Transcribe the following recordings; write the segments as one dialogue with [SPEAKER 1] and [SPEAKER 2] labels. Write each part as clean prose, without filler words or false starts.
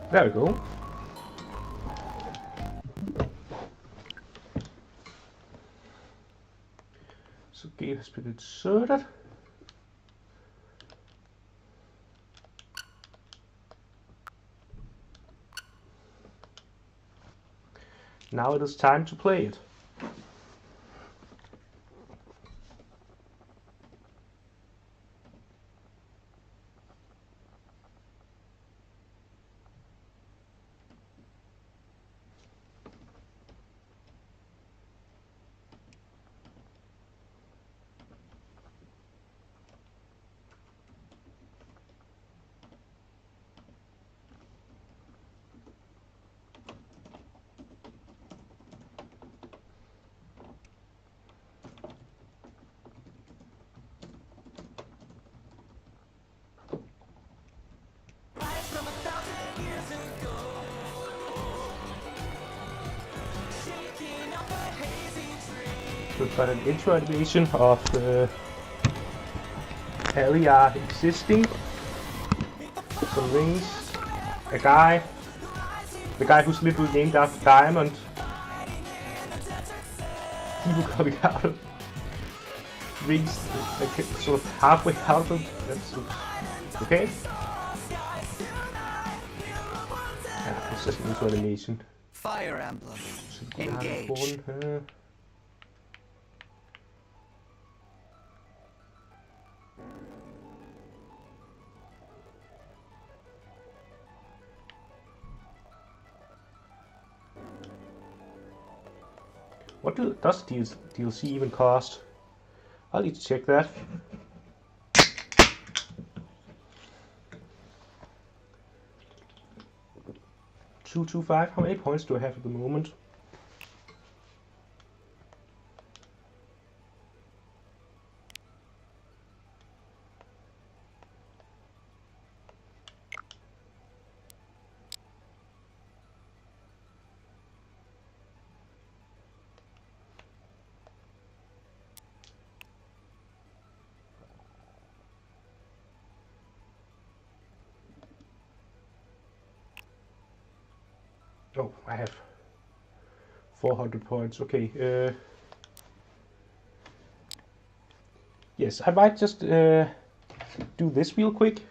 [SPEAKER 1] There we go. So gate has been inserted. Now it is time to play it. We've got an intro animation of Talia existing, some rings, a guy, the guy who's literally named after Diamond, people coming out of rings, like, sort of halfway out of them. That's okay. Yeah, it's just an intro animation.
[SPEAKER 2] Fire Emblem. Engage.
[SPEAKER 1] What does DLC even cost? I'll need to check that. $225. How many points do I have at the moment? Oh, I have 400 points. Okay. Yes, I might just do this real quick.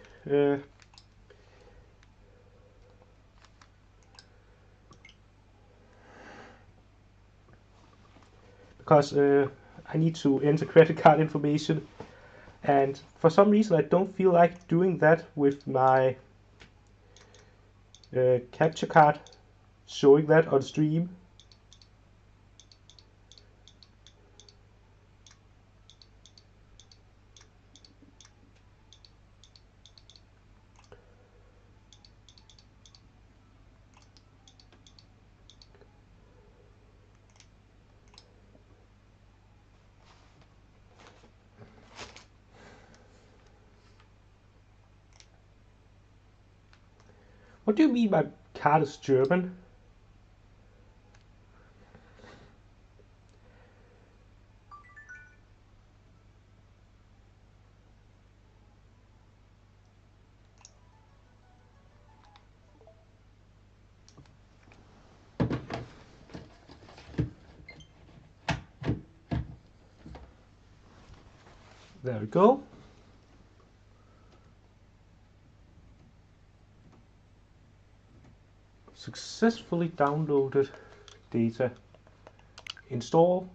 [SPEAKER 1] Because I need to enter credit card information, and for some reason I don't feel like doing that with my capture card, showing that on stream. What do you mean my card is German? There we go. Successfully downloaded data. Install.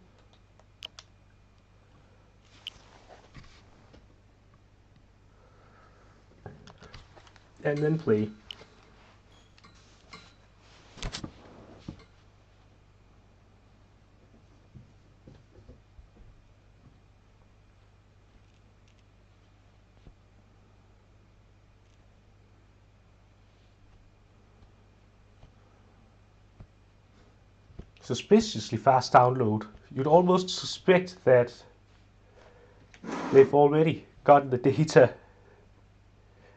[SPEAKER 1] And then play. Suspiciously fast download. You'd almost suspect that they've already gotten the data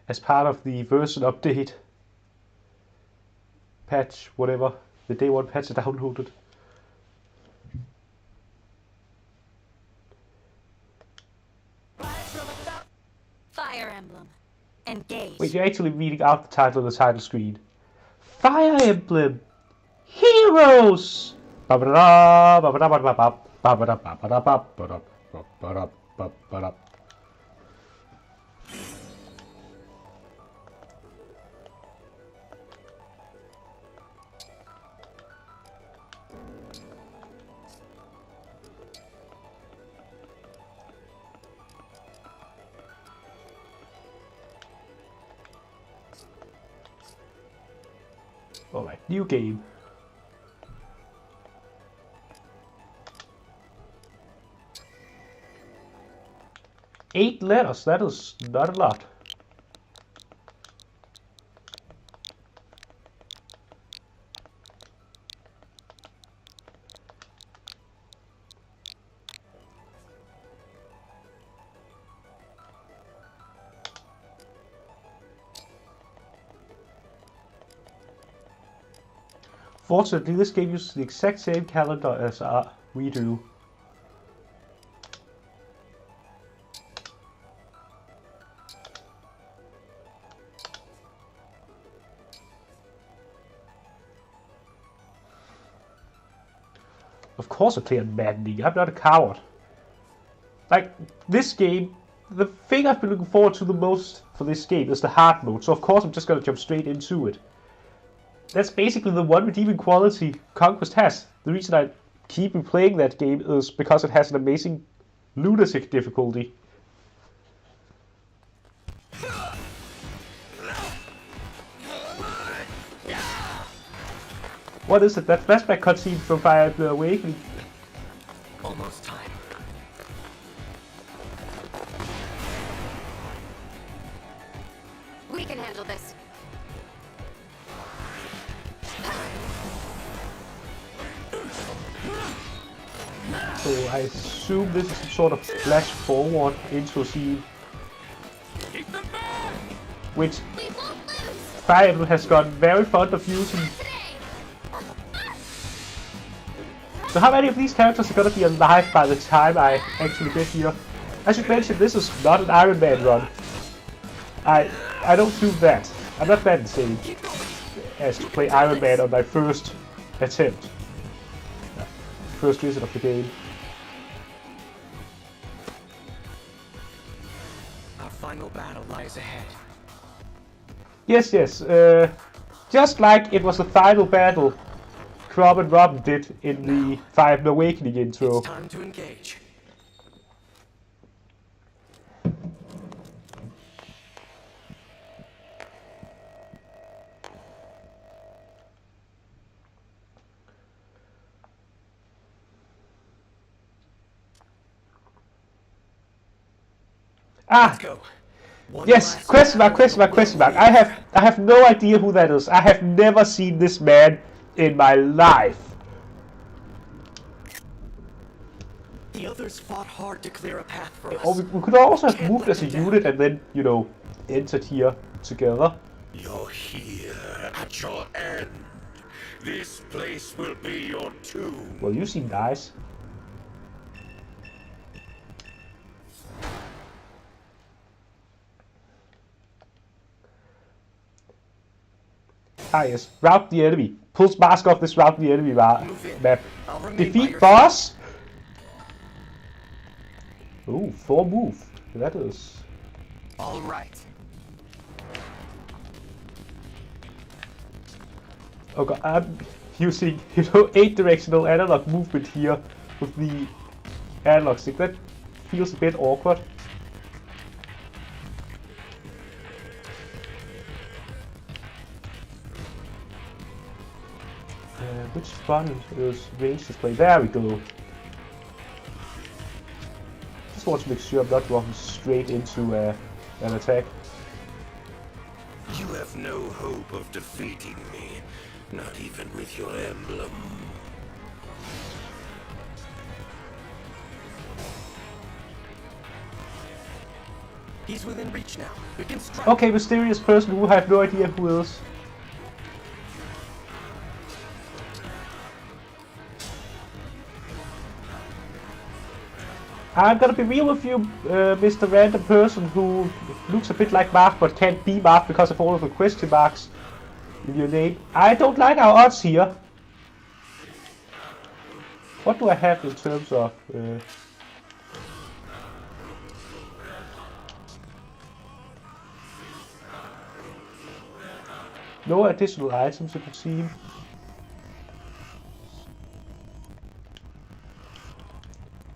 [SPEAKER 1] as part of the version update patch, whatever, the day one patch I downloaded.
[SPEAKER 3] Fire Emblem. Engage.
[SPEAKER 1] Wait, you're actually reading out the title of the title screen. Fire Emblem Heroes! Alright, new game. Eight letters, that is not a lot. Fortunately, this game uses the exact same calendar as we do. Of course I play on maddening, I'm not a coward. Like, this game, the thing I've been looking forward to the most for this game is the hard mode, so of course I'm just gonna jump straight into it. That's basically the one redeeming quality Conquest has. The reason I keep replaying that game is because it has an amazing lunatic difficulty. What is it? That flashback cutscene from Fire Emblem Awakening?
[SPEAKER 2] Almost time.
[SPEAKER 3] We can handle this.
[SPEAKER 1] So I assume this is some sort of flash forward into a scene, which Fire Emblem has gotten very fond of using. So how many of these characters are gonna be alive by the time I actually get here? I should mention this is not an Iron Man run. I don't do that. I'm not that insane as to play Iron Man on my first attempt. First visit of the game.
[SPEAKER 2] Our final battle lies ahead.
[SPEAKER 1] Yes, just like it was the final battle Crop and Robin did in the Fire Emblem Awakening intro.
[SPEAKER 2] It's time to engage. Let's go.
[SPEAKER 1] Yes, question mark. I have no idea who that is. I have never seen this man in my life.
[SPEAKER 2] The others fought hard to clear a path for us.
[SPEAKER 1] Or we could also have moved as a unit and then, you know, entered here together.
[SPEAKER 4] You're here at your end. This place will be your tomb.
[SPEAKER 1] Well, you seem nice. Ah yes, route the enemy. Pulls mask off this route the enemy map. Defeat boss. Ooh, 4 move. That is.
[SPEAKER 2] All right.
[SPEAKER 1] Oh god, I'm using 8 directional analog movement here with the analog stick. That feels a bit awkward. Which button is range display? There we go. Just want to make sure I'm not walking straight into an attack.
[SPEAKER 4] You have no hope of defeating me, not even with your emblem.
[SPEAKER 2] He's within reach now. We can strike.
[SPEAKER 1] Okay, mysterious person who I have no idea who is. I'm gonna be real with you, Mr. Random Person who looks a bit like Mark but can't be Mark because of all of the question marks. in your name. I don't like our odds here. What do I have in terms of... no additional items, it would seem.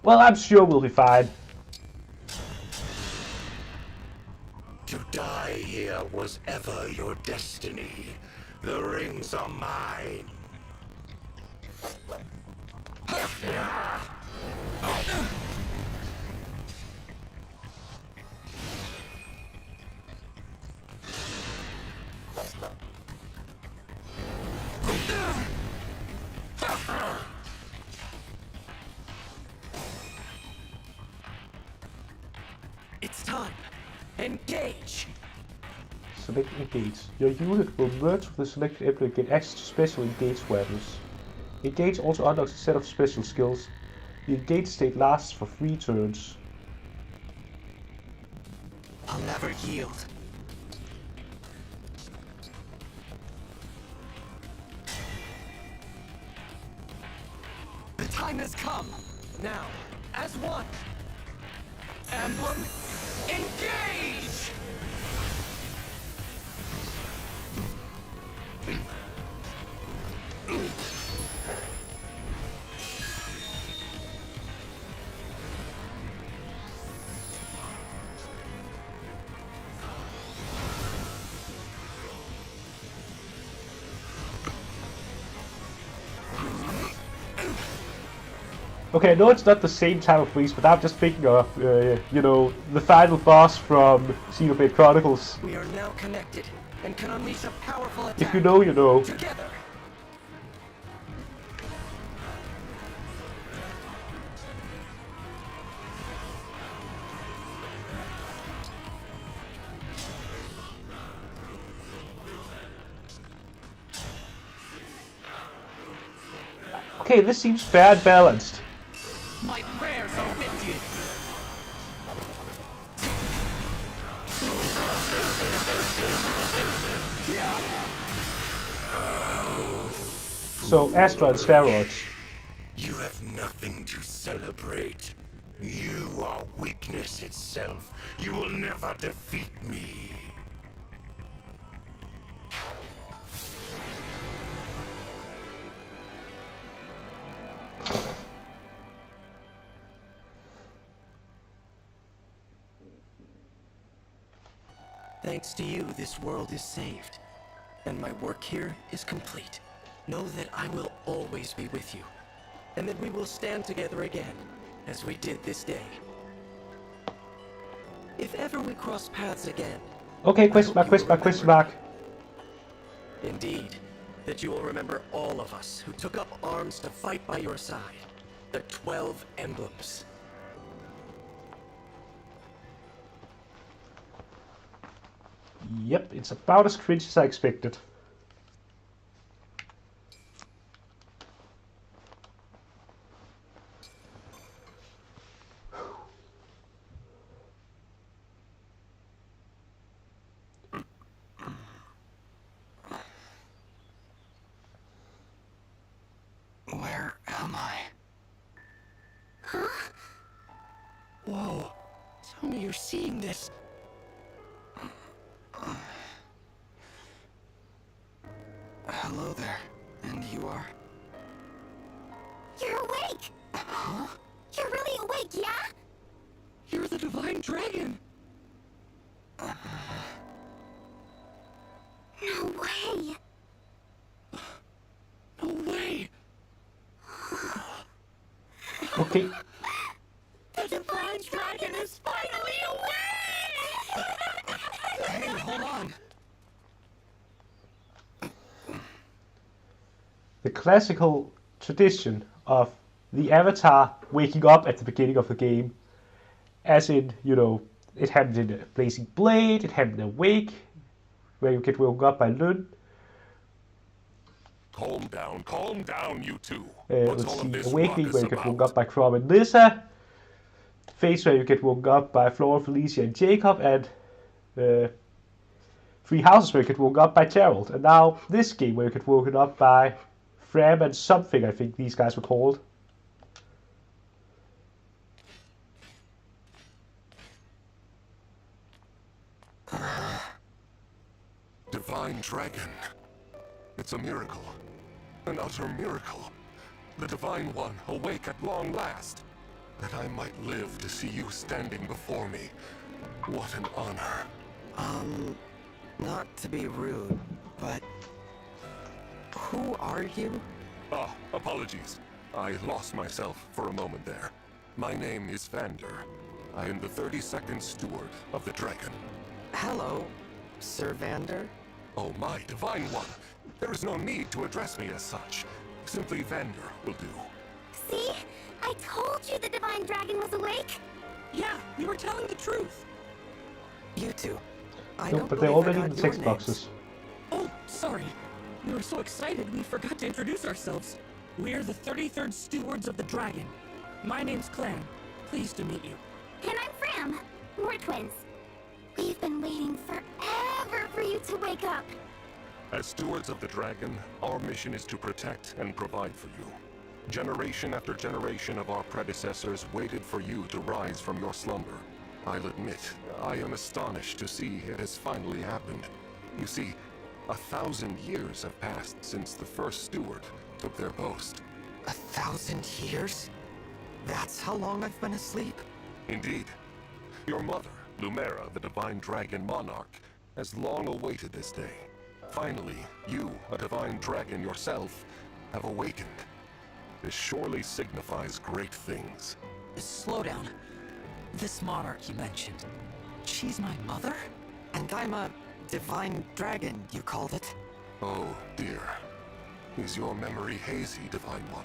[SPEAKER 1] Well, I'm sure we'll be fine.
[SPEAKER 4] To die here was ever your destiny. The rings are mine.
[SPEAKER 2] It's time. Engage.
[SPEAKER 1] Select engage. Your unit will merge with the selected emblem and get access to special engage weapons. Engage also unlocks a set of special skills. The engage state lasts for 3 turns.
[SPEAKER 2] I'll never yield. The time has come. Now, as one. Emblem, engage!
[SPEAKER 1] Okay, I know it's not the same type of freeze, but I'm just thinking of, you know, the final boss from Xenoblade Chronicles.
[SPEAKER 2] We are now connected and can unleash a powerful attack.
[SPEAKER 1] If you know, you know.
[SPEAKER 2] Together.
[SPEAKER 1] Okay, this seems fair and balanced.
[SPEAKER 2] My prayers are with you.
[SPEAKER 1] So, Astra and steroids.
[SPEAKER 4] You have nothing to celebrate. You are weakness itself. You will never defeat me.
[SPEAKER 2] Thanks to you, this world is saved. And my work here is complete. Know that I will always be with you. And that we will stand together again, as we did this day. If ever we cross paths again...
[SPEAKER 1] Okay, question mark.
[SPEAKER 2] Indeed, that you will remember all of us who took up arms to fight by your side. The 12 emblems.
[SPEAKER 1] Yep, it's about as cringe as I expected.
[SPEAKER 2] Where am I? Huh? Whoa. Tell me you're seeing this. Hello there. And you are?
[SPEAKER 3] You're awake!
[SPEAKER 2] Huh?
[SPEAKER 3] You're really awake, yeah?
[SPEAKER 2] You're the divine dragon!
[SPEAKER 3] No way!
[SPEAKER 2] No way!
[SPEAKER 1] Okay.
[SPEAKER 3] The divine dragon is finally awake!
[SPEAKER 2] Hey, hold on!
[SPEAKER 1] The classical tradition of the avatar waking up at the beginning of the game. As in, you know, it happened in Blazing Blade, it happened in Awake, where you get woken up by Lun.
[SPEAKER 4] Calm down, you two.
[SPEAKER 1] Let's see, Awakening, where you get woken up by Crom and Lisa. Face, where you get woken up by Flora, Felicia, and Jacob. And three houses where you get woken up by Gerald, and now this game where you get woken up by Fram and something, I think these guys were called.
[SPEAKER 4] Divine Dragon. It's a miracle. An utter miracle. The Divine One awake at long last. That I might live to see you standing before me. What an honor.
[SPEAKER 2] Not to be rude, but who are you?
[SPEAKER 4] Ah, apologies. I lost myself for a moment there. My name is Vander. I am the 32nd Steward of the Dragon.
[SPEAKER 2] Hello, Sir Vander?
[SPEAKER 4] Oh, my Divine One. There is no need to address me as such. Simply Vander will do.
[SPEAKER 3] See? I told you the Divine Dragon was awake.
[SPEAKER 5] Yeah, you were telling the truth.
[SPEAKER 2] You two. I
[SPEAKER 1] No,
[SPEAKER 2] don't
[SPEAKER 1] but they're
[SPEAKER 2] believe I
[SPEAKER 1] already in
[SPEAKER 2] got
[SPEAKER 1] the
[SPEAKER 2] your
[SPEAKER 1] text
[SPEAKER 2] names.
[SPEAKER 1] boxes.
[SPEAKER 5] Oh, sorry. We were so excited we forgot to introduce ourselves. We're the 33rd Stewards of the Dragon. My name's Clan. Pleased to meet you.
[SPEAKER 3] And I'm Fram. We're twins. We've been waiting forever for you to wake up.
[SPEAKER 4] As stewards of the dragon, our mission is to protect and provide for you. Generation after generation of our predecessors waited for you to rise from your slumber. I'll admit, I am astonished to see it has finally happened. You see, 1,000 years have passed since the first steward took their post.
[SPEAKER 2] 1,000 years? That's how long I've been asleep?
[SPEAKER 4] Indeed. Your mother, Lumera, the Divine Dragon Monarch, has long awaited this day. Finally, you, a Divine Dragon yourself, have awakened. This surely signifies great things.
[SPEAKER 5] Slow down. This monarch you mentioned, she's my mother?
[SPEAKER 2] And I'm a divine dragon, you called it?
[SPEAKER 4] Oh, dear. Is your memory hazy, Divine One?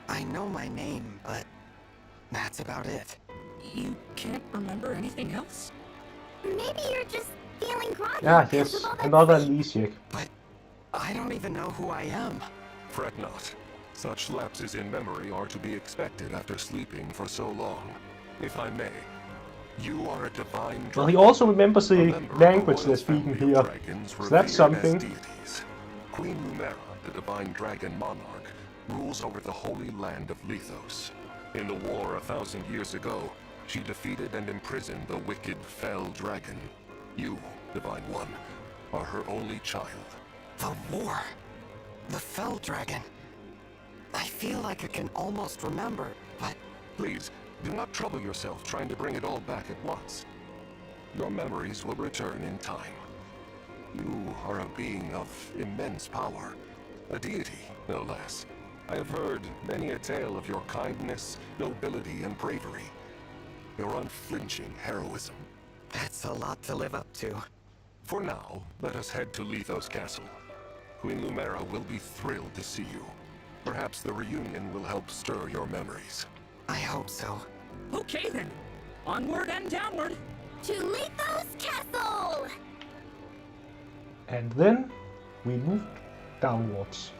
[SPEAKER 2] I know my name, but that's about it.
[SPEAKER 5] You can't remember anything else?
[SPEAKER 3] Maybe you're just feeling groggy.
[SPEAKER 1] Ah,
[SPEAKER 3] because
[SPEAKER 1] yes,
[SPEAKER 3] of all that
[SPEAKER 1] another
[SPEAKER 3] sleep.
[SPEAKER 1] Leesiak.
[SPEAKER 2] But I don't even know who I am.
[SPEAKER 4] Fret not. Such lapses in memory are to be expected after sleeping for so long. If I may, you are a divine dragon.
[SPEAKER 1] Well, he also remembers the
[SPEAKER 4] Remember,
[SPEAKER 1] language
[SPEAKER 4] royal
[SPEAKER 1] they're speaking
[SPEAKER 4] family of
[SPEAKER 1] here.
[SPEAKER 4] dragons
[SPEAKER 1] So that's
[SPEAKER 4] revered as
[SPEAKER 1] something.
[SPEAKER 4] deities. Queen Lumera, the Divine Dragon Monarch, rules over the holy land of Lethos. In the war 1,000 years ago, she defeated and imprisoned the wicked, fell dragon. You, Divine One, are her only child.
[SPEAKER 2] The war. The Fell Dragon. I feel like I can almost remember, but
[SPEAKER 4] Please, do not trouble yourself trying to bring it all back at once. Your memories will return in time. You are a being of immense power. A deity, no less. I have heard many a tale of your kindness, nobility, and bravery. Your unflinching heroism.
[SPEAKER 2] that's a lot to live up to.
[SPEAKER 4] For now, let us head to Lethos Castle. Queen Lumera will be thrilled to see you. Perhaps the reunion will help stir your memories.
[SPEAKER 2] I hope so.
[SPEAKER 5] Okay then. Onward and downward.
[SPEAKER 3] To Lethos Castle!
[SPEAKER 1] And then we moved downwards.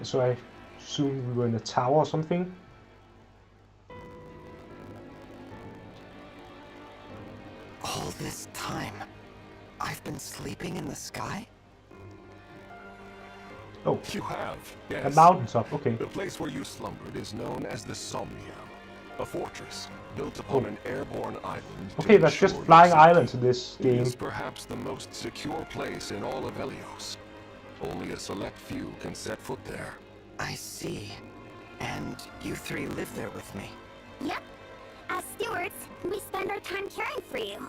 [SPEAKER 1] So I assume we were in a tower or something.
[SPEAKER 2] All this time, I've been sleeping in the sky?
[SPEAKER 1] Oh,
[SPEAKER 4] You have,
[SPEAKER 1] a
[SPEAKER 4] yes.
[SPEAKER 1] mountaintop, okay.
[SPEAKER 4] The place where you slumbered is known as the Somnium, a fortress built upon an airborne island. to
[SPEAKER 1] Okay, that's just
[SPEAKER 4] ensure
[SPEAKER 1] flying
[SPEAKER 4] your safety.
[SPEAKER 1] islands in this
[SPEAKER 4] It
[SPEAKER 1] game.
[SPEAKER 4] is perhaps the most secure place in all of Helios. Only a select few can set foot there.
[SPEAKER 2] I see. And you three live there with me.
[SPEAKER 3] Yep. As stewards, we spend our time caring for you.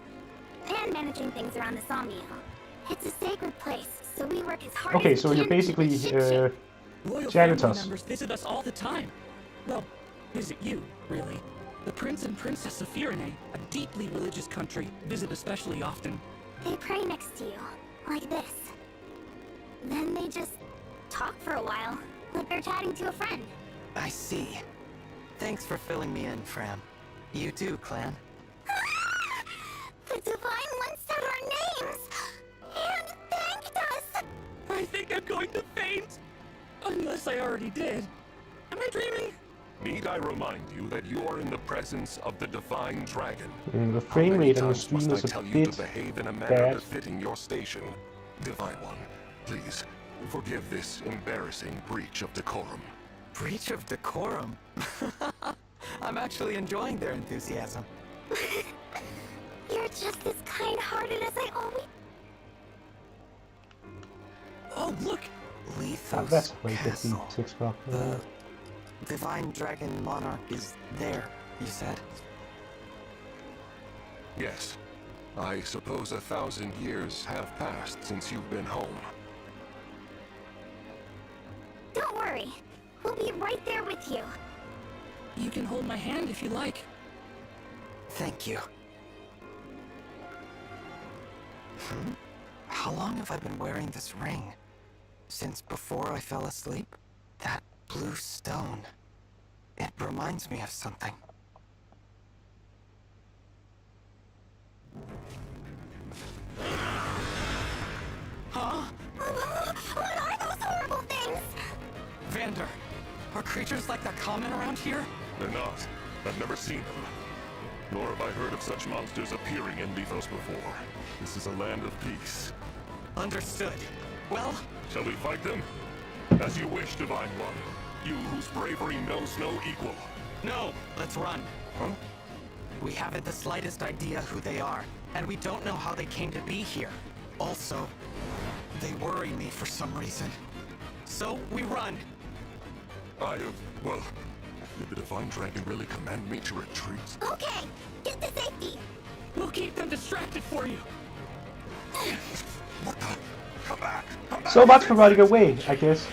[SPEAKER 3] And managing things around the Somnium. It's a sacred place, so we work as hard
[SPEAKER 1] Okay,
[SPEAKER 3] as we
[SPEAKER 1] so you're
[SPEAKER 3] can to keep
[SPEAKER 1] basically
[SPEAKER 3] it shipshape.
[SPEAKER 5] Royal family
[SPEAKER 1] janitors.
[SPEAKER 5] members visit us all the time. Well, visit you, really. The Prince and Princess of Firene, a deeply religious country, visit especially often.
[SPEAKER 3] They pray next to you, like this. Then they just talk for a while, like they're chatting to a friend.
[SPEAKER 2] I see. Thanks for filling me in, Fram. You too, Clan.
[SPEAKER 3] The Divine One said our names and thanked us.
[SPEAKER 5] I think I'm going to faint. Unless I already did. Am I dreaming?
[SPEAKER 4] Need I remind you that you are in the presence of the divine dragon?
[SPEAKER 1] The
[SPEAKER 4] How
[SPEAKER 1] frame
[SPEAKER 4] many
[SPEAKER 1] rate on the
[SPEAKER 4] times
[SPEAKER 1] stream
[SPEAKER 4] must
[SPEAKER 1] is
[SPEAKER 4] I
[SPEAKER 1] a
[SPEAKER 4] tell you to
[SPEAKER 1] bit
[SPEAKER 4] behave in a manner
[SPEAKER 1] bad.
[SPEAKER 4] befitting your station? Divine One, please, forgive this embarrassing breach of decorum.
[SPEAKER 2] Breach of decorum? I'm actually enjoying their enthusiasm.
[SPEAKER 3] You're just as kind-hearted as I always...
[SPEAKER 5] Oh, look!
[SPEAKER 2] Lethos
[SPEAKER 1] That's a way to
[SPEAKER 2] Castle.
[SPEAKER 1] be TikTok.
[SPEAKER 2] The divine dragon monarch is there, you said?
[SPEAKER 4] Yes. I suppose 1,000 years have passed since you've been home.
[SPEAKER 3] Don't worry. We'll be right there with you.
[SPEAKER 5] You can hold my hand if you like.
[SPEAKER 2] Thank you. How long have I been wearing this ring? Since before I fell asleep? That blue stone. It reminds me of something. Huh?
[SPEAKER 3] What are those horrible things?
[SPEAKER 2] Vander, are creatures like that common around here?
[SPEAKER 4] They're not. I've never seen them. Nor have I heard of such monsters appearing in Lethos before. This is a land of peace.
[SPEAKER 2] Understood. Well,
[SPEAKER 4] Shall we fight them? As you wish, Divine One. You whose bravery knows no equal.
[SPEAKER 2] no, let's run.
[SPEAKER 4] Huh?
[SPEAKER 2] We haven't the slightest idea who they are, and we don't know how they came to be here. Also, they worry me for some reason. So, we run.
[SPEAKER 4] Well, did the Divine Dragon really command me to retreat?
[SPEAKER 3] Okay, get to safety.
[SPEAKER 5] We'll keep them distracted for you.
[SPEAKER 4] What the? Come back! Come back!
[SPEAKER 1] So much for running away, I guess.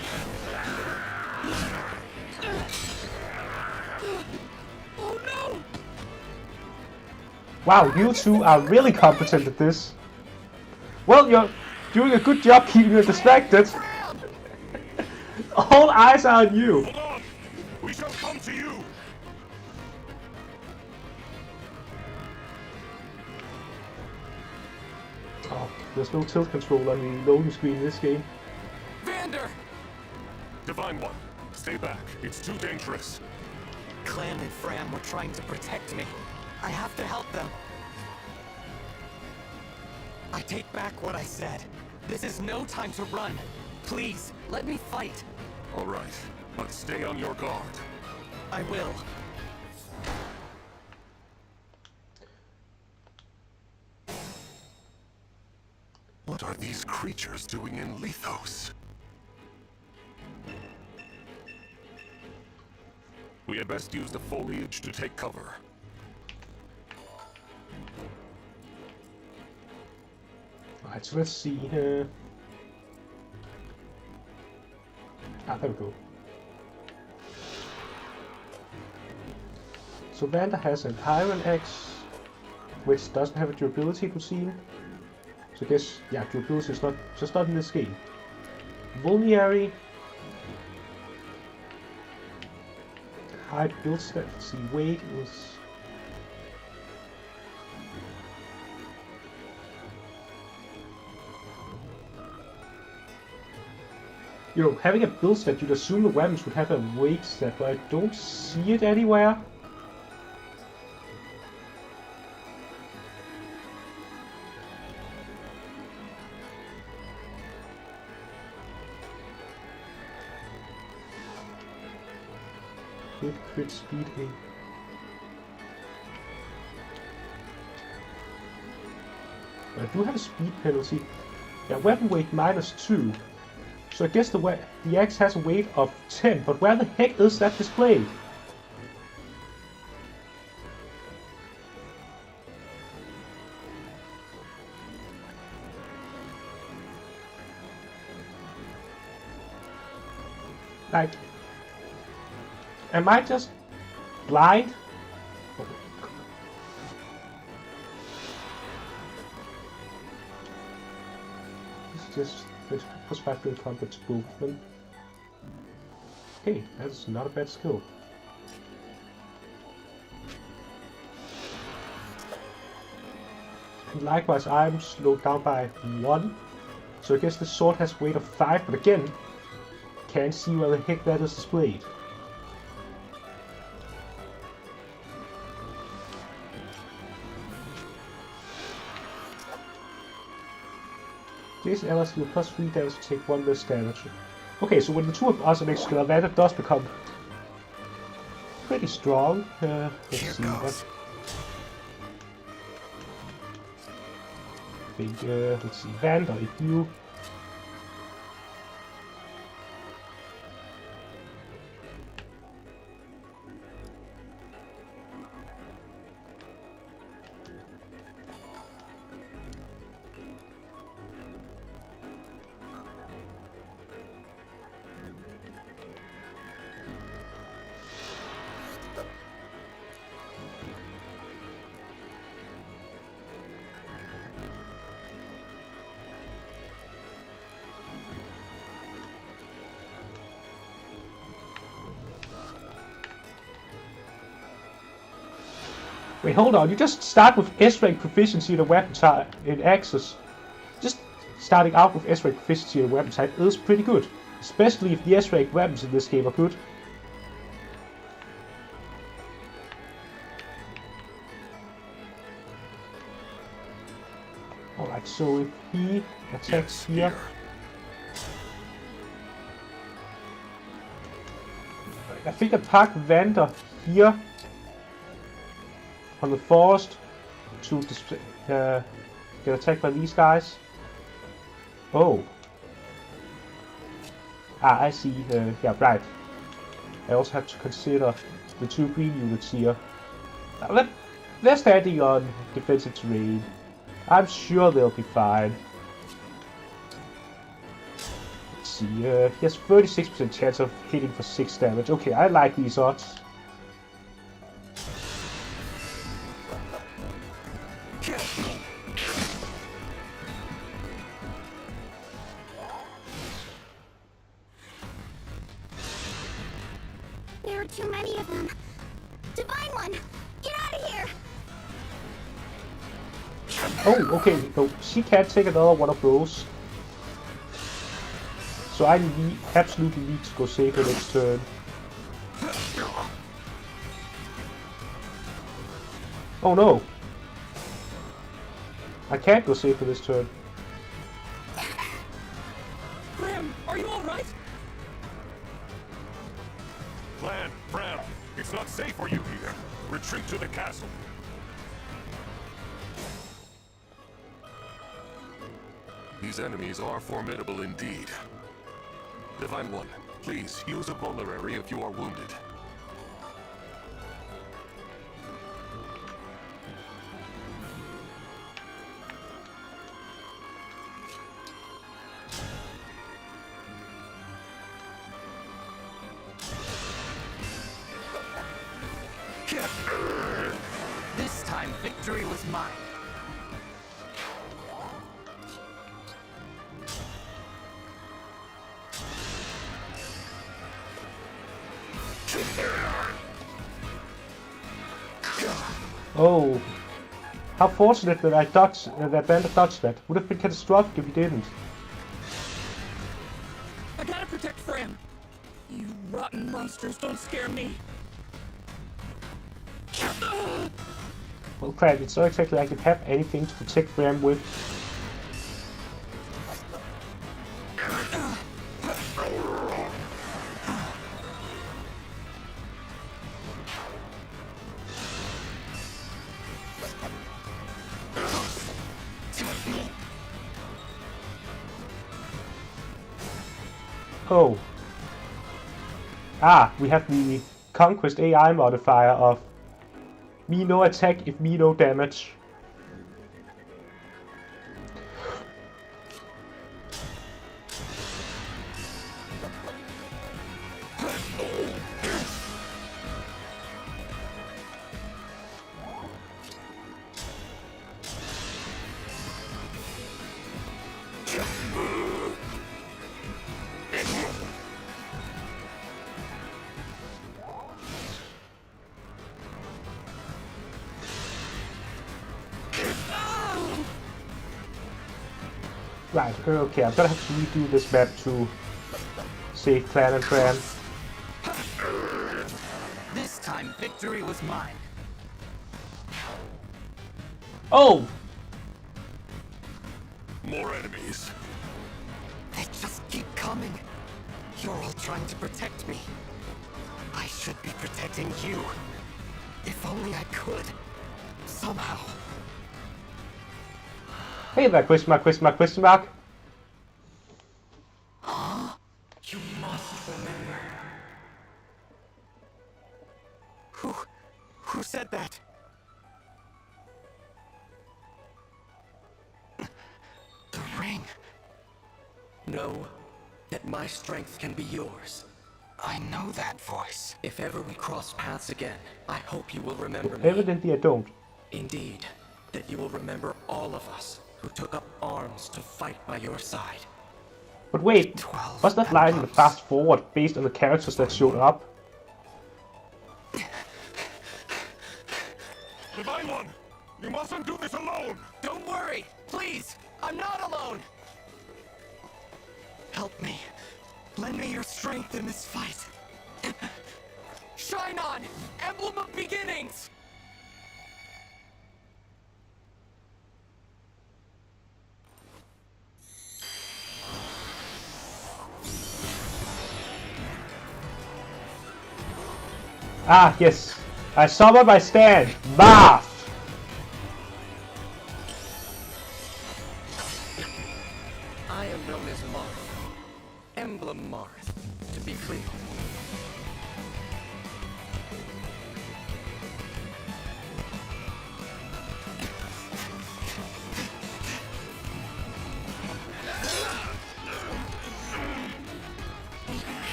[SPEAKER 5] Oh no!
[SPEAKER 1] Wow, you two are really competent at this. Well, you're doing a good job keeping her distracted. All eyes are on you.
[SPEAKER 4] Hold on! We shall come to you!
[SPEAKER 1] Oh, there's no tilt control on the loading screen in this game.
[SPEAKER 2] Vander!
[SPEAKER 4] Divine One, stay back. It's too dangerous.
[SPEAKER 2] Clan and Fram were trying to protect me. I have to help them. I take back what I said. This is no time to run. Please, let me fight.
[SPEAKER 4] All right, but stay on your guard.
[SPEAKER 2] I will.
[SPEAKER 4] What are these creatures doing in Lethos? We had best use the foliage to take cover.
[SPEAKER 1] Alright, so let's see here. Ah, there we go. So Vander has an iron axe, which doesn't have a durability routine. So I guess, yeah, durability is not just not in this game. Vulnerary. High build stat. Let's see, weight is. You know, having a build stat, you'd assume the weapons would have a weight stat, but I don't see it anywhere. Crit speed 8. I do have a speed penalty. Yeah, weapon weight -2. So I guess the axe has a weight of 10, but where the heck is that displayed? Like, am I just blind? It's just perspective combat movement. Hey, that's not a bad skill. And likewise, I'm slowed down by 1. So I guess the sword has weight of 5, but again, can't see where the heck that is displayed. Jason allies deal plus 3 damage to take 1 less damage. Okay, so when the two of us are next together, that does become pretty strong. Let's see what. I think, let's see, Vander, if you. Wait, hold on. You just start with S-rank proficiency in a weapon type in Axis. Just starting out with S-rank proficiency in a weapon type is pretty good. Especially if the S-rank weapons in this game are good. Alright, so if he attacks here... I think I park Vander here on the forest to get attacked by these guys. Oh. I see. Yeah, right. I also have to consider the two green units here. They're standing on defensive terrain. I'm sure they'll be fine. Let's see. He has 36% chance of hitting for 6 damage. Okay, I like these odds.
[SPEAKER 3] There are too many of them. Divine One, get out of here!
[SPEAKER 1] Oh, okay. No, she can't take another one of those. So I absolutely need to go save her next turn. Oh no! I can't go save her this turn.
[SPEAKER 5] Graham, are you alright?
[SPEAKER 4] Clan, Bram, it's not safe for you here. Retreat to the castle. These enemies are formidable indeed. Divine One, please use a vulnerary if you are wounded.
[SPEAKER 2] This time, victory was mine.
[SPEAKER 1] Oh. How fortunate that I dodged, that Vander dodged that. Would have been catastrophic if he didn't.
[SPEAKER 5] I gotta protect Fram. You rotten monsters don't scare me.
[SPEAKER 1] Well, crap, it's not exactly like I have anything to protect Bram with. Oh. Ah, we have the Conquest AI modifier of me no attack if me no damage. Right, okay, I'm gonna have to redo this map to save Clan and Fran.
[SPEAKER 2] This time, victory was mine.
[SPEAKER 1] Oh!
[SPEAKER 4] More enemies.
[SPEAKER 2] coming. You're all trying to protect me. I should be protecting you. If only I could. Somehow.
[SPEAKER 1] Hey there, question mark, question mark, question mark.
[SPEAKER 2] You must remember. Who said that? The ring. Know that my strength can be yours. I know that voice. If ever we cross paths again, I hope you will remember me.
[SPEAKER 1] Evidently I don't.
[SPEAKER 2] Indeed, that you will remember all of us who took up arms to fight by your side.
[SPEAKER 1] But wait, was that line in the fast forward based on the characters that showed up?
[SPEAKER 4] Divine One, you mustn't do this alone!
[SPEAKER 2] Don't worry, please! I'm not alone! Help me. Lend me your strength in this fight. Shine on! Emblem of Beginnings!
[SPEAKER 1] Ah, yes. I summon my stand. Marth!
[SPEAKER 2] I am known as Marth. Emblem Marth, to be clear.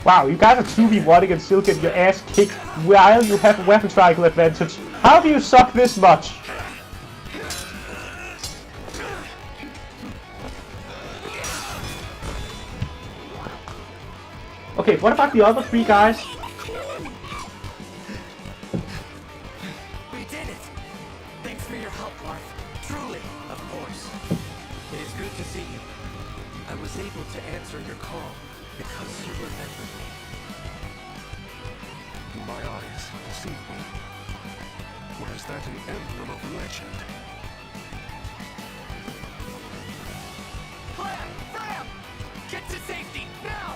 [SPEAKER 1] Wow, you guys are 2v1 and still get your ass kicked while you have a weapon triangle advantage. How do you suck this much? Okay, what about the other three guys?
[SPEAKER 2] We did it! Thanks for your help, Marth. Truly, of course. It is good to see you. I was able to answer your call because you remembered me.
[SPEAKER 4] My eyes see me. Where's that an emblem of legend?
[SPEAKER 2] Clam! Fram! Get to safety, now!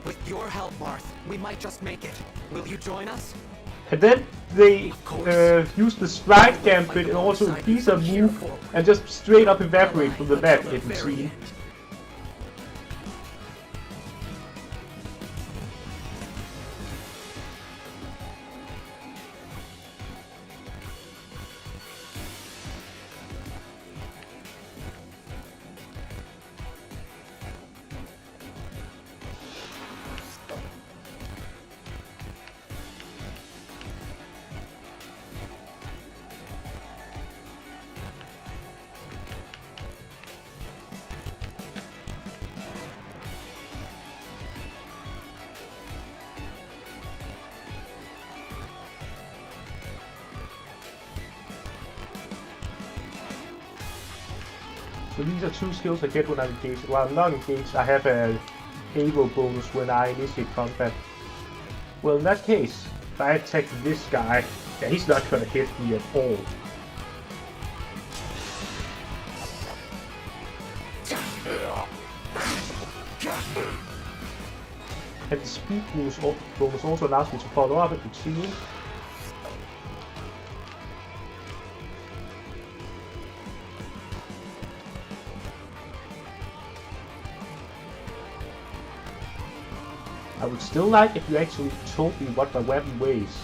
[SPEAKER 2] With your help, Marth, we might just make it. Will you join us?
[SPEAKER 1] And then they use the strike gambit and also increase their move and just straight up evaporate from the map, it would seem. So these are two skills I get when I'm engaged. While I'm not engaged, I have a able bonus when I initiate combat. Well, in that case, if I attack this guy, yeah, he's not gonna hit me at all. And the speed bonus also allows me to follow up at the team. I would still like if you actually told me what my weapon weighs.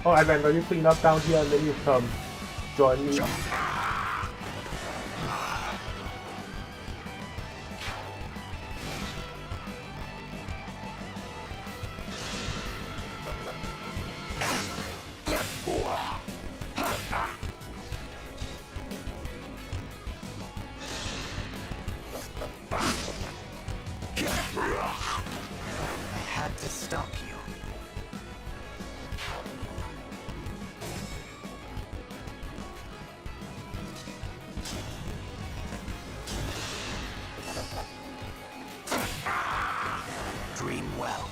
[SPEAKER 1] Alright man, you clean up down here and then you come join me.
[SPEAKER 2] stop you. Dream well.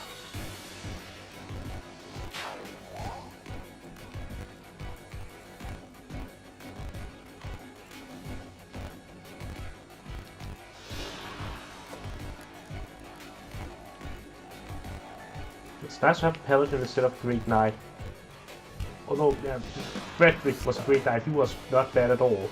[SPEAKER 1] It's nice to have a Paladin instead of Great Knight. Although, yeah, Frederick was a Great Knight, he was not bad at all.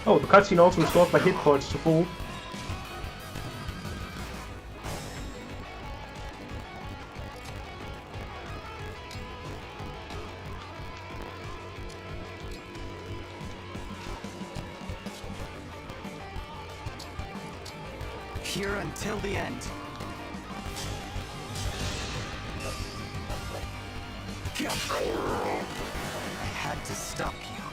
[SPEAKER 1] Oh, the cutscene also restored my hit points to full.
[SPEAKER 2] Here until the end. I had to stop you.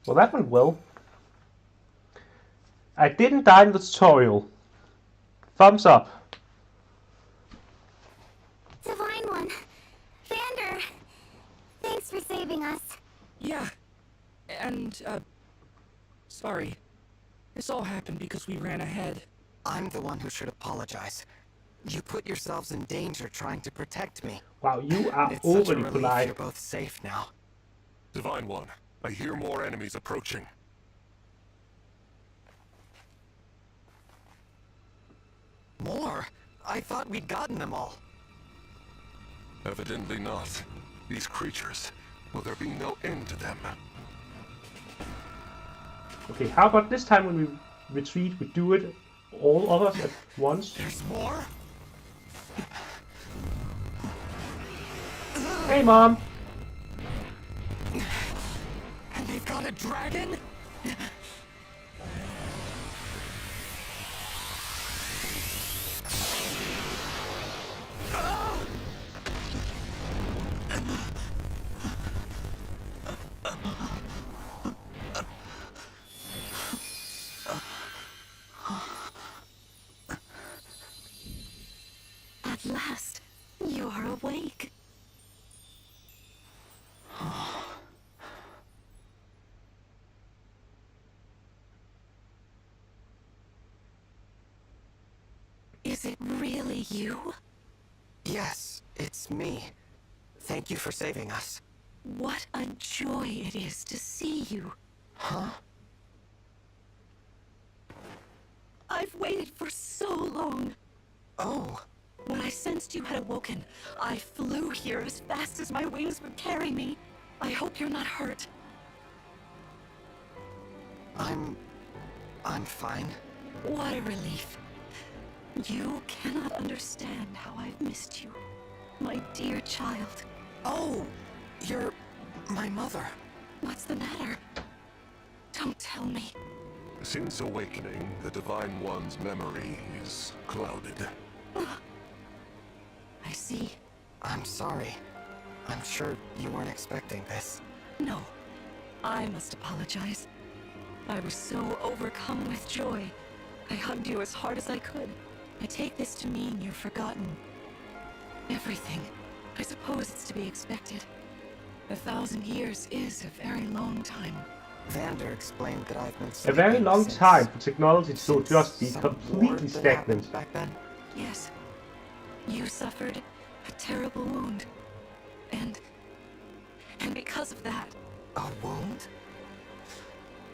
[SPEAKER 1] Well, that went well. I didn't die in the tutorial. Thumbs up.
[SPEAKER 3] Divine One. Vander. Thanks for saving us.
[SPEAKER 5] Yeah. And, sorry. This all happened because we ran ahead.
[SPEAKER 2] I'm the one who should apologize. You put yourselves in danger trying to protect me.
[SPEAKER 1] Wow, you are
[SPEAKER 2] It's such a
[SPEAKER 1] overly
[SPEAKER 2] relief
[SPEAKER 1] polite.
[SPEAKER 2] you're both safe now.
[SPEAKER 4] Divine One, I hear more enemies approaching.
[SPEAKER 2] More? I thought we'd gotten them all.
[SPEAKER 4] Evidently not. These creatures, will there be no end to them?
[SPEAKER 1] Okay, how about this time when we retreat, we do it all of us at once?
[SPEAKER 2] There's more?
[SPEAKER 1] Hey, Mom!
[SPEAKER 2] And they've got a dragon?
[SPEAKER 3] At last, you are awake. Is it really you?
[SPEAKER 2] Yes, it's me. Thank you for saving us.
[SPEAKER 3] What a joy it is to see you.
[SPEAKER 2] Huh?
[SPEAKER 3] I've waited for so long.
[SPEAKER 2] Oh,
[SPEAKER 3] When I sensed you had awoken, I flew here as fast as my wings would carry me. I hope you're not hurt.
[SPEAKER 2] I'm fine.
[SPEAKER 3] What a relief. You cannot understand how I've missed you, my dear child.
[SPEAKER 2] Oh, you're my mother.
[SPEAKER 3] What's the matter? Don't tell me.
[SPEAKER 4] Since awakening, the Divine One's memory is clouded.
[SPEAKER 3] I see.
[SPEAKER 2] I'm sorry. I'm sure you weren't expecting this.
[SPEAKER 3] No, I must apologize. I was so overcome with joy. I hugged you as hard as I could. I take this to mean you've forgotten everything. I suppose it's to be expected. 1,000 years is a very long time.
[SPEAKER 2] Vander explained that I've been
[SPEAKER 1] A
[SPEAKER 2] sleeping
[SPEAKER 1] very long
[SPEAKER 2] since-
[SPEAKER 1] time for technology to
[SPEAKER 2] since
[SPEAKER 1] just be
[SPEAKER 2] some
[SPEAKER 1] completely
[SPEAKER 2] war that
[SPEAKER 1] stagnant.
[SPEAKER 2] happened back then.
[SPEAKER 3] Yes, you suffered a terrible wound. And because of that,
[SPEAKER 2] A wound?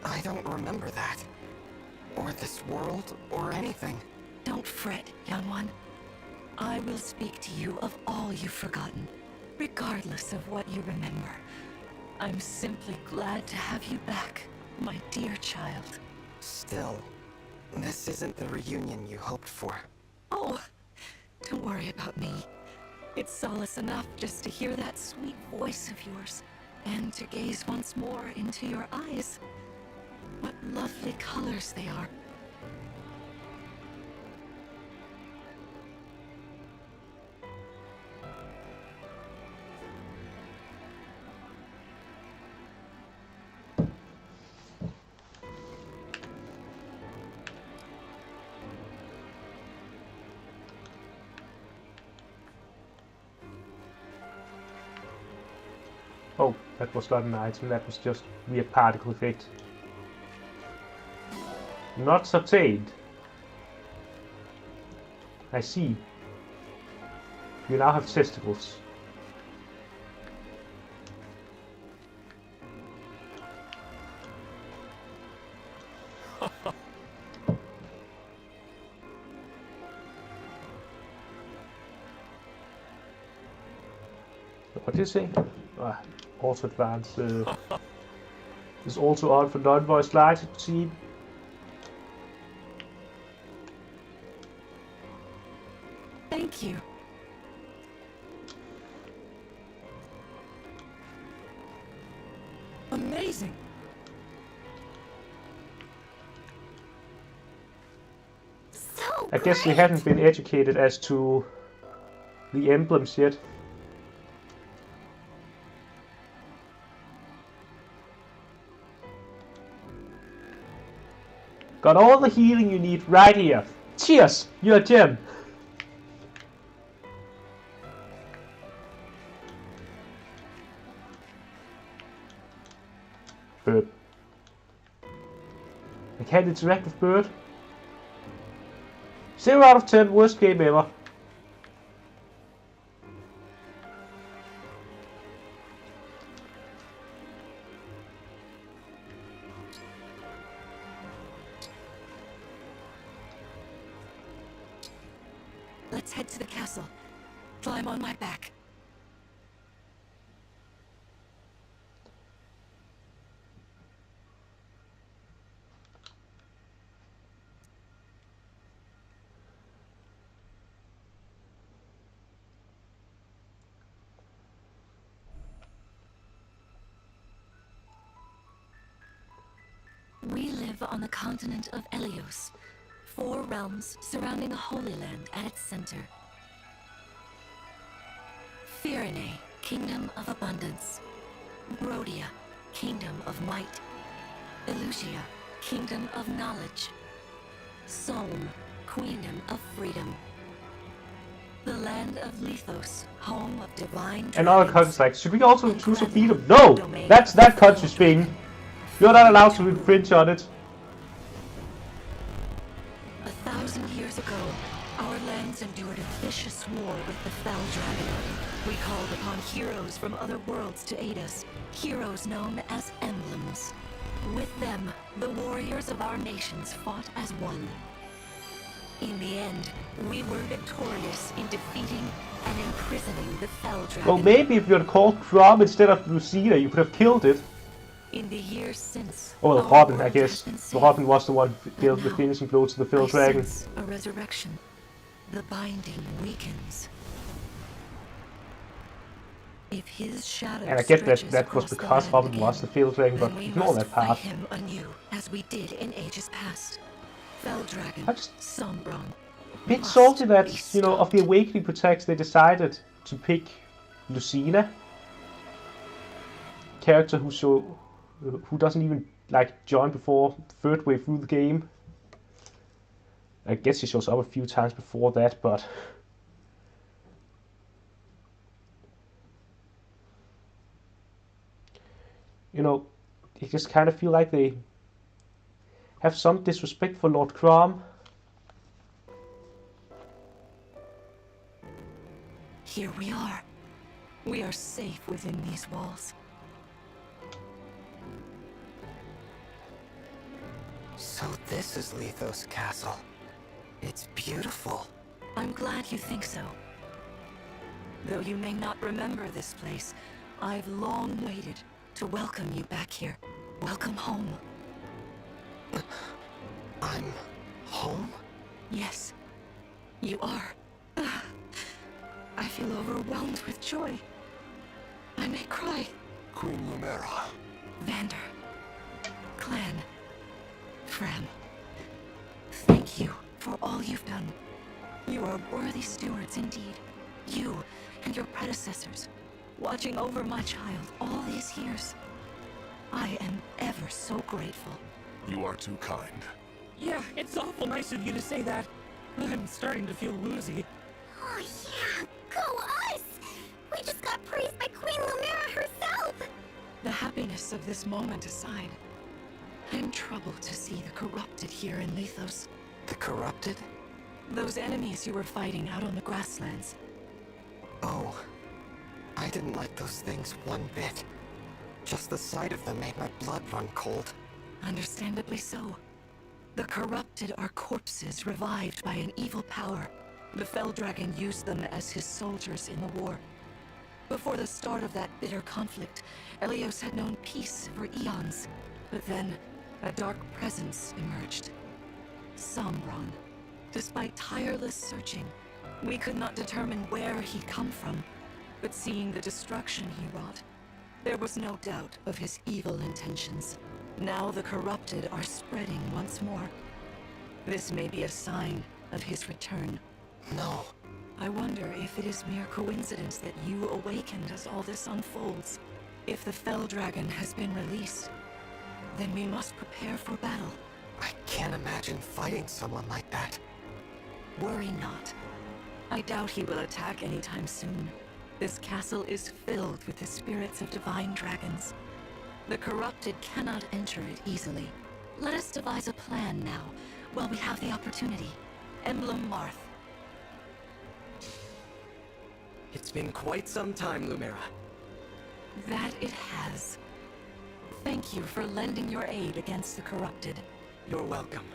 [SPEAKER 2] I don't remember that. Or this world, or anything.
[SPEAKER 3] don't fret, young one. I will speak to you of all you've forgotten, regardless of what you remember. I'm simply glad to have you back, my dear child.
[SPEAKER 2] Still, this isn't the reunion you hoped for.
[SPEAKER 3] Oh, don't worry about me. It's solace enough just to hear that sweet voice of yours, and to gaze once more into your eyes. What lovely colors they are.
[SPEAKER 1] Oh, that was not an item, that was just weird particle effect. Not obtained. I see. You now have testicles. What did you say? Also advanced. Is also on for non-voice lines, it seems.
[SPEAKER 3] Thank you.
[SPEAKER 5] Amazing!
[SPEAKER 3] So
[SPEAKER 1] I guess we
[SPEAKER 3] great!
[SPEAKER 1] haven't been educated as to the emblems yet. Got all the healing you need right here. Cheers! You're a gem! Bird. I can't interact with Bird. 0 out of 10, worst game ever.
[SPEAKER 3] Let's head to the castle. Climb on my back. We live on the continent of Elios, 4 realms surrounding a holy land at its center. Firene, kingdom of abundance. Brodia, kingdom of might. Elusia, kingdom of knowledge. Solm, queendom of freedom. The land of Lethos, home of divine
[SPEAKER 1] And other
[SPEAKER 3] dragons.
[SPEAKER 1] countries like, should we also choose a freedom? No! That's that country's thing. You're not allowed to infringe on it.
[SPEAKER 3] 1,000 years ago, our lands endured a vicious war with the Fell Dragon. We called upon heroes from other worlds to aid us, heroes known as Emblems. With them, the warriors of our nations fought as one. In the end, we were victorious in defeating and imprisoning the Fell Dragon.
[SPEAKER 1] Well, maybe if you had called Crom instead of Lucina, you could have killed it.
[SPEAKER 3] In the years since,
[SPEAKER 1] Oh, well,
[SPEAKER 3] our
[SPEAKER 1] Robin, I
[SPEAKER 3] world
[SPEAKER 1] guess.
[SPEAKER 3] has been
[SPEAKER 1] The
[SPEAKER 3] saved.
[SPEAKER 1] Robin was the one who dealt the
[SPEAKER 3] now,
[SPEAKER 1] finishing blow to the Fell
[SPEAKER 3] I
[SPEAKER 1] Dragon.
[SPEAKER 3] sense a resurrection. The binding weakens. If his shadow
[SPEAKER 1] And I get that
[SPEAKER 3] stretches
[SPEAKER 1] that was
[SPEAKER 3] across the
[SPEAKER 1] because
[SPEAKER 3] land
[SPEAKER 1] Robin
[SPEAKER 3] again,
[SPEAKER 1] was the Fell Dragon, but
[SPEAKER 3] then we
[SPEAKER 1] ignore
[SPEAKER 3] must
[SPEAKER 1] that part.
[SPEAKER 3] fight him anew, as we did in ages past. Fell Dragon,
[SPEAKER 1] I just-
[SPEAKER 3] Sombron.
[SPEAKER 1] Bit
[SPEAKER 3] must
[SPEAKER 1] salty that,
[SPEAKER 3] be
[SPEAKER 1] you know, of the
[SPEAKER 3] stopped.
[SPEAKER 1] Awakening Protects, they decided to pick Lucina. Character who doesn't even, like, join before the third way through the game. I guess he shows up a few times before that, but... You know, I just kind of feel like they have some disrespect for Lord Crom.
[SPEAKER 3] Here we are. We are safe within these walls.
[SPEAKER 2] So this is Lethos Castle. It's beautiful.
[SPEAKER 3] I'm glad you think so. Though you may not remember this place, I've long waited to welcome you back here. Welcome home.
[SPEAKER 2] I'm home?
[SPEAKER 3] Yes, you are. I feel overwhelmed with joy. I may cry.
[SPEAKER 4] Queen Lumera.
[SPEAKER 3] Vander, Clan, Fram, thank you for all you've done. You are worthy stewards indeed. You and your predecessors, watching over my child all these years. I am ever so grateful.
[SPEAKER 4] You are too kind.
[SPEAKER 5] Yeah, it's awful nice of you to say that. I'm starting to feel woozy.
[SPEAKER 6] Oh yeah, go us! We just got praised by Queen Lumera herself!
[SPEAKER 3] The happiness of this moment aside, I'm troubled to see the corrupted here in Lethos.
[SPEAKER 2] The corrupted?
[SPEAKER 3] Those enemies you were fighting out on the grasslands.
[SPEAKER 2] Oh, I didn't like those things one bit. Just the sight of them made my blood run cold.
[SPEAKER 3] Understandably so. The corrupted are corpses revived by an evil power. The Fell Dragon used them as his soldiers in the war. Before the start of that bitter conflict, Elios had known peace for eons. But then, a dark presence emerged. Sombron. Despite tireless searching, we could not determine where he'd come from. But seeing the destruction he wrought, there was no doubt of his evil intentions. Now the corrupted are spreading once more. This may be a sign of his return.
[SPEAKER 2] No.
[SPEAKER 3] I wonder if it is mere coincidence that you awakened as all this unfolds. If the Fell Dragon has been released, then we must prepare for battle.
[SPEAKER 2] I can't imagine fighting someone like that.
[SPEAKER 3] Worry not. I doubt he will attack anytime soon. This castle is filled with the spirits of divine dragons. The corrupted cannot enter it easily. Let us devise a plan now, while we have the opportunity. Emblem Marth.
[SPEAKER 2] It's been quite some time, Lumera.
[SPEAKER 3] That it has. Thank you for lending your aid against the corrupted.
[SPEAKER 2] You're welcome.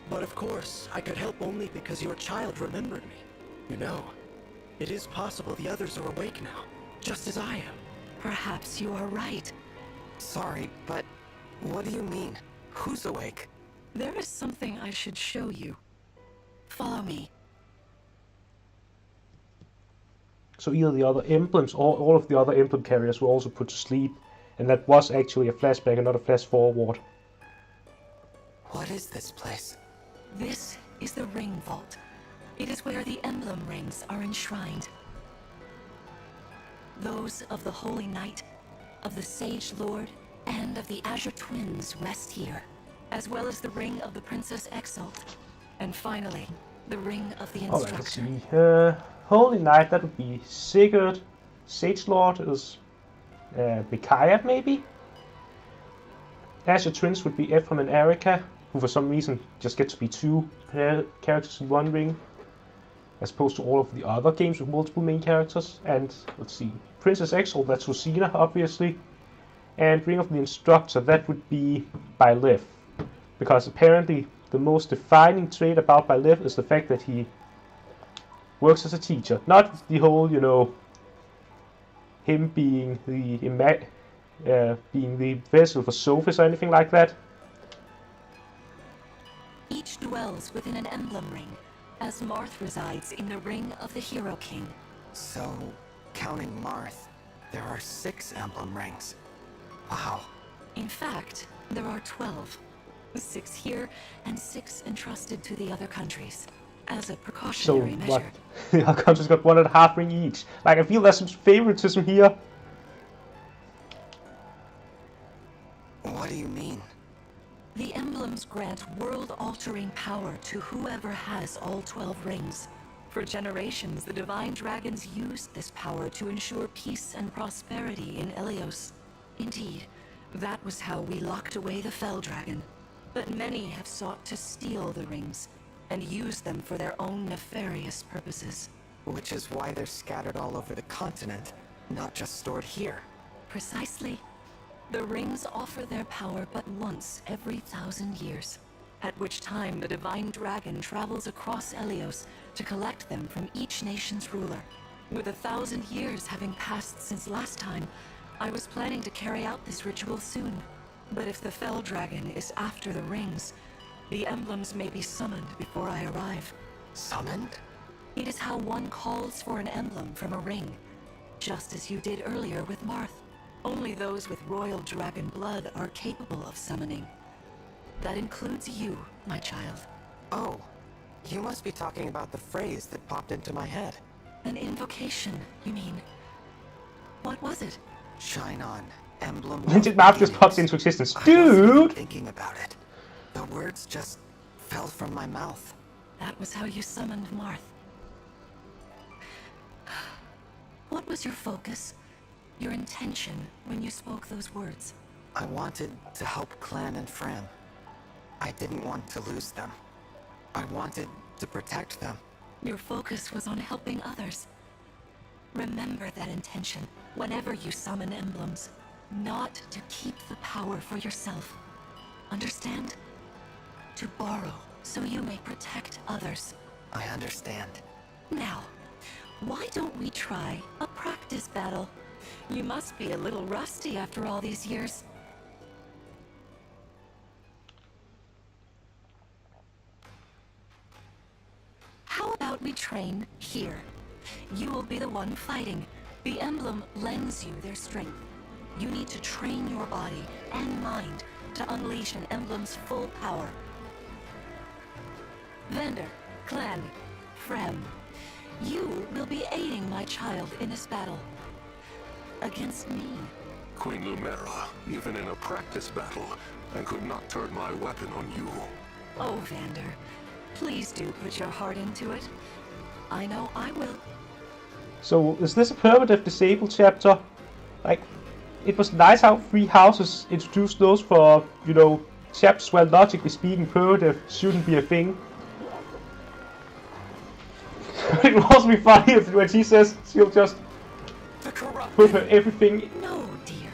[SPEAKER 2] But of course, I could help only because your child remembered me. You know, it is possible the others are awake now, just as I am.
[SPEAKER 3] Perhaps you are right.
[SPEAKER 2] Sorry, but what do you mean? Who's awake?
[SPEAKER 3] There is something I should show you. Follow me.
[SPEAKER 1] So either the other emblems or all of the other emblem carriers were also put to sleep, and that was actually a flashback and not a flash forward.
[SPEAKER 2] What is this place?
[SPEAKER 3] This is the Ring Vault. It is where the emblem rings are enshrined. Those of the Holy Knight, of the Sage Lord, and of the Azure Twins rest here, as well as the Ring of the Princess Exalt, and finally, the Ring of the
[SPEAKER 1] Alright, let's
[SPEAKER 3] Instructor.
[SPEAKER 1] see. Holy Knight, that would be Sigurd. Sage Lord is Micaiah, maybe? Azure Twins would be Ephraim and Erica, who for some reason just get to be two characters in one ring, as opposed to all of the other games with multiple main characters. And let's see, Princess Exalt, that's Rosina, obviously. And Ring of the Instructor, that would be Byleth. Because apparently the most defining trait about Byleth is the fact that he works as a teacher. Not the whole, you know, him being the vessel for Sophis or anything like that.
[SPEAKER 3] Each dwells within an emblem ring, as Marth resides in the Ring of the Hero King.
[SPEAKER 2] So, counting Marth, there are 6 emblem rings. Wow.
[SPEAKER 3] In fact, there are 12. 6 here, and 6 entrusted to the other countries, as a
[SPEAKER 1] So
[SPEAKER 3] precautionary
[SPEAKER 1] what?
[SPEAKER 3] measure.
[SPEAKER 1] Our country's got 1.5 ring each. Like, I feel there's some favoritism here.
[SPEAKER 2] What do you mean?
[SPEAKER 3] The emblems grant world-altering power to whoever has all 12 rings. For generations, the divine dragons used this power to ensure peace and prosperity in Elios. Indeed, that was how we locked away the Fell Dragon. But many have sought to steal the rings, and use them for their own nefarious purposes.
[SPEAKER 2] Which is why they're scattered all over the continent, not just stored here.
[SPEAKER 3] Precisely. The rings offer their power but once every 1,000 years. at which time the divine dragon travels across Helios to collect them from each nation's ruler. With 1,000 years having passed since last time, I was planning to carry out this ritual soon. But if the fell dragon is after the rings, the emblems may be summoned before I arrive.
[SPEAKER 2] Summoned?
[SPEAKER 3] It is how one calls for an emblem from a ring, just as you did earlier with Marth. Only those with royal dragon blood are capable of summoning. That includes you, my child.
[SPEAKER 2] Oh, you must be talking about the phrase that popped into my head.
[SPEAKER 3] An invocation, you mean? What was it?
[SPEAKER 2] Shine on, emblem.
[SPEAKER 1] His mouth just pops into existence.
[SPEAKER 2] I wasn't even
[SPEAKER 1] Dude!
[SPEAKER 2] thinking about it. The words just fell from my mouth.
[SPEAKER 3] That was how you summoned Marth. What was your focus? Your intention when you spoke those words?
[SPEAKER 2] I wanted to help Clan and Fram. I didn't want to lose them. I wanted to protect them.
[SPEAKER 3] Your focus was on helping others. Remember that intention whenever you summon emblems. Not to keep the power for yourself. Understand? To borrow so you may protect others.
[SPEAKER 2] I understand.
[SPEAKER 3] Now, why don't we try a practice battle? You must be a little rusty after all these years. How about we train here? You will be the one fighting. The emblem lends you their strength. You need to train your body and mind to unleash an emblem's full power. Vander, Clan, Frem, you will be aiding my child in this battle. Against me.
[SPEAKER 4] Queen Lumera, even in a practice battle, I could not turn my weapon on you.
[SPEAKER 3] Oh, Vander, please do put your heart into it. I know I will.
[SPEAKER 1] So, is this a permanent disabled chapter? Like, it was nice how Three Houses introduced those for, you know, chapters where logically speaking permanent shouldn't be a thing. It must be funny when she says she'll just put her everything.
[SPEAKER 3] No, dear.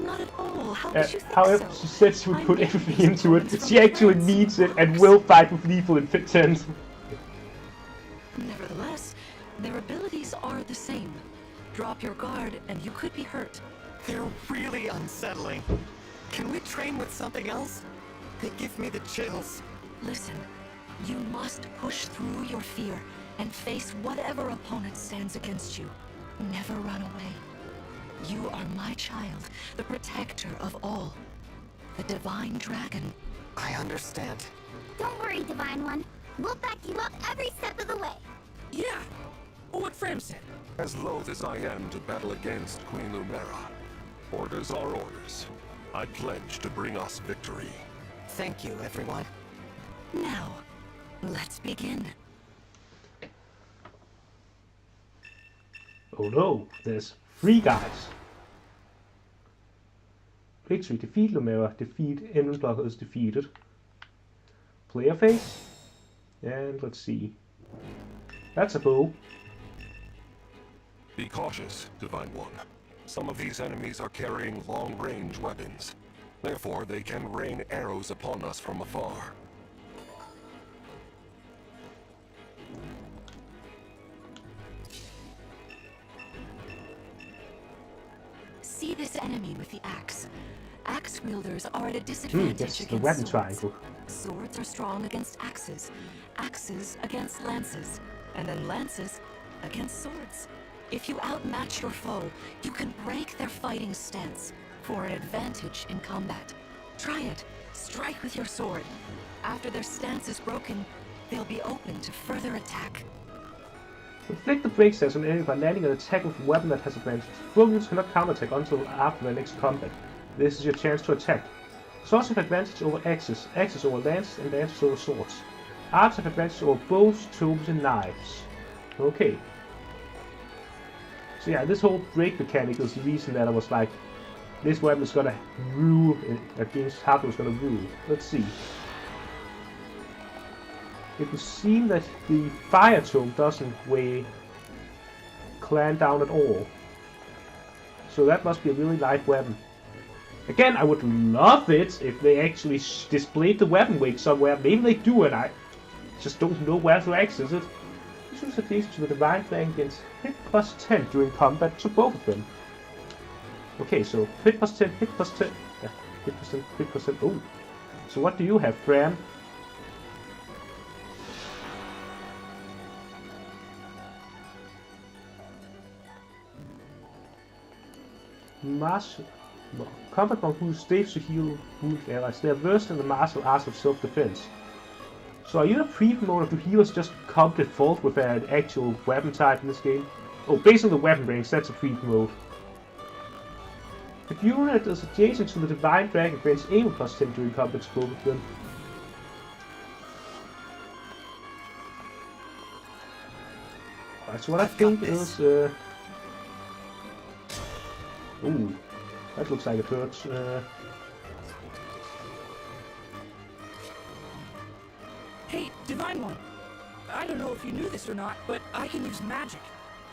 [SPEAKER 3] Not at all. How would you think
[SPEAKER 1] However,
[SPEAKER 3] so?
[SPEAKER 1] she said she would put everything into it. She actually needs it and will fight with lethal intent.
[SPEAKER 3] Nevertheless, their abilities are the same. Drop your guard and you could be hurt.
[SPEAKER 2] They're really unsettling. Can we train with something else? They give me the chills.
[SPEAKER 3] Listen, you must push through your fear and face whatever opponent stands against you. Never run away. You are my child, the protector of all. The divine dragon.
[SPEAKER 2] I understand.
[SPEAKER 6] Don't worry, Divine One. We'll back you up every step of the way.
[SPEAKER 5] Yeah, what Fram said.
[SPEAKER 4] As loath as I am to battle against Queen Lumera, orders are orders. I pledge to bring us victory.
[SPEAKER 2] Thank you, everyone.
[SPEAKER 3] Now, let's begin.
[SPEAKER 1] Oh no, there's 3 guys. Victory, defeat Lumera, defeat Emblem blocker is defeated. Player face. And let's see. That's a bow.
[SPEAKER 4] Be cautious, Divine One. Some of these enemies are carrying long-range weapons. Therefore, they can rain arrows upon us from afar.
[SPEAKER 3] See this enemy with the axe. Axe wielders are at a disadvantage
[SPEAKER 1] Yes, the
[SPEAKER 3] against
[SPEAKER 1] weapon
[SPEAKER 3] swords.
[SPEAKER 1] triangle.
[SPEAKER 3] Swords are strong against axes, axes against lances, and then lances against swords. If you outmatch your foe, you can break their fighting stance for an advantage in combat. Try it. Strike with your sword. After their stance is broken, they'll be open to further attack.
[SPEAKER 1] Inflict the break stats on enemy by landing an attack with a weapon that has advantage. Foe units cannot counterattack until after the next combat. This is your chance to attack. Swords have advantage over axes, axes over lances, and lances over swords. Arms have advantage over bows, tools, and knives. Okay. So yeah, this whole break mechanic is the reason that I was like, this weapon is gonna rule against hardware is gonna rule. Let's see. It would seem that the fire tome doesn't weigh Clan down at all. So that must be a really light weapon. Again, I would love it if they actually displayed the weapon wake somewhere. Maybe they do, and I just don't know where to access it. Use addition to the Divine Fang against hit plus 10 during combat to both of them. Okay, so hit plus 10, hit plus 10. Yeah, hit plus 10, hit plus 10. Oh. So what do you have, Fran? Martial combat monk who stays to heal wounded allies. They are versed in the martial arts of self-defense. So are you a pre-promoter to healers just come default with an actual weapon type in this game? Oh, based on the weapon range, that's a pre-promote. The unit is adjacent to the Divine Dragon grants aim plus 10 during combat to both of them. Alright, so what I think is... Ooh, that looks like it hurts.
[SPEAKER 5] Hey, Divine One. I don't know if you knew this or not, but I can use magic.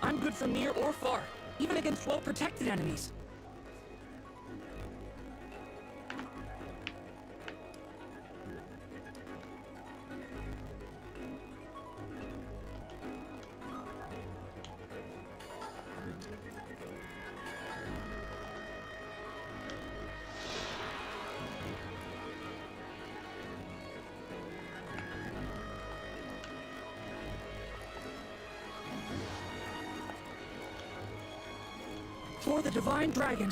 [SPEAKER 5] I'm good from near or far, even against well-protected enemies. For the Divine Dragon.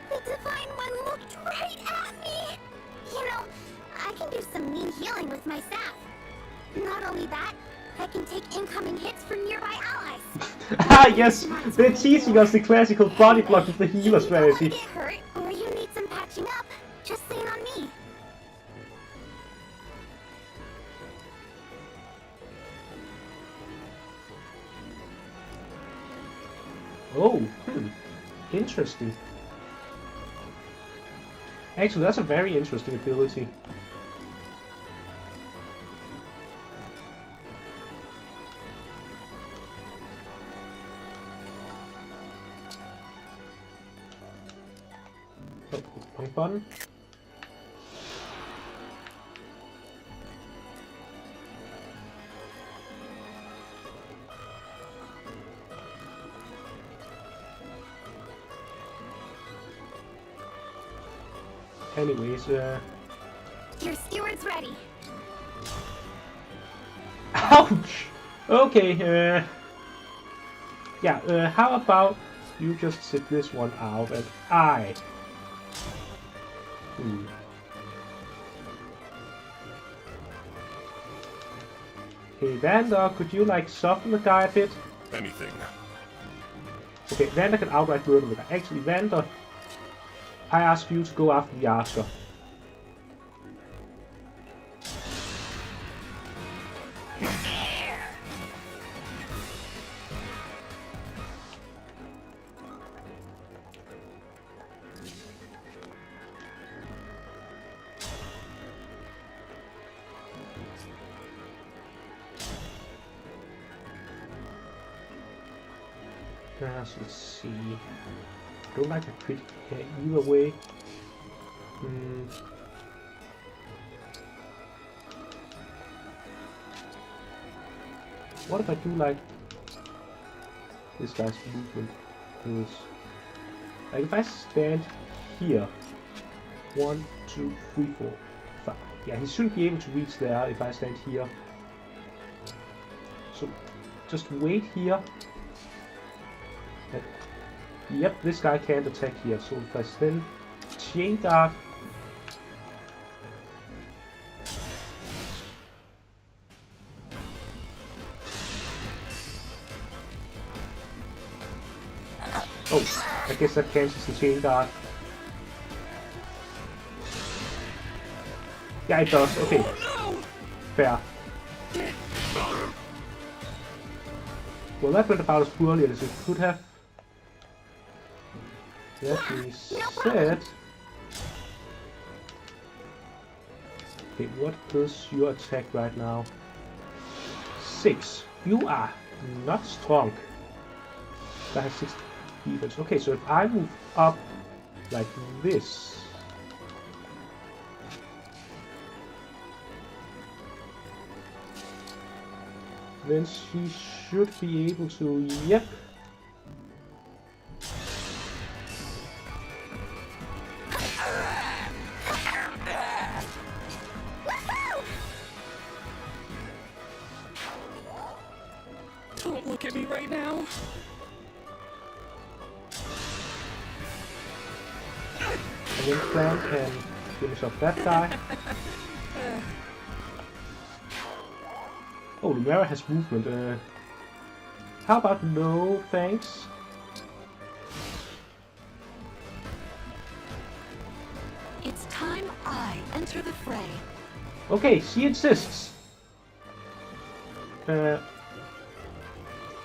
[SPEAKER 6] The Divine One looked right at me! You know, I can do some mean healing with my staff. Not only that, I can take incoming hits from nearby allies.
[SPEAKER 1] Ah, yes! They're teaching us the classical body block with the healer strategy.
[SPEAKER 6] If you get hurt, or you need some patching up, just lean on me.
[SPEAKER 1] Oh, interesting. Actually, that's a very interesting ability. Oh, wrong button. Anyways,
[SPEAKER 6] Your steward's ready.
[SPEAKER 1] ouch! Okay, yeah, how about you just sit this one out and I... Hey, Vander, could you, like, soften the guy a bit?
[SPEAKER 4] Anything.
[SPEAKER 1] Okay, Vander can outright murder the guy. Actually, Vander, I ask you to go after the Asker. So let's see. I don't like a crit either way. What if I do like this guy's movement is like if I stand here, 1, 2, 3, 4, 5. Yeah, he shouldn't be able to reach there if I stand here. So just wait here. Yep, this guy can't attack here, so if I then chain dart. Oh, I guess that cancels the chain dart. Yeah, it does. Okay. Fair. Well, that went about as poorly as it could have. That being said... Okay, what is your attack right now? 6. You are not strong. I have 6 defense. Okay, so if I move up like this... then she should be able to... Yep.
[SPEAKER 5] Don't look at me right now.
[SPEAKER 1] And then Clan can finish off that guy. Oh, Lumera has movement. How about no thanks?
[SPEAKER 3] It's time I enter the fray.
[SPEAKER 1] Okay, she insists.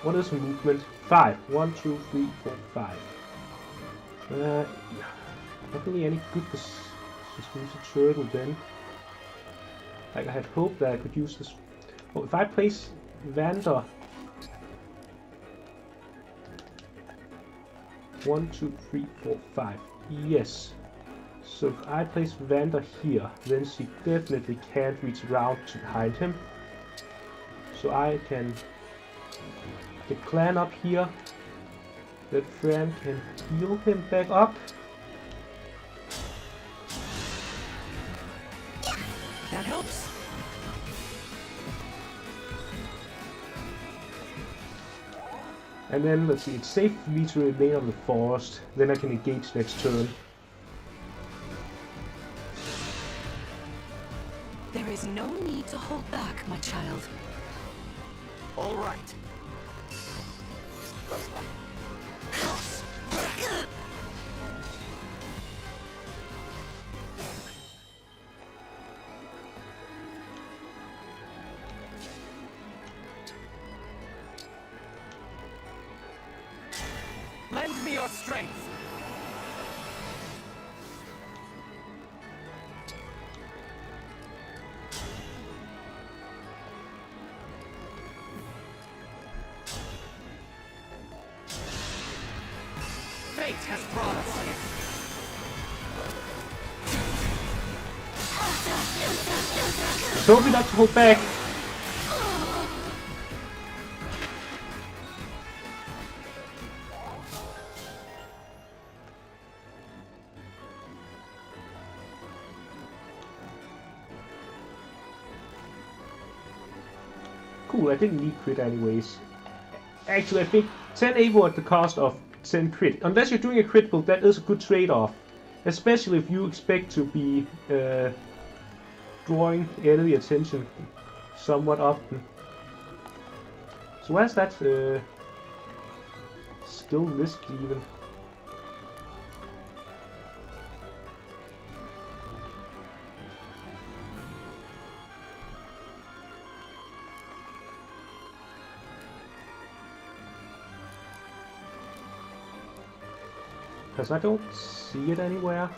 [SPEAKER 1] What is movement? 5. 1, 2, 3, 4, 5. Not really any good for just use a turtle then. Like I had hoped that I could use this. Oh, if I place Vander 1, 2, 3, 4, 5. Yes. So if I place Vander here, then she definitely can't reach around to behind him. So I can get Clan up here. That Fran can heal him back up.
[SPEAKER 5] That helps.
[SPEAKER 1] And then, let's see, it's safe for me to remain on the forest. Then I can engage next turn.
[SPEAKER 3] There is no need to hold back, my child.
[SPEAKER 2] All right. Lend me your strength. Fate has brought us here.
[SPEAKER 1] Told me not to hold back. Cool, I didn't need crit anyways. Actually, I think 10 AVO at the cost of 10 crit. Unless you're doing a critical, that is a good trade-off. Especially if you expect to be drawing enemy attention somewhat often. So where's that still risky even? Because I don't see it anywhere.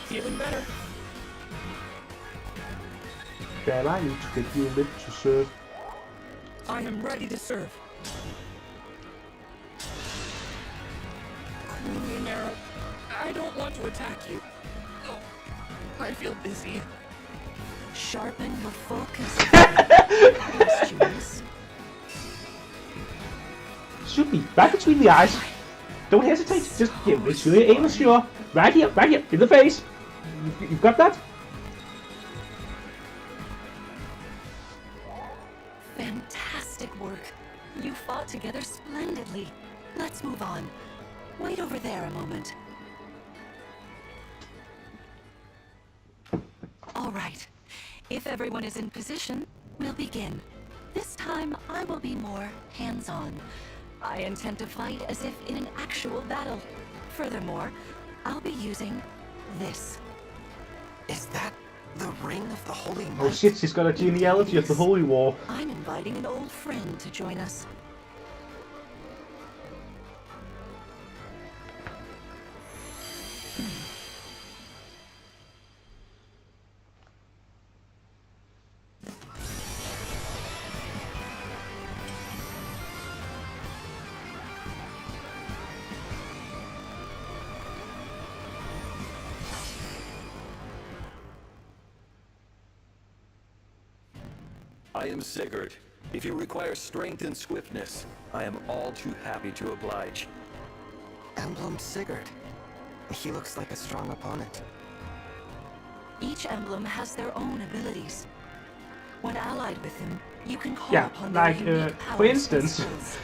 [SPEAKER 5] Feeling better.
[SPEAKER 1] Can I need to get you lit to serve?
[SPEAKER 5] I am ready to serve. Queen Arrow, I don't want to attack you. Oh, I feel busy.
[SPEAKER 3] Sharpen your focus. Yes, Julius.
[SPEAKER 1] Shoot me right between the eyes. Don't hesitate. Just make sure your aim is sure. Right here, in the face. You've got that?
[SPEAKER 3] Fantastic work. You fought together splendidly. Let's move on. Wait over there a moment. All right. If everyone is in position, we We'll begin. This time, I will be more hands-on. I intend to fight as if in an actual battle. Furthermore, I'll be using this.
[SPEAKER 2] Is that the ring of the Holy Might?
[SPEAKER 1] Oh shit, she's got a genealogy of the Holy War.
[SPEAKER 3] I'm inviting an old friend to join us.
[SPEAKER 7] I am Sigurd. If you require strength and swiftness, I am all too happy to oblige.
[SPEAKER 2] Emblem Sigurd. He looks like a strong opponent.
[SPEAKER 3] Each emblem has their own abilities. When allied with them, you can call
[SPEAKER 1] Yeah,
[SPEAKER 3] upon
[SPEAKER 1] like,
[SPEAKER 3] their unique
[SPEAKER 1] for
[SPEAKER 3] powers and
[SPEAKER 1] instance,
[SPEAKER 3] skills.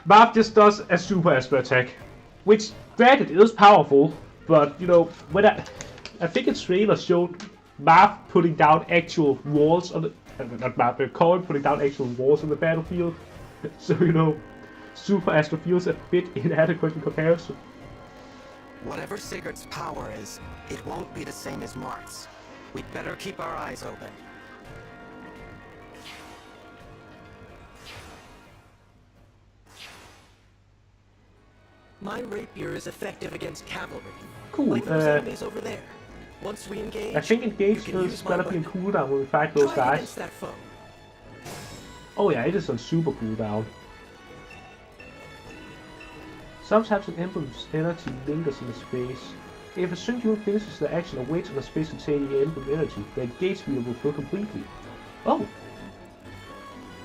[SPEAKER 1] Marth just does a super Astro attack, which, granted, is powerful, but, you know, when I think its trailer showed Marth putting down actual walls on the... not Marth, Corey putting down actual walls on the battlefield. So, you know, super Astro feels a bit inadequate in comparison.
[SPEAKER 2] Whatever Sigurd's power is, it won't be the same as Marth's. We'd better keep our eyes open. My rapier is effective against cavalry.
[SPEAKER 1] Cool,
[SPEAKER 2] Like those enemies over there. Once we engage,
[SPEAKER 1] I think engage
[SPEAKER 2] you can
[SPEAKER 1] is
[SPEAKER 2] use my
[SPEAKER 1] gonna be in
[SPEAKER 2] weapon.
[SPEAKER 1] cooldown when we fight those
[SPEAKER 2] Try
[SPEAKER 1] guys.
[SPEAKER 2] against that foe.
[SPEAKER 1] Oh yeah, it is on super cooldown. Some types of emblems energy lingers in the space. If a certain unit finishes the action or waits on a space containing emblem energy, the engage meter will fill completely. Oh!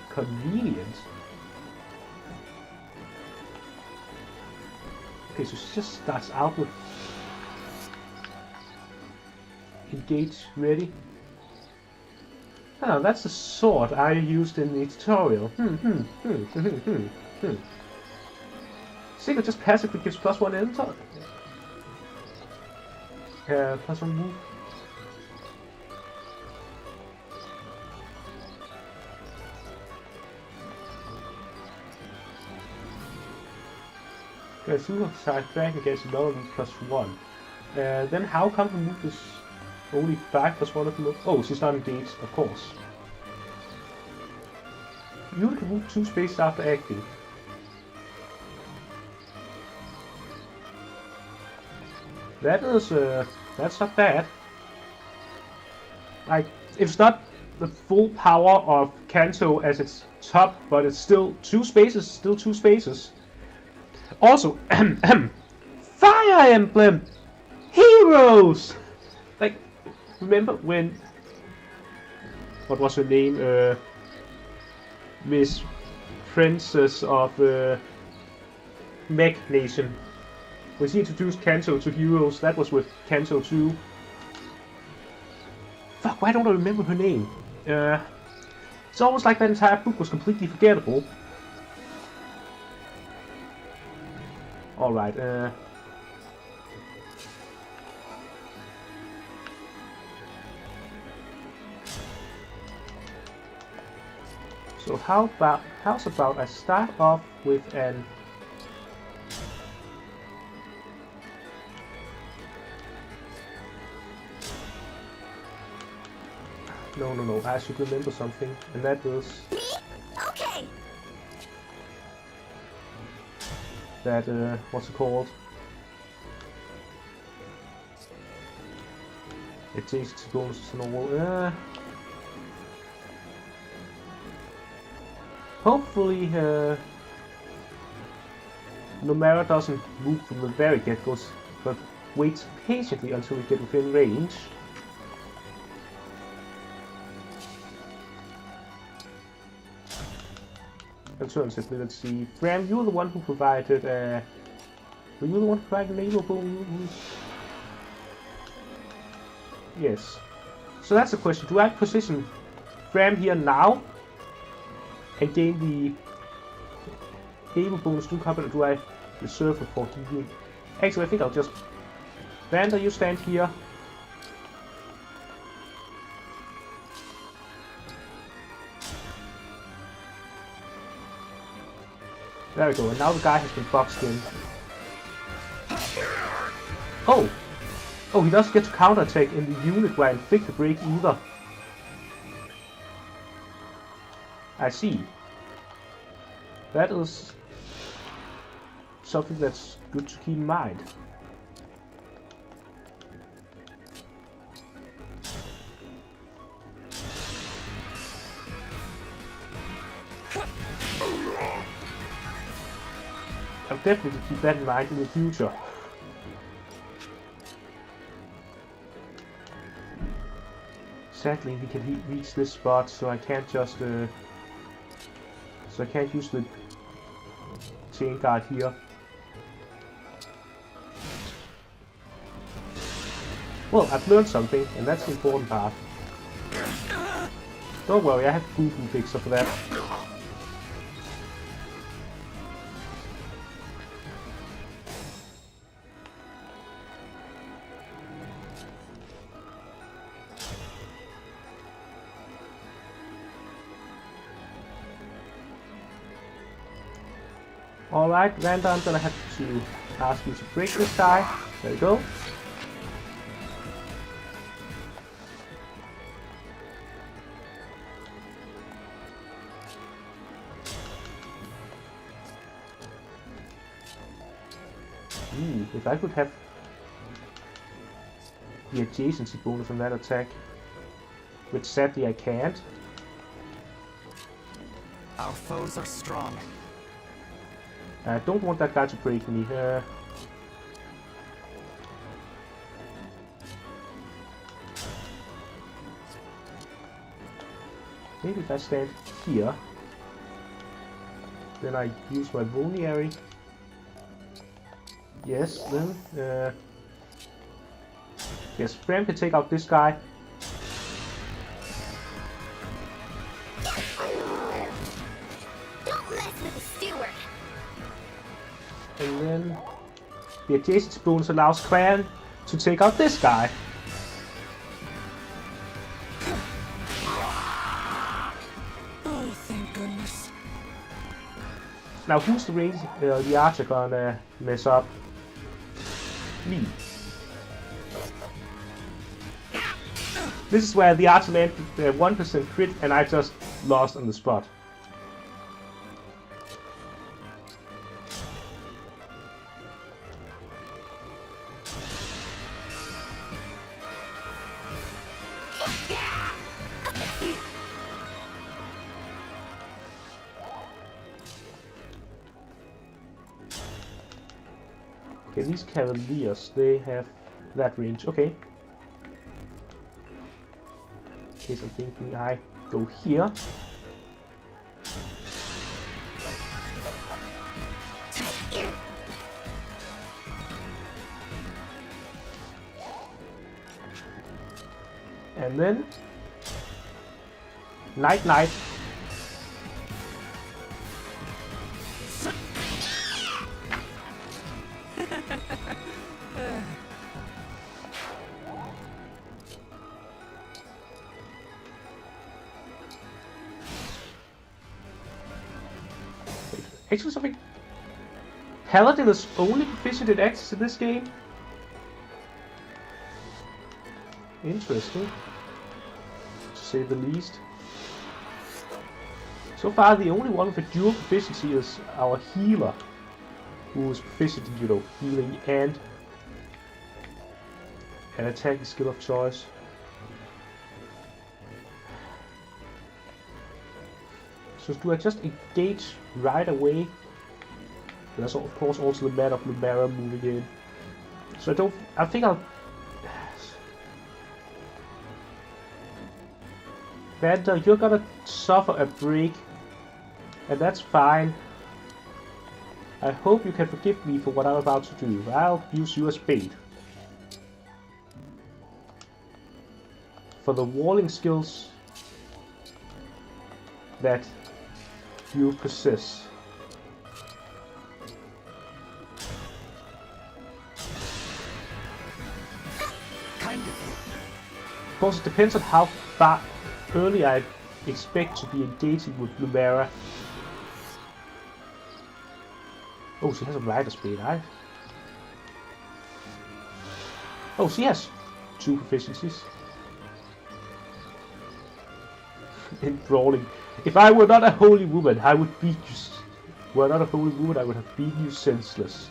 [SPEAKER 1] Convenient. Okay, so she just starts out with engage ready. Oh, that's the sword I used in the tutorial. Sigurd just passively gives +1 enter. +1 move. Okay, super side back against another move +1. Then how come the move is only 5 +1 of the move? Oh, she's not engaged, of course. You can move 2 spaces after acting. That is, that's not bad. Like, it's not the full power of Kanto as its top, but it's still 2 spaces, Also, Fire Emblem! Heroes! Like, remember when... What was her name? Miss Princess of Meg Nation. When she introduced Kanto to heroes, that was with Kanto 2. Fuck, why don't I remember her name? It's almost like that entire book was completely forgettable. Alright, so how's about I start off with an... No, I should remember something, and that was...
[SPEAKER 6] Me? Okay.
[SPEAKER 1] That, what's it called? It takes 2 bonuses and all. Hopefully, Nomura doesn't move from the very get-go, but waits patiently until we get within range. Alternatively, let's see. Bram, you were the one who provided, were you the one who provided naval bonuses? Yes. So that's the question. Do I position Bram here now and gain the naval bonus to combat, or do I reserve it for DV? Actually, I think I'll just... Vander, you stand here. There we go, and now the guy has been boxed in. Oh! Oh, he doesn't get to counterattack in the unit where I inflict the break either. I see. That is something that's good to keep in mind. I'll definitely keep that in mind in the future. Sadly, we can reach this spot, so I can't just so I can't use the chain guard here. Well, I've learned something, and that's the important part. Don't worry, I have a goofy fixer for that. Alright, Randa, I'm gonna have to ask you to break this guy. There you go. If I could have the adjacency bonus on that attack, which sadly I can't.
[SPEAKER 2] Our foes are strong.
[SPEAKER 1] I don't want that guy to break me. Maybe if I stand here, then I use my vulnerary. Yes, then yes, Bram can take out this guy.
[SPEAKER 6] Don't mess with the steward.
[SPEAKER 1] And then the adjacency bonus allows Clan to take out this guy.
[SPEAKER 5] Oh, thank goodness.
[SPEAKER 1] Now who's the archer gonna mess up? Me. This is where the archer landed 1% crit and I just lost on the spot. Okay, these cavaliers, they have that range. Okay. Okay, so I'm thinking I go here. And then Night. Actually, something. Paladin is only proficient in axes in this game. Interesting, to say the least. So far, the only one with a dual proficiency is our healer, who is proficient in, you know, healing and an attacking skill of choice. So do I just engage right away? There's of course also the man of Lumera moving in. So I think I'll... Vander, you're gonna suffer a break. And that's fine. I hope you can forgive me for what I'm about to do. I'll use you as bait. For the walling skills that you possess. Of course, it depends on how far early I expect to be engaging with Lumera. Oh, she has a rider speed, right? Oh, she has 2 proficiencies. In brawling. If I were not a holy woman, I would beat you. Were not a holy woman, I would have beaten you senseless.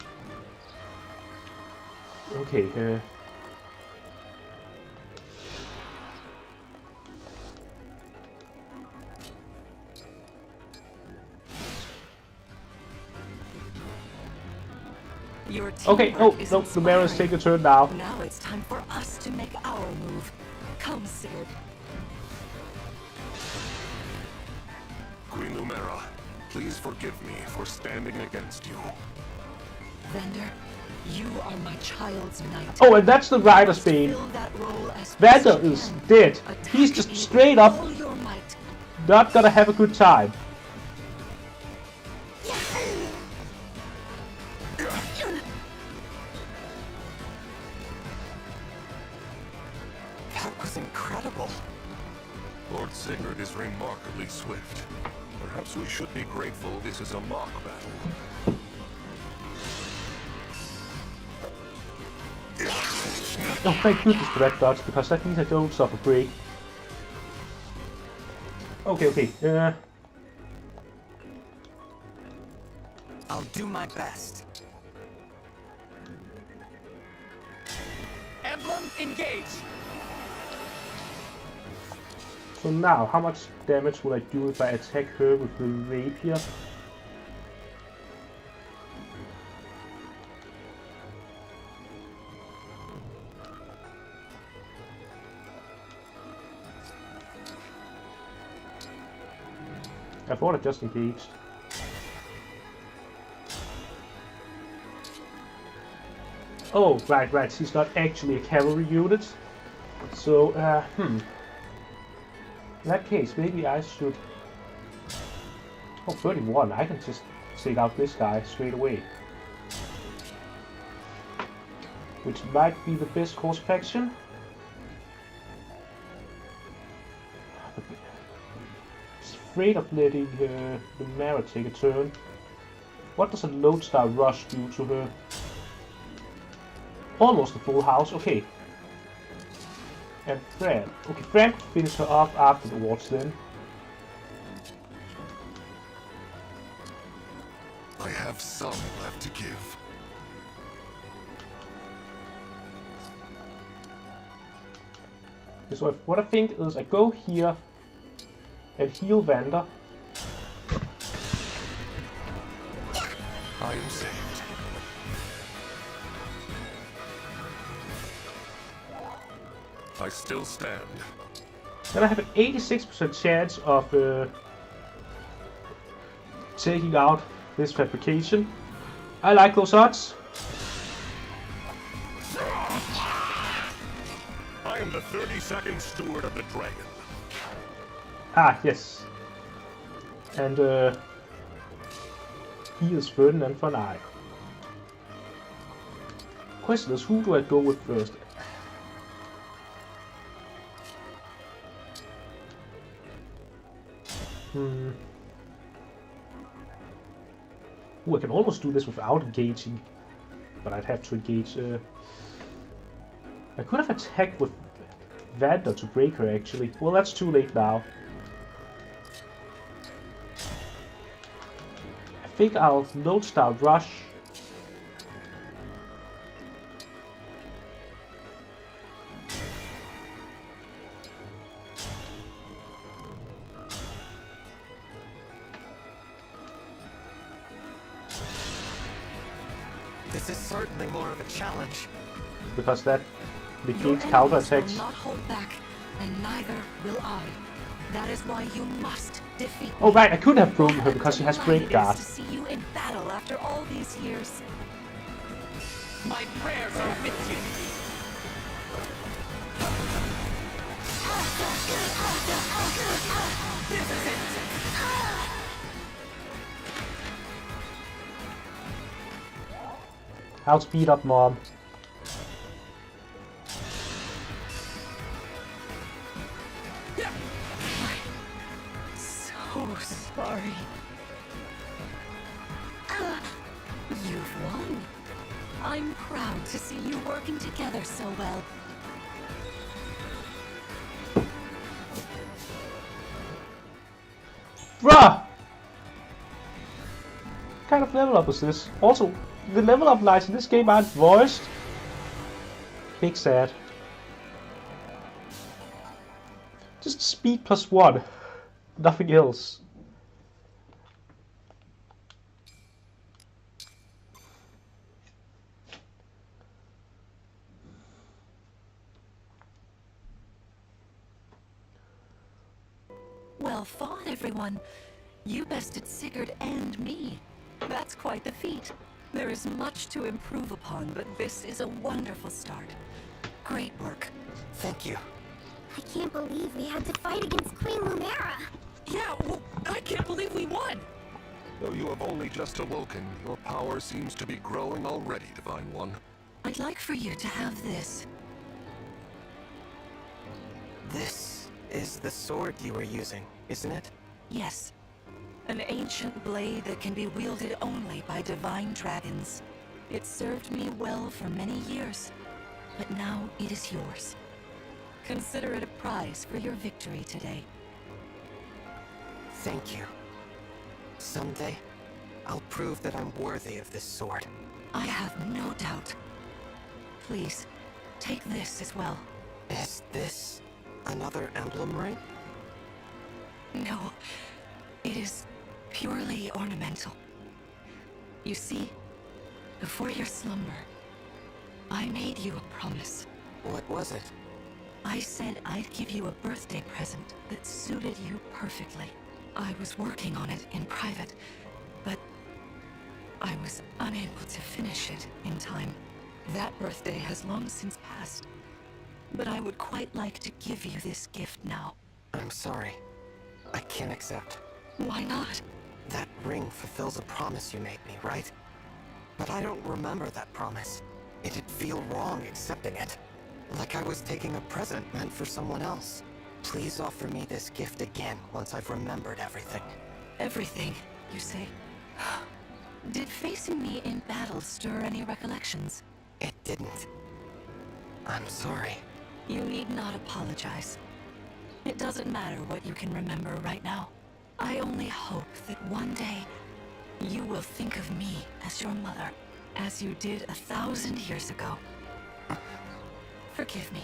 [SPEAKER 1] Okay,
[SPEAKER 3] Your
[SPEAKER 1] okay,
[SPEAKER 3] teamwork
[SPEAKER 1] oh,
[SPEAKER 3] is
[SPEAKER 1] no, the Lumera's
[SPEAKER 3] inspiring.
[SPEAKER 1] taking a turn now.
[SPEAKER 3] Now it's time for us to make our move. Come, Sigurd.
[SPEAKER 4] Queen Lumera, please forgive me for standing against you.
[SPEAKER 3] Vander, you are my child's knight.
[SPEAKER 1] Oh, and that's the rider speed.
[SPEAKER 3] Fill that role as
[SPEAKER 1] Vander
[SPEAKER 3] best you
[SPEAKER 1] is
[SPEAKER 3] can.
[SPEAKER 1] dead.
[SPEAKER 3] Attack
[SPEAKER 1] He's just
[SPEAKER 3] me
[SPEAKER 1] straight
[SPEAKER 3] with
[SPEAKER 1] up
[SPEAKER 3] all your might.
[SPEAKER 1] not gonna have a good time.
[SPEAKER 2] That was incredible.
[SPEAKER 4] Lord Sigurd is remarkably swift. Perhaps we should be grateful this is a mock battle.
[SPEAKER 1] Oh, thank goodness for that dodge, because that means I don't suffer break. Okay,
[SPEAKER 2] I'll do my best.
[SPEAKER 5] Emblem, engage!
[SPEAKER 1] so now, how much damage will I do if I attack her with the rapier? I thought I just engaged. Oh, right, she's not actually a cavalry unit. So, In that case, maybe I should... Oh, 31, I can just take out this guy straight away. Which might be the best course of action. Afraid of letting the Mara take a turn. What does a Lodestar Rush do to her? Almost a full house, okay. And Fran. Okay, Fran could finish her off afterwards then.
[SPEAKER 4] I have some left to give.
[SPEAKER 1] So what I think is I go here and heal Vander.
[SPEAKER 4] I am saved. I still stand.
[SPEAKER 1] Then I have an 86% chance of taking out this fabrication. I like those odds.
[SPEAKER 4] I am the 32nd Steward of the Dragon.
[SPEAKER 1] Ah, yes. And he is Ferdinand von Eyck. Question is, who do I go with first? Ooh, I can almost do this without engaging, but I'd have to engage. I could have attacked with Vander to break her, actually. Well, that's too late now. I think I'll Lodestar Rush.
[SPEAKER 2] This is certainly more of a challenge.
[SPEAKER 1] Because that
[SPEAKER 3] Your
[SPEAKER 1] negates
[SPEAKER 3] enemies
[SPEAKER 1] counterattacks.
[SPEAKER 3] will not hold back, and neither will I. That is why you must defeat
[SPEAKER 1] Oh
[SPEAKER 3] me.
[SPEAKER 1] right, I could have broken her because she has
[SPEAKER 3] Delighted
[SPEAKER 1] Break Guard.
[SPEAKER 3] to see you in battle after all these years.
[SPEAKER 5] My prayers are with you. This is it.
[SPEAKER 1] I'll speed up, Mom.
[SPEAKER 3] So sorry. I'm proud to see you working together so well.
[SPEAKER 1] Bruh! What kind of level up is this? Also, the level up lines in this game aren't voiced. Big sad. Just speed +1. Nothing else.
[SPEAKER 3] Well fought, everyone. You bested Sigurd and me. That's quite the feat. There is much to improve upon, but this is a wonderful start. Great work.
[SPEAKER 2] Thank you.
[SPEAKER 6] I can't believe we had to fight against Queen Lumera.
[SPEAKER 5] Yeah, well, I can't believe we won!
[SPEAKER 4] Though you have only just awoken, your power seems to be growing already, Divine One.
[SPEAKER 3] I'd like for you to have this.
[SPEAKER 2] This is the sword you were using, isn't it?
[SPEAKER 3] Yes. An ancient blade that can be wielded only by divine dragons. It served me well for many years, but now it is yours. Consider it a prize for your victory today.
[SPEAKER 2] Thank you. Someday, I'll prove that I'm worthy of this sword.
[SPEAKER 3] I have no doubt. Please, take this as well.
[SPEAKER 2] Is this another emblem ring?
[SPEAKER 3] No, it is purely ornamental. You see, before your slumber, I made you a promise.
[SPEAKER 2] What was it?
[SPEAKER 3] I said I'd give you a birthday present that suited you perfectly. I was working on it in private, but I was unable to finish it in time. That birthday has long since passed, but I would quite like to give you this gift now.
[SPEAKER 2] I'm sorry. I can't accept.
[SPEAKER 3] Why not?
[SPEAKER 2] That ring fulfills a promise you made me, right? But I don't remember that promise. It'd feel wrong accepting it. Like I was taking a present meant for someone else. Please offer me this gift again once I've remembered everything.
[SPEAKER 3] Everything, you say? Did facing me in battle stir any recollections?
[SPEAKER 2] It didn't. I'm sorry.
[SPEAKER 3] You need not apologize. It doesn't matter what you can remember right now. I only hope that one day you will think of me as your mother, as you did 1,000 years ago. Forgive me.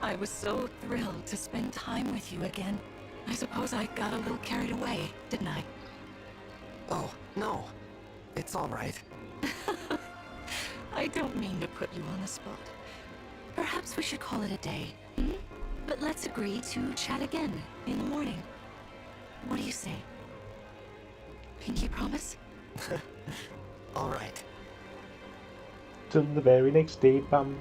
[SPEAKER 3] I was so thrilled to spend time with you again. I suppose I got a little carried away, didn't I?
[SPEAKER 2] Oh, no. It's all right.
[SPEAKER 3] I don't mean to put you on the spot. Perhaps we should call it a day, hmm? But let's agree to chat again in the morning. What do you say? Pinky promise?
[SPEAKER 2] All right.
[SPEAKER 1] Till the very next day, bam.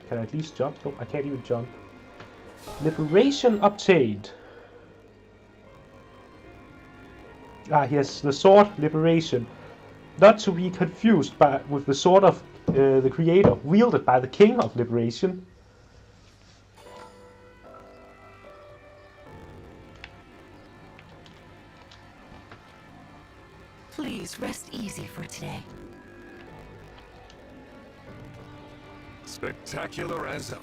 [SPEAKER 1] Can I at least jump? Nope, I can't even jump. Liberation obtained. Ah, yes, the sword liberation. Not to be confused with the sword of the creator, wielded by the king of liberation.
[SPEAKER 3] Please rest easy for today.
[SPEAKER 4] Spectacular as ever.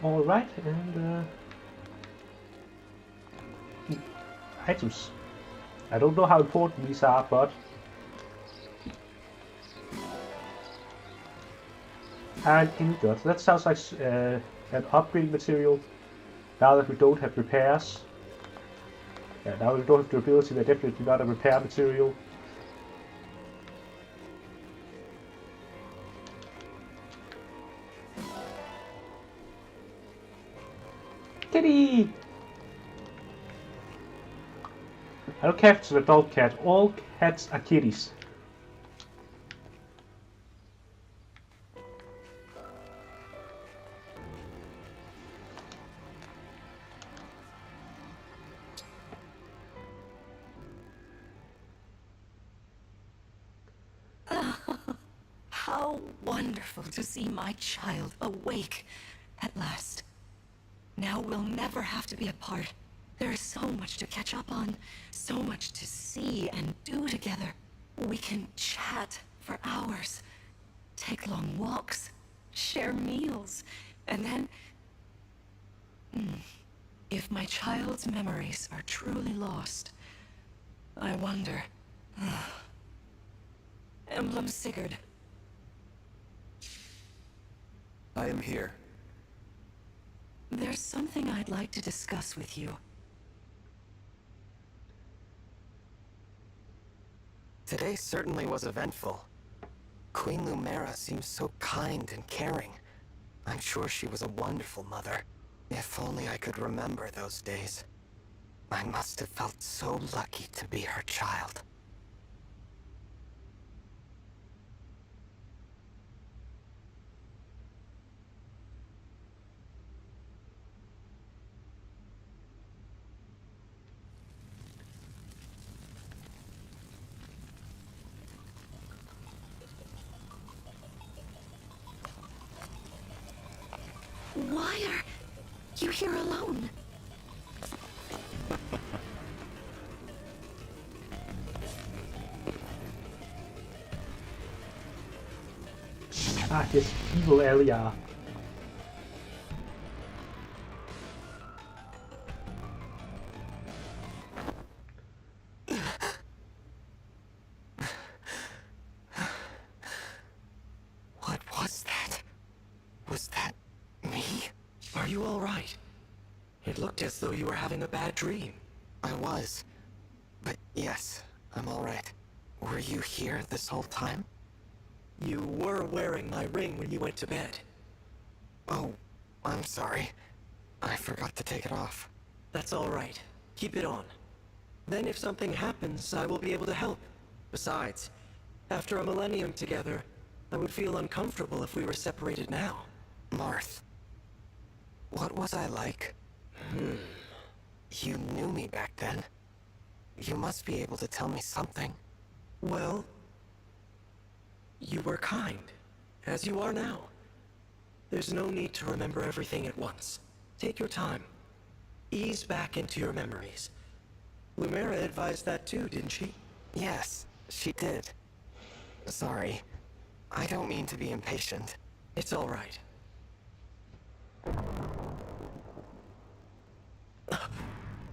[SPEAKER 1] Alright, and items. I don't know how important these are, but and ingot. That sounds like an upgrade material. Now that we don't have repairs. Yeah, now we don't have durability, they're definitely not a repair material. Kitty! Adult cat to adult cat. All cats are kitties.
[SPEAKER 3] How wonderful to see my child awake at last. Now we'll never have to be apart. There is so much to catch up on, so much to see and do together. We can chat for hours, take long walks, share meals, and then... If my child's memories are truly lost, I wonder... Emblem Sigurd.
[SPEAKER 7] I am here.
[SPEAKER 3] There's something I'd like to discuss with you.
[SPEAKER 2] Today certainly was eventful. Queen Lumera seems so kind and caring. I'm sure she was a wonderful mother. If only I could remember those days. I must have felt so lucky to be her child.
[SPEAKER 3] Why are you here alone?
[SPEAKER 1] Ah, this evil Elia.
[SPEAKER 2] What was that? Was that me? Are you all right? It looked as though you were having a bad dream. I was. But yes, I'm all right. Were you here this whole time? You were wearing my ring when you went to bed. Oh, I'm sorry. I forgot to take it off. That's all right. Keep it on. Then if something happens, I will be able to help. Besides, after a millennium together, I would feel uncomfortable if we were separated now. Marth, what was I like? You knew me back then. You must be able to tell me something. Well, you were kind, as you are now. There's no need to remember everything at once. Take your time. Ease back into your memories. Lumera advised that too, didn't she? Yes, she did. Sorry. I don't mean to be impatient. It's all right.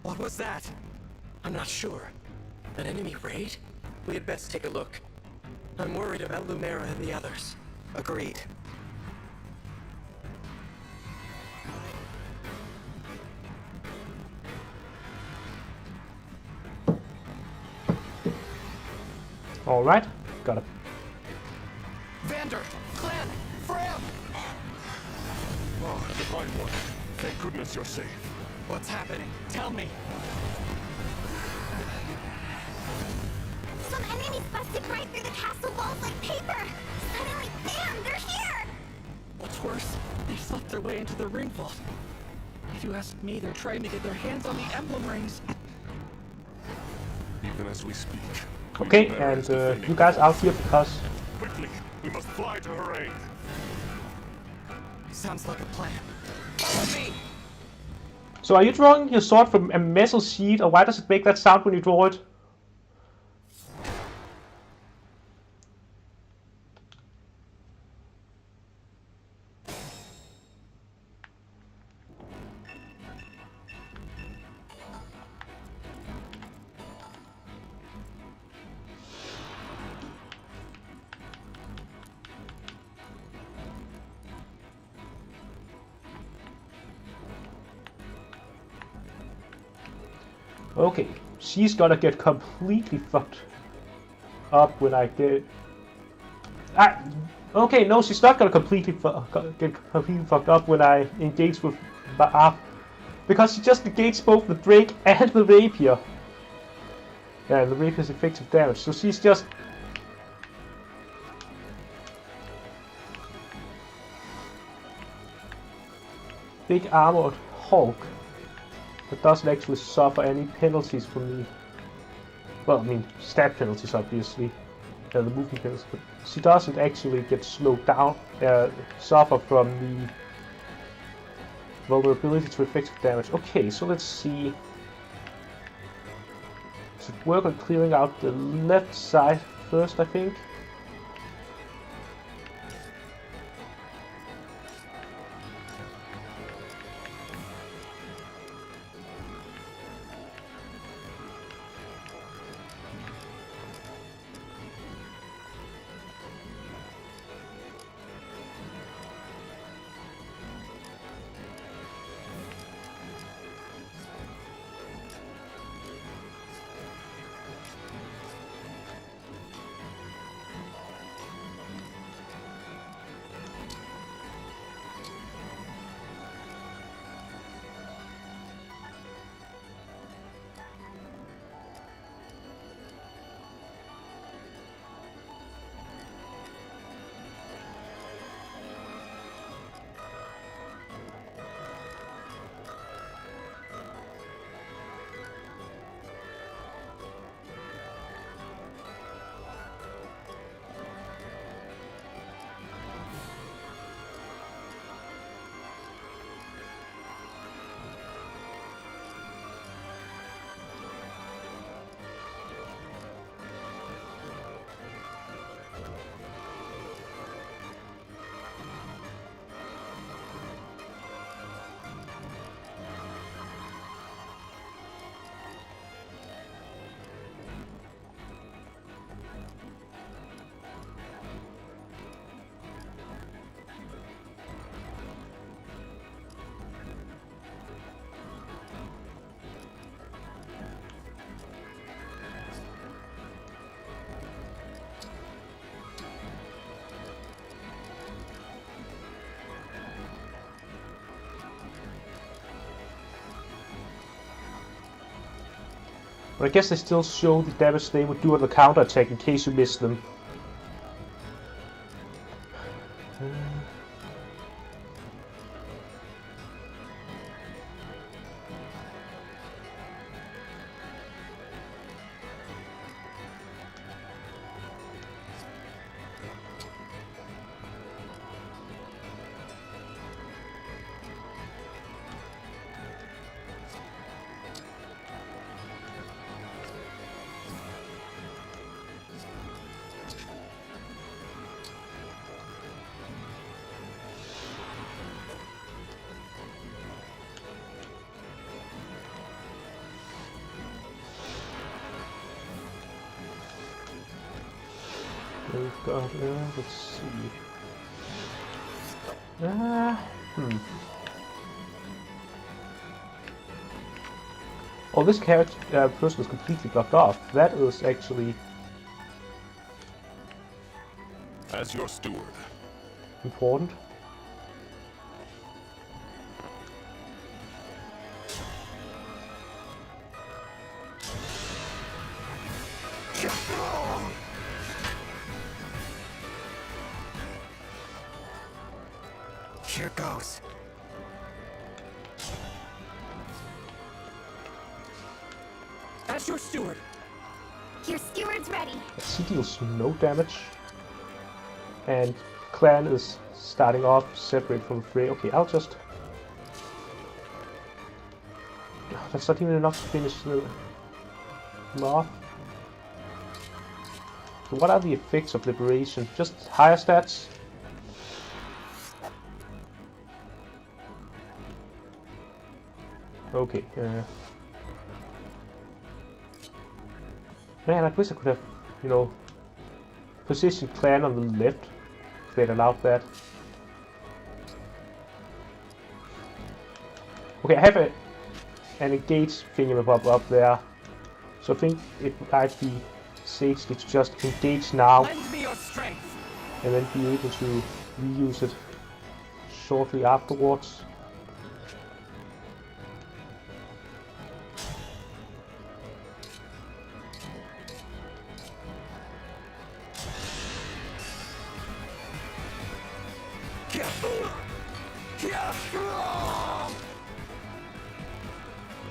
[SPEAKER 2] What was that? I'm not sure. An enemy raid? We had best take a look. I'm worried about Lumera and the others. Agreed.
[SPEAKER 1] Alright, got it.
[SPEAKER 7] Vander! Clan! Fram!
[SPEAKER 4] Oh, Divine One. Thank goodness you're safe.
[SPEAKER 7] What's happening? Tell me!
[SPEAKER 6] Some enemies busted right through the castle walls like paper! Suddenly, bam! They're here!
[SPEAKER 5] What's worse, they slipped their way into the ring vault. If you ask me, they're trying to get their hands on the emblem rings.
[SPEAKER 4] Even as we speak.
[SPEAKER 1] Okay,
[SPEAKER 4] Queen Lumera
[SPEAKER 1] and
[SPEAKER 4] is defending
[SPEAKER 1] you guys
[SPEAKER 4] the
[SPEAKER 1] out
[SPEAKER 4] forts.
[SPEAKER 1] here because...
[SPEAKER 4] Quickly, we must fly to her aid.
[SPEAKER 2] Sounds like a plan. Me!
[SPEAKER 1] So are you drawing your sword from a metal sheet, or why does it make that sound when you draw it? Okay, she's gonna get completely fucked up when I get... okay, no, she's not gonna get completely fucked up when I engage with Baaf, because she just negates both the Drake and the Rapier. Yeah, the Wraith has effective damage, so she's just... big armored Hulk that doesn't actually suffer any penalties from the... well, I mean, stat penalties obviously, the movement penalties, but she doesn't actually get slowed down, suffer from the vulnerability to effective damage. Okay, so let's see. Should work on clearing out the left side first, I think. But I guess they still show the damage they would do on the counter attack in case you missed them. We've got, let's see. Oh, this character person is completely blocked off. That is actually
[SPEAKER 4] As your steward,
[SPEAKER 1] important.
[SPEAKER 2] Here goes.
[SPEAKER 5] As your steward.
[SPEAKER 6] Your steward's ready.
[SPEAKER 1] She deals no damage. And Clan is starting off separate from Frey. Okay, I'll just... That's not even enough to finish the mob. So what are the effects of liberation? Just higher stats? Okay. Man, I wish I could have, you know, positioned Clan on the left if they'd allowed that. Okay, I have an engage thingamabob up there, so I think it might be sagely to just engage now
[SPEAKER 5] Lend me your strength.
[SPEAKER 1] and then be able to reuse it shortly afterwards.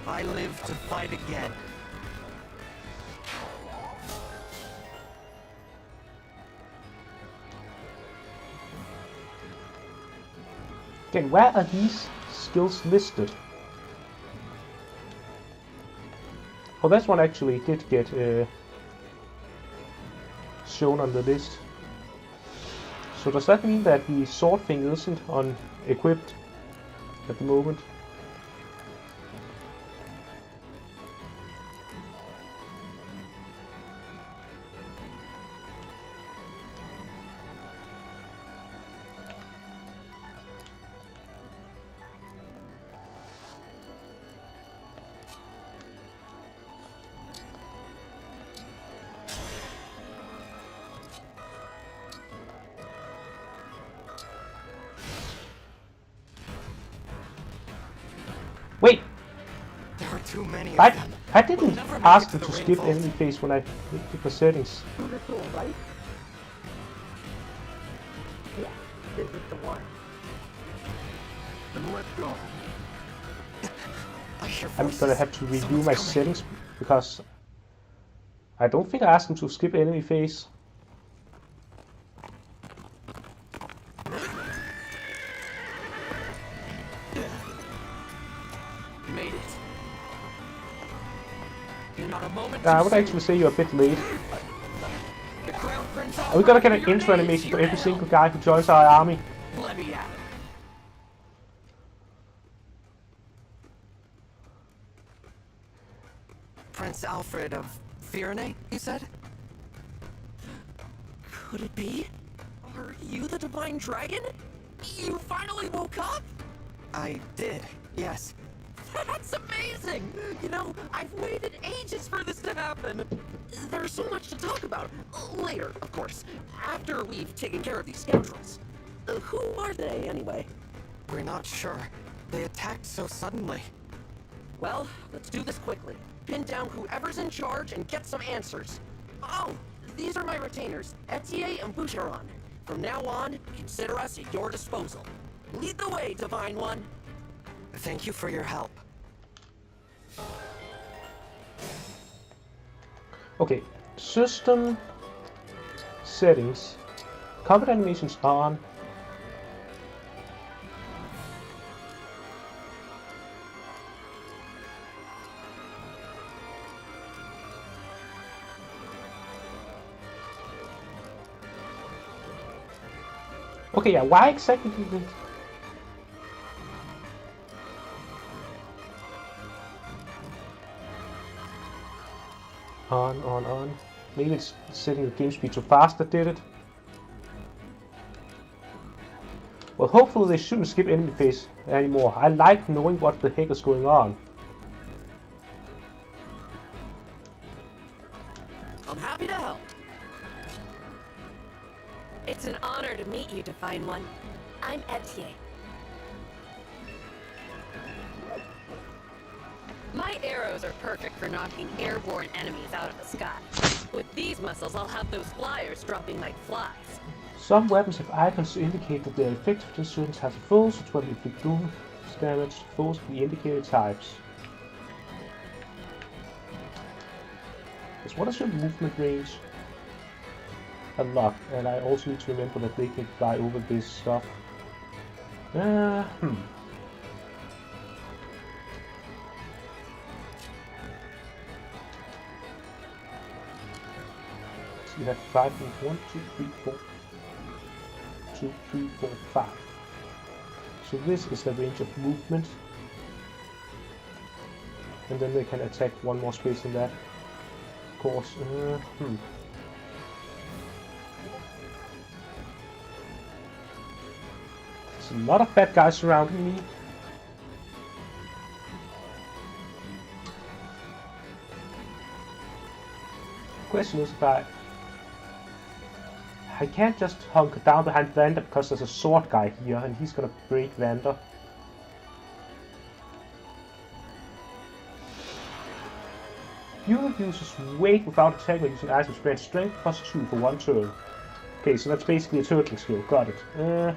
[SPEAKER 2] I live to fight again.
[SPEAKER 1] Okay, where are these skills listed? Oh, this one actually did get shown on the list. So does that mean that the sword thing isn't equipped at the moment? Wait!
[SPEAKER 2] There are too many of them.
[SPEAKER 1] I didn't ask them to skip enemy phase when I did the settings.
[SPEAKER 5] Right? Yeah, this is the one.
[SPEAKER 4] Then let go.
[SPEAKER 1] I'm gonna have to review my settings because I don't think I asked them to skip enemy phase.
[SPEAKER 2] Made it. You're not a moment
[SPEAKER 1] I would actually say you're a bit late. Are we gonna get an intro animation for every single guy who joins our army?
[SPEAKER 2] Let me at it. Prince Alfred of Firenze, you said?
[SPEAKER 5] Could it be? Are you the Divine Dragon? You finally woke up?
[SPEAKER 2] I did, yes.
[SPEAKER 5] That's amazing! You know, I've waited ages for this to happen. There's so much to talk about. Later, of course. After we've taken care of these scoundrels. Who are they, anyway?
[SPEAKER 2] We're not sure. They attacked so suddenly.
[SPEAKER 5] Well, let's do this quickly. Pin down whoever's in charge and get some answers. Oh, these are my retainers, Etier and Boucheron. From now on, consider us at your disposal. Lead the way, Divine One.
[SPEAKER 2] Thank you for your help.
[SPEAKER 1] Okay, system settings, combat animations on. Okay, yeah, why exactly did it? On. Maybe it's setting the game speed too fast that did it. Well, hopefully they shouldn't skip enemy phase anymore. I like knowing what the heck is going on.
[SPEAKER 5] I'm happy to help.
[SPEAKER 3] It's an honor to meet you, Divine One. I'm Etier. My arrows are perfect for knocking airborne enemies out of the sky. With these muscles, I'll have those flyers dropping like flies.
[SPEAKER 1] Some weapons have icons to indicate that their effectiveness has a full, so 20 inflict damage, falls to the indicated types. What is your movement range? A lot, and I also need to remember that they can fly over this stuff. So you have 5 and 1, 2, 3, 4. 2, 3, 4, 5. So this is the range of movement. And then they can attack one more space than that. Of course. There's a lot of bad guys surrounding me. Question is if I can't just hunker down behind Vander because there's a sword guy here and he's gonna break Vander. Fuel uses weight without attack by using item spread strength plus 2 for 1 turn. Okay, so that's basically a turtling skill. Got it.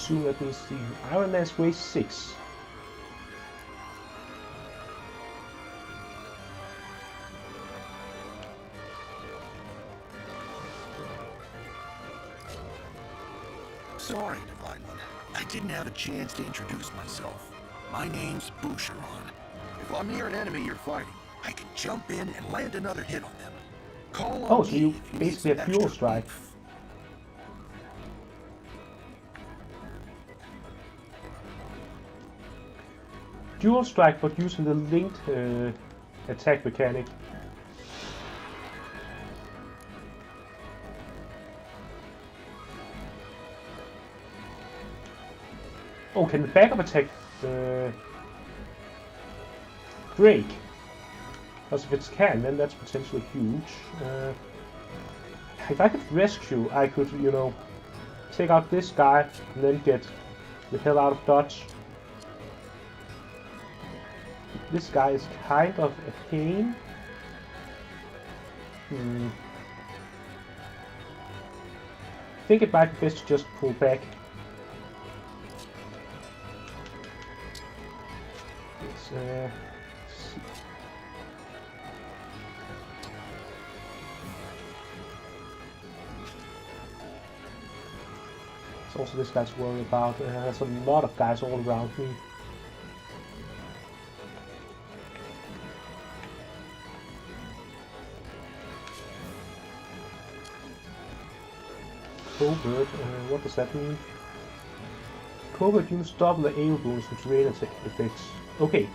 [SPEAKER 1] soon as we see Iron Man's Way 6.
[SPEAKER 8] Sorry, Divine One. I didn't have a chance to introduce myself. My name's Boucheron. If I'm near an enemy you're fighting, I can jump in and land another hit on them. Call on
[SPEAKER 1] Oh, so
[SPEAKER 8] me
[SPEAKER 1] you
[SPEAKER 8] if you need
[SPEAKER 1] basically
[SPEAKER 8] some
[SPEAKER 1] have dual
[SPEAKER 8] extra
[SPEAKER 1] strike.
[SPEAKER 8] oomph.
[SPEAKER 1] Dual strike, but using the linked attack mechanic. Oh, can the backup attack break? Because if it can, then that's potentially huge. If I could rescue, I could, you know, take out this guy and then get the hell out of dodge. This guy is kind of a pain. I think it might be best to just pull back. Let's see. It's also this guy to worry about. There's a lot of guys all around me. Covert, what does that mean? Covert use double the AoE bonus with terrain effects. Okay.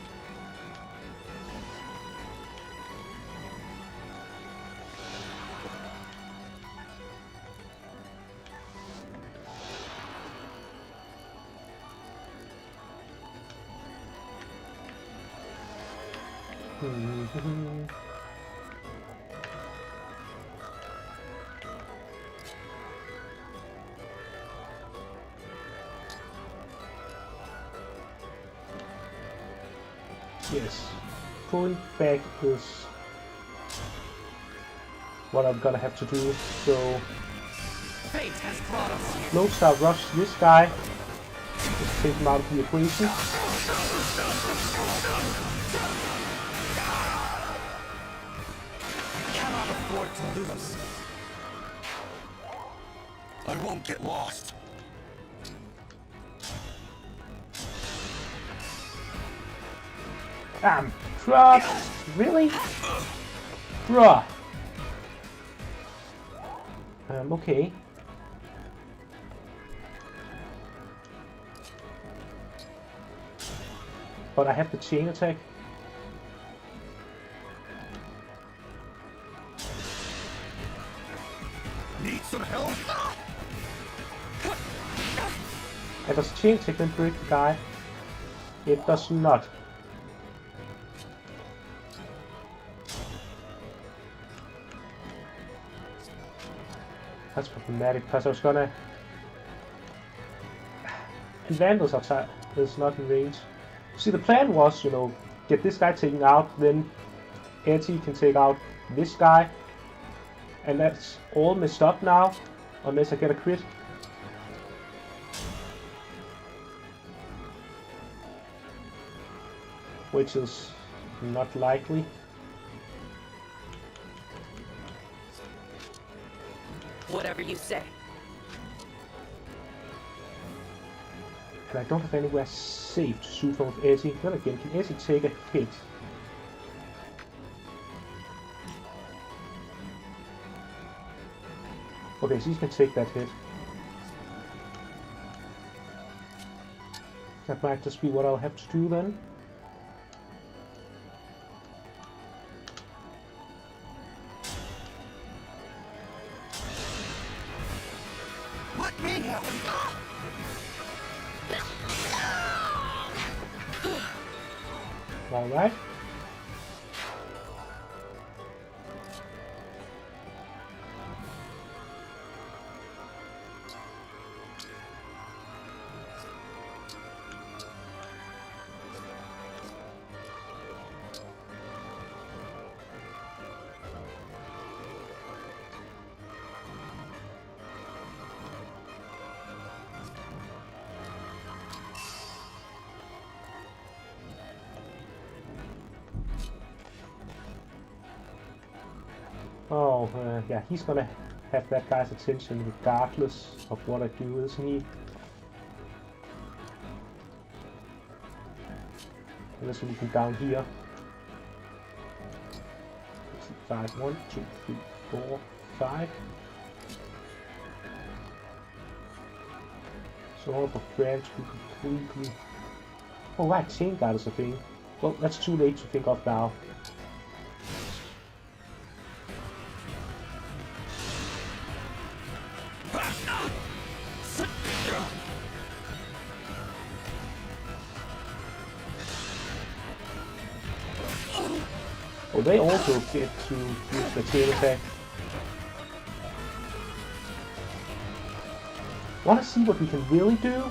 [SPEAKER 1] Yes, pulling back is what I'm gonna have to do. So, Lodestar rush this guy, just take him out of the equation.
[SPEAKER 8] Cannot afford to lose. I won't get lost.
[SPEAKER 1] Truck! Really? Bruh. Okay. But I have the chain attack.
[SPEAKER 8] Need some help?
[SPEAKER 1] And does chain attack then break the guy? It does not. That's problematic because I was gonna. And Vandals outside is not in range. See, the plan was, you know, get this guy taken out, then Etty can take out this guy, and that's all messed up now, unless I get a crit. Which is not likely.
[SPEAKER 5] Whatever you say.
[SPEAKER 1] And I don't have anywhere safe to shoot from with Etty. Then again, can Etty take a hit? Okay, so he can take that hit. That might just be what I'll have to do then.
[SPEAKER 8] Let me help.
[SPEAKER 1] Alright. Oh, yeah, he's gonna have that guy's attention regardless of what I do, isn't he? Unless we can down here. 5, 1, 2, 3, 4, 5. So all for French we completely... Oh right, chain guard is a thing. Well, that's too late to think of now. Oh, they also get to use the chain attack. Wanna see what we can really do?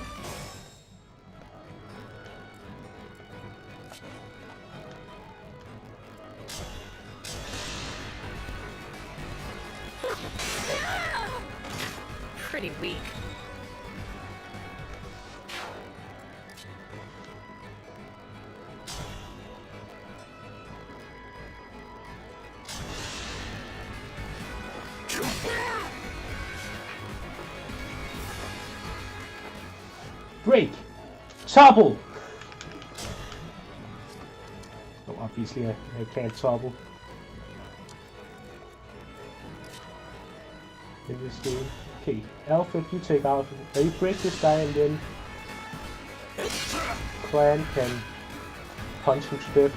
[SPEAKER 3] Pretty weak.
[SPEAKER 1] Break! Topple! Oh, obviously I can't topple in this game. Okay, Alfred, you take out. You break this guy and then Clan can punch him to death.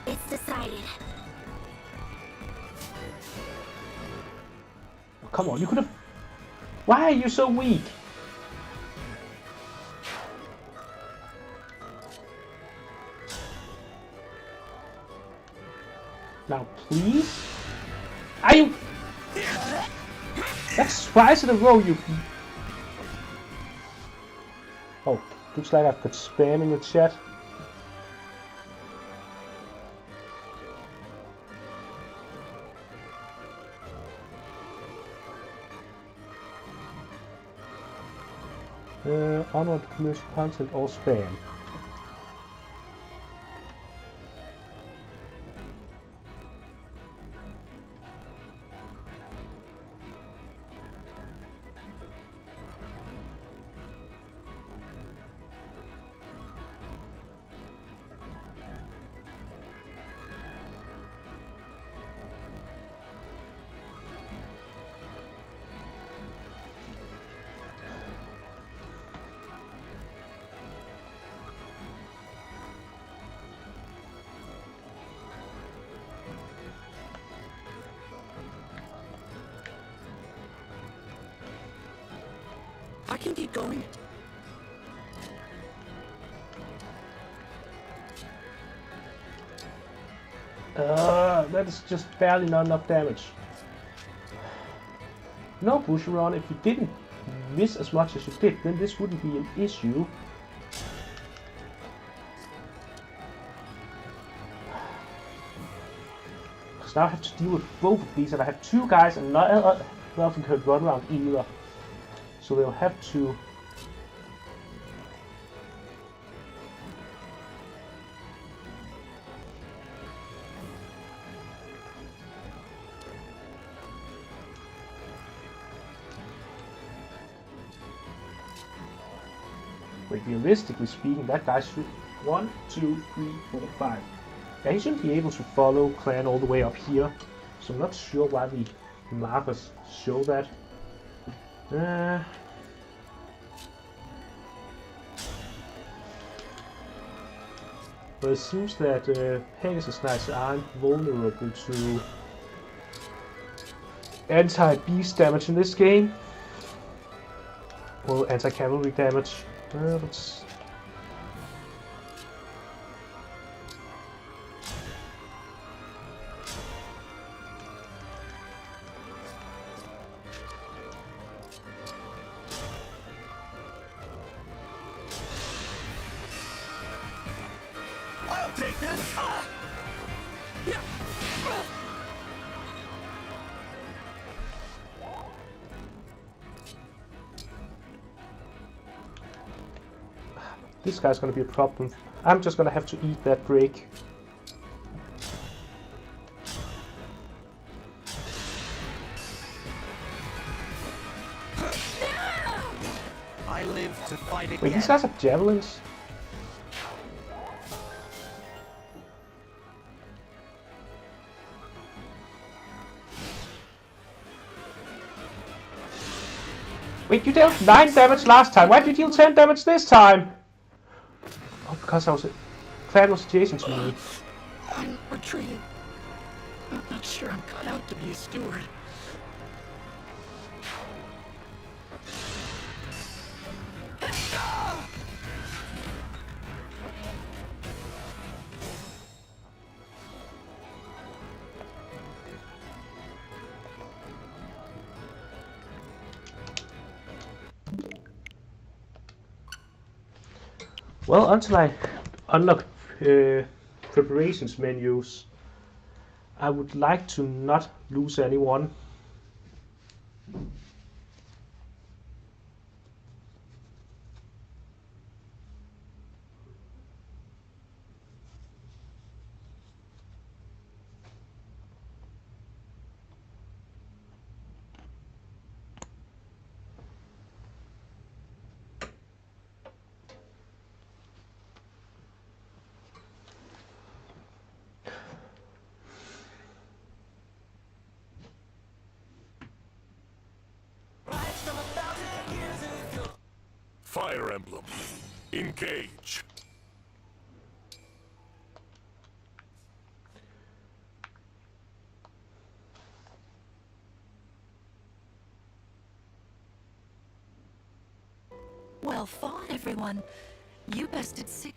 [SPEAKER 6] It's decided.
[SPEAKER 1] Oh, come on, you could have... Why are you so weak? Now, please? Are you... That's twice in a row, you... Oh, looks like I've got spam in the chat. Honored commercial content or spam.
[SPEAKER 5] I can keep going.
[SPEAKER 1] That is just barely not enough damage. No, Boucheron, if you didn't miss as much as you did, then this wouldn't be an issue. Because now I have to deal with both of these, and I have two guys, and none of them can run around either. So they'll have to... Wait, realistically speaking, that guy should... 1, 2, 3, 4, 5. Yeah, he shouldn't be able to follow Clan all the way up here. So I'm not sure why the markers show that. But it seems that Pegasus Knights aren't vulnerable to anti-beast damage in this game. Well, anti-cavalry damage. Let's...
[SPEAKER 8] I'll take this!
[SPEAKER 1] This guy's gonna be a problem. I'm just gonna have to eat that break.
[SPEAKER 2] I live to fight again.
[SPEAKER 1] Wait, these guys have javelins? Wait, you dealt 9 damage last time. Why did you deal 10 damage this time? Oh, because Clan was adjacent to me.
[SPEAKER 2] I'm retreating. I'm not sure I'm cut out to be a steward.
[SPEAKER 1] Well, until I unlock preparations menus, I would like to not lose anyone.
[SPEAKER 4] Fire Emblem. Engage.
[SPEAKER 3] Well fought, everyone. You bested 6.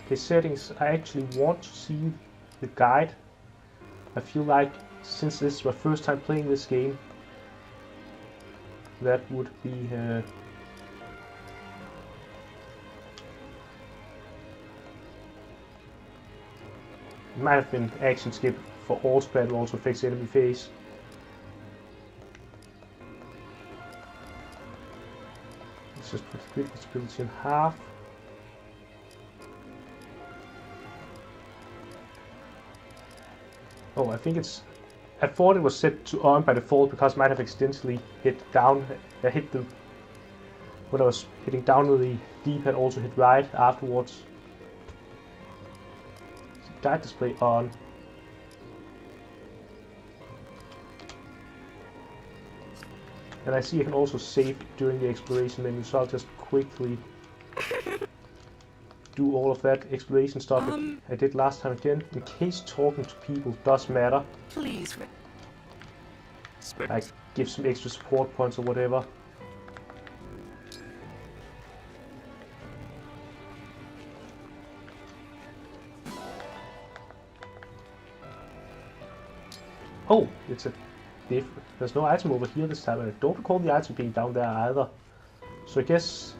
[SPEAKER 1] Okay, settings. I actually want to see the guide. I feel like since this is my first time playing this game, that would be it might have been action skip for all spread will also fix enemy phase. Let's just put grid visibility in half. Oh, I think it's. I thought it was set to on by default because I might have accidentally hit down. I hit the. When I was hitting down with the D-pad, also hit right afterwards. Guide display on. And I see I can also save during the exploration menu, so I'll just quickly do all of that exploration stuff I did last time again, in case talking to people does matter.
[SPEAKER 3] Please.
[SPEAKER 1] Like, give some extra support points or whatever. Oh, it's a diff. There's no item over here this time, and I don't recall the item being down there either. So I guess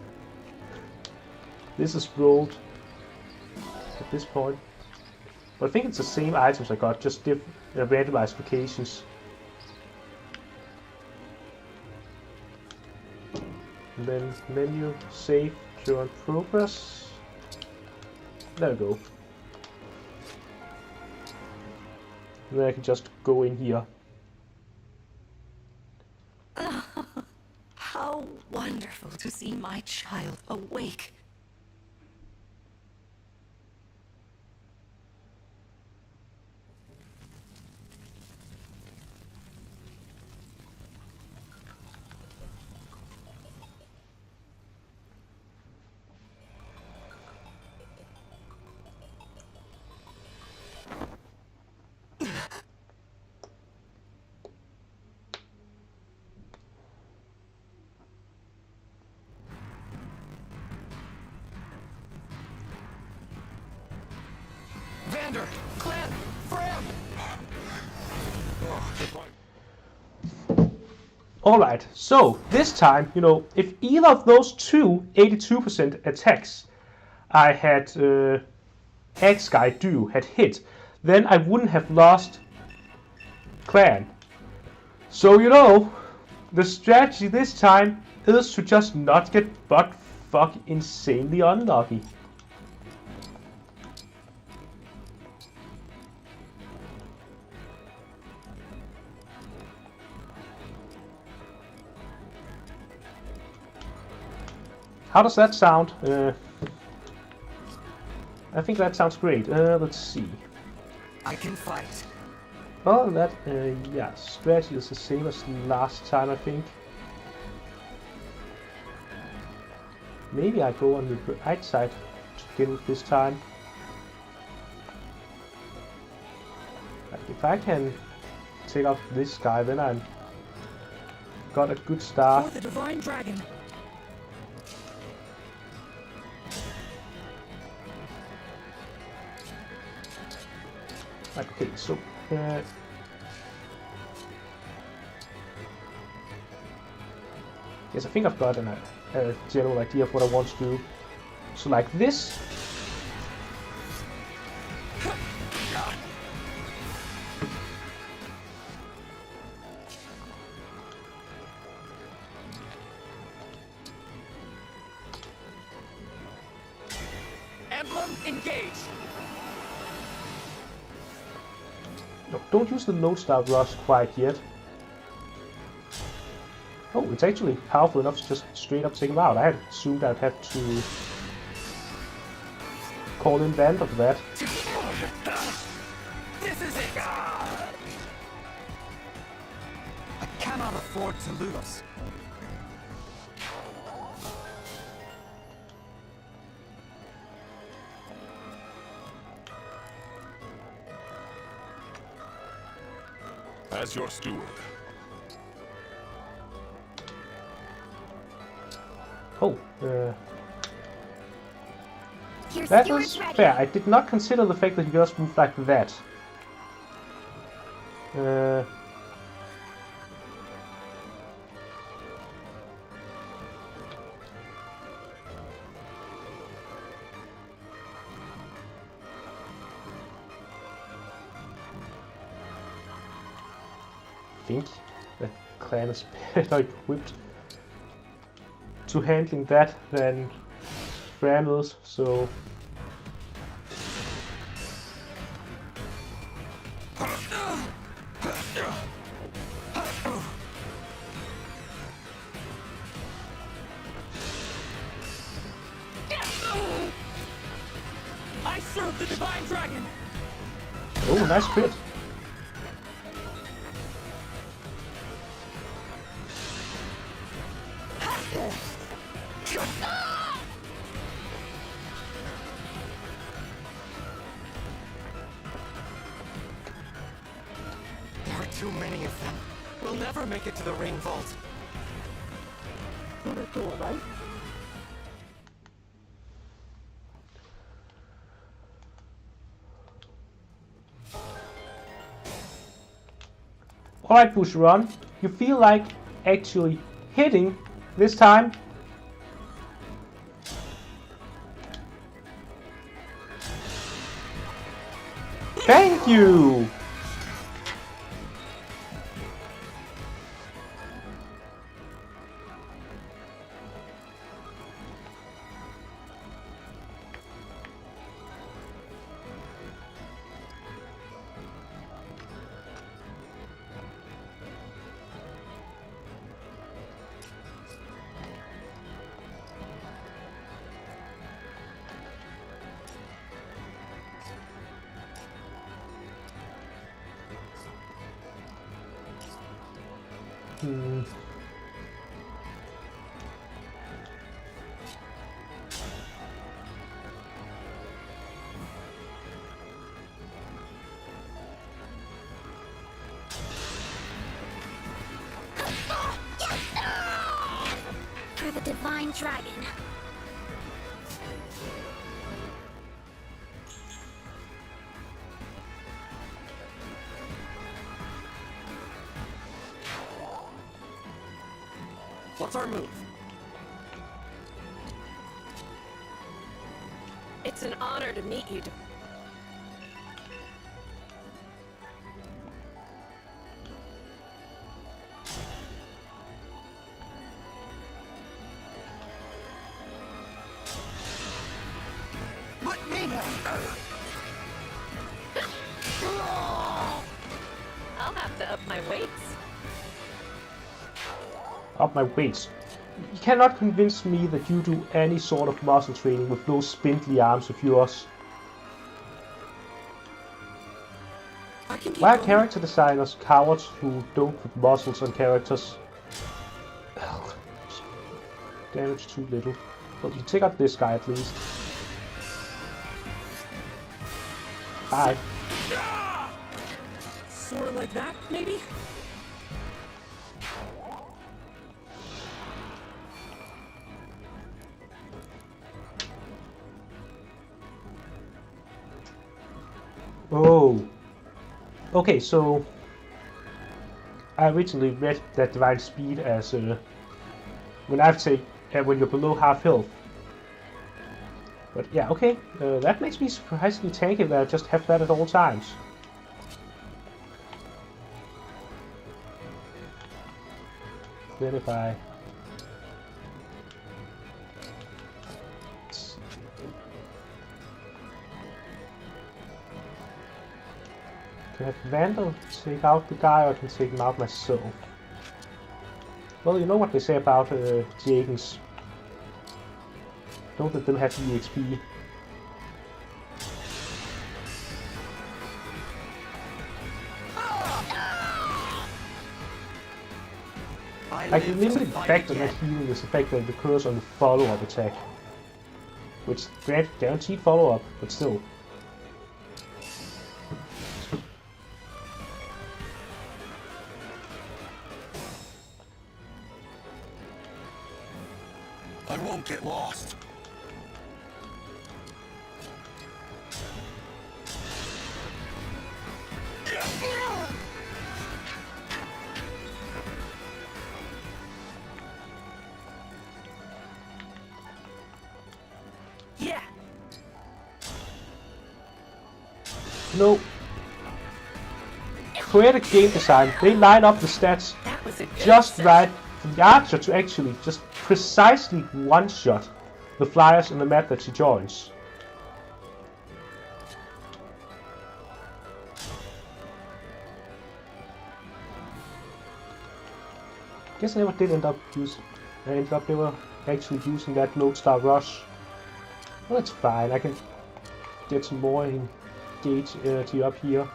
[SPEAKER 1] this is rolled at this point. But I think it's the same items I got, just different randomized locations. And then menu, save, current progress. There we go. And then I can just go in here.
[SPEAKER 3] How wonderful to see my child awake.
[SPEAKER 5] Vander, Clan, Fram!
[SPEAKER 1] Alright, so this time, you know, if either of those two 82% attacks I had X-Guy do had hit, then I wouldn't have lost Clan. So, you know, the strategy this time is to just not get butt-fuck insanely unlucky. How does that sound? I think that sounds great. Let's see.
[SPEAKER 2] I can fight.
[SPEAKER 1] Well, that, yeah, strategy is the same as last time, I think. Maybe I go on the right side to begin with this time. Like, if I can take out this guy, then I'm got a good start.
[SPEAKER 3] For the Divine Dragon.
[SPEAKER 1] Like, okay, so yes, I think I've got a general idea of what I want to do. So like this.
[SPEAKER 2] Emblem, engage!
[SPEAKER 1] No, don't use the Lodestar Rush quite yet. Oh, it's actually powerful enough to just straight up take him out. I had assumed I'd have to call in Vander for that.
[SPEAKER 2] This is it! I cannot afford to lose.
[SPEAKER 4] As your steward.
[SPEAKER 1] Oh,
[SPEAKER 6] Your
[SPEAKER 1] that
[SPEAKER 6] steward's
[SPEAKER 1] is
[SPEAKER 6] ready.
[SPEAKER 1] fair. I did not consider the fact that he just moved like that. I think the clan is better equipped to handling that than Framils, so
[SPEAKER 2] I serve the Divine Dragon!
[SPEAKER 1] oh, nice crit.
[SPEAKER 2] There are too many of them. We'll never make it to the ring vault.
[SPEAKER 1] Alright, Bushiron, you feel like actually hitting this time? Thank you!
[SPEAKER 6] For the Divine Dragon.
[SPEAKER 5] What's our move?
[SPEAKER 3] It's an honor to meet you.
[SPEAKER 8] Let me have
[SPEAKER 3] I'll have to up my weights.
[SPEAKER 1] Up my weights. You cannot convince me that you do any sort of muscle training with those spindly arms of yours.
[SPEAKER 5] I can keep
[SPEAKER 1] Why are
[SPEAKER 5] going.
[SPEAKER 1] character designers cowards who don't put muscles on characters? Ugh. Damage too little. Well, you take out this guy at least. Bye.
[SPEAKER 5] Sort of like that, maybe?
[SPEAKER 1] Oh. Okay, so I originally read that divine speed as when you're below half health. But yeah, okay, that makes me surprisingly tanky that I just have that at all times. Then if I can have Vandal take out the guy, or I can take him out myself. Well, you know what they say about Jagens. Don't let them have EXP. Like, the limited effect on that healing is the fact that it occurs on the follow-up attack. Which guaranteed follow-up, but still.
[SPEAKER 8] I won't get lost.
[SPEAKER 5] Yeah!
[SPEAKER 1] No. Creative game design. They line up the stats
[SPEAKER 3] That was a good
[SPEAKER 1] just
[SPEAKER 3] set.
[SPEAKER 1] right for the archer to actually just precisely one-shot the flyers in the map that she joins. Guess I never did end up using. I ended up never actually using that Lodestar Rush. Well, it's fine. I can get some more engage up here.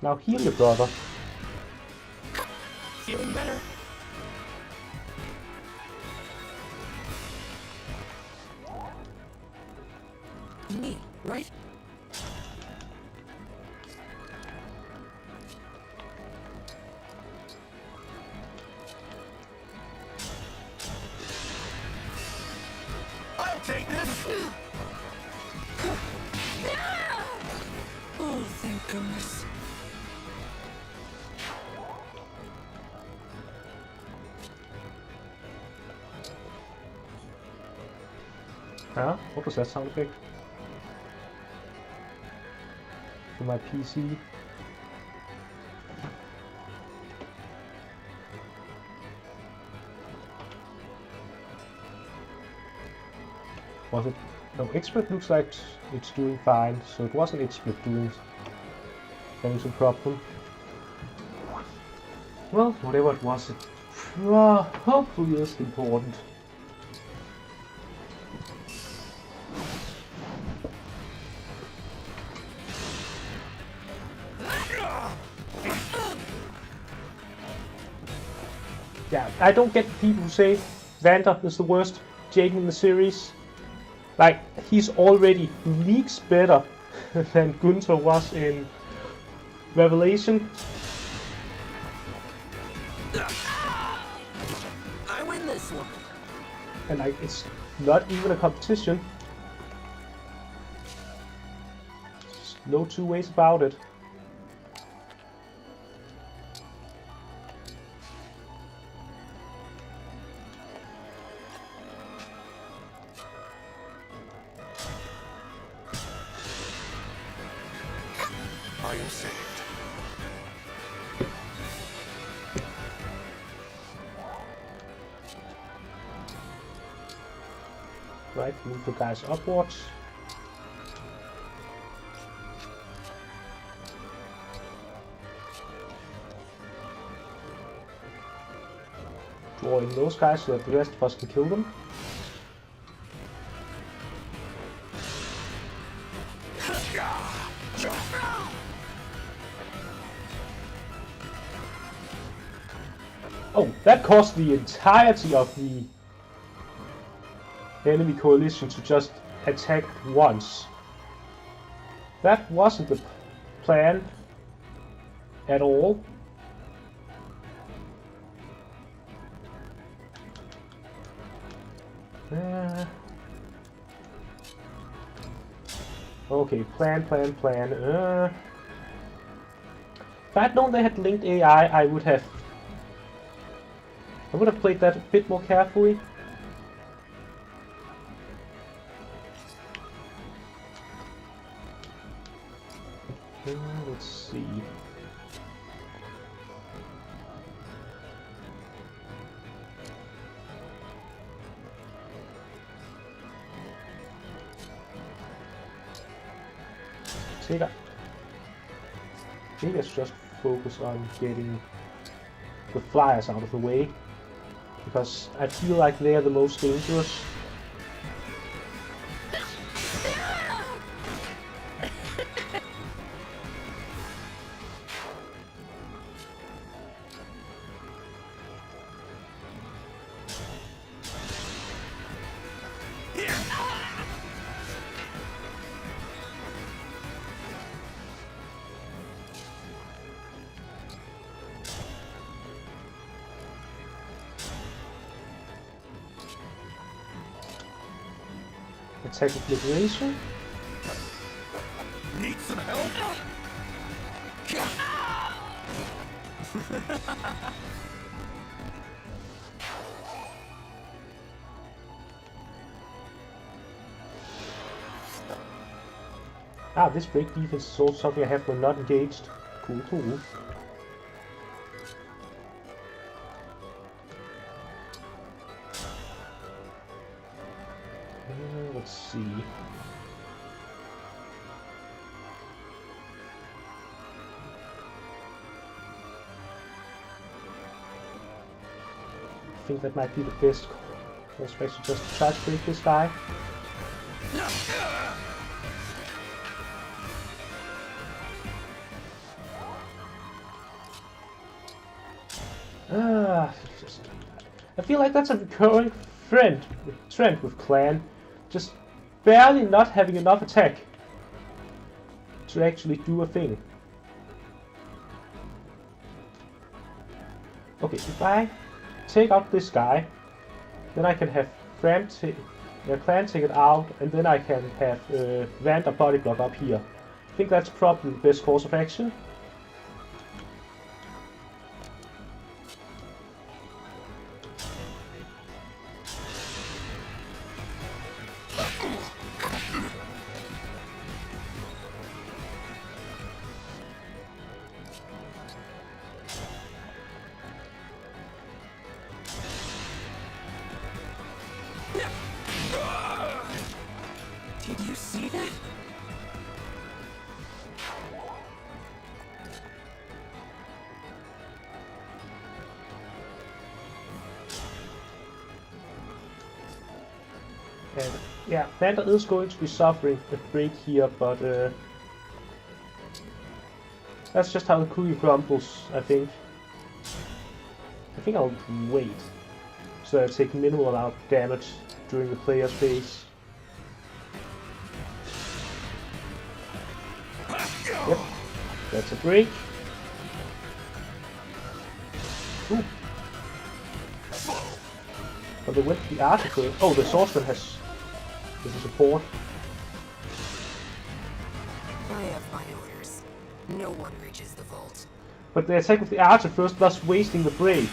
[SPEAKER 1] Now heal your brother.
[SPEAKER 5] Feeling better? Me, right?
[SPEAKER 8] I'll take this.
[SPEAKER 3] Oh, thank goodness.
[SPEAKER 1] Huh? What was that sound effect? For my PC. Was it? No, XSplit looks like it's doing fine, so it wasn't XSplit having some problem. Well, whatever it was, it hopefully is important. Yeah, I don't get the people who say Vander is the worst Jaden in the series. Like, he's already leagues better than Gunther was in Revelation.
[SPEAKER 5] I win this one.
[SPEAKER 1] And like, it's Not even a competition. No two ways about it.
[SPEAKER 4] I am saved.
[SPEAKER 1] Right, move the guys upwards. Drawing those guys so that the rest of us can kill them. Oh, that caused the entirety of the enemy coalition to just attack once. That wasn't the plan at all. Okay, plan. If I'd known they had linked AI, I would have played that a bit more carefully. Let's see. Maybe let's just focus on getting the flyers out of the way, because I feel like they're the most dangerous. Attack of liberation.
[SPEAKER 8] Need some help?
[SPEAKER 1] Ah, this break defense is also something I have when not engaged. Cool. Let's see. I think that might be the best course of action, just to try to break this guy. I feel like that's a recurring trend with Clan, just barely not having enough attack to actually do a thing. Okay, if I take out this guy, then I can have Clan take it out, and then I can have Vander body block up here. I think that's probably the best course of action.
[SPEAKER 2] Did you see that?
[SPEAKER 1] And yeah, Vander is going to be suffering a break here, but that's just how the cookie crumbles, I think. I think I'll wait, so I take minimal amount of damage during the player's phase. Yep, that's a break. Ooh. But they went to the archer first. Oh, the swordsman has a support.
[SPEAKER 2] I have my orders. No one reaches the vault.
[SPEAKER 1] But they attack with the archer first, thus wasting the brave.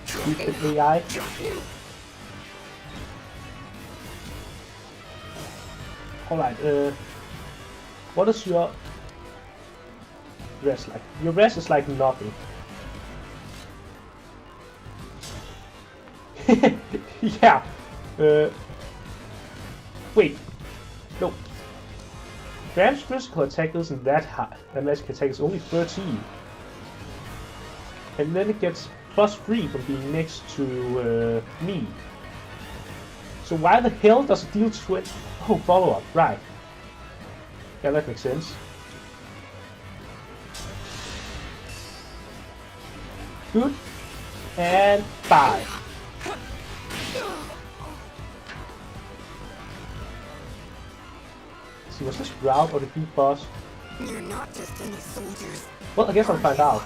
[SPEAKER 1] Stupid AI. Alright, what is your rest like? Your rest is like nothing. Yeah. Wait. No. Graham's physical attack isn't that high. And magic attack is only 13. And then it gets +3 from being next to me. So why the hell does it deal 20? Oh, follow up, right. Yeah, that makes sense. Good. And bye. See, was this route or the beat boss?
[SPEAKER 2] You're not just any soldiers.
[SPEAKER 1] Well, I guess I'll find out.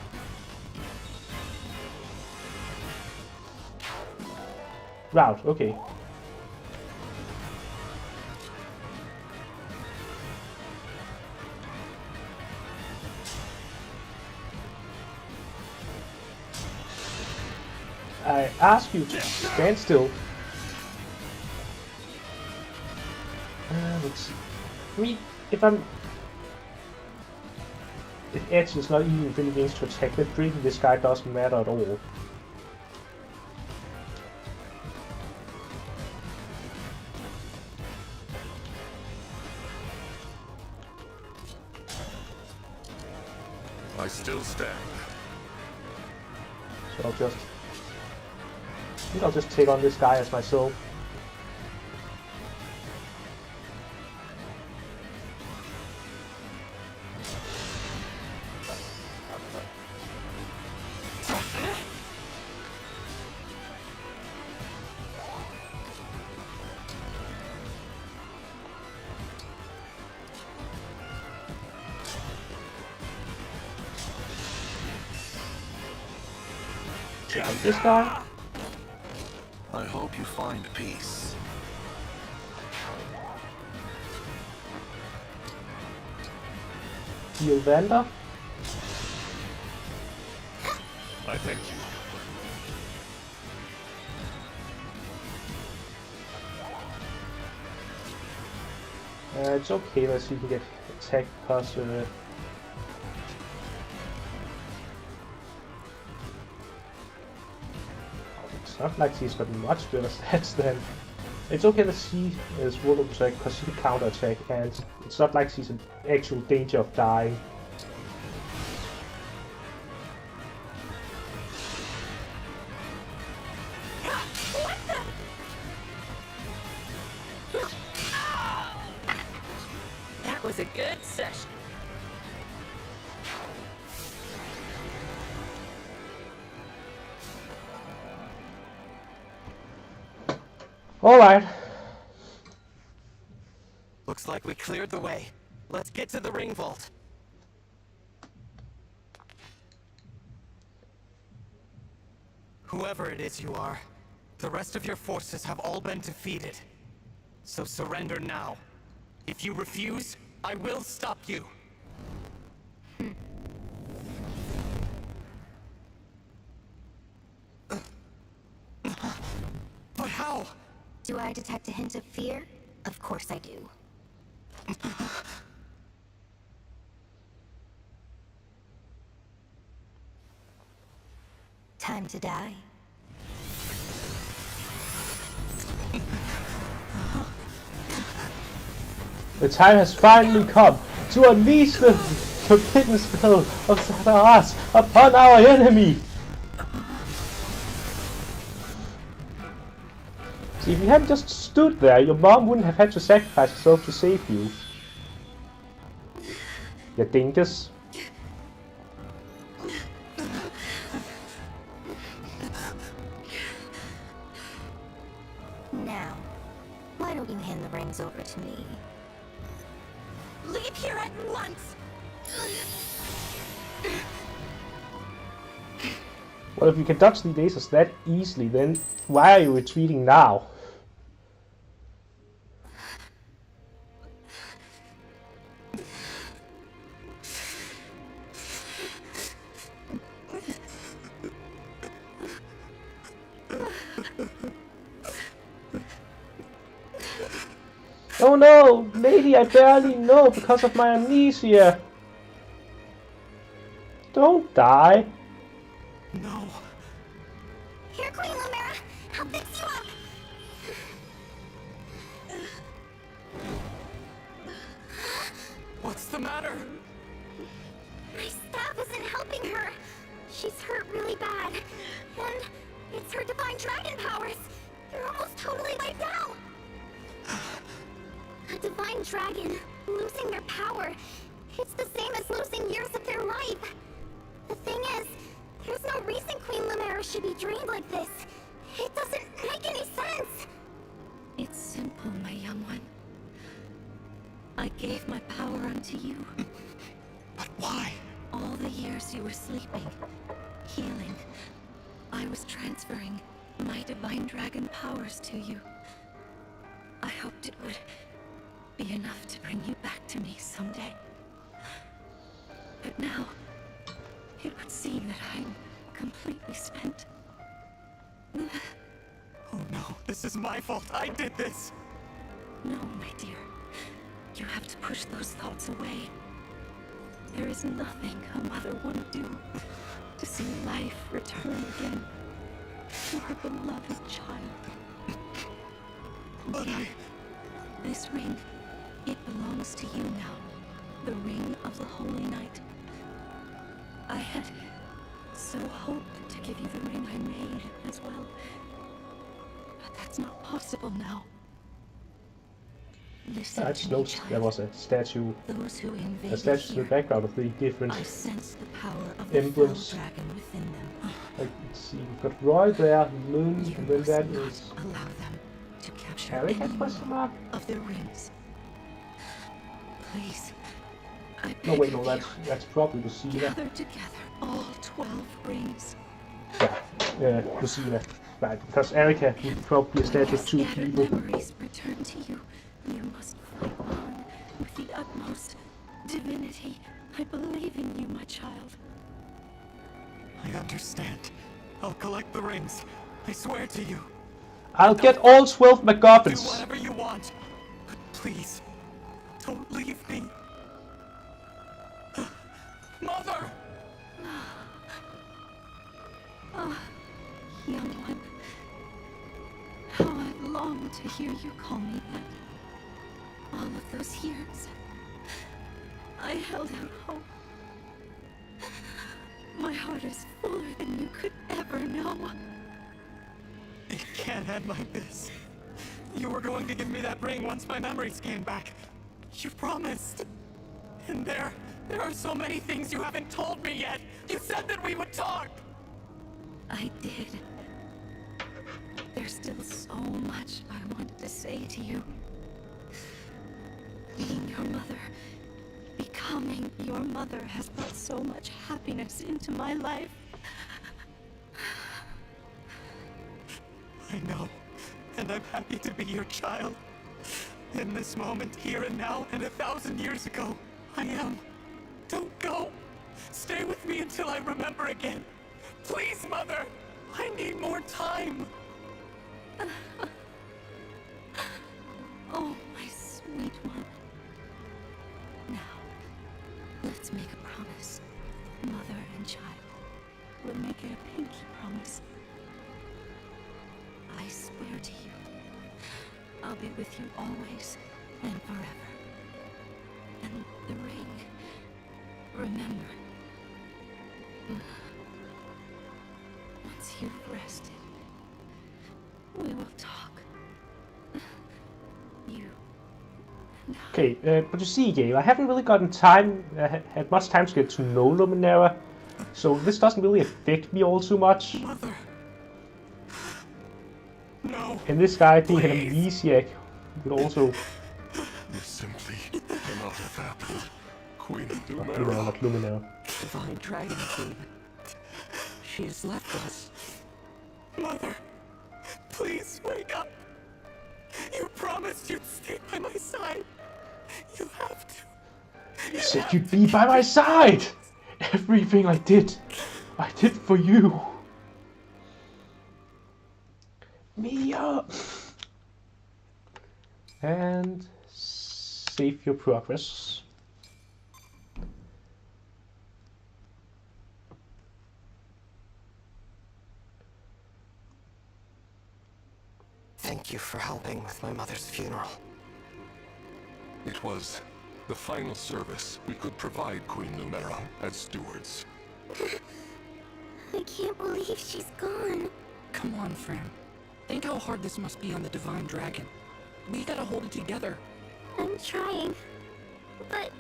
[SPEAKER 1] Route, okay. I ask you to stand still. Let's see. I mean, if Edge is not even really against to attack, then breaking this guy doesn't matter at all.
[SPEAKER 4] I still stand.
[SPEAKER 1] So I think I'll just take on this guy as myself. Take on this guy.
[SPEAKER 8] I hope you find peace.
[SPEAKER 1] Heal Vander.
[SPEAKER 4] I thank you.
[SPEAKER 1] It's okay that you can get attacked because it's not like she's got much better stats than. It's okay that she is vulnerable to attack because she can counter attack, and it's not like she's in actual danger of dying.
[SPEAKER 5] That was a good session.
[SPEAKER 1] Alright.
[SPEAKER 2] Looks like we cleared the way. Let's get to the ring vault. Whoever it is you are, the rest of your forces have all been defeated. So surrender now. If you refuse, I will stop you. But how?
[SPEAKER 6] Do I detect a hint of fear? Of course I do. Time to die.
[SPEAKER 1] The time has finally come to unleash the forbidden spell of Sataras upon our enemy! See, if you hadn't just stood there, your mom wouldn't have had to sacrifice herself to save you. You dingus.
[SPEAKER 6] Now, why don't you hand the rings over to me?
[SPEAKER 3] Leave here at once!
[SPEAKER 1] Well, if you can dodge the lasers that easily, then why are you retreating now? Oh no, lady, I barely know because of my amnesia. Don't die.
[SPEAKER 2] No.
[SPEAKER 6] Here, Queen Lumera, I'll fix you up.
[SPEAKER 2] What's the matter?
[SPEAKER 6] My staff isn't helping her. She's hurt really bad. And it's her divine dragon powers. They're almost totally wiped out. A divine dragon losing their power. It's the same as losing years of their life. The thing is, there's no reason Queen Lumera should be drained like this. It doesn't make any sense.
[SPEAKER 3] It's simple, my young one. I gave my power unto you.
[SPEAKER 2] But why?
[SPEAKER 3] All the years you were sleeping, healing, I was transferring my divine dragon powers to you. I hoped it would be enough to bring you back to me someday. But now, it would seem that I'm completely spent.
[SPEAKER 2] Oh no, this is my fault. I did this.
[SPEAKER 3] No, my dear. You have to push those thoughts away. There is nothing a mother wouldn't do to see life return again to her beloved child.
[SPEAKER 2] But
[SPEAKER 3] This ring, it belongs to you now. The ring of the Holy Knight. I had so hoped to give you the ring I made as well. But that's not possible now. Listen
[SPEAKER 1] I
[SPEAKER 3] to
[SPEAKER 1] just
[SPEAKER 3] me,
[SPEAKER 1] noticed there
[SPEAKER 3] child.
[SPEAKER 1] was a statue.
[SPEAKER 3] Those who invade
[SPEAKER 1] A statue in the
[SPEAKER 3] here,
[SPEAKER 1] background of the different.
[SPEAKER 3] I sense the power of the
[SPEAKER 1] emblems.
[SPEAKER 3] fell dragon within them.
[SPEAKER 1] Like, let's see, we've got Roy there, Moon,
[SPEAKER 3] You
[SPEAKER 1] and then
[SPEAKER 3] must
[SPEAKER 1] that
[SPEAKER 3] not
[SPEAKER 1] is
[SPEAKER 3] allow them to capture
[SPEAKER 1] Eric?
[SPEAKER 3] any
[SPEAKER 1] Question
[SPEAKER 3] more
[SPEAKER 1] mark?
[SPEAKER 3] of their rings. Please, I beg
[SPEAKER 1] No, wait, no,
[SPEAKER 3] of
[SPEAKER 1] that's probably
[SPEAKER 3] you,
[SPEAKER 1] Lucina.
[SPEAKER 3] gather together all 12 rings.
[SPEAKER 1] Yeah, Lucina. Right, because Erica would probably be a statue of two
[SPEAKER 3] Scattered
[SPEAKER 1] people.
[SPEAKER 3] memories return to you. You must fight on with the utmost divinity. I believe in you, my child.
[SPEAKER 2] I understand. I'll collect the rings. I swear to you.
[SPEAKER 1] I'll get all 12
[SPEAKER 2] Do
[SPEAKER 1] MacGuffins.
[SPEAKER 2] whatever you want. But please, don't leave me. Mother!
[SPEAKER 3] Young one, how I've longed to hear you call me that. All of those years, I held out hope. My heart is fuller than you could ever know.
[SPEAKER 2] It can't end like this. You were going to give me that ring once my memories came back. You promised. And there are so many things you haven't told me yet. You said that we would talk.
[SPEAKER 3] I did. There's still so much I wanted to say to you. Being your mother, becoming your mother has brought so much happiness into my life.
[SPEAKER 2] I know, and I'm happy to be your child. In this moment, here and now, and 1,000 years ago, I am. Don't go. Stay with me until I remember again. Please, Mother. I need more time.
[SPEAKER 3] Oh, my sweet one. Now, let's make a promise. Mother and child. We'll make it a pinky promise. I swear to you, I'll be with you always and forever. And the ring, remember. Once you've rested, we will talk. You and I.
[SPEAKER 1] Okay, but you see, Gabe, I haven't really gotten had much time to get to know Luminera, so this doesn't really affect me all too much.
[SPEAKER 2] Mother. No.
[SPEAKER 1] And this guy being an
[SPEAKER 2] Please.
[SPEAKER 1] amnesiac would also,
[SPEAKER 4] You simply cannot have happened. Queen
[SPEAKER 1] you know,
[SPEAKER 4] Lumera.
[SPEAKER 1] not Luminera.
[SPEAKER 5] Divine Dragon Queen.
[SPEAKER 2] She has left us. Mother, please wake up. You promised you'd stay by my side. You have to.
[SPEAKER 1] You said you'd be by my side! Everything I did for you. Mia! And save your progress.
[SPEAKER 2] Thank you for helping with my mother's funeral.
[SPEAKER 4] It was the final service we could provide Queen Numera as stewards.
[SPEAKER 6] I can't believe she's gone.
[SPEAKER 5] Come on, Fran. Think how hard this must be on the Divine Dragon. We gotta hold it together.
[SPEAKER 6] I'm trying, but...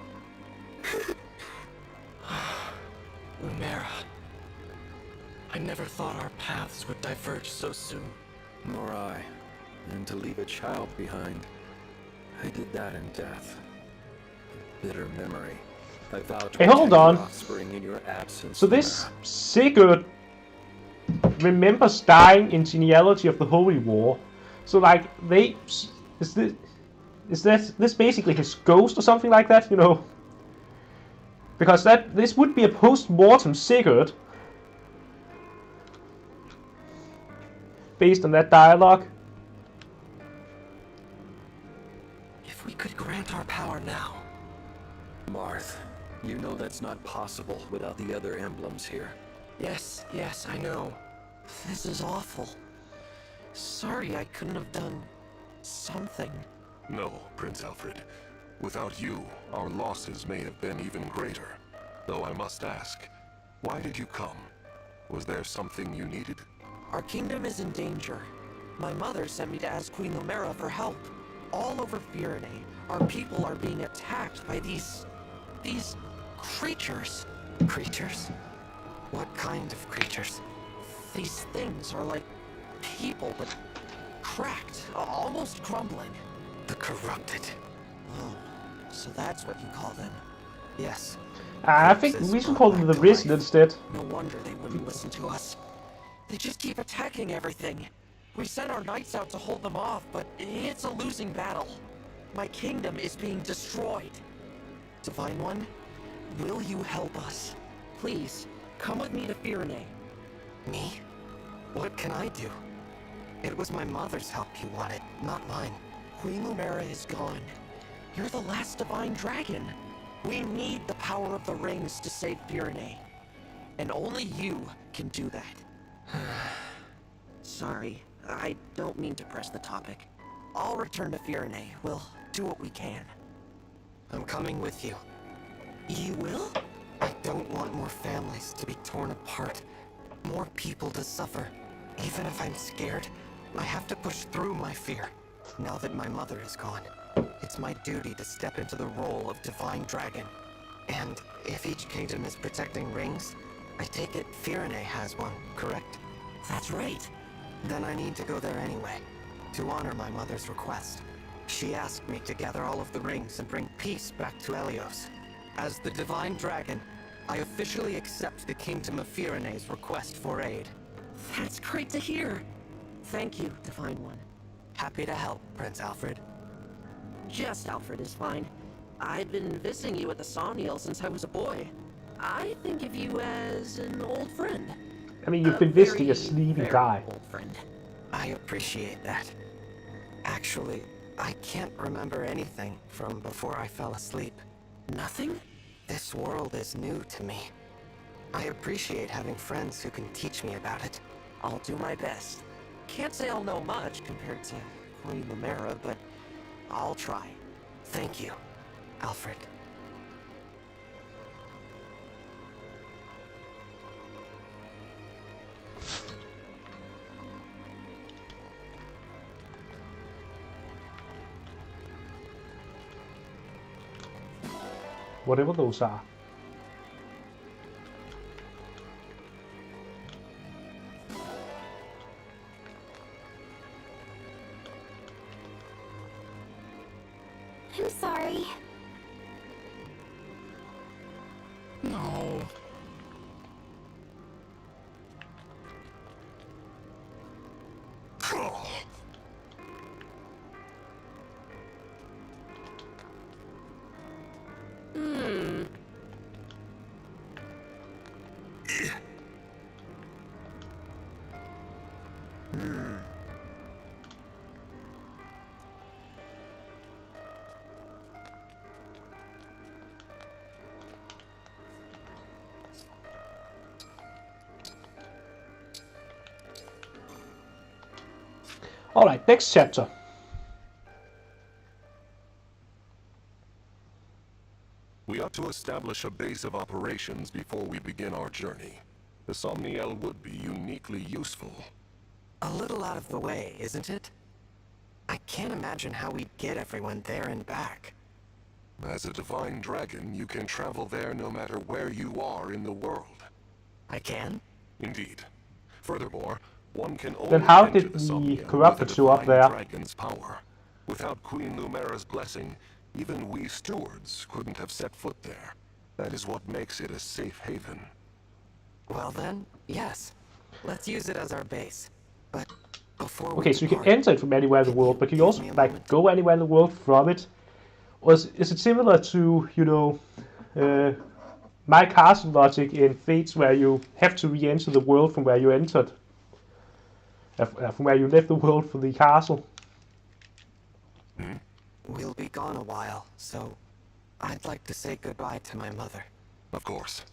[SPEAKER 2] Numera. I never thought our paths would diverge so soon.
[SPEAKER 7] Nor I. And to leave a child behind. I did that in death. A bitter memory. I vowed to
[SPEAKER 1] Hey, hold
[SPEAKER 7] protect
[SPEAKER 1] on.
[SPEAKER 7] your offspring in your absence.
[SPEAKER 1] So this Sigurd remembers dying in genealogy of the Holy War. So like they is this basically his ghost or something like that, you know? Because this would be a post-mortem Sigurd based on that dialogue.
[SPEAKER 2] If we could grant our power now.
[SPEAKER 7] Marth, you know that's not possible without the other emblems here.
[SPEAKER 2] Yes, I know. This is awful. Sorry I couldn't have done something.
[SPEAKER 4] No, Prince Alfred. Without you, our losses may have been even greater. Though I must ask, why did you come? Was there something you needed?
[SPEAKER 5] Our kingdom is in danger. My mother sent me to ask Queen Lumera for help. All over Firene, our people are being attacked by these creatures.
[SPEAKER 2] Creatures? What kind of creatures?
[SPEAKER 5] These things are like people, but cracked, almost crumbling.
[SPEAKER 2] The corrupted.
[SPEAKER 5] Oh, so that's what you call them.
[SPEAKER 2] Yes.
[SPEAKER 1] I think we should call them the Risen instead.
[SPEAKER 5] No wonder they wouldn't listen to us. They just keep attacking everything. We sent our knights out to hold them off, but it's a losing battle. My kingdom is being destroyed. Divine One, will you help us? Please, come with me to Firene.
[SPEAKER 2] Me? What can I do? It was my mother's help you wanted, not mine.
[SPEAKER 5] Queen Lumera is gone. You're the last Divine Dragon. We need the power of the rings to save Firene. And only you can do that. Sorry, I don't mean to press the topic. I'll return to Firene. We'll do what we can.
[SPEAKER 2] I'm coming with you.
[SPEAKER 5] You will?
[SPEAKER 2] I don't want more families to be torn apart. More people to suffer. Even if I'm scared, I have to push through my fear. Now that my mother is gone, it's my duty to step into the role of Divine Dragon. And if each kingdom is protecting rings, I take it Firene has one, correct?
[SPEAKER 5] That's right.
[SPEAKER 2] Then I need to go there anyway, to honor my mother's request. She asked me to gather all of the rings and bring peace back to Helios. As the Divine Dragon, I officially accept the Kingdom of Firene's request for aid.
[SPEAKER 5] That's great to hear. Thank you, Divine One.
[SPEAKER 2] Happy to help, Prince Alfred.
[SPEAKER 5] Just Alfred is fine. I've been visiting you at the Sawmill since I was a boy. I think of you as an old friend.
[SPEAKER 1] I mean, you've been visiting a
[SPEAKER 5] Very,
[SPEAKER 1] sleepy
[SPEAKER 5] very
[SPEAKER 1] guy.
[SPEAKER 5] old friend.
[SPEAKER 2] I appreciate that. Actually, I can't remember anything from before I fell asleep.
[SPEAKER 5] Nothing?
[SPEAKER 2] This world is new to me. I appreciate having friends who can teach me about it.
[SPEAKER 5] I'll do my best. Can't say I'll know much compared to Queen Lumera, but I'll try.
[SPEAKER 2] Thank you, Alfred.
[SPEAKER 1] Whatever those are.
[SPEAKER 6] I'm sorry.
[SPEAKER 5] No.
[SPEAKER 1] Alright, next chapter.
[SPEAKER 4] We ought to establish a base of operations before we begin our journey. The Somniel would be uniquely useful.
[SPEAKER 2] A little out of the way, isn't it? I can't imagine how we'd get everyone there and back.
[SPEAKER 4] As a divine dragon, you can travel there no matter where you are in the world.
[SPEAKER 2] I can?
[SPEAKER 4] Indeed. Furthermore, one can only
[SPEAKER 1] Then how
[SPEAKER 4] enter
[SPEAKER 1] did
[SPEAKER 4] the
[SPEAKER 1] the
[SPEAKER 4] Somniel
[SPEAKER 1] corrupted
[SPEAKER 4] with a
[SPEAKER 1] show up
[SPEAKER 4] divine
[SPEAKER 1] there?
[SPEAKER 4] dragon's power. Without Queen Lumera's blessing, even we stewards couldn't have set foot there. That is what makes it a safe haven.
[SPEAKER 2] Well then, yes. Let's use it as our base. But before we
[SPEAKER 1] Okay, so you can
[SPEAKER 2] depart,
[SPEAKER 1] enter it from anywhere in the
[SPEAKER 2] can
[SPEAKER 1] world,
[SPEAKER 2] you
[SPEAKER 1] but can you
[SPEAKER 2] give
[SPEAKER 1] also
[SPEAKER 2] me a
[SPEAKER 1] like
[SPEAKER 2] moment?
[SPEAKER 1] go anywhere in the world from it? Or is it similar to, you know, my castle logic in Fates, where you have to re-enter the world from where you entered, from where you left the world for the castle?
[SPEAKER 2] We'll be gone a while, so I'd like to say goodbye to my mother.
[SPEAKER 4] Of course.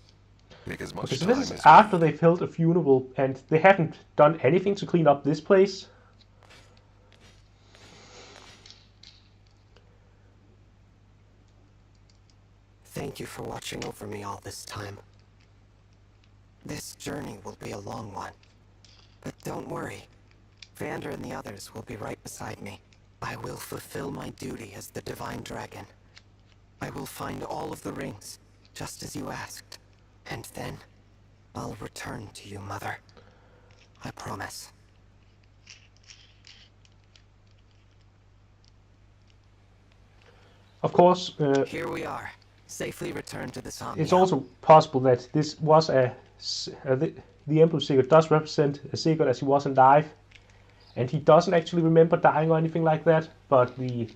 [SPEAKER 4] Take as much
[SPEAKER 1] Okay, so
[SPEAKER 4] time
[SPEAKER 1] this
[SPEAKER 4] as
[SPEAKER 1] is
[SPEAKER 4] you
[SPEAKER 1] after
[SPEAKER 4] need.
[SPEAKER 1] they've held a funeral, and they haven't done anything to clean up this place.
[SPEAKER 2] Thank you for watching over me all this time. This journey will be a long one. But don't worry. Vander and the others will be right beside me. I will fulfill my duty as the Divine Dragon. I will find all of the rings, just as you asked. And then, I'll return to you, Mother. I promise.
[SPEAKER 1] Of course,
[SPEAKER 2] Here we are, safely returned to the Somniel.
[SPEAKER 1] it's also possible that this was the Emblem Secret does represent a Secret as he was alive, and he doesn't actually remember dying or anything like that, but the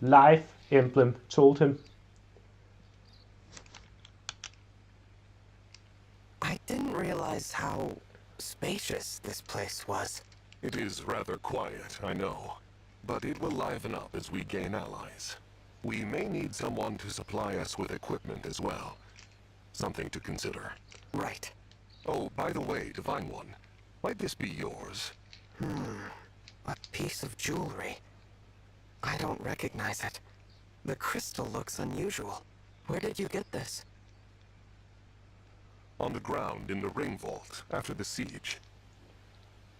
[SPEAKER 1] life emblem told him.
[SPEAKER 2] I didn't realize how spacious this place was.
[SPEAKER 4] It is rather quiet, I know. But it will liven up as we gain allies. We may need someone to supply us with equipment as well. Something to consider.
[SPEAKER 2] Right.
[SPEAKER 4] Oh, by the way, Divine One, might this be yours?
[SPEAKER 2] A piece of jewelry. I don't recognize it. The crystal looks unusual. Where did you get this?
[SPEAKER 4] On the ground in the ring vault after the siege.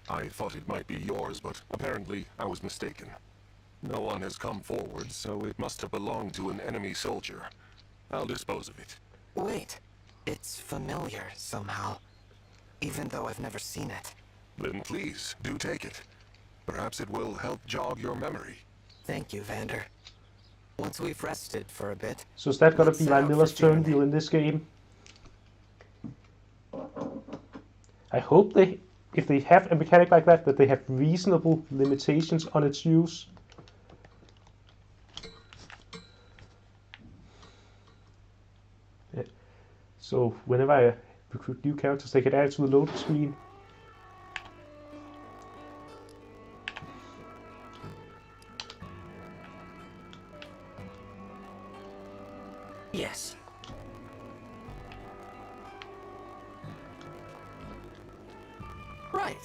[SPEAKER 4] I thought it might be yours, but apparently I was mistaken. No one has come forward, so it must have belonged to an enemy soldier. I'll dispose of it.
[SPEAKER 2] Wait. It's familiar somehow. Even though I've never seen it.
[SPEAKER 4] Then please, do take it. Perhaps it will help jog your memory.
[SPEAKER 2] Thank you, Vander. Once we've rested for a bit...
[SPEAKER 1] So is that gonna
[SPEAKER 2] let's
[SPEAKER 1] be
[SPEAKER 2] set
[SPEAKER 1] like
[SPEAKER 2] out
[SPEAKER 1] Miller's
[SPEAKER 2] for
[SPEAKER 1] turn
[SPEAKER 2] June.
[SPEAKER 1] deal in this game? I hope they, if they have a mechanic like that, that they have reasonable limitations on its use. Yeah. So whenever I recruit new characters, they can add to the loading screen.
[SPEAKER 2] Yes. Right.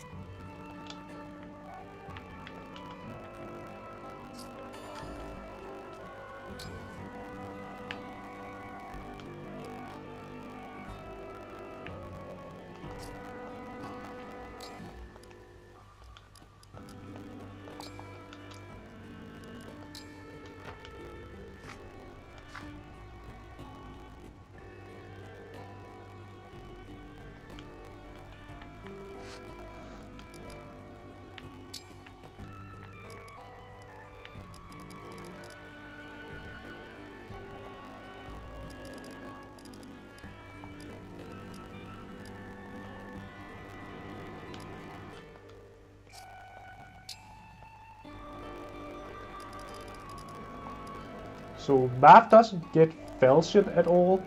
[SPEAKER 1] So Marv doesn't get Falchion at all,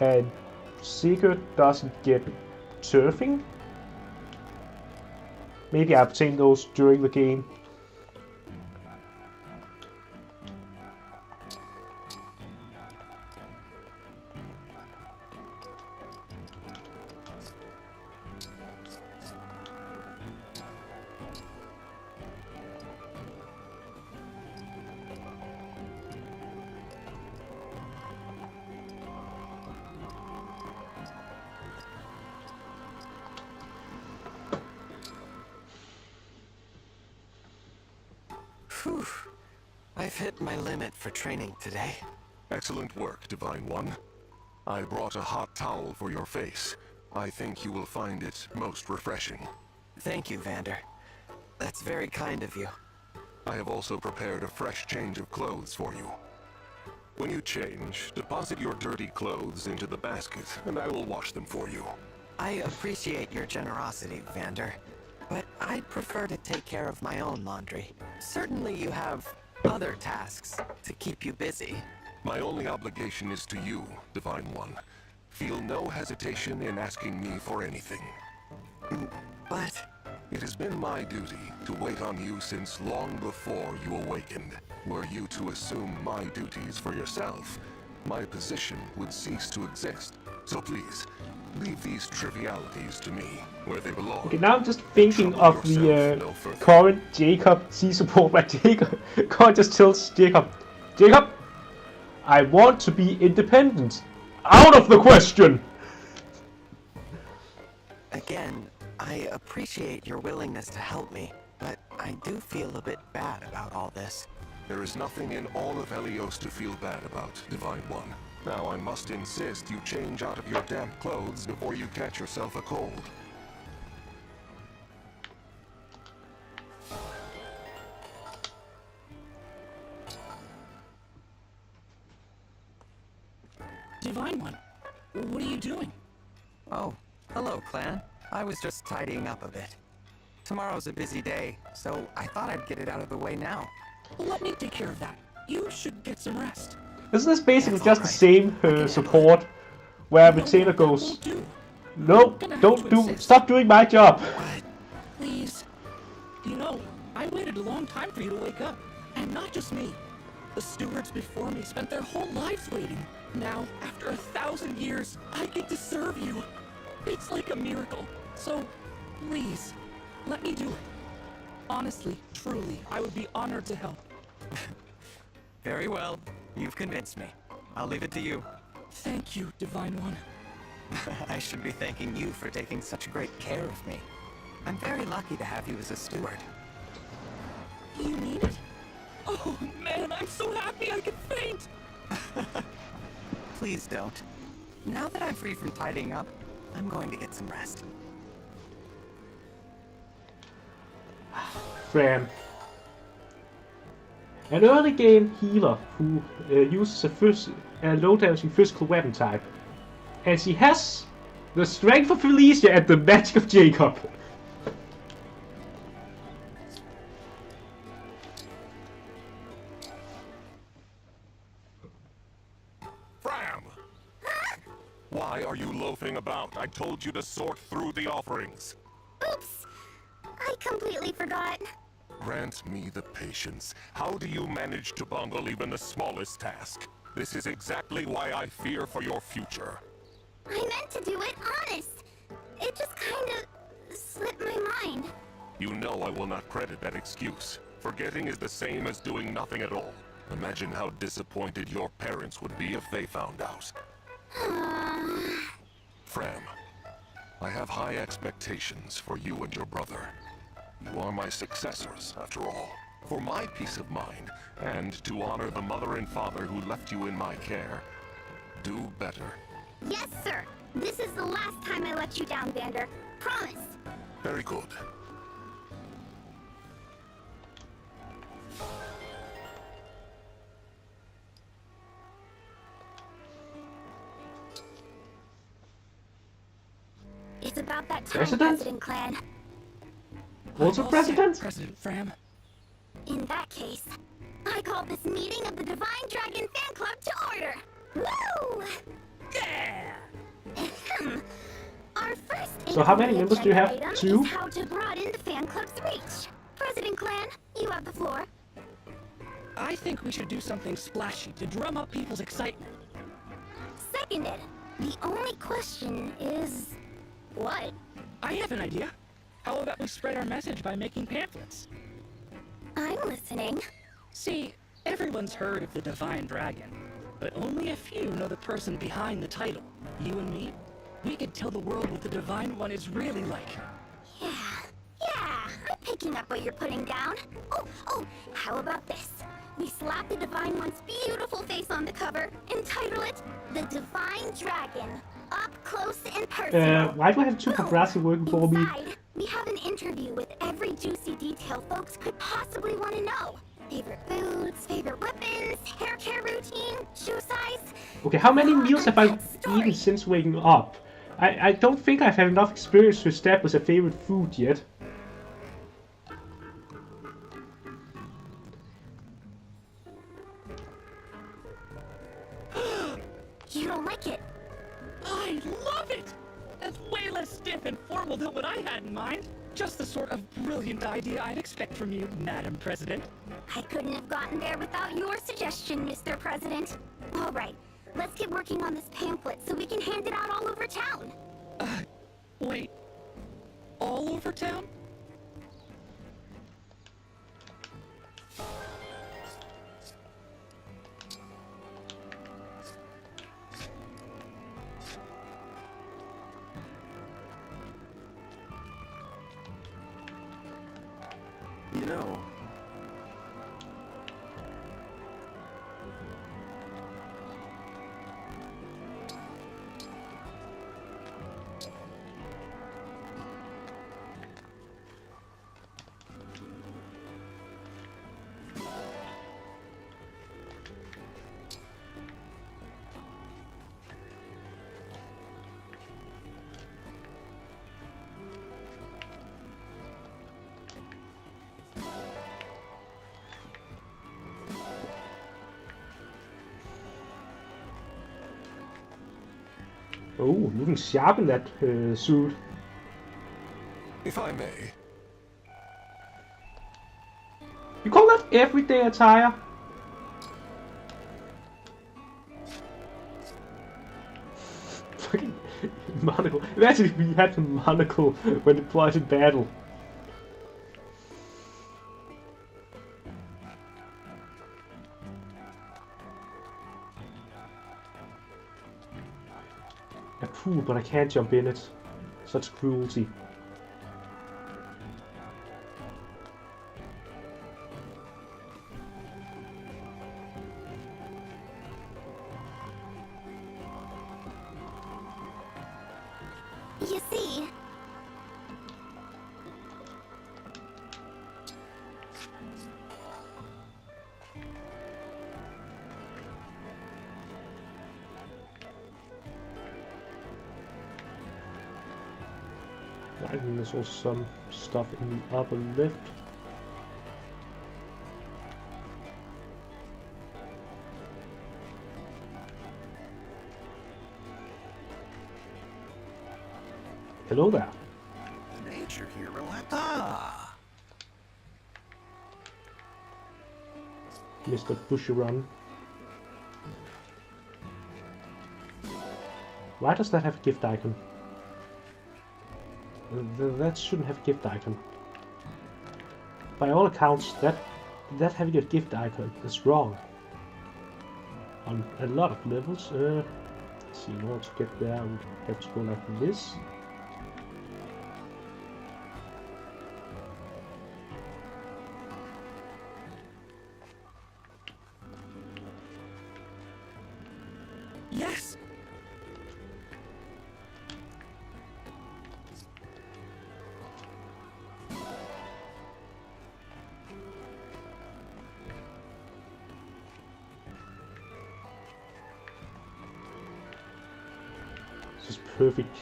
[SPEAKER 1] and Sigurd doesn't get Turfing. Maybe I obtained those during the game.
[SPEAKER 2] Whew. I've hit my limit for training today.
[SPEAKER 4] Excellent work, Divine One. I brought a hot towel for your face. I think you will find it most refreshing.
[SPEAKER 2] Thank you, Vander. That's very kind of you.
[SPEAKER 4] I have also prepared a fresh change of clothes for you. When you change, deposit your dirty clothes into the basket, and I will wash them for you.
[SPEAKER 2] I appreciate your generosity, Vander, but I'd prefer to take care of my own laundry. Certainly you have other tasks to keep you busy.
[SPEAKER 4] My only obligation is to you, Divine One. Feel no hesitation in asking me for anything.
[SPEAKER 2] But
[SPEAKER 4] It has been my duty to wait on you since long before you awakened. Were you to assume my duties for yourself, my position would cease to exist. So please, leave these trivialities to me, where they belong.
[SPEAKER 1] Okay, now I'm just thinking of
[SPEAKER 4] Trouble
[SPEAKER 1] the
[SPEAKER 4] yourself no further.
[SPEAKER 1] current Jacob C-support, where Jacob just tells Jacob, I want to be independent. Out of the question!
[SPEAKER 2] again, I appreciate your willingness to help me, but I do feel a bit bad about all this.
[SPEAKER 4] There is nothing in all of Helios to feel bad about, Divine One. Now I must insist you change out of your damp clothes before you catch yourself a cold.
[SPEAKER 5] Divine One, what are you doing?
[SPEAKER 2] Oh, hello, Clan. I was just tidying up a bit. Tomorrow's a busy day, so I thought I'd get it out of the way now.
[SPEAKER 5] Let me take care of that. You should get some rest.
[SPEAKER 1] Isn't this basically
[SPEAKER 2] That's
[SPEAKER 1] just the
[SPEAKER 2] alright.
[SPEAKER 1] same support, where Retainer
[SPEAKER 5] That
[SPEAKER 1] goes,
[SPEAKER 5] won't do.
[SPEAKER 1] no,
[SPEAKER 5] Gonna have
[SPEAKER 1] don't
[SPEAKER 5] to
[SPEAKER 1] do,
[SPEAKER 5] insist.
[SPEAKER 1] stop doing my job.
[SPEAKER 5] Please. You know, I waited a long time for you to wake up. And not just me. The stewards before me spent their whole lives waiting. Now, after 1,000 years, I get to serve you. It's like a miracle. So, please, let me do it. Honestly, truly, I would be honored to help.
[SPEAKER 2] Very well. You've convinced me. I'll leave it to you.
[SPEAKER 5] Thank you, Divine One.
[SPEAKER 2] I should be thanking you for taking such great care of me. I'm very lucky to have you as a steward.
[SPEAKER 5] You need it? Oh, man, I'm so happy I could faint!
[SPEAKER 2] Please don't. Now that I'm free from tidying up, I'm going to get some rest.
[SPEAKER 1] Fram. An early game healer who uses a low damaging physical weapon type. And she has the strength of Felicia and the magic of Jacob.
[SPEAKER 4] Fram! Why are you loafing about? I told you to sort through the offerings.
[SPEAKER 6] Oops! I completely forgot.
[SPEAKER 4] Grant me the patience. How do you manage to bungle even the smallest task? This is exactly why I fear for your future.
[SPEAKER 6] I meant to do it honest. It just kind of slipped my mind.
[SPEAKER 4] You know I will not credit that excuse. Forgetting is the same as doing nothing at all. Imagine how disappointed your parents would be if they found out. Fram, I have high expectations for you and your brother. You are my successors, after all. For my peace of mind, and to honor the mother and father who left you in my care, do better.
[SPEAKER 6] Yes, sir. This is the last time I let you down, Vander. Promise.
[SPEAKER 4] Very good.
[SPEAKER 6] It's about that time,
[SPEAKER 1] President?
[SPEAKER 6] President Clan.
[SPEAKER 1] Also
[SPEAKER 5] All set,
[SPEAKER 1] President?
[SPEAKER 5] President Fram.
[SPEAKER 6] In that case, I call this meeting of the Divine Dragon Fan Club to order. Woo!
[SPEAKER 5] Yeah!
[SPEAKER 6] Our first
[SPEAKER 1] So how many members do you have?
[SPEAKER 6] item
[SPEAKER 1] 2?
[SPEAKER 6] is how to broaden the fan club's reach. President Clan, you have the floor.
[SPEAKER 5] I think we should do something splashy to drum up people's excitement.
[SPEAKER 6] Seconded. The only question is... what?
[SPEAKER 5] I have an idea. How about we spread our message by making pamphlets?
[SPEAKER 6] I'm listening.
[SPEAKER 5] See, everyone's heard of the Divine Dragon, but only a few know the person behind the title. You and me? We could tell the world what the Divine One is really like.
[SPEAKER 6] Yeah, I'm picking up what you're putting down. Oh, how about this? We slap the Divine One's beautiful face on the cover and title it The Divine Dragon. Up close and personal.
[SPEAKER 1] Why do I have two paparazzi working for me?
[SPEAKER 6] Inside, we have an interview with every juicy detail folks could possibly want to know. Favorite foods, favorite weapons, hair care routine, shoe size.
[SPEAKER 1] Okay, how many meals have I eaten since waking up? I don't think I've had enough experience to establish a favorite food yet.
[SPEAKER 6] You don't like it?
[SPEAKER 9] I love it! That's way less stiff and formal than what I had in mind. Just the sort of brilliant idea I'd expect from you, Madam President.
[SPEAKER 6] I couldn't have gotten there without your suggestion, Mr. President. All right, let's get working on this pamphlet so we can hand it out all over town.
[SPEAKER 9] Wait. All over town?
[SPEAKER 7] You know,
[SPEAKER 1] Oh, looking sharp in that suit.
[SPEAKER 4] If I may,
[SPEAKER 1] You call that everyday attire? Fucking monocle. Imagine if we had the monocle when deployed in battle. Yeah, cool, but I can't jump in it. Such cruelty.
[SPEAKER 6] You see,
[SPEAKER 1] I think there's also some stuff in the upper left. Hello there.
[SPEAKER 8] Nature here, relax. Ah!
[SPEAKER 1] Mr. Bushiron. Why does that have a gift icon? That shouldn't have a gift icon. By all accounts, that having a gift icon is wrong. On a lot of levels. Let's see, in order to get there, we have to go like this.
[SPEAKER 9] Yes!
[SPEAKER 1] This is perfect.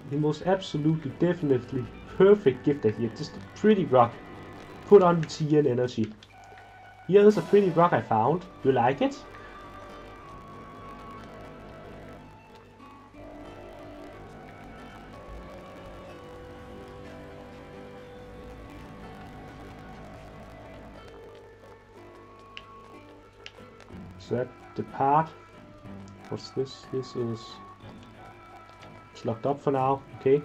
[SPEAKER 1] The most absolutely, definitely perfect gift idea. Just a pretty rock. Put on the TN energy. Here is a pretty rock I found. You like it? So that the part. What's this? This is. It's locked up for now. Okay.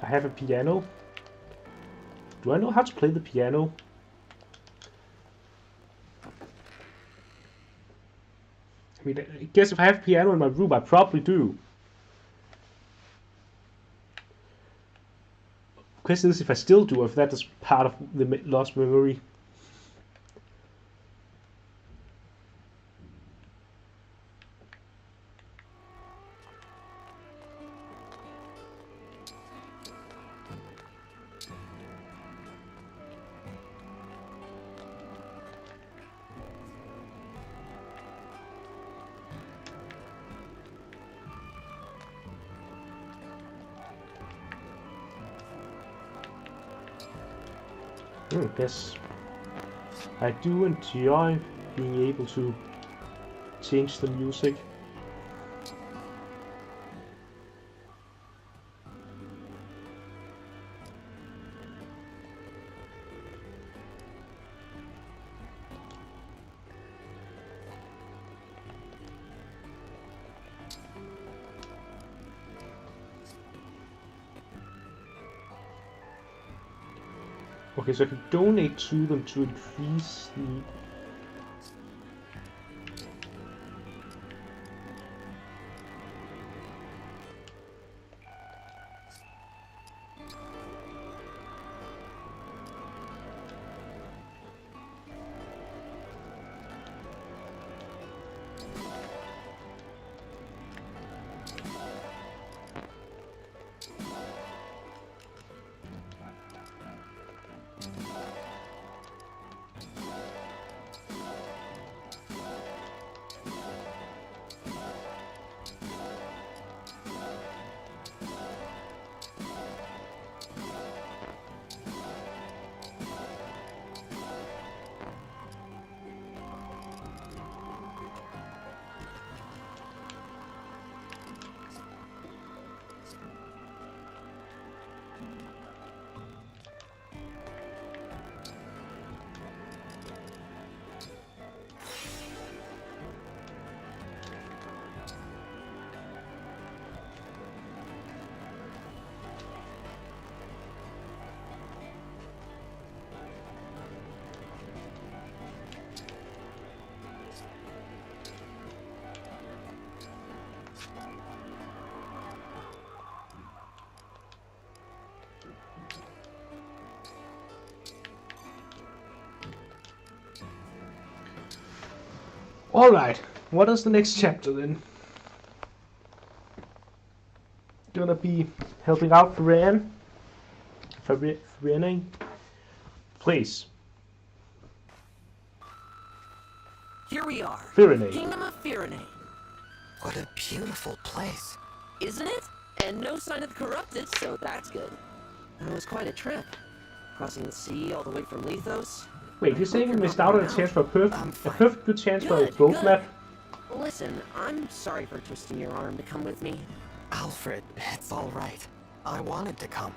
[SPEAKER 1] I have a piano. Do I know how to play the piano? I mean, I guess if I have a piano in my room, I probably do. Question is if I still do, or if that is part of the lost memory. Yes, I do enjoy being able to change the music. Okay, so I can donate to them to increase the... Alright, what is the next chapter then? Gonna be helping out Firenze? Please.
[SPEAKER 5] Here we are.
[SPEAKER 1] Firenze.
[SPEAKER 5] Kingdom of Firenze.
[SPEAKER 2] What a beautiful place.
[SPEAKER 5] Isn't it? And no sign of the corrupted, so that's good. That was quite a trip. Crossing the sea all the way from Lethos.
[SPEAKER 1] Wait, you're saying we missed out on a chance for a perfect good chance for a
[SPEAKER 5] Good,
[SPEAKER 1] boat
[SPEAKER 5] good.
[SPEAKER 1] map?
[SPEAKER 5] Listen, I'm sorry for twisting your arm to come with me.
[SPEAKER 2] Alfred, it's all right. I wanted to come.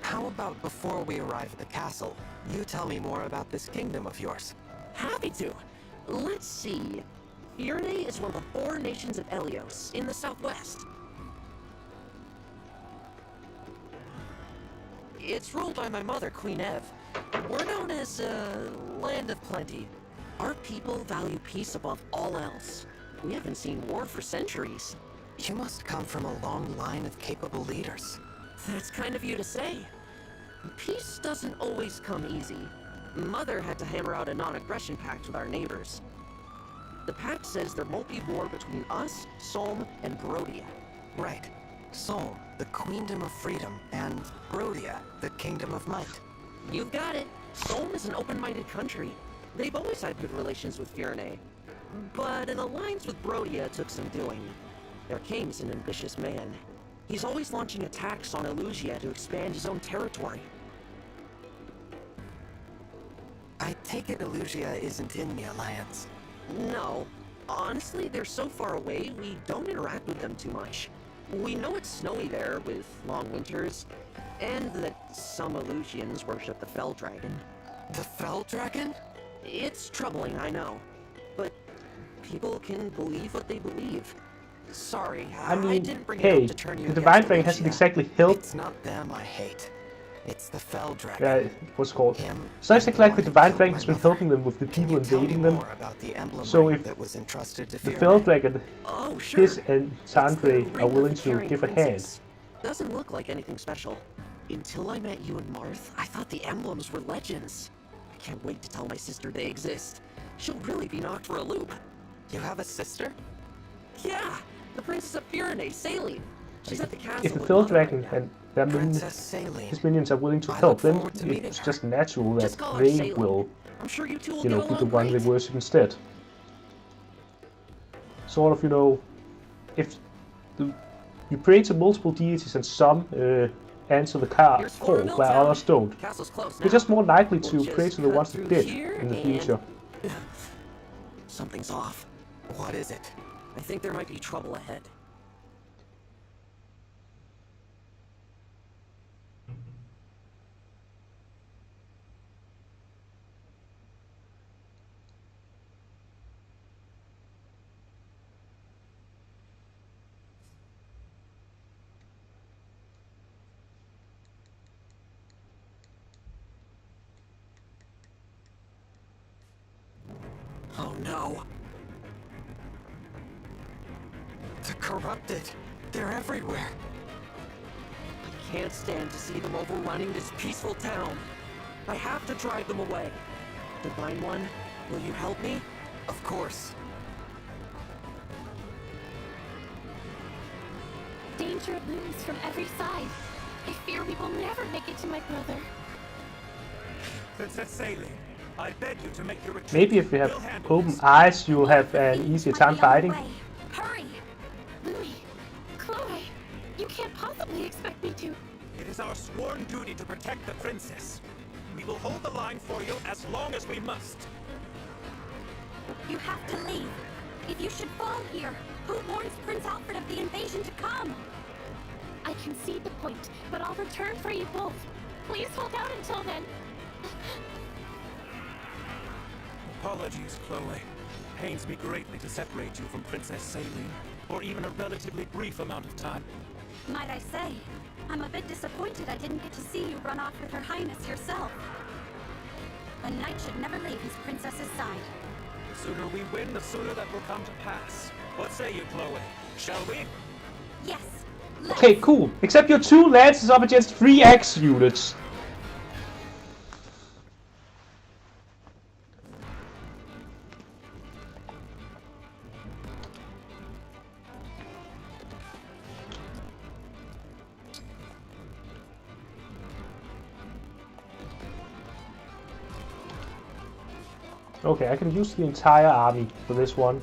[SPEAKER 2] How about before we arrive at the castle, you tell me more about this kingdom of yours?
[SPEAKER 5] Happy to. Let's see. Firenze is one of the 4 nations of Elios in the southwest. It's ruled by my mother, Queen Eve. We're known as Land of Plenty. Our people value peace above all else. We haven't seen war for centuries.
[SPEAKER 2] You must come from a long line of capable leaders.
[SPEAKER 5] That's kind of you to say. Peace doesn't always come easy. Mother had to hammer out a non-aggression pact with our neighbors. The pact says there won't be war between us, Solm, and Brodia.
[SPEAKER 2] Right. Solm, the Queendom of Freedom, and Brodia, the Kingdom of Might.
[SPEAKER 5] You've got it. Solm is an open-minded country. They've always had good relations with Firenze. But an alliance with Brodia took some doing. Their king's an ambitious man. He's always launching attacks on Elusia to expand his own territory.
[SPEAKER 2] I take it Elusia isn't in the alliance.
[SPEAKER 5] No. Honestly, they're so far away, we don't interact with them too much. We know it's snowy there, with long winters, and that some Elusians worship the Fell Dragon.
[SPEAKER 2] The Fell Dragon?
[SPEAKER 5] It's troubling, I know. But people can believe what they believe. Sorry,
[SPEAKER 1] I mean,
[SPEAKER 5] didn't bring it
[SPEAKER 1] hey,
[SPEAKER 5] up to turn you
[SPEAKER 1] the
[SPEAKER 5] against
[SPEAKER 1] Divine Dragon
[SPEAKER 5] Lucia.
[SPEAKER 1] hasn't exactly helped.
[SPEAKER 2] It's not them I hate. It's the Fell Dragon.
[SPEAKER 1] What's it called?
[SPEAKER 2] Him
[SPEAKER 1] It's not
[SPEAKER 2] and
[SPEAKER 1] exactly like the
[SPEAKER 2] one who
[SPEAKER 1] Divine
[SPEAKER 2] killed
[SPEAKER 1] Dragon
[SPEAKER 2] my
[SPEAKER 1] has been
[SPEAKER 2] mother.
[SPEAKER 1] helping them with the
[SPEAKER 2] Can
[SPEAKER 1] people
[SPEAKER 2] you tell me
[SPEAKER 1] invading them.
[SPEAKER 2] more about the emblem
[SPEAKER 1] So
[SPEAKER 2] ring
[SPEAKER 1] if
[SPEAKER 2] that was entrusted to
[SPEAKER 1] the
[SPEAKER 2] Fear
[SPEAKER 1] Fell
[SPEAKER 2] Man?
[SPEAKER 1] Dragon,
[SPEAKER 5] Oh, sure.
[SPEAKER 1] his and
[SPEAKER 5] It's the
[SPEAKER 1] Sandre
[SPEAKER 5] ring
[SPEAKER 1] are
[SPEAKER 5] of
[SPEAKER 1] willing
[SPEAKER 5] the
[SPEAKER 1] to
[SPEAKER 5] Caring
[SPEAKER 1] give a hand.
[SPEAKER 5] Princess. Doesn't look like anything special. Until I met you and Marth, I thought the emblems were legends. I can't wait to tell my sister they exist. She'll really be knocked for a loop.
[SPEAKER 2] You have a sister?
[SPEAKER 5] Yeah, the Princess of Pyrenees, Saline. She's at the castle.
[SPEAKER 1] If the
[SPEAKER 5] with
[SPEAKER 1] Fell
[SPEAKER 5] Mother
[SPEAKER 1] Dragon
[SPEAKER 5] right now.
[SPEAKER 1] and their
[SPEAKER 2] Princess Saline.
[SPEAKER 1] his minions are willing to
[SPEAKER 2] I
[SPEAKER 1] help,
[SPEAKER 2] look
[SPEAKER 1] then
[SPEAKER 2] forward to meeting
[SPEAKER 1] it's
[SPEAKER 2] her.
[SPEAKER 1] just natural that
[SPEAKER 5] Just call her
[SPEAKER 1] they
[SPEAKER 5] Saline.
[SPEAKER 1] will,
[SPEAKER 5] I'm sure you two will
[SPEAKER 1] you know,
[SPEAKER 5] get
[SPEAKER 1] be the
[SPEAKER 5] along
[SPEAKER 1] one they
[SPEAKER 5] great.
[SPEAKER 1] worship instead. Sort of, you know, if you pray to multiple deities and some answer the
[SPEAKER 5] Here's
[SPEAKER 1] call,
[SPEAKER 5] Florida
[SPEAKER 1] where
[SPEAKER 5] Town.
[SPEAKER 1] others don't,
[SPEAKER 5] Castle's close now.
[SPEAKER 1] you're just more likely to
[SPEAKER 5] We'll
[SPEAKER 1] pray
[SPEAKER 5] just
[SPEAKER 1] to the
[SPEAKER 5] cut
[SPEAKER 1] ones that
[SPEAKER 5] through
[SPEAKER 1] did
[SPEAKER 5] here
[SPEAKER 1] in the
[SPEAKER 5] and-
[SPEAKER 1] future.
[SPEAKER 5] Something's off.
[SPEAKER 2] What is it?
[SPEAKER 5] I think there might be trouble ahead.
[SPEAKER 2] Oh no. The corrupted. They're everywhere.
[SPEAKER 5] I can't stand to see them overrunning this peaceful town. I have to drive them away. Divine One, will you help me?
[SPEAKER 2] Of course.
[SPEAKER 6] Danger looms from every side. I fear we will never make it to my brother.
[SPEAKER 8] Princess Saline, I beg you to make your retreat.
[SPEAKER 1] Maybe if you have
[SPEAKER 8] We'll handle
[SPEAKER 1] open
[SPEAKER 8] this.
[SPEAKER 1] eyes, you'll have an easier
[SPEAKER 6] Might
[SPEAKER 1] time
[SPEAKER 6] be on the
[SPEAKER 1] fighting.
[SPEAKER 6] way. Hurry! Louis, Chloe, you can't possibly expect me to.
[SPEAKER 8] It is our sworn duty to protect the princess. We will hold the line for you as long as we must.
[SPEAKER 6] You have to leave. If you should fall here, who warns Prince Alfred of the invasion to come? I concede the point, but I'll return for you both. Please hold out until then.
[SPEAKER 8] Apologies, Chloe. Pains me greatly to separate you from Princess Saline for even a relatively brief amount of time.
[SPEAKER 6] Might I say, I'm a bit disappointed I didn't get to see you run off with Her Highness yourself. A knight should never leave his princess's side.
[SPEAKER 8] The sooner we win, the sooner that will come to pass. What say you, Chloe? Shall we?
[SPEAKER 6] Yes.
[SPEAKER 1] Okay, cool. Except your 2 lances up against 3 X units. Okay, I can use the entire army for this one.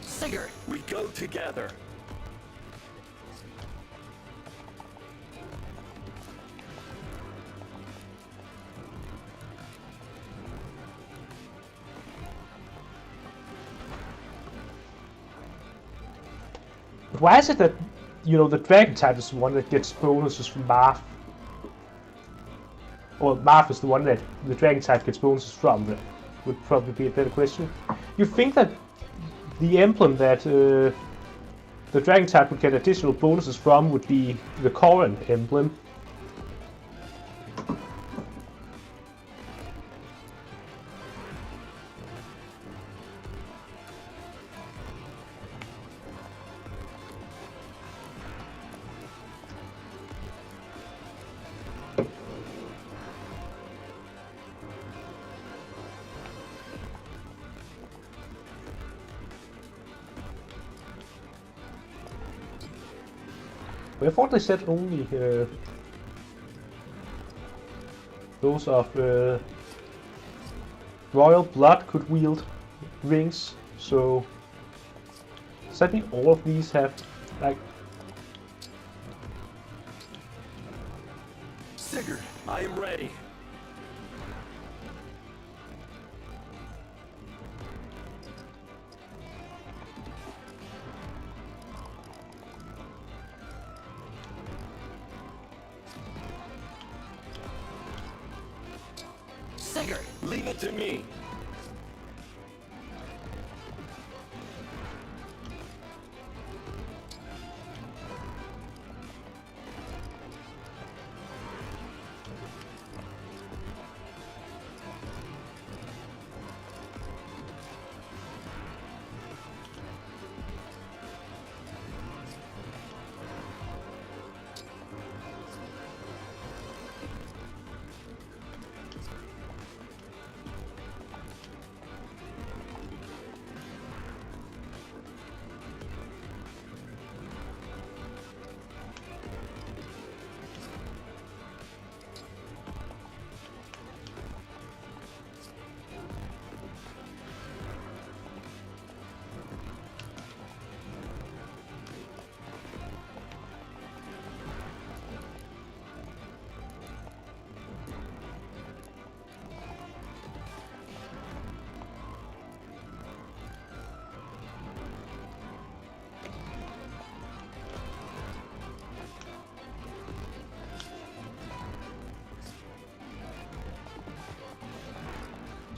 [SPEAKER 5] Sigurd!
[SPEAKER 7] We go together.
[SPEAKER 1] But why is it that, you know, the dragon type is the one that gets bonuses from Marth? Or Marth is the one that the dragon type gets bonuses from? That would probably be a better question. You think that the emblem that the dragon type would get additional bonuses from would be the Corrin emblem? I thought they said only those of royal blood could wield rings. So does that mean all of these have like?
[SPEAKER 2] Sigurd, I am ready. Sigurd, leave it to me.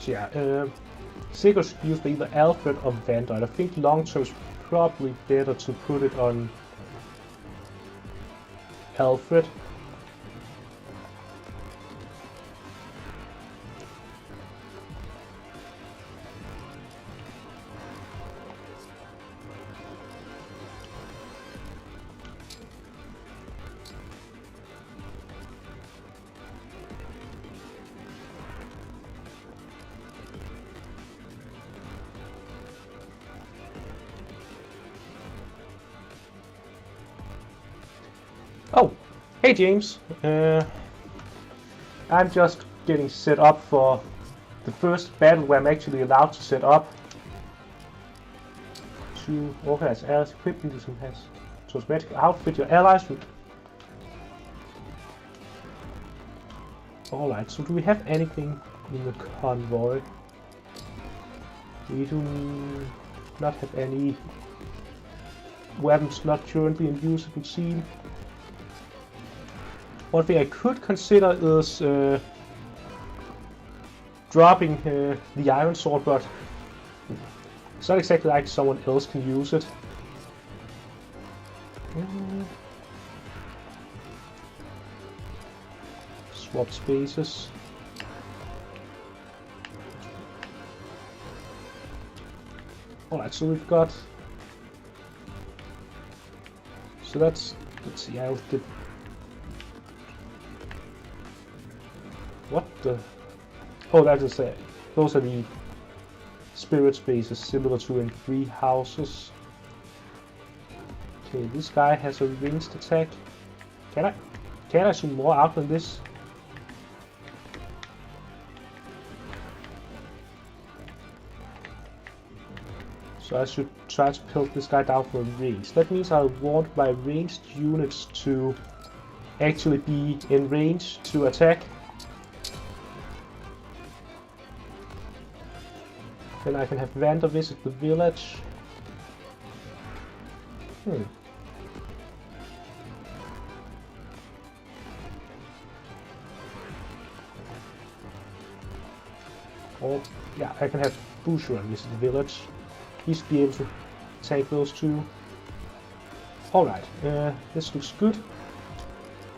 [SPEAKER 1] Yeah, Sigurd should use either Alfred or Vanguard. I think long term is probably better to put it on Alfred. Oh, hey James. I'm just getting set up for the first battle where I'm actually allowed to set up to organize allies equipped into some has to automatically outfit your allies with. Alright, so do we have anything in the convoy? We do not have any weapons not currently in use, it would seem. One thing I could consider is dropping the iron sword, but it's not exactly like someone else can use it. Swap spaces. Alright, so we've got. So let's see, I'll get. What the? Oh, that is it. Those are the spirit spaces similar to in 3 houses. Okay, this guy has a ranged attack. Can I zoom more out than this? So I should try to pelt this guy down for range. That means I want my ranged units to actually be in range to attack. Then I can have Vander visit the village. Or, yeah, I can have Boucher visit the village. He should be able to take those two. Alright, this looks good.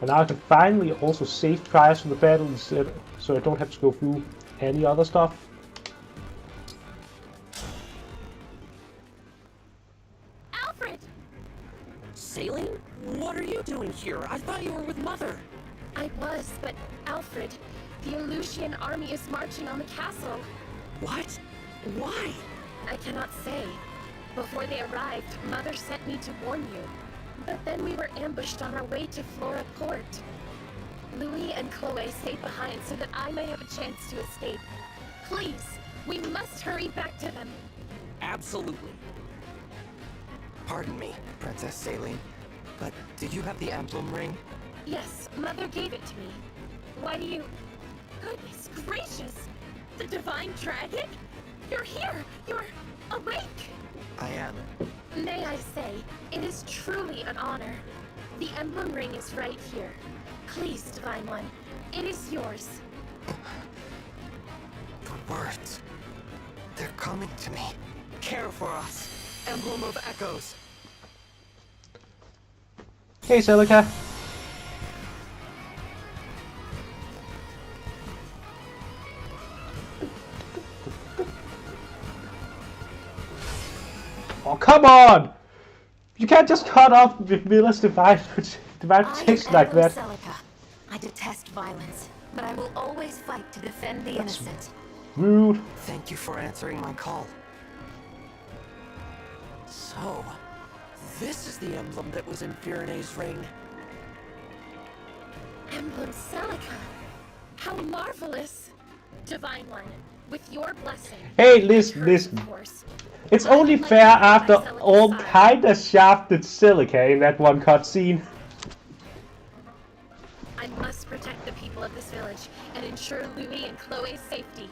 [SPEAKER 1] And now I can finally also save prior to the battle instead, so I don't have to go through any other stuff.
[SPEAKER 5] Sailing? What are you doing here? I thought you were with Mother.
[SPEAKER 6] I was, but Alfred, the Aleutian army is marching on the castle.
[SPEAKER 5] What? Why?
[SPEAKER 6] I cannot say. Before they arrived, Mother sent me to warn you. But then we were ambushed on our way to Flora Port.
[SPEAKER 10] Louis and Chloe stayed behind so that I may have a chance to escape. Please, we must hurry back to them.
[SPEAKER 5] Absolutely. Pardon me, Princess Saline, but did you have the emblem ring?
[SPEAKER 10] Yes, Mother gave it to me. Why do you... Goodness gracious! The Divine Dragon? You're here! You're awake!
[SPEAKER 5] I am.
[SPEAKER 10] May I say, it is truly an honor. The emblem ring is right here. Please, Divine One, it is yours.
[SPEAKER 5] The words. They're coming to me. Care for us. Emblem of Echoes.
[SPEAKER 1] Hey, Celica. Oh, come on! You can't just cut off Milla's divine protection like that.
[SPEAKER 3] Celica. I detest violence, but I will always fight to defend the innocent.
[SPEAKER 1] Rude.
[SPEAKER 5] Thank you for answering my call. So, this is the emblem that was in Firene's ring.
[SPEAKER 10] Emblem Celica. How marvelous! Divine One, with your blessing.
[SPEAKER 1] Hey, listen.
[SPEAKER 10] Of course.
[SPEAKER 1] It's only fair after all kinda shafted Celica in that one cutscene.
[SPEAKER 10] I must protect the people of this village and ensure Louis and Chloe's safety.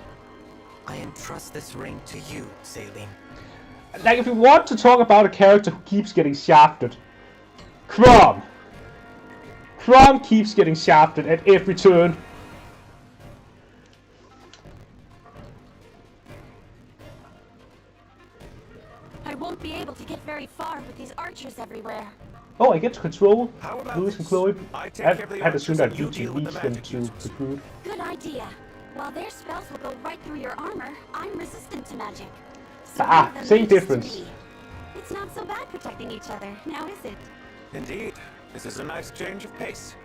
[SPEAKER 5] I entrust this ring to you, Saline.
[SPEAKER 1] Like, if you want to talk about a character who keeps getting shafted, Chrom. Chrom keeps getting shafted at every turn.
[SPEAKER 3] I won't be able to get very far with these archers everywhere.
[SPEAKER 1] Oh, I get to control
[SPEAKER 4] How about
[SPEAKER 1] Louis and
[SPEAKER 4] this?
[SPEAKER 1] Chloe.
[SPEAKER 4] I take
[SPEAKER 1] I
[SPEAKER 4] care of the
[SPEAKER 1] had assumed
[SPEAKER 4] archers
[SPEAKER 1] that
[SPEAKER 4] and
[SPEAKER 1] you
[SPEAKER 4] you
[SPEAKER 1] to
[SPEAKER 4] deal with
[SPEAKER 1] reach
[SPEAKER 4] the
[SPEAKER 1] them
[SPEAKER 4] magic
[SPEAKER 1] to
[SPEAKER 4] users.
[SPEAKER 1] recruit.
[SPEAKER 3] Good idea. While their spells will go right through your armor, I'm resistant to magic. So
[SPEAKER 1] Ah,
[SPEAKER 3] leave them
[SPEAKER 1] same
[SPEAKER 3] just to
[SPEAKER 1] difference.
[SPEAKER 3] me. It's not so bad protecting each other, now is it?
[SPEAKER 11] Indeed. This is a nice change of pace.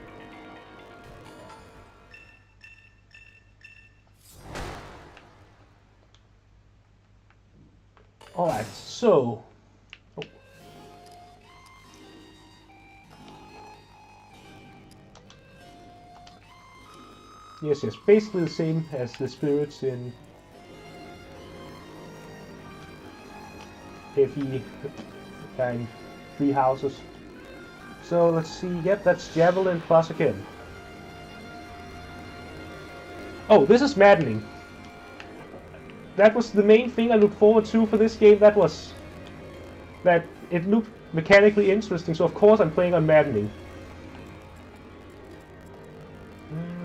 [SPEAKER 1] Alright, so... Oh. Yes, basically the same as the spirits in FE and 3 houses. So let's see, yep, that's Javelin plus again. Oh, this is maddening. That was the main thing I looked forward to for this game, that was that it looked mechanically interesting, so of course I'm playing on maddening.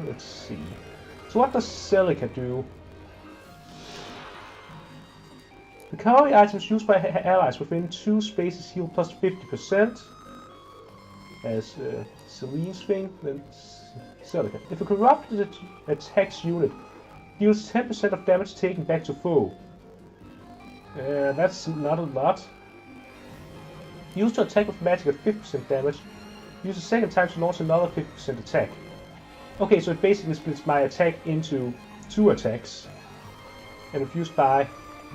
[SPEAKER 1] Let's see. So what does Celica do? Recovery items used by allies within 2 spaces heal plus 50%. As Celine's thing, then Celica. If a corrupted attacks unit deals 10% of damage taken back to foe. That's not a lot. Used to attack with magic at 50% damage. Use a second time to launch another 50% attack. Okay, so it basically splits my attack into 2 attacks. And if used by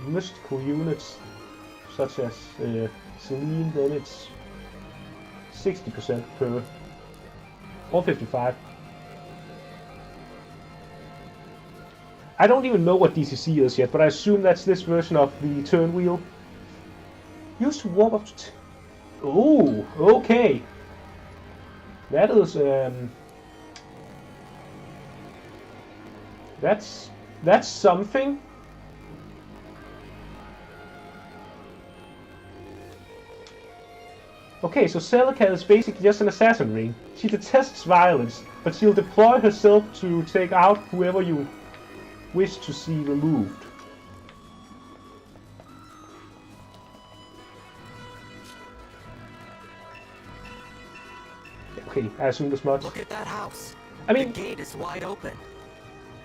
[SPEAKER 1] mystical units, such as Celine, then it's 60% per, or 55. I don't even know what DCC is yet, but I assume that's this version of the turn wheel. Used to warp up to... Oh, okay. That is, that's something. Okay, so Celica is basically just an assassin ring. She detests violence, but she'll deploy herself to take out whoever you wish to see removed. Okay, I assume as much.
[SPEAKER 5] Look at that house.
[SPEAKER 1] I mean,
[SPEAKER 5] the gate is wide open.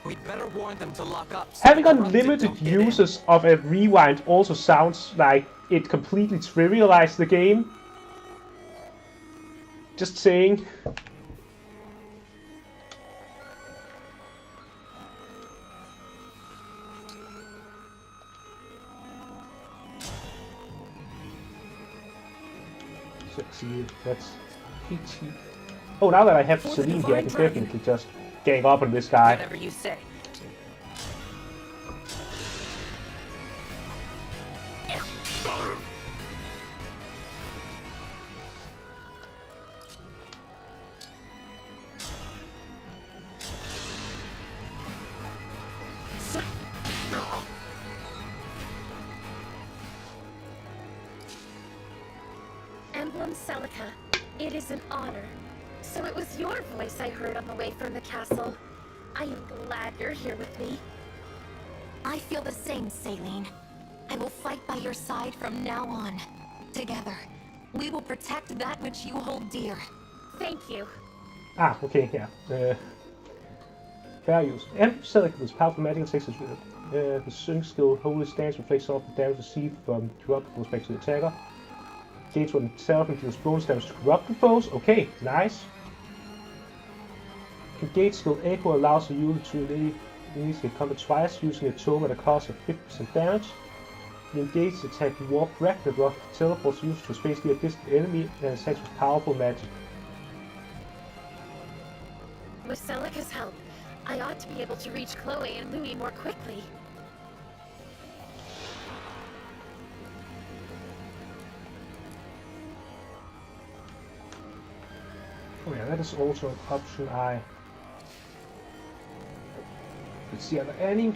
[SPEAKER 5] We'd better warn them to lock up. So
[SPEAKER 1] having
[SPEAKER 5] the corrupted
[SPEAKER 1] unlimited
[SPEAKER 5] don't get in.
[SPEAKER 1] uses of a rewind also sounds like it completely trivialized the game. Just saying. So, see, that's 80. Oh, now that I have
[SPEAKER 5] For the
[SPEAKER 1] Celine here, I
[SPEAKER 5] divine
[SPEAKER 1] can
[SPEAKER 5] dragon.
[SPEAKER 1] definitely just gang up on this guy.
[SPEAKER 5] Whatever you say.
[SPEAKER 10] Emblem Celica, it is an honor. So it was your voice I heard on the way from the castle. I am glad you're here with me.
[SPEAKER 3] I feel the same, Celine. I will fight by your side from now on. Together, we will protect that which you hold dear.
[SPEAKER 10] Thank you.
[SPEAKER 1] Ah, okay, yeah. Fair use. Emblem Celica is powerful magic attacks. The sync skill Holy Stance reflects off the damage received from corrupted with respect to the attacker. Gates one itself and deals bonus damage to corrupted foes. Okay, nice. Engage skill Echo allows the user to initiate combat twice using a totem at a cost of 50% damage. The engaged attack Warp Ragnarok teleports the user to a space near a distant enemy and attacks with powerful magic.
[SPEAKER 10] With Celica's help, I ought to be able to reach Chloe and Louis more quickly.
[SPEAKER 1] Oh yeah, that is also an option I... Let's see, are there any...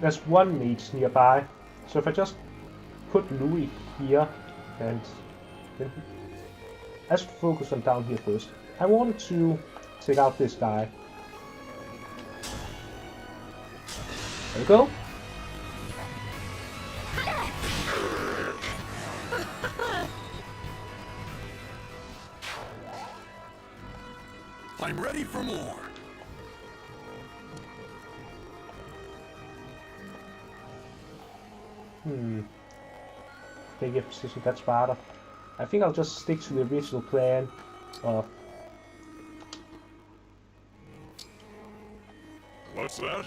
[SPEAKER 1] There's one mage nearby, so if I just put Louis here and... Then I should focus on down here first. I wanted to take out this guy. There we go.
[SPEAKER 8] I'm ready for more.
[SPEAKER 1] Take a position, that's smarter. I think I'll just stick to the original plan of...
[SPEAKER 4] What's that?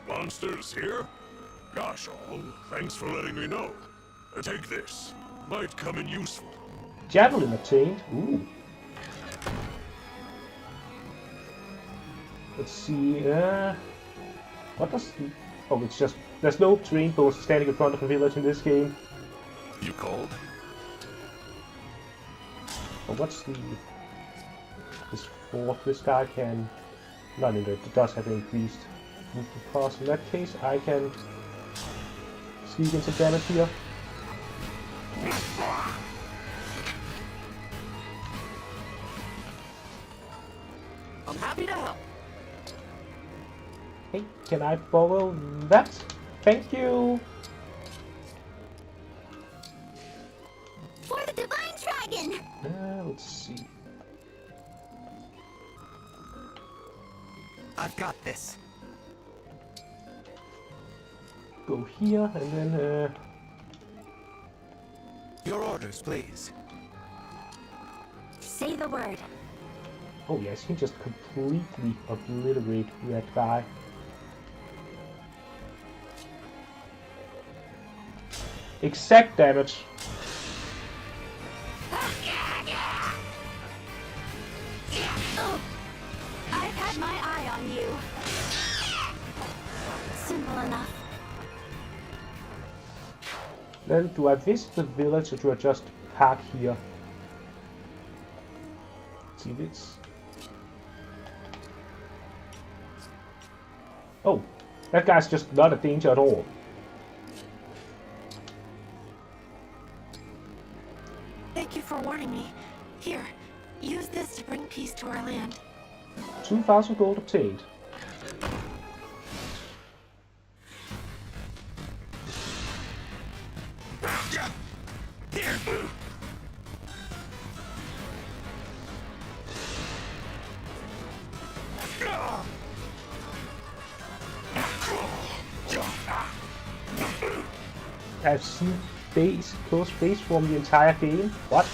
[SPEAKER 4] Monsters here? Gosh, all, thanks for letting me know. Take this. Might come in useful.
[SPEAKER 1] Javelin obtained. Ooh. Let's see, what does... Oh, it's just... There's no terrain bones standing in front of a village in this game.
[SPEAKER 4] You called?
[SPEAKER 1] Oh, what's the... This fort, this guy can... Not in there, it does have increased movement cost. In that case, I can... sneak in some damage here.
[SPEAKER 5] I'm happy to help.
[SPEAKER 1] Hey, can I borrow that? Thank you!
[SPEAKER 6] For the divine dragon!
[SPEAKER 1] Let's see.
[SPEAKER 2] I've got this.
[SPEAKER 1] Go here, and then,
[SPEAKER 2] Your orders, please.
[SPEAKER 6] Say the word.
[SPEAKER 1] Oh yes, he just completely obliterate that guy. Exact damage.
[SPEAKER 6] Oh, I've had my eye on you. Simple enough.
[SPEAKER 1] Then do I visit the village or do I just park here? Let's see this. Oh, that guy's just not a danger at all.
[SPEAKER 3] Thank you for warning me. Here, use this to bring peace to our land.
[SPEAKER 1] 2,000 gold obtained. I've seen close base form the entire game. What?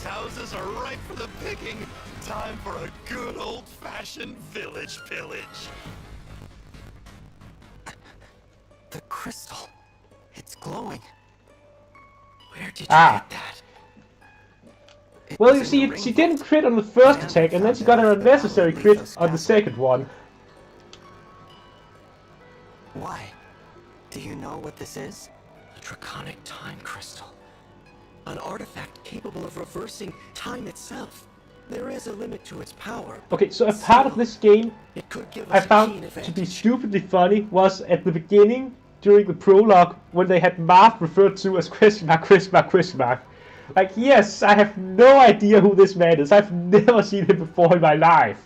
[SPEAKER 8] houses are ripe for the picking. Time for a good old-fashioned village pillage.
[SPEAKER 2] The crystal. It's glowing. Where did you
[SPEAKER 1] Ah.
[SPEAKER 2] get that?
[SPEAKER 1] Well, you see, she didn't crit on the first attack, and then she got an unnecessary crit on the second one.
[SPEAKER 2] Why? Do you know what this is? A draconic time crystal. An artifact capable of reversing time itself. There is a limit to its power.
[SPEAKER 1] Okay, so a part of this game
[SPEAKER 2] It could give
[SPEAKER 1] I
[SPEAKER 2] us a
[SPEAKER 1] found
[SPEAKER 2] keen
[SPEAKER 1] to be
[SPEAKER 2] advantage.
[SPEAKER 1] stupidly funny was at the beginning, during the prologue, when they had Marth referred to as question mark, question mark, question mark. Like, yes, I have no idea who this man is. I've never seen him before in my life.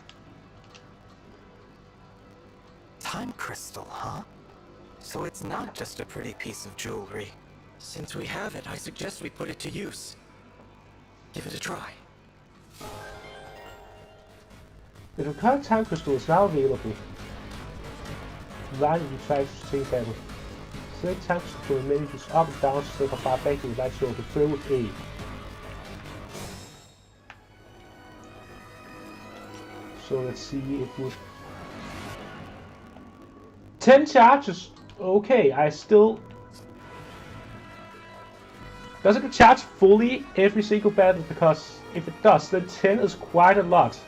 [SPEAKER 2] Time crystal, huh? So it's not just a pretty piece of jewelry. Since we have it, I suggest we put it to use. Give it a try.
[SPEAKER 1] The draconic time crystal is now available. Right, you try to take battle. Select time crystal to menu, use up and down to step far back you would like to open. Throw with A. So let's see if we... 10 charges! Okay, I still... Does it recharge fully every single battle? Because if it does, then 10 is quite a lot.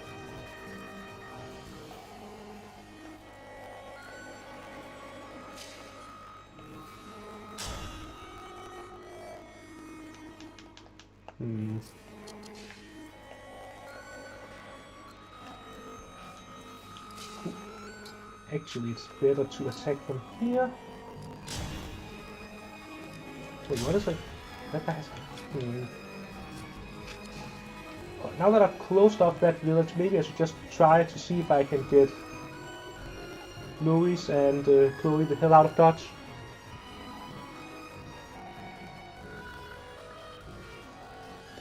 [SPEAKER 1] Actually, it's better to attack from here. Wait, what is it? That guy's... Now that I've closed off that village, maybe I should just try to see if I can get Louis and Chloe the hell out of Dodge.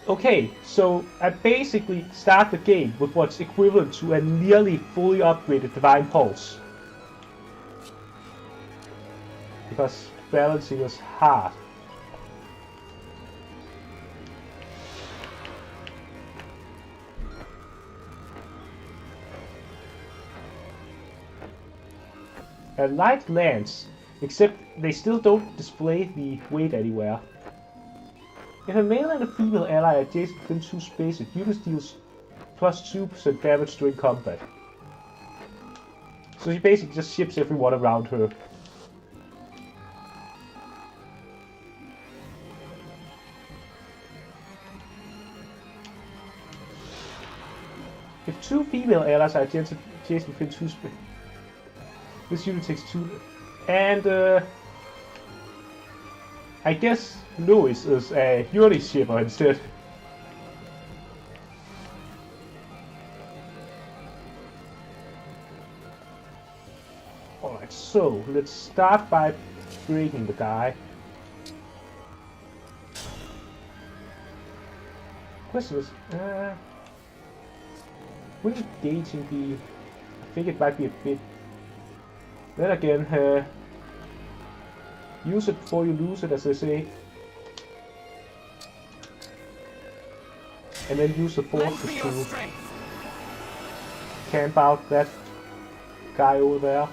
[SPEAKER 1] Okay, so I basically start the game with what's equivalent to a nearly fully upgraded Divine Pulse. Because balancing is hard. A light lance, except they still don't display the weight anywhere. If a male and a female ally are adjacent within 2 spaces, unit deals plus 2% damage during combat. So she basically just ships everyone around her. If 2 female allies are adjacent within 2 spaces, this unit takes 2, and I guess Louis is a unit shipper instead. Alright, so let's start by breaking the guy. Question is, will engaging be... I think it might be a bit... Then again, use it before you lose it, as they say. And then use the fortress to camp out that guy over there.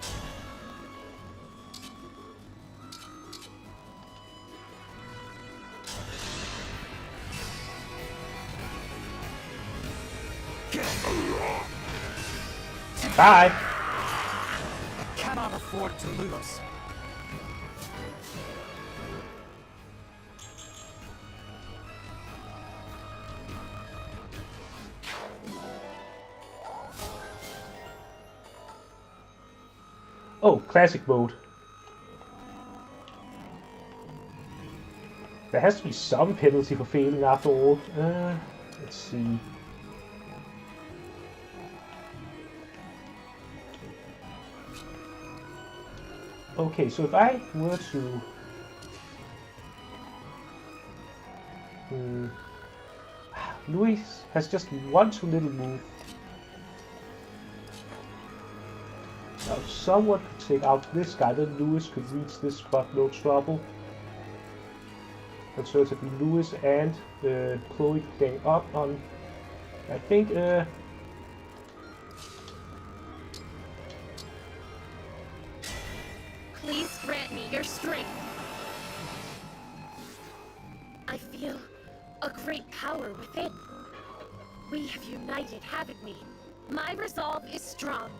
[SPEAKER 1] Bye!
[SPEAKER 2] Cannot afford to lose.
[SPEAKER 1] Oh, classic mode. There has to be some penalty for failing after all. Let's see. Okay, so if I were to... Louis has just one too little move. Now, if someone could take out this guy, then Louis could reach this spot no trouble. Alternatively, Lewis and Chloe gang up on, I think,
[SPEAKER 10] Please grant me your strength. I feel a great power within. We have united, haven't we? My resolve is strong.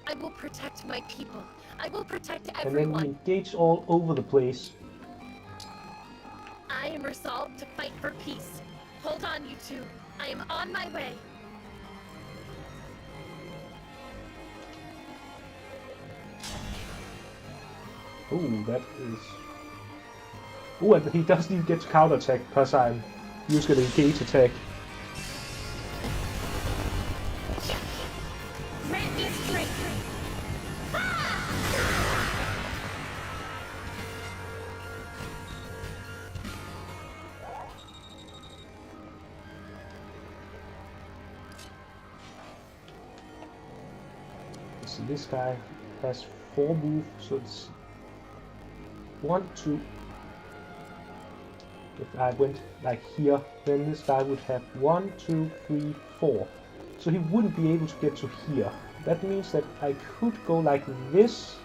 [SPEAKER 10] I will protect my people. I will protect
[SPEAKER 1] and then we
[SPEAKER 10] everyone.
[SPEAKER 1] engage all over the place.
[SPEAKER 10] I am resolved to fight for peace. Hold on, you two. I am on my way.
[SPEAKER 1] Ooh, that is... Ooh, and he doesn't even get to counterattack because I'm using an engage attack.
[SPEAKER 10] Grant me strength.
[SPEAKER 1] So this guy has 4 moves, so it's 1, 2. If I went like here, then this guy would have 1, 2, 3, 4. So he wouldn't be able to get to here. That means that I could go like this.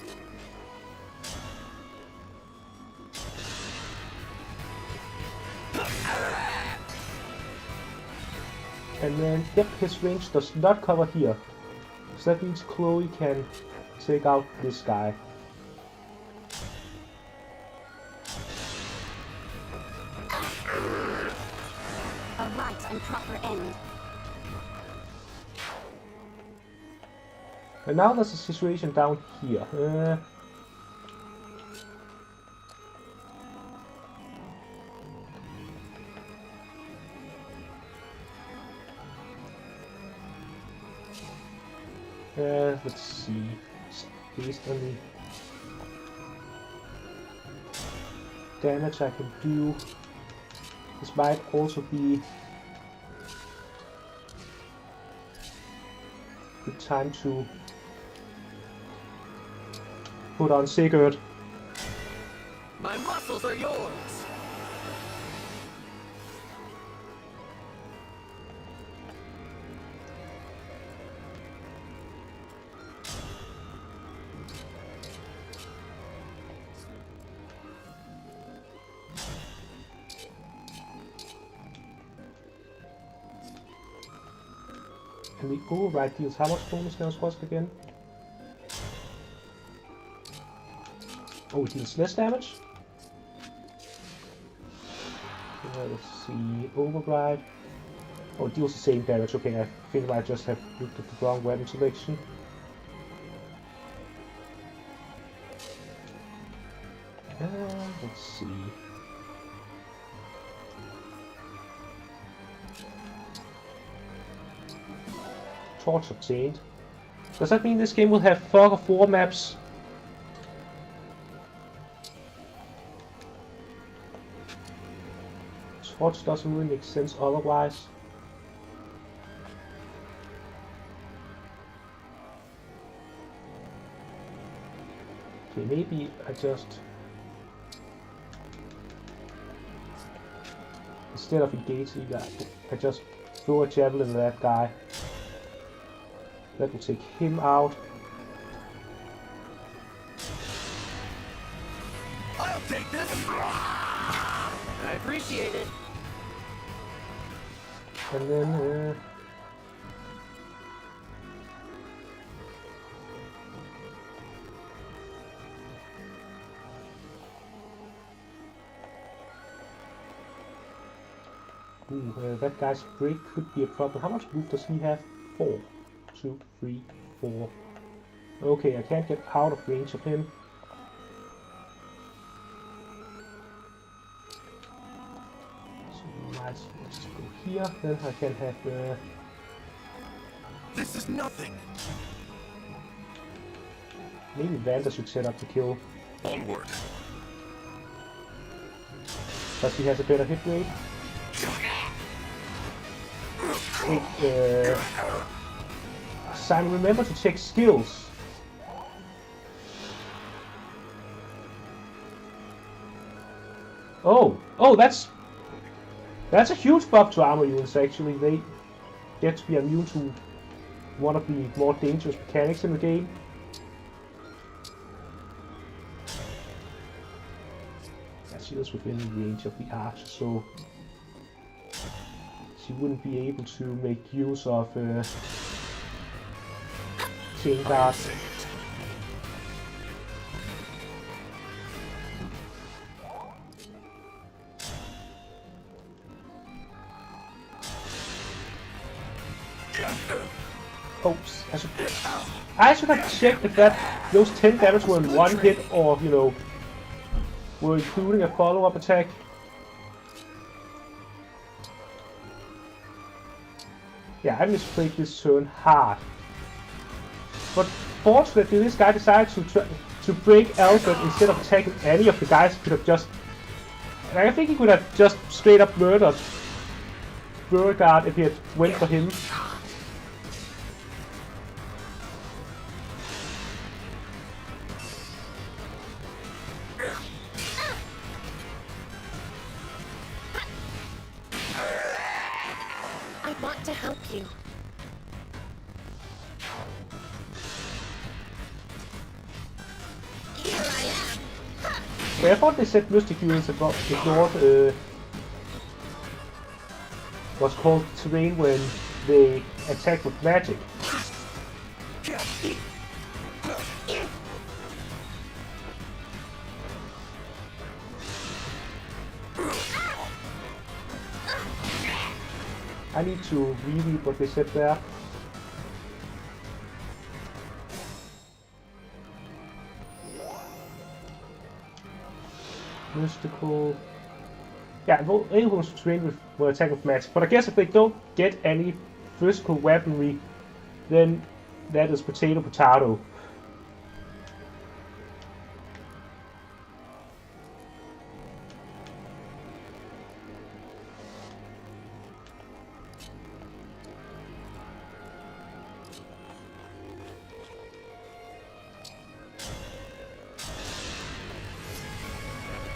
[SPEAKER 1] And then, yep, his range does not cover here. So that means Chloe can take out this guy.
[SPEAKER 6] A right and proper end.
[SPEAKER 1] And now there's a situation down here. Let's see. Based on the damage I can do, this might also be good time to put on Sigurd.
[SPEAKER 5] My muscles are yours!
[SPEAKER 1] And the override deals how much bonus now cost again? Oh, it deals less damage? Let's see, override. Oh, it deals the same damage. Okay, I think I just have looked at the wrong weapon selection. Let's see. Torch obtained. Does that mean this game will have fog of war maps? Torch doesn't really make sense otherwise. Okay, maybe I just... Instead of engaging that, I just throw a javelin at that guy. That will take him out.
[SPEAKER 5] I'll take this! I appreciate it.
[SPEAKER 1] And then... that guy's break could be a problem. How much move does he have? 4. 2, 3, 4. Okay, I can't get out of range of him. So let's just go here. Then I can have.
[SPEAKER 8] This is nothing.
[SPEAKER 1] Maybe Vanda should set up the kill.
[SPEAKER 4] Onward.
[SPEAKER 1] Because he has a better hit rate. Wait, Simon, remember to check skills. Oh, Oh, that's a huge buff to armor units actually. They get to be immune to one of the more dangerous mechanics in the game. She was within range of the archer, so she wouldn't be able to make use of chain guard. Oops, I should have checked if those 10 damage were in one hit or, you know, were including a follow-up attack. Yeah, I misplayed this turn hard. But fortunately, this guy decided to break Albert instead of attacking any of the guys he could have just... I think he could have just straight up murdered Beauregard if he had went for him.
[SPEAKER 10] I want to help you. Here I am.
[SPEAKER 1] Well, I thought they said Mystic units ignored what's called terrain when they attack with magic. I need to reread what they said there. Mystical. Yeah, anyone who's trained with will attack with magic. But I guess if they don't get any physical weaponry, then that is potato potato.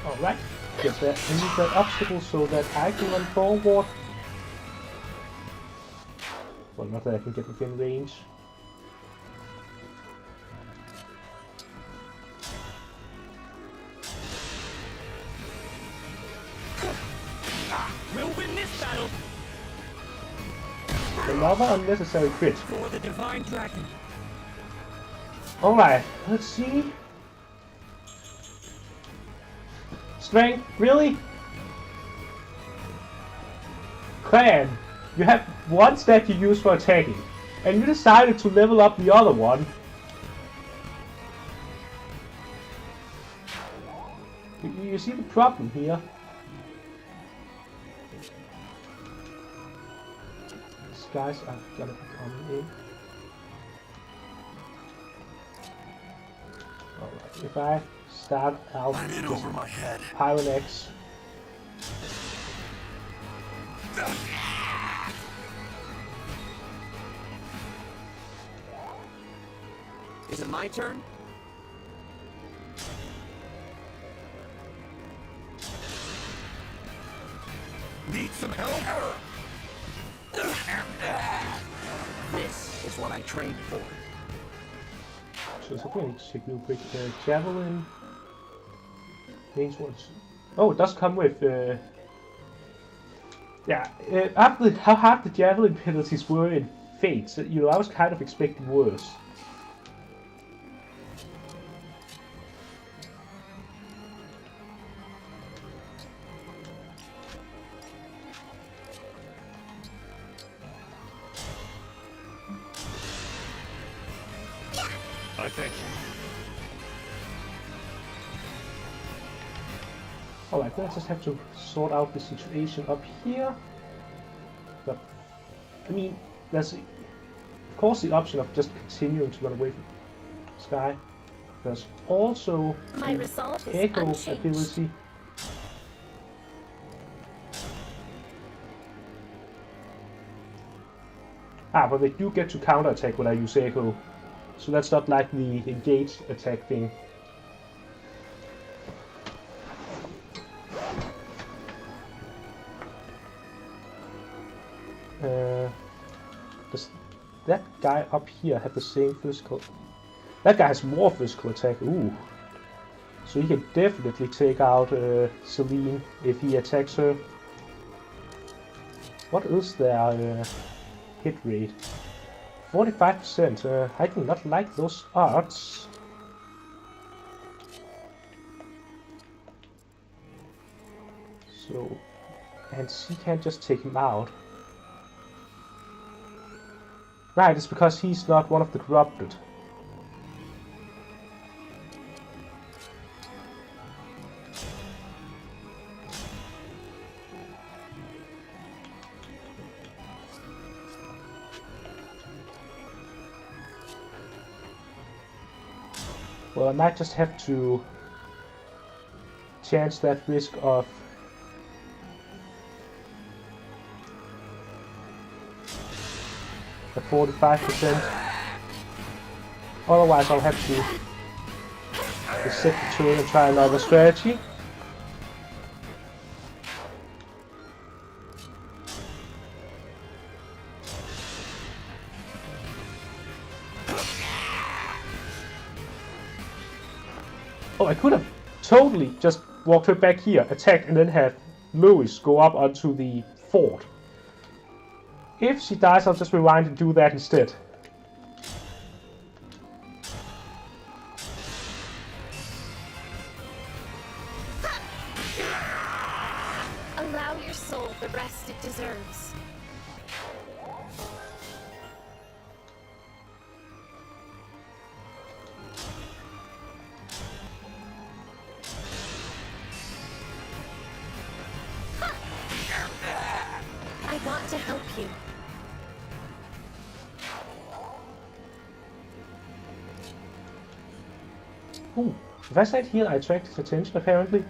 [SPEAKER 1] Alright, get that. I need that obstacle so that I can run forward. Well, not that I can get within range.
[SPEAKER 9] We'll win this battle
[SPEAKER 1] Another unnecessary crit.
[SPEAKER 9] for the Divine Dragon.
[SPEAKER 1] Alright, let's see. Strength, really? Clan, you have one stat you use for attacking, and you decided to level up the other one. You see the problem here? These guys are gonna be coming in. Alright, if I start out
[SPEAKER 8] I'm in over my head.
[SPEAKER 1] Iron X.
[SPEAKER 5] Is it my turn?
[SPEAKER 8] Need some help?
[SPEAKER 5] This is what I trained for.
[SPEAKER 1] So it's okay, check real quick. Javelin. Range ones. Oh, it does come with. Yeah, after how hard the javelin penalties were in Fates, you know, I was kind of expecting worse.
[SPEAKER 4] I thank you.
[SPEAKER 1] Alright, then I just have to sort out the situation up here. But, I mean, there's of course the option of just continuing to run away from Sky. There's also
[SPEAKER 10] My
[SPEAKER 1] the
[SPEAKER 10] resolve is
[SPEAKER 1] Echo
[SPEAKER 10] unchanged.
[SPEAKER 1] ability. Ah, but they do get to counterattack when I use Echo. So that's not like the engage attack thing. Does that guy up here have the same physical? That guy has more physical attack. Ooh. So he can definitely take out Celine if he attacks her. What is their hit rate? 45%. I do not like those odds. So, and she can't just take him out. Right, it's because he's not one of the corrupted. Well, I might just have to chance that risk of the 45%. Otherwise, I'll have to reset the turn and try another strategy. Oh, I could have totally just walked her back here, attacked, and then had Lois go up onto the fort. If she dies, I'll just rewind and do that instead.
[SPEAKER 10] Allow your soul the rest it deserves. I want to help you.
[SPEAKER 1] Ooh, if I sat here, I attract his attention apparently.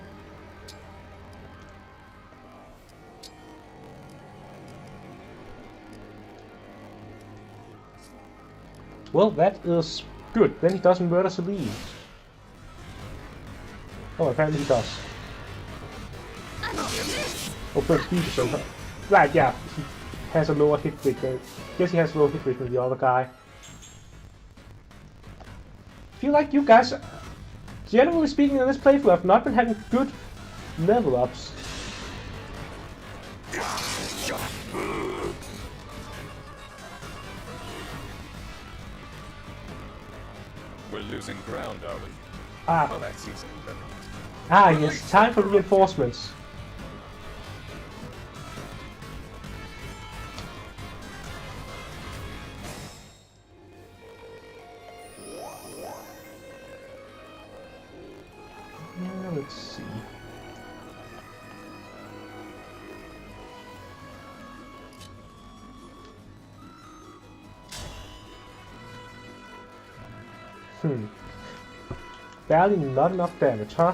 [SPEAKER 1] Well, that is good. Then he doesn't murder Celine. Oh, apparently he does. Oh, 33%. Right, yeah, he has a lower hit rate. Guess he has a lower hit rate than the other guy. I feel like you guys, generally speaking, in this playthrough, have not been having good level ups.
[SPEAKER 4] We're losing ground, are we?
[SPEAKER 1] Ah.
[SPEAKER 4] Well, that's easy.
[SPEAKER 1] Ah, yes, time for reinforcements. Let's see. Barely not enough damage, huh?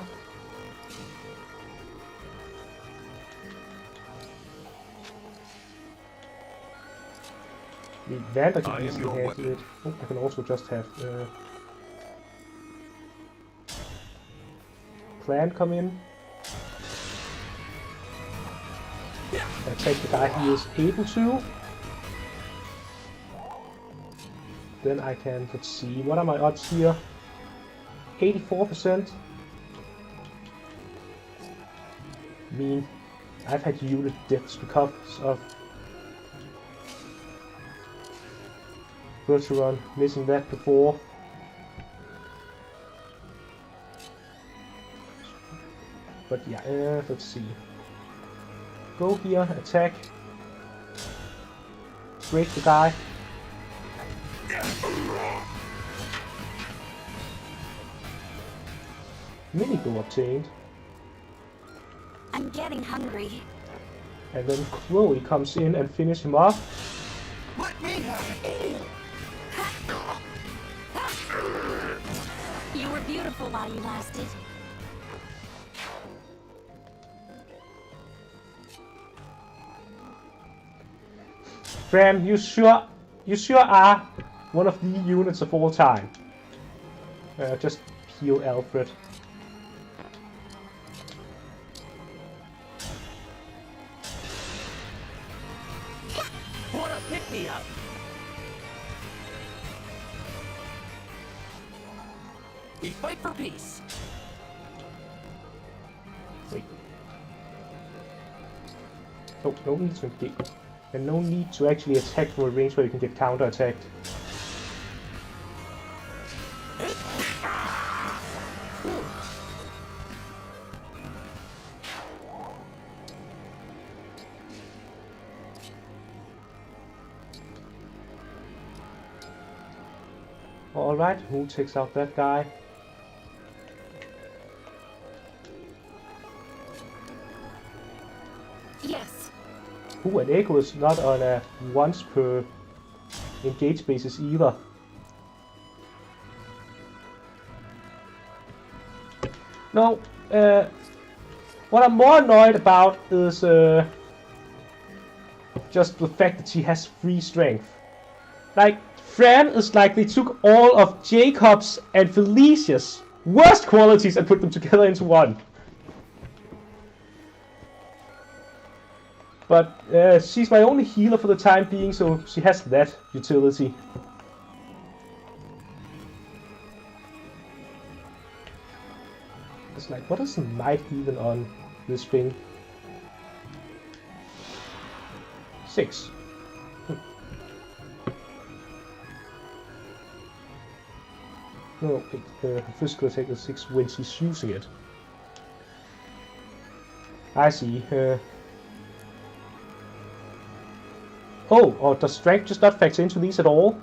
[SPEAKER 1] The Vander can easily handle it. Oh, I can also just have Plan come in. Attack the guy he is able to. Then I can, let's see, what are my odds here? 84%. I mean, I've had unit deaths because of Bergeron missing that before. But yeah, let's see. Go here, attack. Break the guy. Mini-go obtained.
[SPEAKER 6] I'm getting hungry.
[SPEAKER 1] And then Chloe comes in and finishes him off.
[SPEAKER 8] Let me have it.
[SPEAKER 6] You were beautiful while you lasted.
[SPEAKER 1] Fran, you sure are one of the units of all time. Just heal Alfred.
[SPEAKER 5] What a Pick me up. We fight for peace.
[SPEAKER 1] Wait. Oh, no need to engage. And no need to actually attack from a range where you can get counter-attacked. Alright, who takes out that guy?
[SPEAKER 10] Yes.
[SPEAKER 1] Ooh, and Echo is not on a once per engage basis either. No, what I'm more annoyed about is just the fact that she has free strength. Like, Fran is like they took all of Jacob's and Felicia's worst qualities and put them together into one. But she's my only healer for the time being, so she has that utility. It's like, what is the might even on this thing? 6. No, physical attack is 6 when she's using it. I see. Oh, or does strength just not factor into these at all?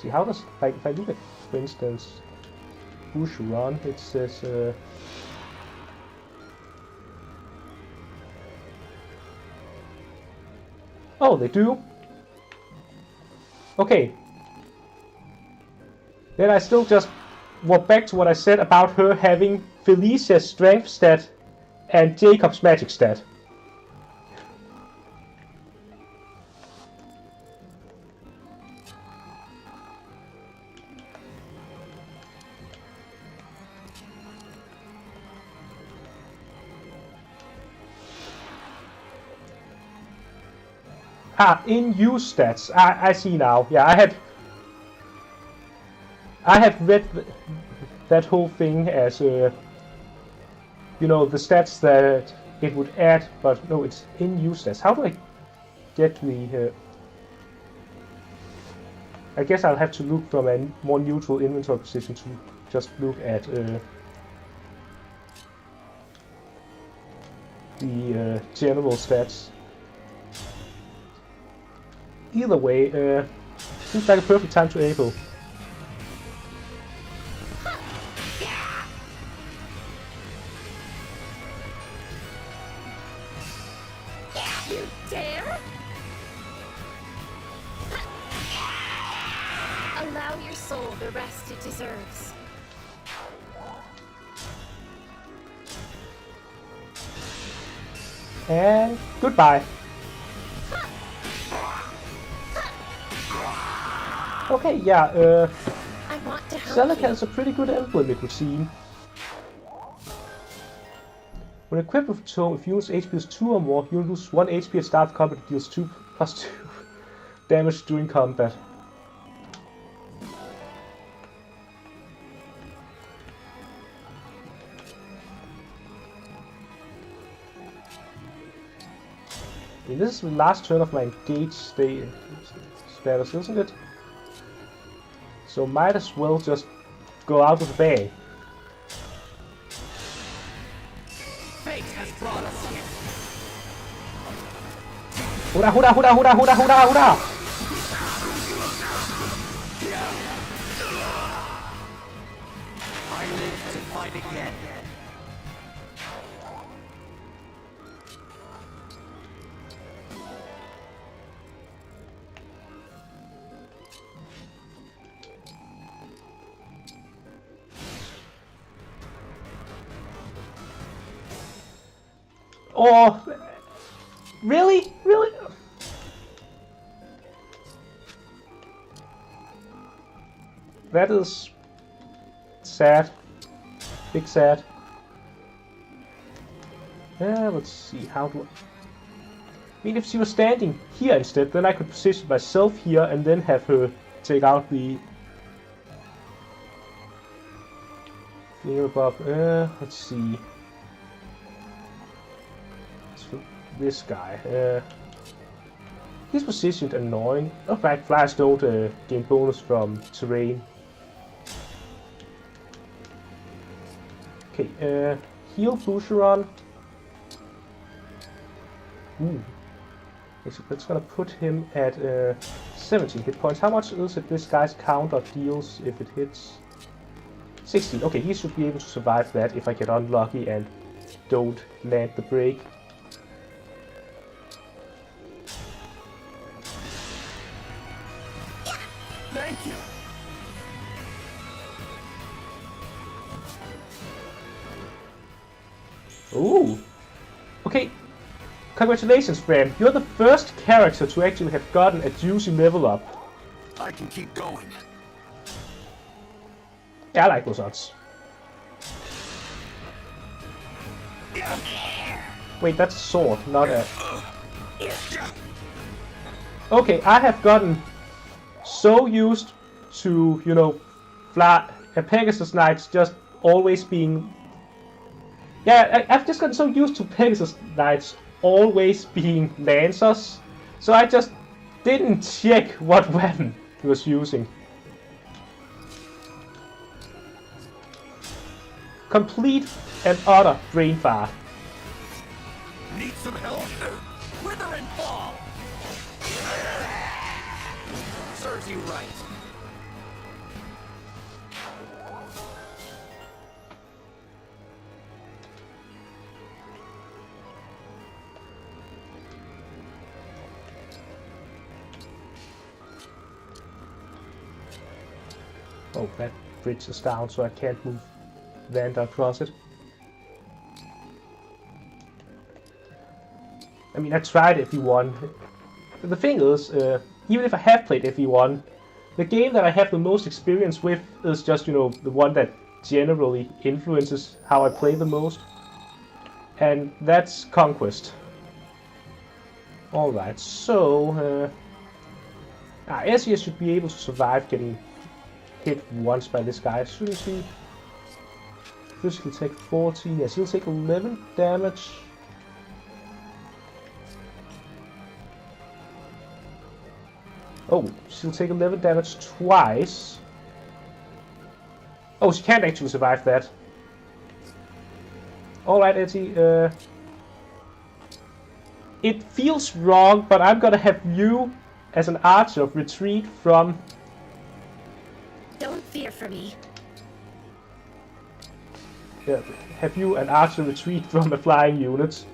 [SPEAKER 1] See, how does, like, if I look at, for instance, Bushiron, it says, oh, they do? Okay. Then I still just walk back to what I said about her having Felicia's strength stat and Jacob's magic stat. Ah, in-use stats. I see now. Yeah, I had read that whole thing as, you know, the stats that it would add, but no, it's in-use stats. How do I get the... I guess I'll have to look from a more neutral inventory position to just look at the general stats. Either way, seems like a perfect time to able.
[SPEAKER 10] You dare? Allow your soul the rest it deserves.
[SPEAKER 1] And goodbye. Okay, yeah, Zelek has a pretty good emblem, it would seem. When equipped with Tome, if unit's HP is 2 or more, you lose 1 HP at start of combat. It deals 2 plus 2 damage during combat. And this is the last turn of my engage status, isn't it? So might as well just go out with a bang.
[SPEAKER 5] Fate has brought us here.
[SPEAKER 1] Hurrah, hurrah, hurrah, hurrah, hurrah, hurrah, hurrah!
[SPEAKER 5] I live to fight again.
[SPEAKER 1] Oh, really? Really? That is sad. Big sad. Yeah, let's see, how do I... mean, if she was standing here instead, then I could position myself here and then have her take out the thing above. Let's see. This guy. He's positioned annoying. Oh, right, flyers don't gain bonus from terrain. Okay, heal Boucheron. Ooh. Okay, so that's gonna put him at 17 hit points. How much is it this guy's counter deals if it hits? 16. Okay, he should be able to survive that if I get unlucky and don't land the break.
[SPEAKER 8] Thank you.
[SPEAKER 1] Ooh. Okay. Congratulations, Bram. You're the first character to actually have gotten a juicy level up.
[SPEAKER 8] I can keep going.
[SPEAKER 1] Yeah, I like those odds. Wait, that's a sword, not a... Okay, I have gotten so used to, you know, Pegasus Knights just always being... Yeah, I've just gotten so used to Pegasus Knights always being Lancers, so I just didn't check what weapon he was using. Complete and utter brain fart.
[SPEAKER 8] Need some help? Wither and fall!
[SPEAKER 5] Serves you right.
[SPEAKER 1] Oh, that bridge is down, so I can't move Vander across it. I mean, I tried FE1. But the thing is, even if I have played FE1, the game that I have the most experience with is just, you know, the one that generally influences how I play the most. And that's Conquest. Alright, so... Essia should be able to survive getting hit once by this guy, shouldn't she? Physical take 14, yes, he'll take 11 damage. Oh, she'll take 11 damage twice. Oh, she can't actually survive that. Alright, Etty, it feels wrong, but I'm gonna have you as an archer retreat from...
[SPEAKER 10] Don't fear for me.
[SPEAKER 1] Yeah, have you an archer retreat from the flying units?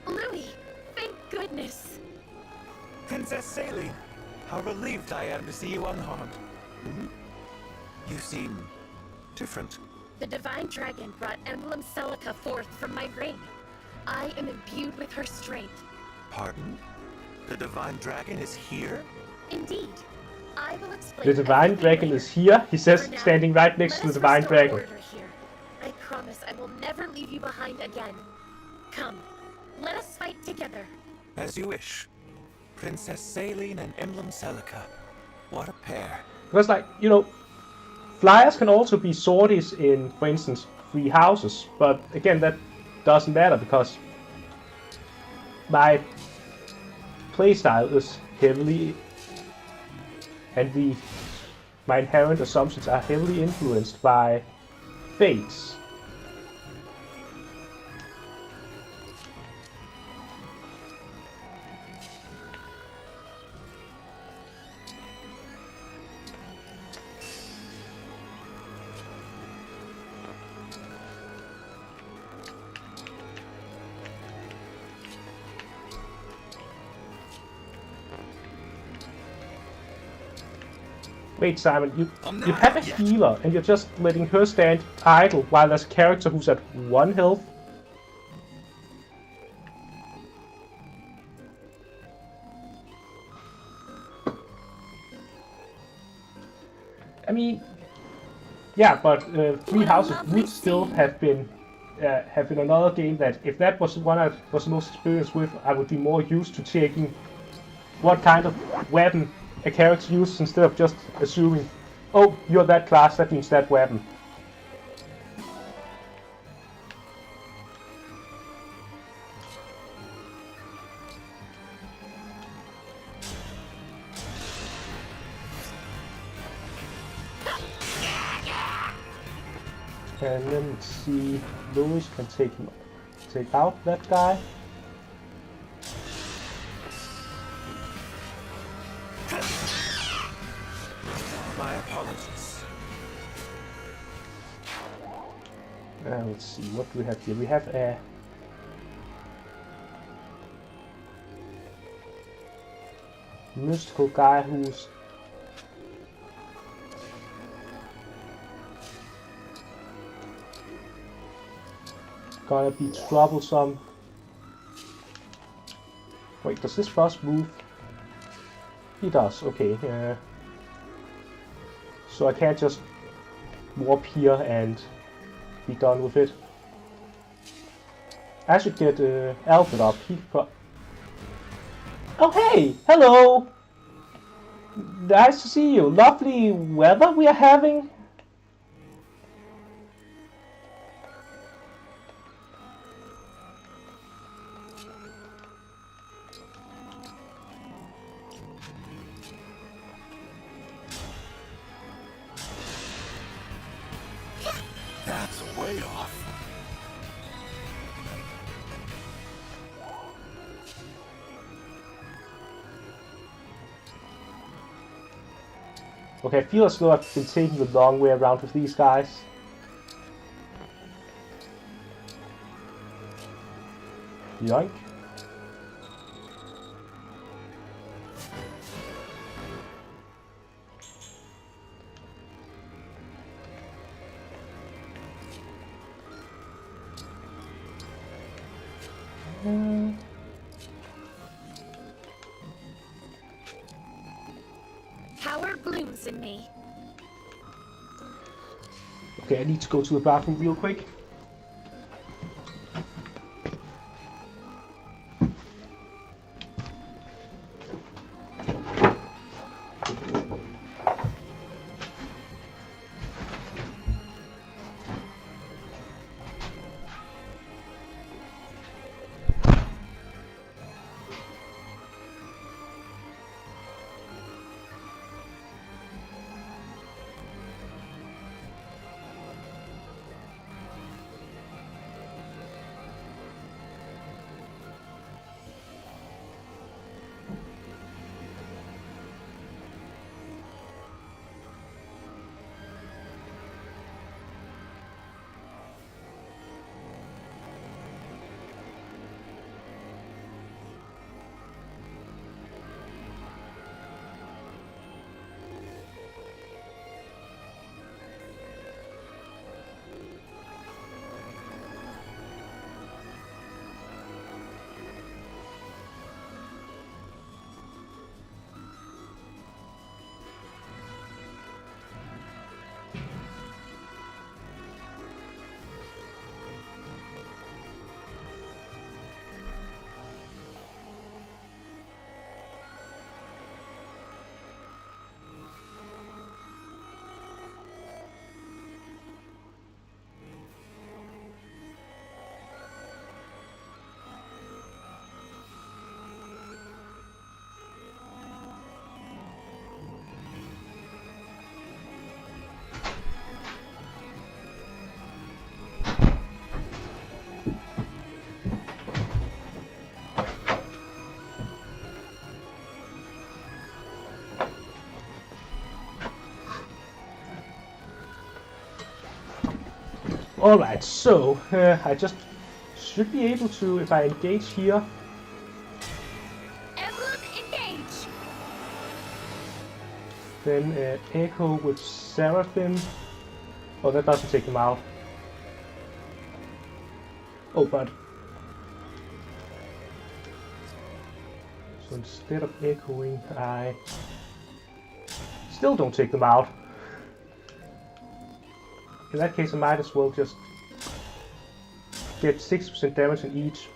[SPEAKER 10] Louis, thank goodness.
[SPEAKER 11] Princess Saline, how relieved I am to see you unharmed. You seem different.
[SPEAKER 10] The Divine Dragon brought Emblem Celica forth from my reign. I am imbued with her strength.
[SPEAKER 11] Pardon? The Divine Dragon is here?
[SPEAKER 10] Indeed. I will explain.
[SPEAKER 1] The Divine Dragon is here, he says, standing right next to the Divine Dragon.
[SPEAKER 10] Order here. I promise I will never leave you behind again. Come, let us fight together.
[SPEAKER 11] As you wish. Princess Saline and Emblem Celica. What a pair.
[SPEAKER 1] Because, like, you know, flyers can also be sorties in, for instance, 3 houses. But again, that doesn't matter because my playstyle is heavily, and my inherent assumptions are heavily influenced by fates. Wait, Simon, you have a healer, and you're just letting her stand idle while there's a character who's at 1 health? I mean, yeah, but 3 houses would still have been have in another game that if that was one I was most experienced with, I would be more used to checking what kind of weapon a character uses instead of just assuming, oh, you're that class, that means that weapon. And then let's see, Louis can take out that guy.
[SPEAKER 11] My apologies.
[SPEAKER 1] Let's see, what do we have here? We have a mystical guy who's gonna be troublesome. Wait, does this boss move? He does, okay. So I can't just warp here and be done with it. I should get Alfred up. Oh hey! Hello! Nice to see you. Lovely weather we are having.
[SPEAKER 8] That's way off.
[SPEAKER 1] Okay, I feel as though I've been taking the long way around with these guys. Yoink.
[SPEAKER 10] Power blooms in me.
[SPEAKER 1] Okay, I need to go to the bathroom real quick. Alright, so I just should be able to, if I engage here.
[SPEAKER 10] Emblem engage.
[SPEAKER 1] Then Echo with Seraphim. Oh, that doesn't take him out. Oh, but. So instead of echoing, I still don't take them out. In that case, I might as well just get 60% damage in each.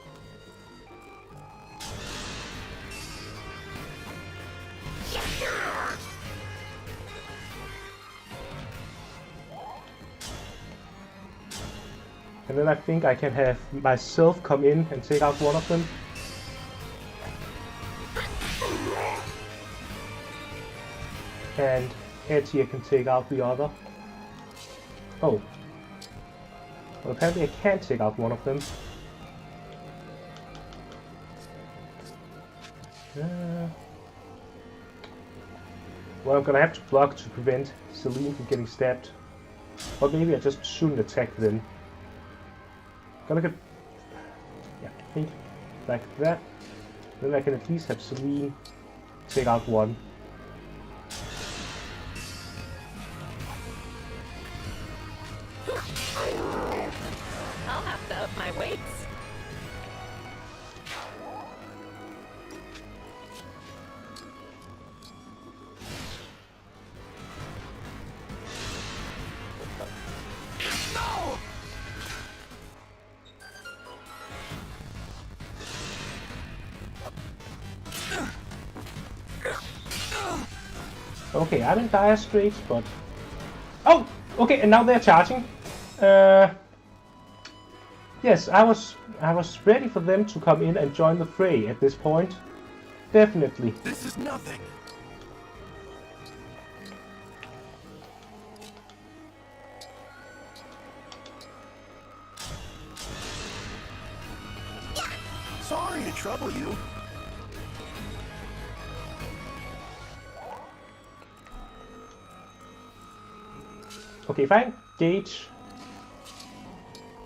[SPEAKER 1] And then I think I can have myself come in and take out one of them. And Etia can take out the other. Oh. Well, apparently I can't take out one of them. Well, I'm gonna have to block to prevent Celine from getting stabbed. Or maybe I just shouldn't attack then. Gonna get... yeah, I think like that. Then I can at least have Celine take out one.
[SPEAKER 10] I'll have to up my weights.
[SPEAKER 1] Okay, I'm in dire straits, but... oh! Okay, and now they're charging. Yes, I was ready for them to come in and join the fray at this point. Definitely.
[SPEAKER 8] This is nothing. Sorry to trouble you.
[SPEAKER 1] Okay, if I engage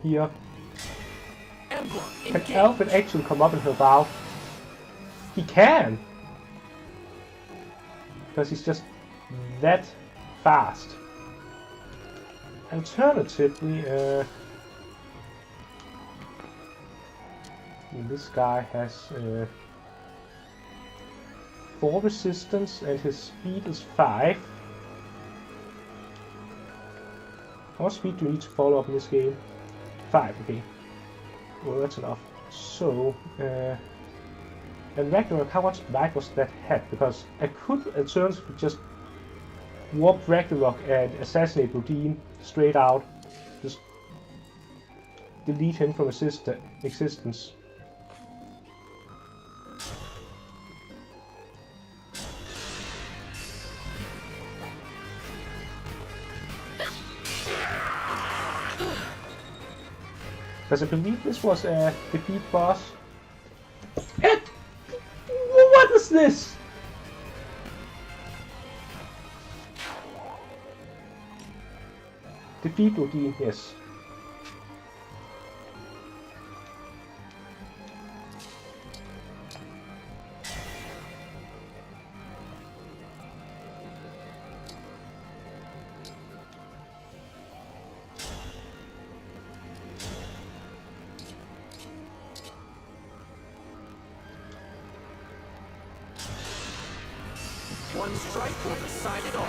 [SPEAKER 1] here,
[SPEAKER 5] Emblem,
[SPEAKER 1] can
[SPEAKER 5] engage.
[SPEAKER 1] Alfred actually come up and help out? He can! Because he's just that fast. Alternatively, this guy has 4 resistance and his speed is 5. How much speed do you need to follow up in this game? 5, okay. Well, that's enough. So, and Ragnarok, how much life was that had? Because I could alternatively just warp Ragnarok and assassinate Rodin straight out. Just delete him from existence. Because I believe this was a defeat boss. What is this? Defeat Odin, yes.
[SPEAKER 5] One strike will decide it all.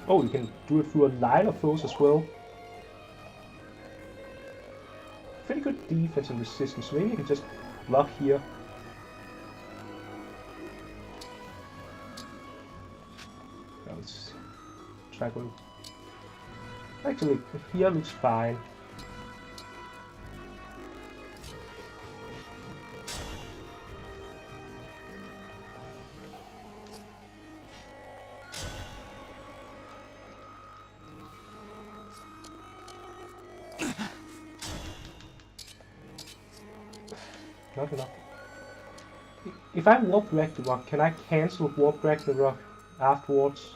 [SPEAKER 1] Oh, you can do it through a line of foes as well. Pretty good defense and resistance. Maybe you can just block here. Now let's try going. Actually, here looks fine. Not enough. If I warp Ragnarok, can I cancel warp Ragnarok afterwards?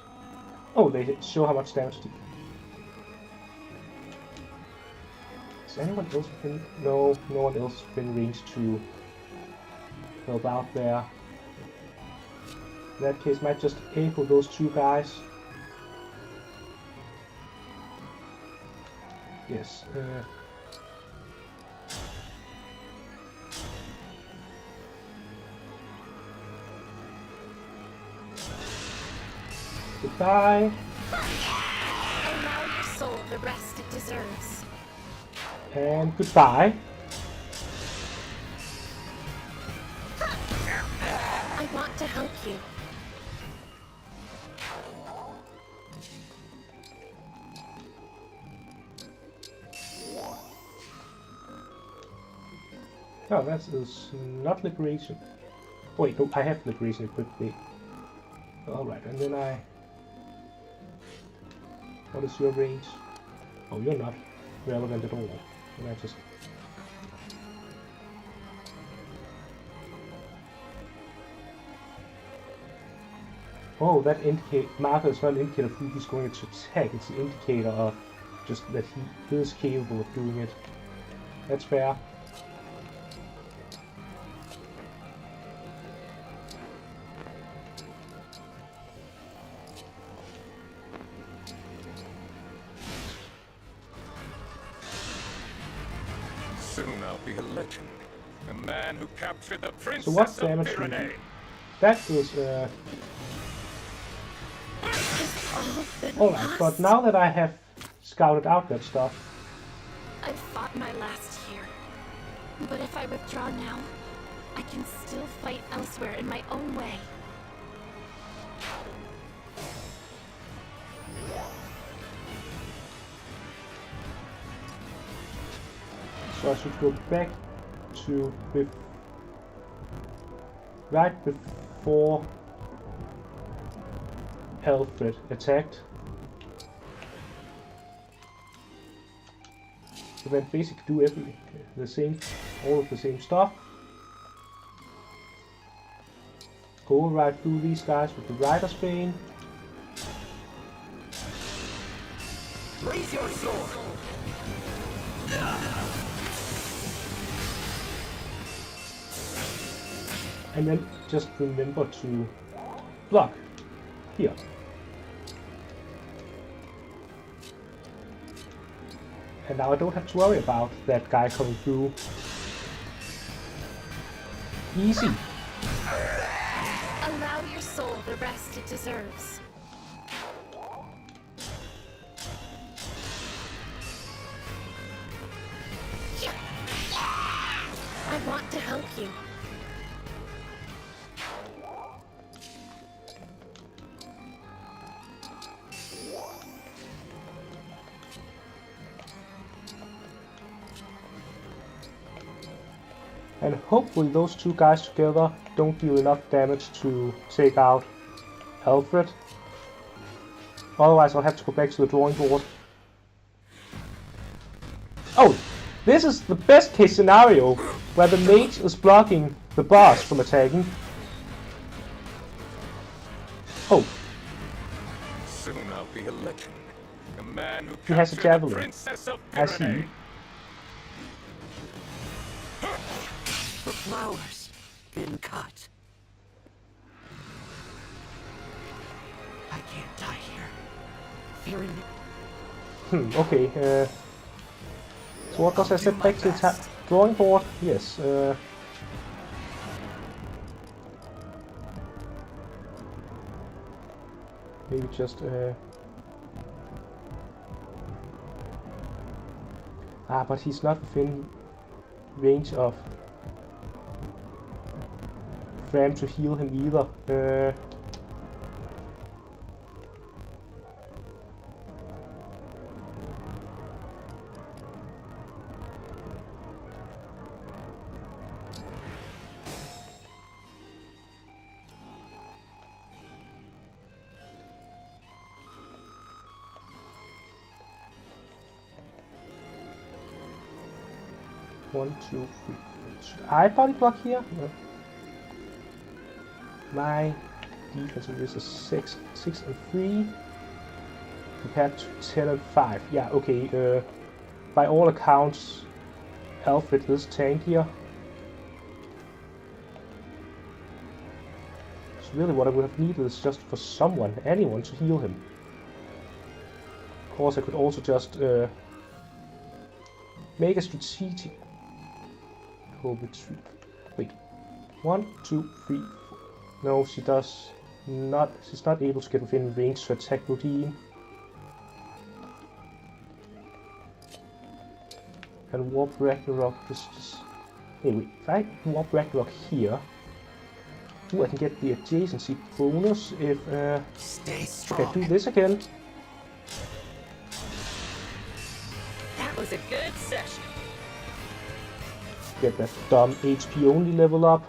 [SPEAKER 1] Oh, they show how much damage to... Is anyone else within... No, no one else within range to help out there. In that case, might just echo those 2 guys. Yes. Goodbye.
[SPEAKER 10] the rest it deserves.
[SPEAKER 1] And goodbye.
[SPEAKER 10] I want to help you.
[SPEAKER 1] Oh, that is not liberation. Wait, no, I have liberation equipped. Wait. Alright, and then I... What is your range? Oh, you're not relevant at all. And I just... Oh, that marker is not an indicator of who he's going to attack. It's an indicator of just that he is capable of doing it. That's fair.
[SPEAKER 4] Soon I'll be a legend. A man who captured the princess
[SPEAKER 1] So what
[SPEAKER 4] of
[SPEAKER 1] damage do you
[SPEAKER 4] Pyrenees.
[SPEAKER 1] do? That is alright, but now that I have scouted out that stuff...
[SPEAKER 10] I've fought my last here. But if I withdraw now, I can still fight elsewhere in my own way.
[SPEAKER 1] So I should go back to right before Alfred attacked. So then basically do all of the same stuff. Go right through these guys with the Rider's Bane.
[SPEAKER 5] Raise your sword.
[SPEAKER 1] And then just remember to block here. And now I don't have to worry about that guy coming through. Easy.
[SPEAKER 10] Allow your soul the rest it deserves. I want to help you.
[SPEAKER 1] And hopefully those two guys together don't deal enough damage to take out Alfred. Otherwise I'll have to go back to the drawing board. Oh! This is the best case scenario, where the mage is blocking the boss from attacking. Oh.
[SPEAKER 4] Soon I'll be a legend. A man who
[SPEAKER 1] He has a
[SPEAKER 4] captured the
[SPEAKER 1] javelin.
[SPEAKER 4] princess of
[SPEAKER 1] I see.
[SPEAKER 4] Pyrenees.
[SPEAKER 5] The flowers been cut. I can't die here. Fearing
[SPEAKER 1] Okay, so what does I set back to the drawing board? Yes, maybe just, but he's not within range of Fram to heal him either. One, two, three. Should I body block here? No. My defensive is a 6 and 3 compared to 10 and 5. Yeah, okay. By all accounts, Alfred is tankier. So really what I would have needed is just for anyone to heal him. Of course I could also just make a strategic retreat. Wait. 1, 2, 3, 4. No, she does not. She's not able to get within range to attack Rodine. And warp Ragnarok just... Anyway, if I warp Ragnarok here, ooh, I can get the adjacency bonus if
[SPEAKER 2] Stay
[SPEAKER 1] I
[SPEAKER 2] strong.
[SPEAKER 1] do this again.
[SPEAKER 9] That was a good session.
[SPEAKER 1] Get that dumb HP only level up.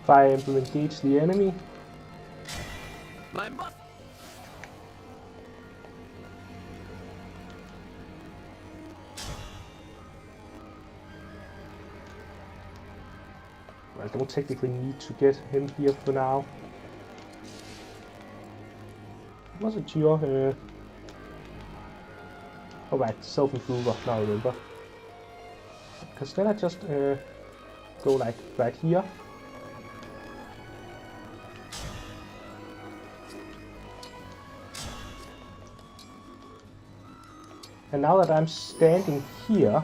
[SPEAKER 1] Fire Emblem engage the enemy.
[SPEAKER 5] My muff.
[SPEAKER 1] I don't technically need to get him here for now. Wasn't your oh right, self-improver, now I remember. Because then I just go like right here. And now that I'm standing here,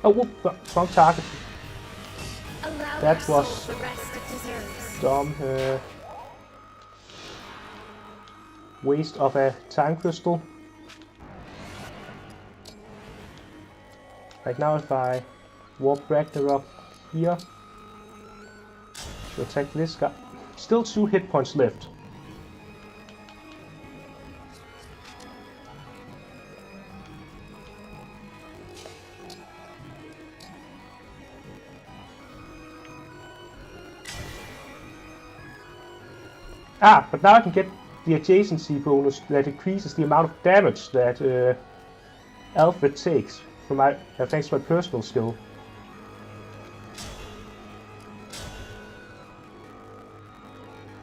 [SPEAKER 1] oh whoop, wrong target.
[SPEAKER 10] Allow
[SPEAKER 1] That
[SPEAKER 10] your
[SPEAKER 1] was
[SPEAKER 10] soul the rest it deserves.
[SPEAKER 1] dumb waste of a time crystal. Right now if I warp Ragnarok here to attack this guy, still 2 hit points left. Ah, but now I can get the adjacency bonus that increases the amount of damage that Alfred takes from my thanks to my personal skill.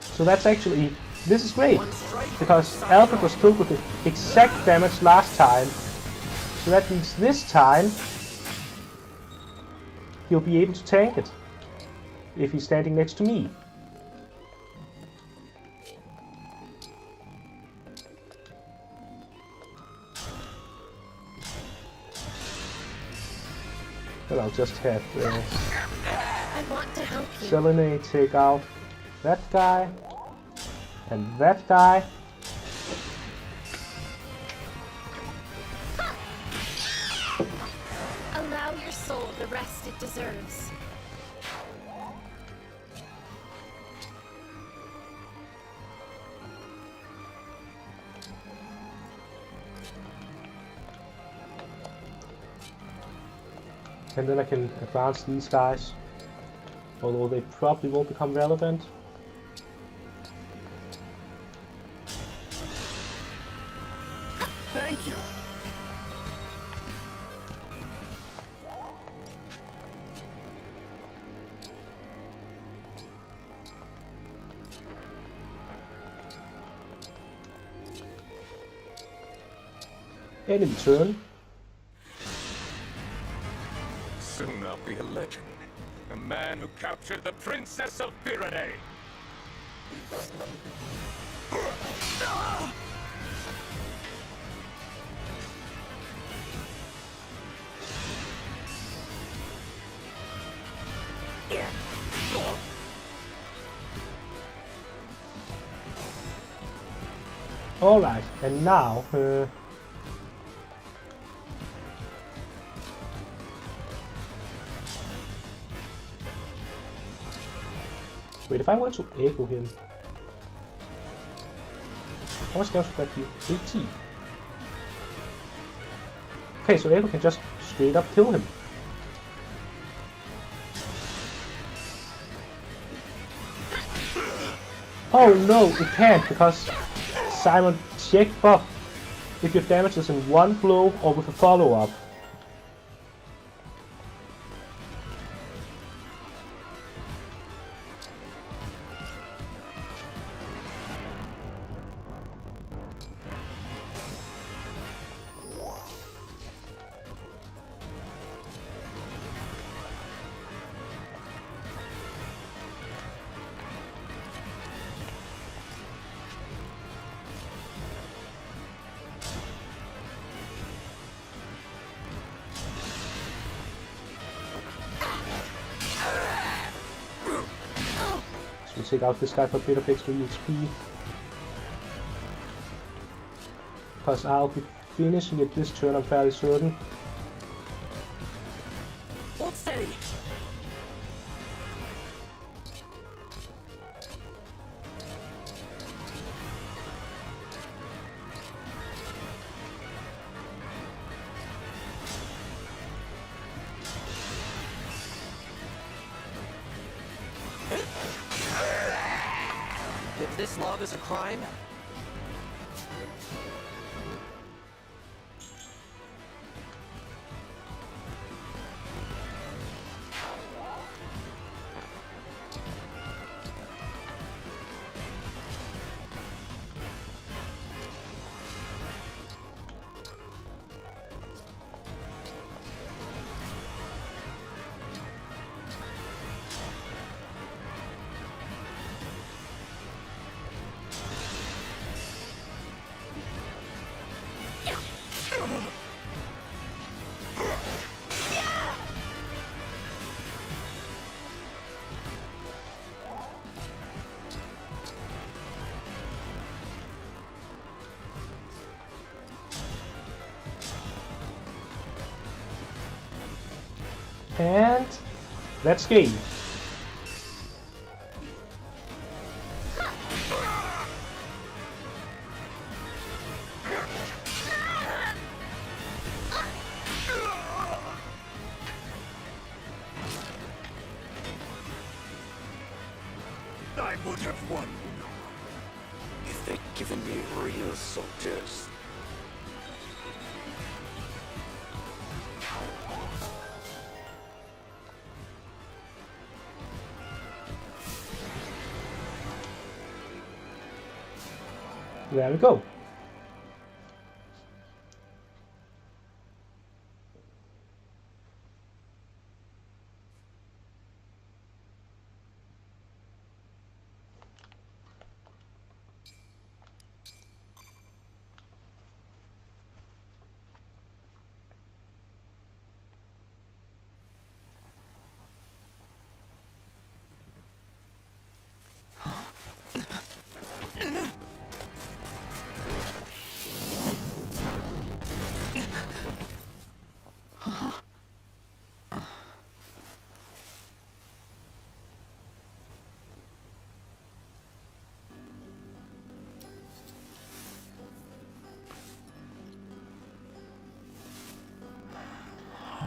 [SPEAKER 1] So that's actually, this is great, because Alfred was killed with the exact damage last time. So that means this time he'll be able to tank it if he's standing next to me. Then I'll just have
[SPEAKER 10] I want to help you.
[SPEAKER 1] Selene take out that guy and that guy.
[SPEAKER 10] Allow your soul the rest it deserves.
[SPEAKER 1] And then I can advance these guys, although they probably won't become relevant.
[SPEAKER 8] Thank you.
[SPEAKER 1] Enemy turn.
[SPEAKER 4] Soon I'll be a legend. A man who captured the Princess of Pyrenees.
[SPEAKER 1] Alright, and now wait, if I want to echo him, how much damage would that do? 18. Okay, so echo can just straight up kill him. Oh no, it can't, because Simon, check buff if your damage is in one blow or with a follow-up. So we'll take out this guy for a bit of extra XP. Because I'll be finishing it this turn, I'm fairly certain.
[SPEAKER 5] Hold steady. If this love is a crime,
[SPEAKER 1] And let's game.
[SPEAKER 8] I would have won.
[SPEAKER 2] If they'd given me real soldiers.
[SPEAKER 1] There we go.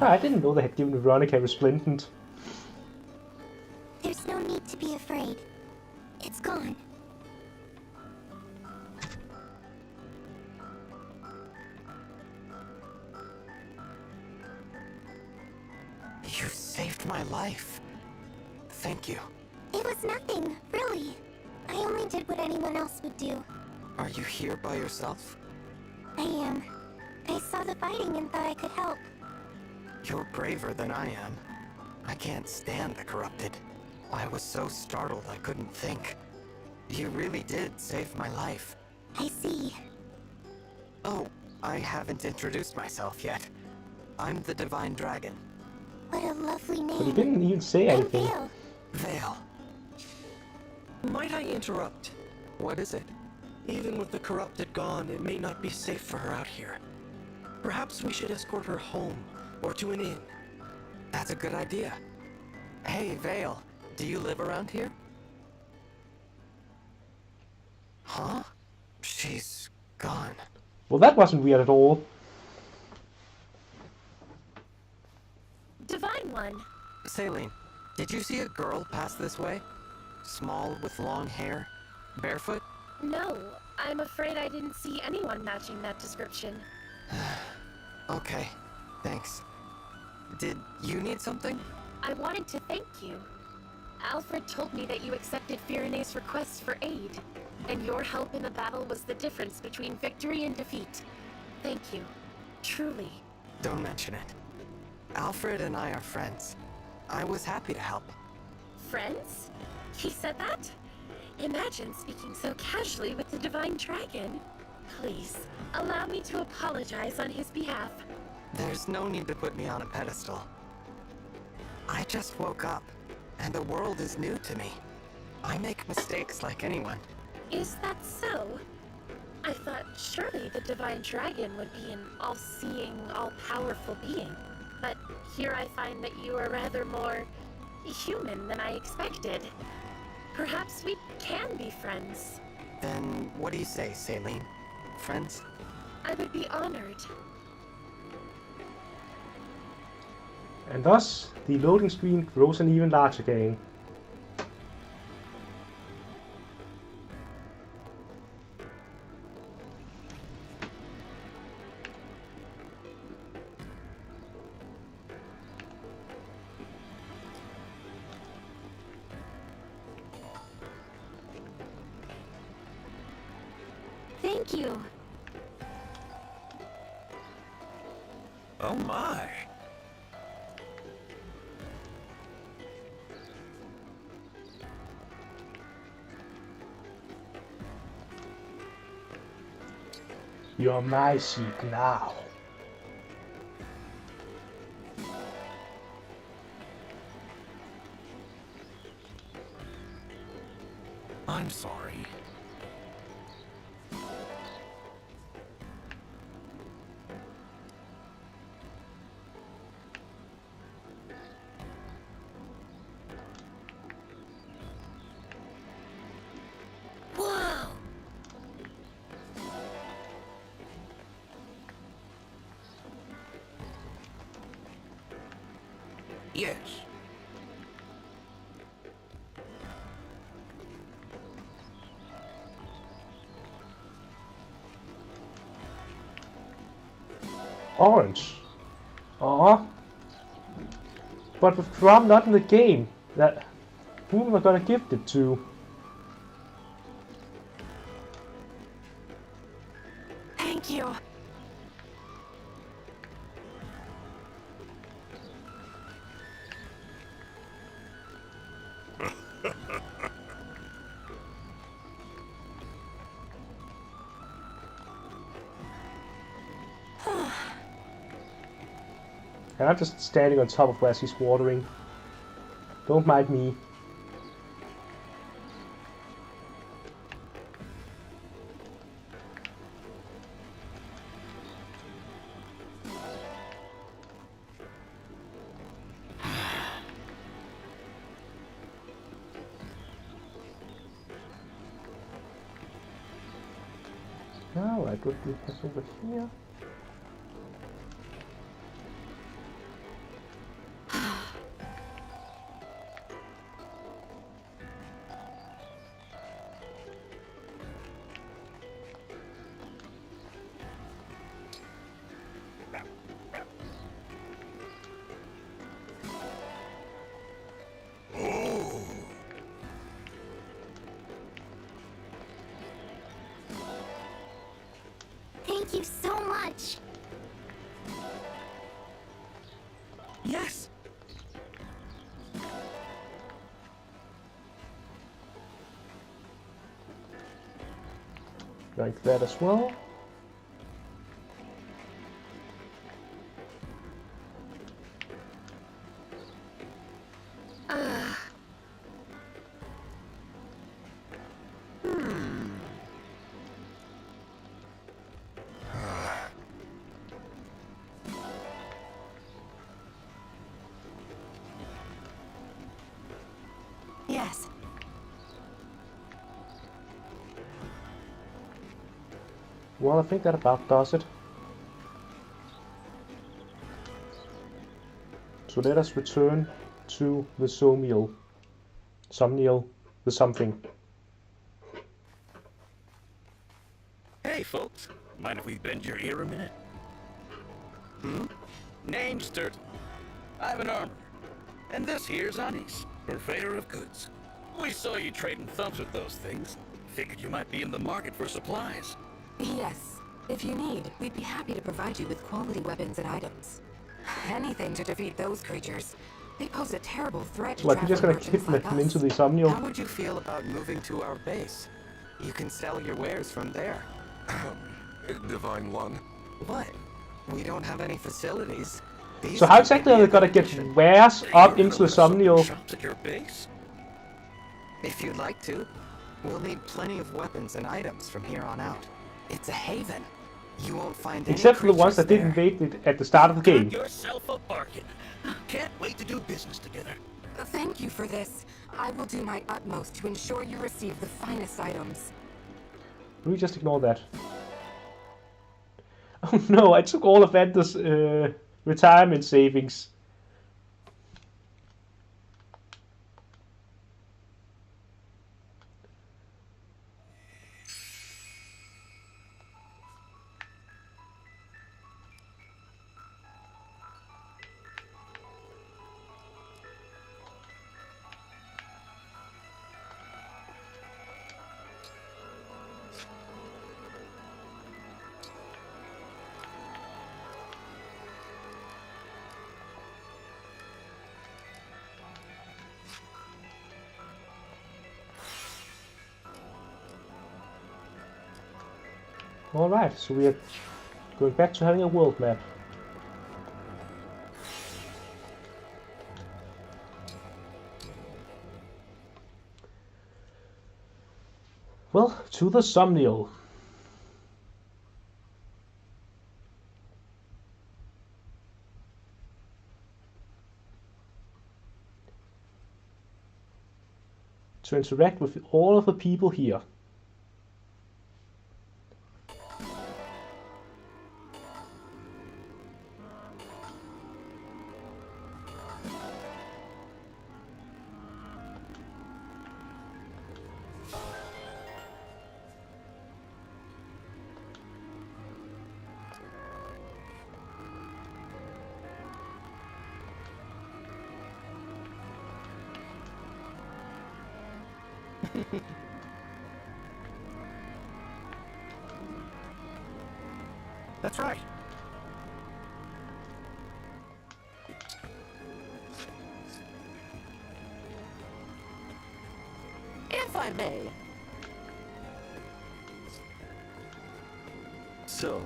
[SPEAKER 1] I didn't know they had given Veronica Resplendent.
[SPEAKER 6] There's no need to be afraid. It's gone.
[SPEAKER 2] You saved my life. Thank you.
[SPEAKER 6] It was nothing, really. I only did what anyone else would do.
[SPEAKER 2] Are you here by yourself?
[SPEAKER 6] I am. I saw the fighting and thought I could help.
[SPEAKER 2] You're braver than I am. I can't stand the corrupted. I was so startled I couldn't think. You really did save my life.
[SPEAKER 6] I see.
[SPEAKER 2] Oh, I haven't introduced myself yet. I'm the Divine Dragon.
[SPEAKER 6] What a lovely name.
[SPEAKER 1] But he didn't even say
[SPEAKER 6] I'm
[SPEAKER 1] anything.
[SPEAKER 6] Vale.
[SPEAKER 2] Vale.
[SPEAKER 5] might I interrupt?
[SPEAKER 2] What is it?
[SPEAKER 5] Even with the corrupted gone, it may not be safe for her out here. Perhaps we should escort her home, or to an inn.
[SPEAKER 2] That's a good idea. Hey, Vale, do you live around here? Huh? She's gone.
[SPEAKER 1] Well, that wasn't weird at all.
[SPEAKER 10] Divine One.
[SPEAKER 2] Saline, did you see a girl pass this way? Small, with long hair? Barefoot?
[SPEAKER 10] No, I'm afraid I didn't see anyone matching that description.
[SPEAKER 2] Okay, thanks. Did you need something?
[SPEAKER 10] I wanted to thank you. Alfred told me that you accepted Firene's request for aid, and your help in the battle was the difference between victory and defeat. Thank you. Truly.
[SPEAKER 2] Don't mention it. Alfred and I are friends. I was happy to help.
[SPEAKER 10] Friends? He said that? Imagine speaking so casually with the Divine Dragon. Please, allow me to apologize on his behalf.
[SPEAKER 2] There's no need to put me on a pedestal. I just woke up, and the world is new to me. I make mistakes like anyone.
[SPEAKER 10] Is that so? I thought surely the Divine Dragon would be an all-seeing, all-powerful being. But here I find that you are rather more human than I expected. Perhaps we can be friends.
[SPEAKER 2] Then what do you say, Saline? Friends?
[SPEAKER 10] I would be honored.
[SPEAKER 1] And thus, the loading screen grows an even larger gang.
[SPEAKER 10] Thank you.
[SPEAKER 11] Oh my.
[SPEAKER 1] You're my seek now.
[SPEAKER 8] I'm sorry.
[SPEAKER 10] Whoa!
[SPEAKER 8] Yes.
[SPEAKER 1] Orange. Aw. But with Crom not in the game, who am I gonna gift it to?
[SPEAKER 3] Thank you.
[SPEAKER 1] And I'm just standing on top of where she's watering. Don't mind me. Alright, what do we have over here?
[SPEAKER 6] Thank you so much.
[SPEAKER 11] Yes.
[SPEAKER 1] Like that as well.
[SPEAKER 3] Yes.
[SPEAKER 1] Well, I think that about does it. So let us return to the Somniel. Somniel, the something.
[SPEAKER 11] Hey, folks. Mind if we bend your ear a minute? Name's Turtle. I'm an armorer. And this here's Anis, purveyor of goods. We saw you trading thumbs with those things. Figured you might be in the market for supplies.
[SPEAKER 3] Yes. If you need, we'd be happy to provide you with quality weapons and items. Anything to defeat those creatures. They pose a terrible threat to
[SPEAKER 1] Like, we're just gonna kidnap him into the Somniel.
[SPEAKER 2] How would you feel about moving to our base? You can sell your wares from there.
[SPEAKER 4] Divine One.
[SPEAKER 2] What? We don't have any facilities. These
[SPEAKER 1] So how
[SPEAKER 2] could
[SPEAKER 1] exactly
[SPEAKER 2] be
[SPEAKER 1] are they
[SPEAKER 2] a
[SPEAKER 1] gonna
[SPEAKER 2] good
[SPEAKER 1] get
[SPEAKER 2] mission.
[SPEAKER 1] wares up
[SPEAKER 11] You
[SPEAKER 1] into the
[SPEAKER 11] gonna set up
[SPEAKER 1] Somniel?
[SPEAKER 11] shops at your base?
[SPEAKER 2] If you'd like to, we'll need plenty of weapons and items from here on out. It's a haven. You won't find any
[SPEAKER 1] Except for the ones
[SPEAKER 2] creatures
[SPEAKER 1] that didn't
[SPEAKER 2] there.
[SPEAKER 1] invade it at the start of the game.
[SPEAKER 11] Got yourself a bargain. Can't wait to do business together.
[SPEAKER 3] Thank you for this. I will do my utmost to ensure you receive the finest items.
[SPEAKER 1] We just ignore that. Oh no, I took all of Anders' retirement savings. Alright, so we are going back to having a world map. Well, to the Somnial. To interact with all of the people here.
[SPEAKER 5] That's right. If I may.
[SPEAKER 7] So,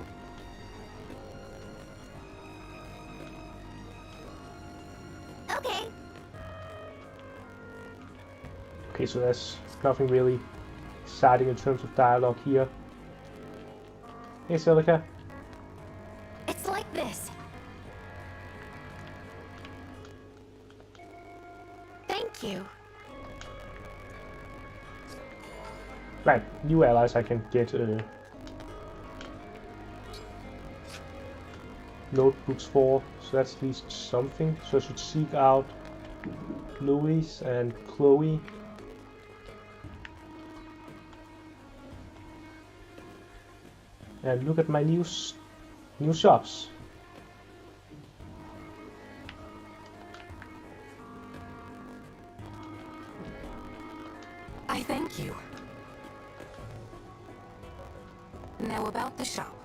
[SPEAKER 6] Okay.
[SPEAKER 1] Okay, so there's nothing really exciting in terms of dialogue here. Hey, Celica.
[SPEAKER 3] It's like this. Thank you.
[SPEAKER 1] Right, new allies I can get notebooks for, so that's at least something. So I should seek out Louise and Chloe. And look at my new shops.
[SPEAKER 3] I thank you. Now about the shop.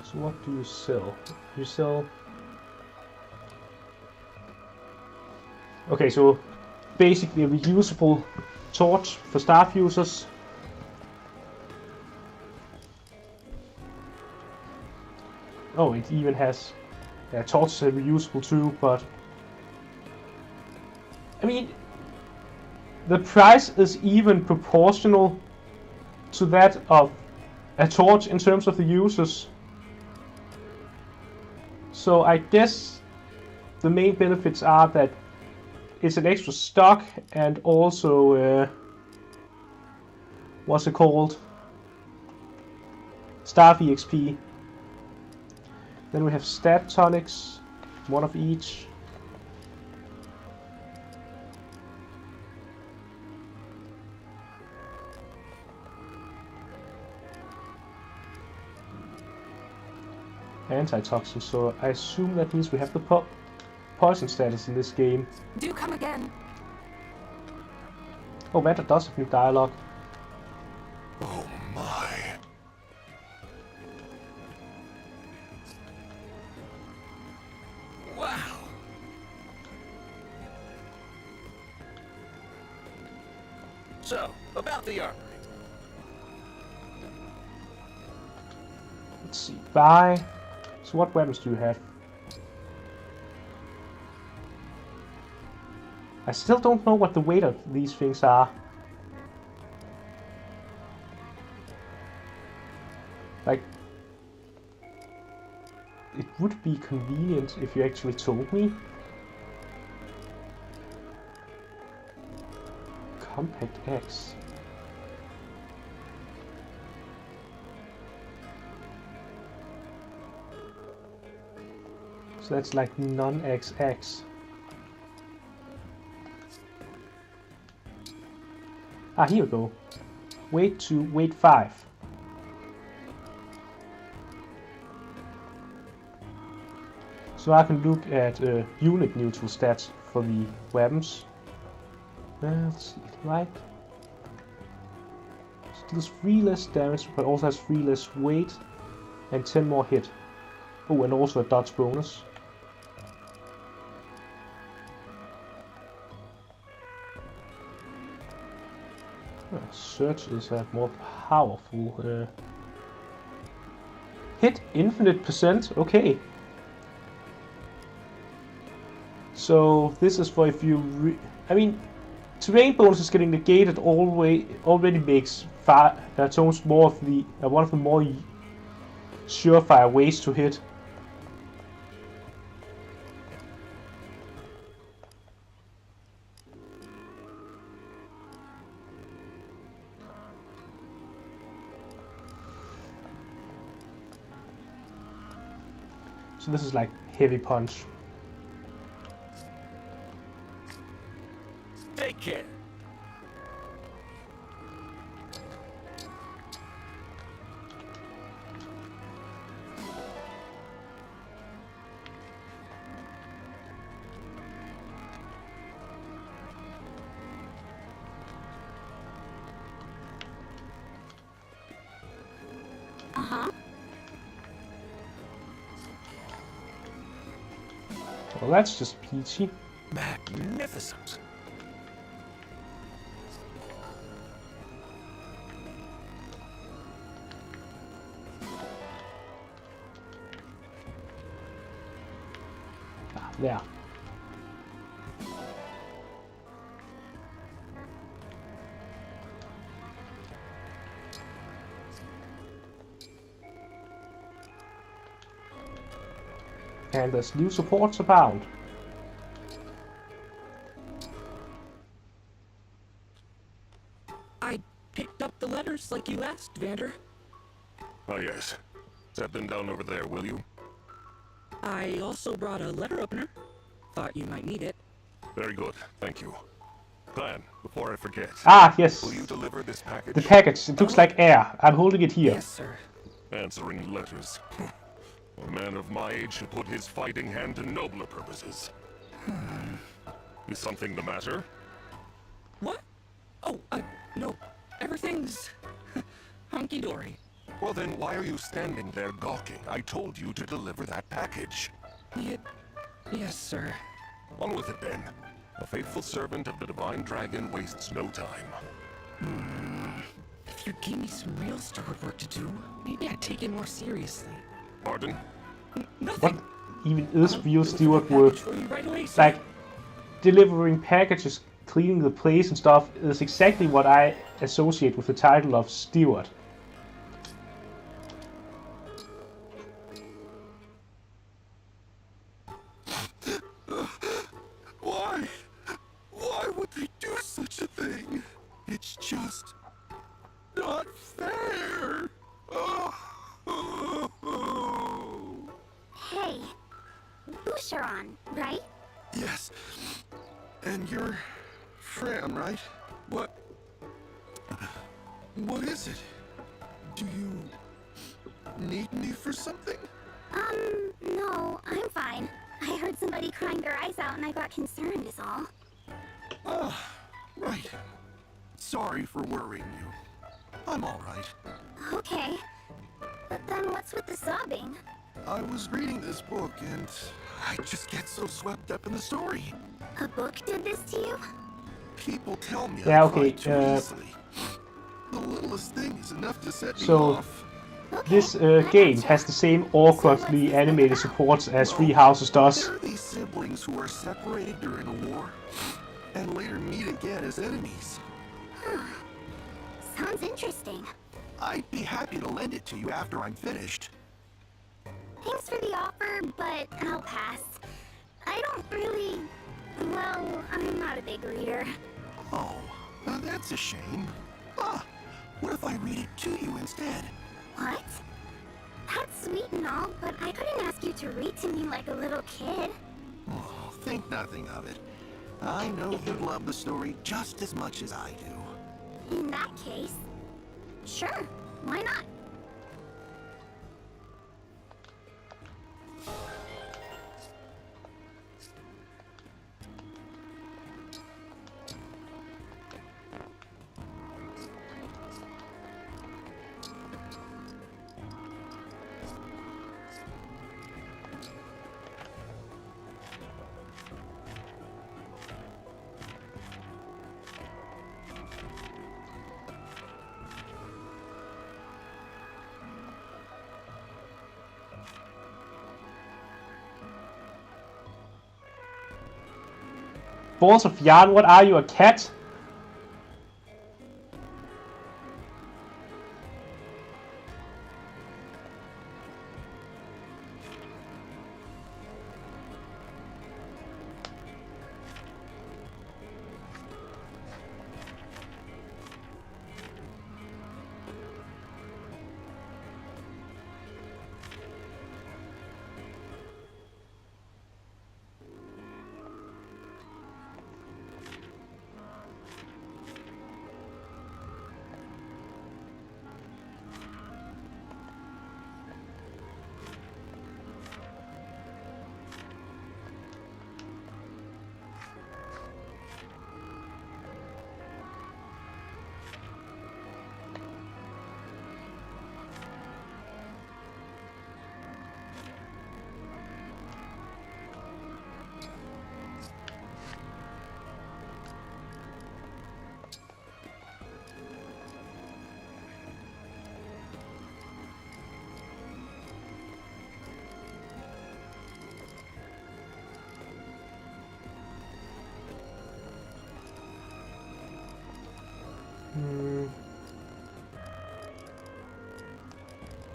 [SPEAKER 1] So what do you sell? You sell... Okay, so basically a reusable torch for staff users. Oh, it even has... Yeah, torches are reusable too, but... I mean... The price is even proportional to that of a torch in terms of the users. So I guess the main benefits are that it's an extra stock and also what's it called? Staff EXP. Then we have stat tonics, one of each. Antitoxin, so I assume that means we have the poison status in this game.
[SPEAKER 3] Do come again.
[SPEAKER 1] Oh, that does have new dialogue.
[SPEAKER 8] Oh my.
[SPEAKER 11] Wow. So, about the armory.
[SPEAKER 1] Let's see, buy. So what weapons do you have? I still don't know what the weight of these things are. Like, it would be convenient if you actually told me. Compact X. So that's like non-XX. Ah, here we go. Weight 2, weight 5. So I can look at unit neutral stats for the weapons. Let's see, like it deals 3 less damage, but also has 3 less weight and 10 more hit. Oh, and also a dodge bonus. Search is a more powerful. Hit infinite %. Okay. So this is for if you. I mean, terrain bonus is getting negated already makes tones more of the one of the more surefire ways to hit. So this is like heavy punch.
[SPEAKER 11] Take care.
[SPEAKER 1] Well, that's just peachy.
[SPEAKER 11] Magnificent.
[SPEAKER 1] Ah, there. And there's new supports abound.
[SPEAKER 2] I picked up the letters like you asked, Vander.
[SPEAKER 4] Ah, yes. Set them down over there, will you?
[SPEAKER 2] I also brought a letter opener. Thought you might need it.
[SPEAKER 4] Very good, thank you. Clan, before I forget.
[SPEAKER 1] Ah, yes.
[SPEAKER 4] Will you deliver this package?
[SPEAKER 1] The package. It looks like air. I'm holding it here.
[SPEAKER 2] Yes, sir.
[SPEAKER 4] Answering letters. A man of my age should put his fighting hand to nobler purposes. Is something the matter?
[SPEAKER 2] What? Oh, no. Everything's hunky-dory.
[SPEAKER 4] Well then, why are you standing there gawking? I told you to deliver that package.
[SPEAKER 2] Yes, sir.
[SPEAKER 4] On with it then. A faithful servant of the Divine Dragon wastes no time.
[SPEAKER 2] If you gave me some real steward work to do, maybe I'd take it more seriously.
[SPEAKER 4] Pardon?
[SPEAKER 2] Nothing.
[SPEAKER 1] What even is real steward work?
[SPEAKER 2] Right away, sir.
[SPEAKER 1] Like, delivering packages, cleaning the place and stuff is exactly what I associate with the title of steward.
[SPEAKER 8] Why would they do such a thing? It's just not fair.
[SPEAKER 6] Hey, Boucheron, right?
[SPEAKER 8] Yes. And you're Fran, right? What is it? Do you need me for something?
[SPEAKER 6] No, I'm fine. I heard somebody crying their eyes out and I got concerned is all.
[SPEAKER 8] Right. Sorry for worrying you. I'm all right.
[SPEAKER 6] Okay. But then what's with the sobbing?
[SPEAKER 8] I was reading this book and I just get so swept up in the story.
[SPEAKER 6] A book did this to you?
[SPEAKER 8] People tell me
[SPEAKER 1] Yeah,
[SPEAKER 8] I
[SPEAKER 1] okay,
[SPEAKER 8] cry too easily. The littlest thing is enough to set me
[SPEAKER 1] So,
[SPEAKER 8] off.
[SPEAKER 1] this game has the same awkwardly animated supports as Three Houses does.
[SPEAKER 8] There are these siblings who are separated during a war. and later meet again as enemies.
[SPEAKER 6] Sounds interesting.
[SPEAKER 8] I'd be happy to lend it to you after I'm finished.
[SPEAKER 6] Thanks for the offer, but I'll pass. I don't really... Well, I'm not a big reader.
[SPEAKER 8] Oh, that's a shame. Ah, what if I read it to you instead?
[SPEAKER 6] What? That's sweet and all, but I couldn't ask you to read to me like a little kid.
[SPEAKER 8] Oh, think nothing of it. I know you'd love the story just as much as I do.
[SPEAKER 6] In that case, sure, why not?
[SPEAKER 1] Balls of yarn, what are you, a cat?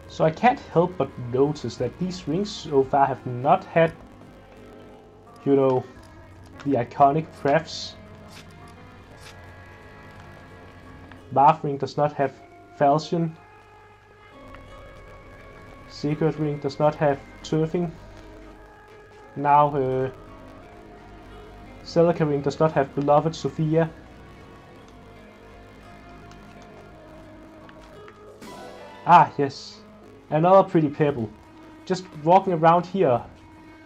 [SPEAKER 1] So I can't help but notice that these rings so far have not had, you know, the iconic crafts. Marth ring does not have falchion. Secret ring does not have turfing. Now Celica ring does not have beloved Sophia. Ah, yes. Another pretty pebble. Just walking around here,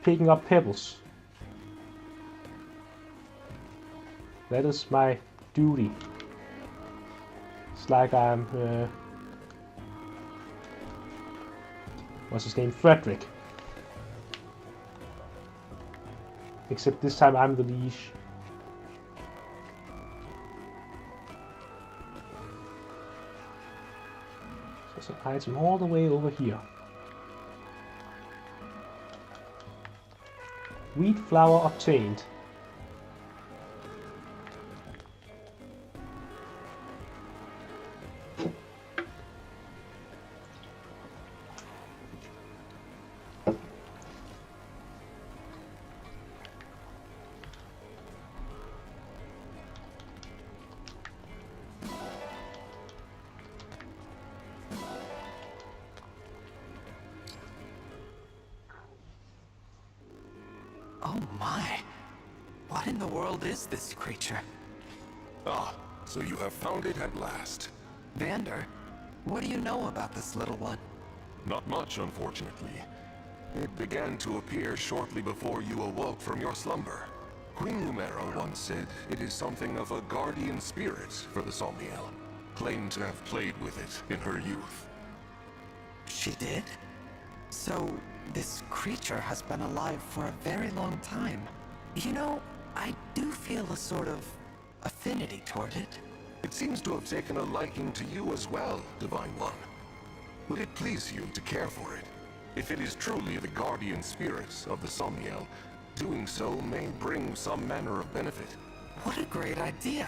[SPEAKER 1] picking up pebbles. That is my duty. It's like I'm... what's his name? Frederick. Except this time I'm the leash. There's an item all the way over here. Wheat flour obtained.
[SPEAKER 2] Oh my. What in the world is this creature?
[SPEAKER 4] Ah, so you have found it at last.
[SPEAKER 2] Vander, what do you know about this little one?
[SPEAKER 4] Not much, unfortunately. It began to appear shortly before you awoke from your slumber. Queen Lumera once said it is something of a guardian spirit for the Somniel. Claimed to have played with it in her youth.
[SPEAKER 2] She did? So, this creature has been alive for a very long time. You know, I do feel a sort of affinity toward it.
[SPEAKER 4] It seems to have taken a liking to you as well, Divine One. Would it please you to care for it? If it is truly the guardian spirit of the Somniel, doing so may bring some manner of benefit.
[SPEAKER 2] What a great idea.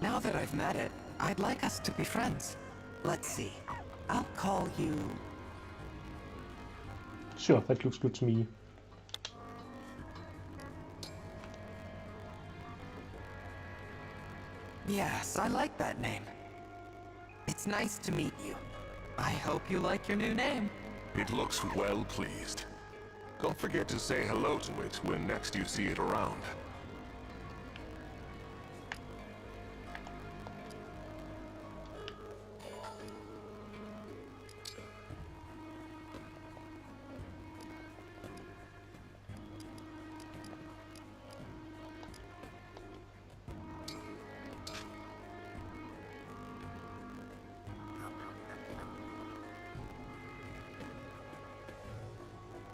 [SPEAKER 2] Now that I've met it, I'd like us to be friends. Let's see. I'll call you...
[SPEAKER 1] Sure, that looks good to me.
[SPEAKER 2] Yes, I like that name. It's nice to meet you. I hope you like your new name.
[SPEAKER 4] It looks well pleased. Don't forget to say hello to it when next you see it around.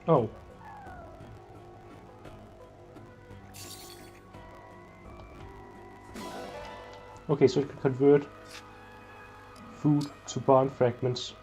[SPEAKER 1] Oh. Okay, so it can convert food to bond fragments.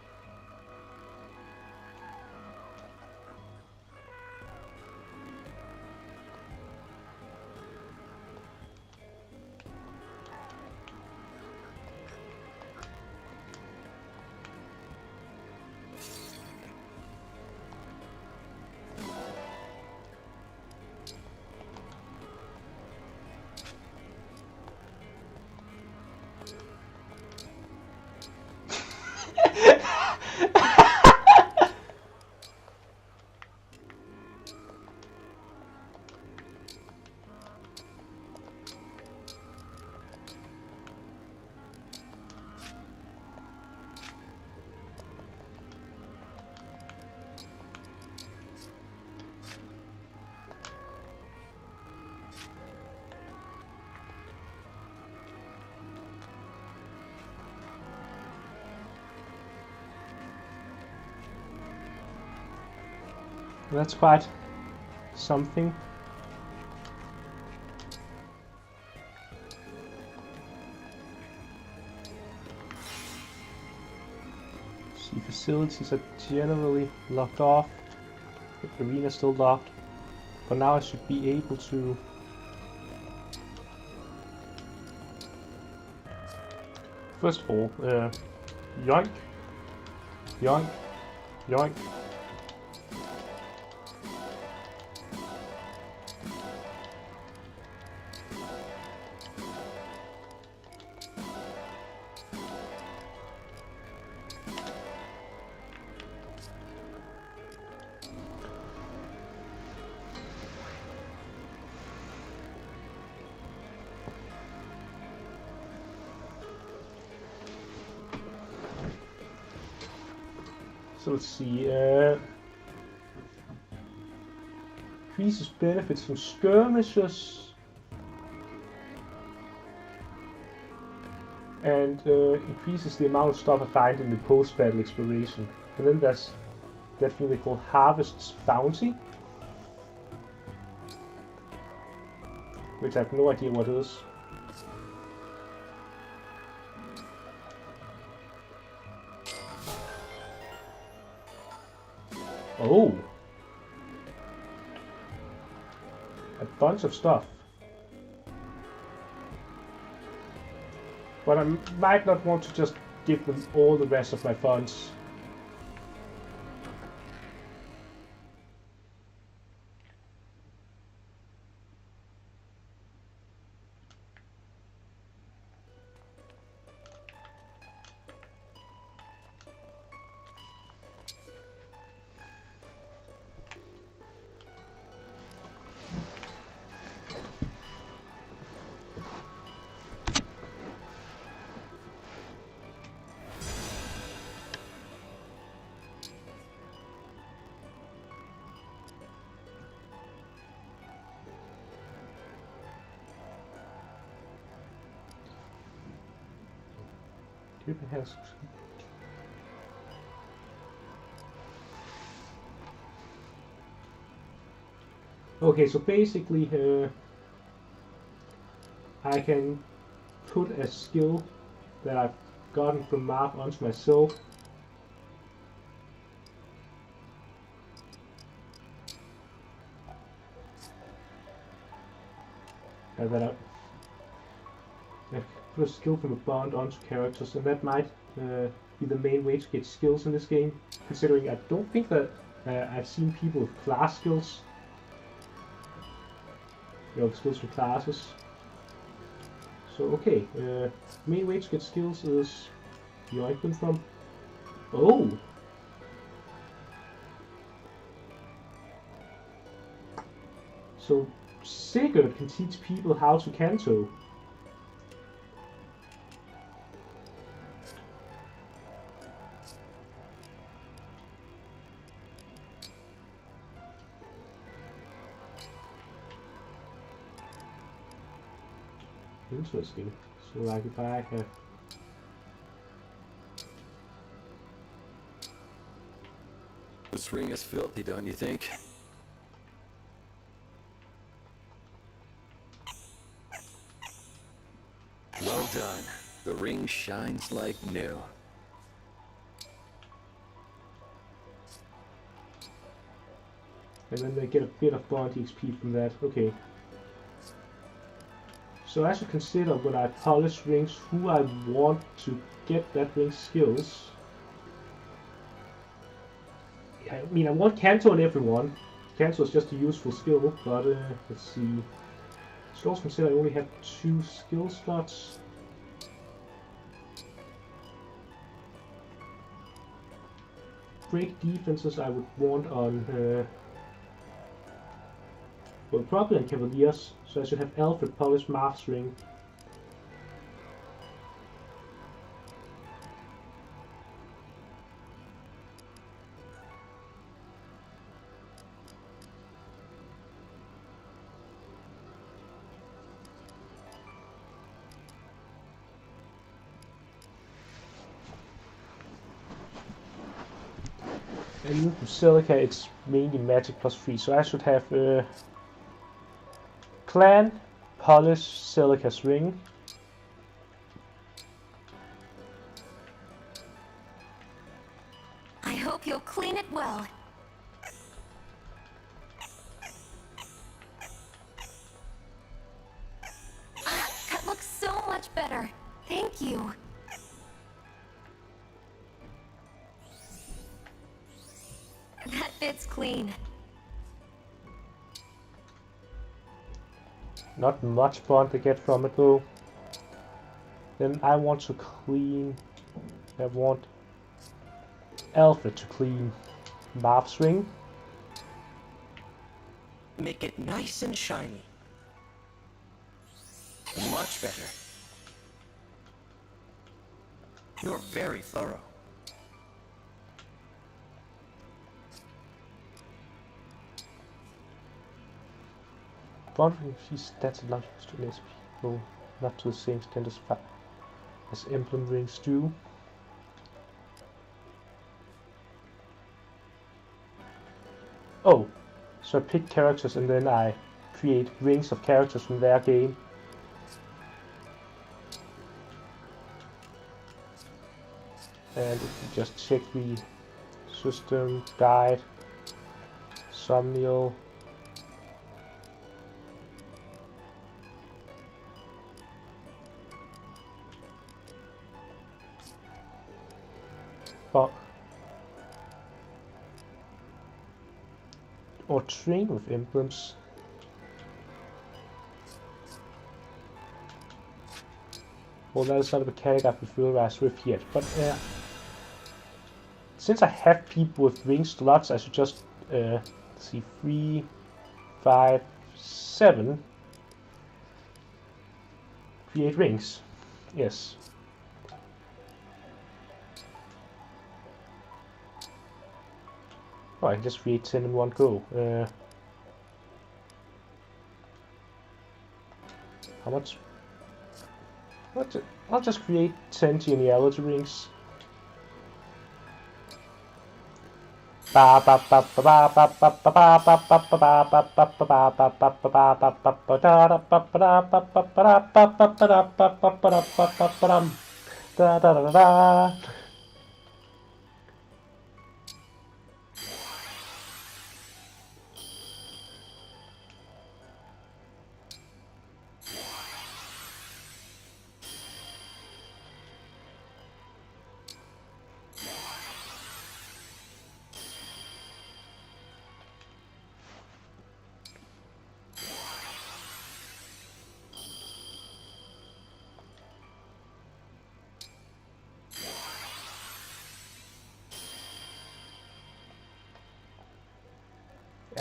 [SPEAKER 1] That's quite something. See, facilities are generally locked off. The arena's still locked. But now I should be able to... First of all, yoink, yoink, yoink. So let's see, increases benefits from skirmishes and increases the amount of stuff I find in the post-battle exploration. And then there's definitely called Harvest's Bounty, which I have no idea what it is. Oh! A bunch of stuff. But I might not want to just give them all the rest of my funds. Has okay, so basically I can put a skill that I've gotten from Marv onto myself. And then Put a skill from a bond onto characters, and that might be the main way to get skills in this game, considering I don't think that I've seen people with class skills. You know, the skills from classes. So okay, main way to get skills is yoink them from. Oh! So Sigurd can teach people how to Kanto. Interesting. So like if I have
[SPEAKER 7] This ring is filthy, don't you think? Well done. The ring shines like new.
[SPEAKER 1] and then they get a bit of bond XP from that. Okay. So I should consider when I polish rings who I want to get that ring's skills. I mean, I want Kanto on everyone. Kanto is just a useful skill, but let's see. Should also consider I only have 2 skill slots. Break defenses I would want on, well, probably on Cavaliers, so I should have Alfred polish Marth's ring. And even for Silica, it's mainly magic plus 3, so I should have Clan polish Silica's ring.
[SPEAKER 3] I hope you'll clean it well. That looks so much better. Thank you. That fits clean.
[SPEAKER 1] Not much bond to get from it though. Then I want to clean. I want Alfred to clean Marth's ring.
[SPEAKER 2] Make it nice and shiny. Much better. You're very thorough.
[SPEAKER 1] Bond ring increases stats and launch to an SP. No, not to the same extent as Emblem rings do. Oh, so I pick characters and then I create rings of characters from their game. And if you just check the system guide, Somnial, or train with emblems. Well, that is not a mechanic I've familiarized with yet, but since I have people with ring slots, I should just let's see, 3, 5, 7 create rings. Yes. Oh, I can just create 10 in one go. How much? I'll just create 10 genealogy rings.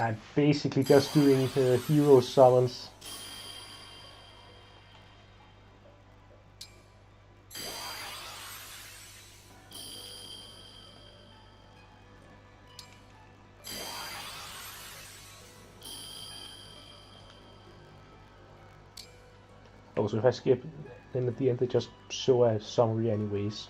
[SPEAKER 1] I'm basically just doing hero summons. Oh, so if I skip, then at the end they just show a summary anyways.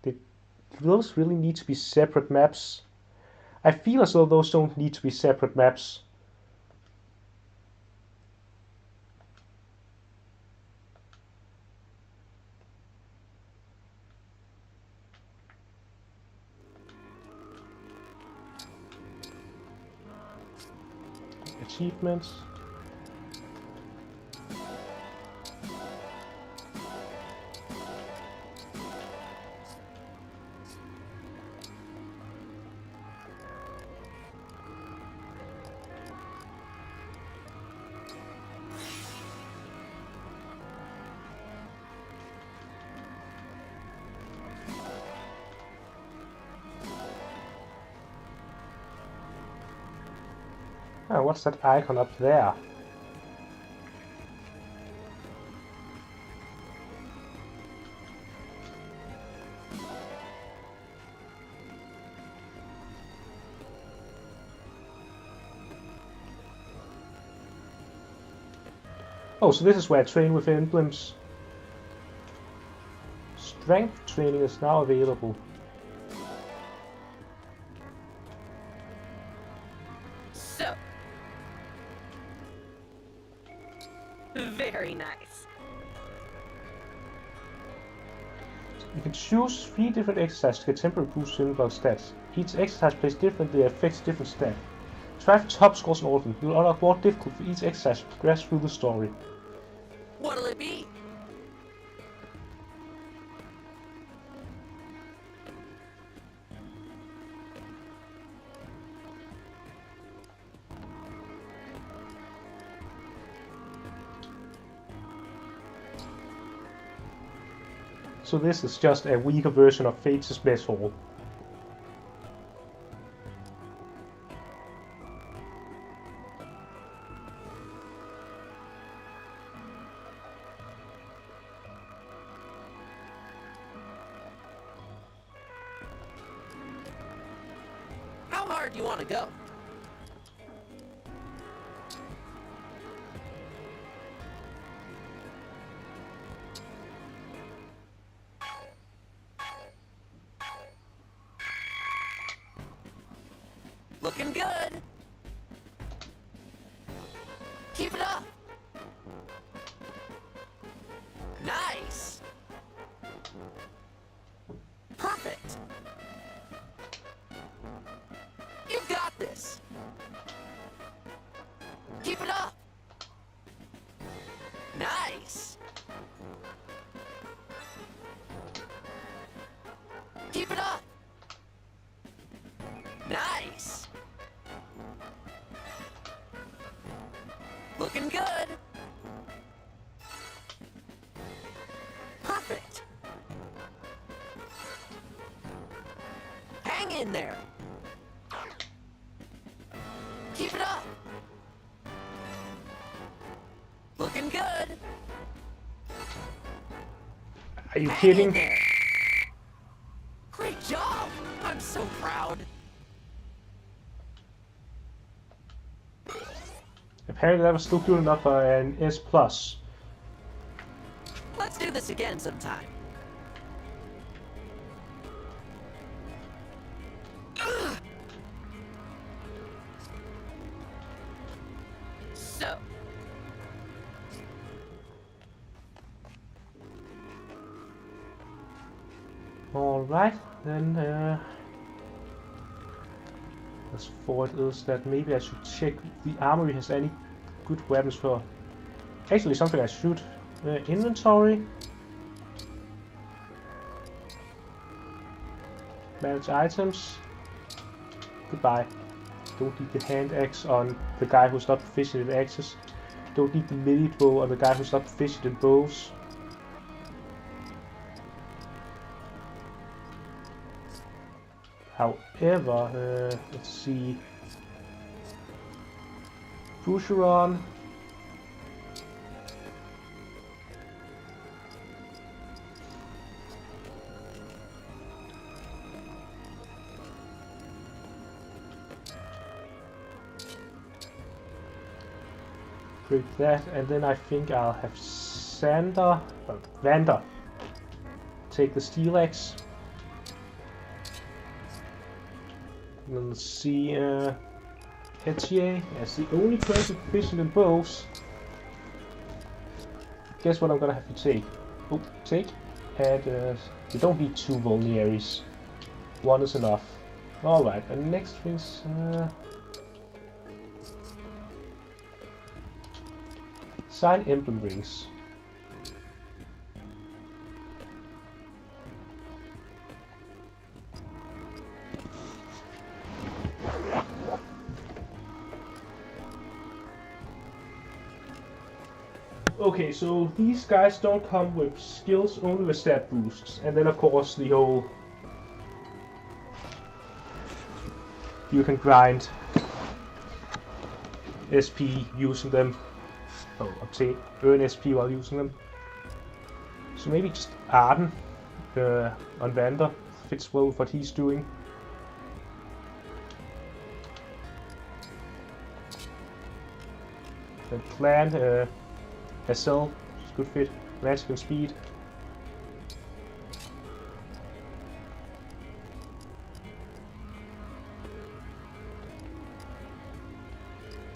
[SPEAKER 1] Do those really need to be separate maps? I feel as though those don't need to be separate maps. Achievements. Oh, what's that icon up there? Oh, so this is where I train with emblems. Strength training is now available.
[SPEAKER 5] So. Very nice.
[SPEAKER 1] You can choose 3 different exercises to get temporary boost to inbox stats. Each exercise plays differently and affects different stats. Try for top scores in order. You will unlock more difficult for each exercise to progress through the story.
[SPEAKER 5] What'll it be?
[SPEAKER 1] So this is just a weaker version of Fates' Mess Hall.
[SPEAKER 5] How hard do you want to go? Looking good. Keep it up. Nice. Perfect. You got this. Keep it up. Nice. Keep it up. Nice. Looking good. Perfect. Hang in there. Keep it up. Looking good.
[SPEAKER 1] Are you
[SPEAKER 5] Hang
[SPEAKER 1] kidding?
[SPEAKER 5] in there. Great job. I'm so proud.
[SPEAKER 1] Apparently that was still good enough for an S+.
[SPEAKER 5] Let's do this again sometime. So.
[SPEAKER 1] Alright, then as for it is that maybe I should check the armory has any good weapons for. Actually, something I should. Inventory. Manage items. Goodbye. Don't need the hand axe on the guy who's not proficient in axes. Don't need the melee bow on the guy who's not proficient in bows. However, let's see. Boucheron. Break that, and then I think I'll have Vander take the steel axe. And then let's see, Etier as the only person proficient in bows. Guess what I'm gonna have to take? Oh, take. And you don't need 2 vulneraries. 1 is enough. Alright, and next thing's sign emblem rings. Okay, so these guys don't come with skills, only with stat boosts. And then of course the whole... You can grind SP using them. Oh, earn SP while using them. So maybe just Arden on Vander fits well with what he's doing. Then Clan, Hassel, good fit, magic and speed.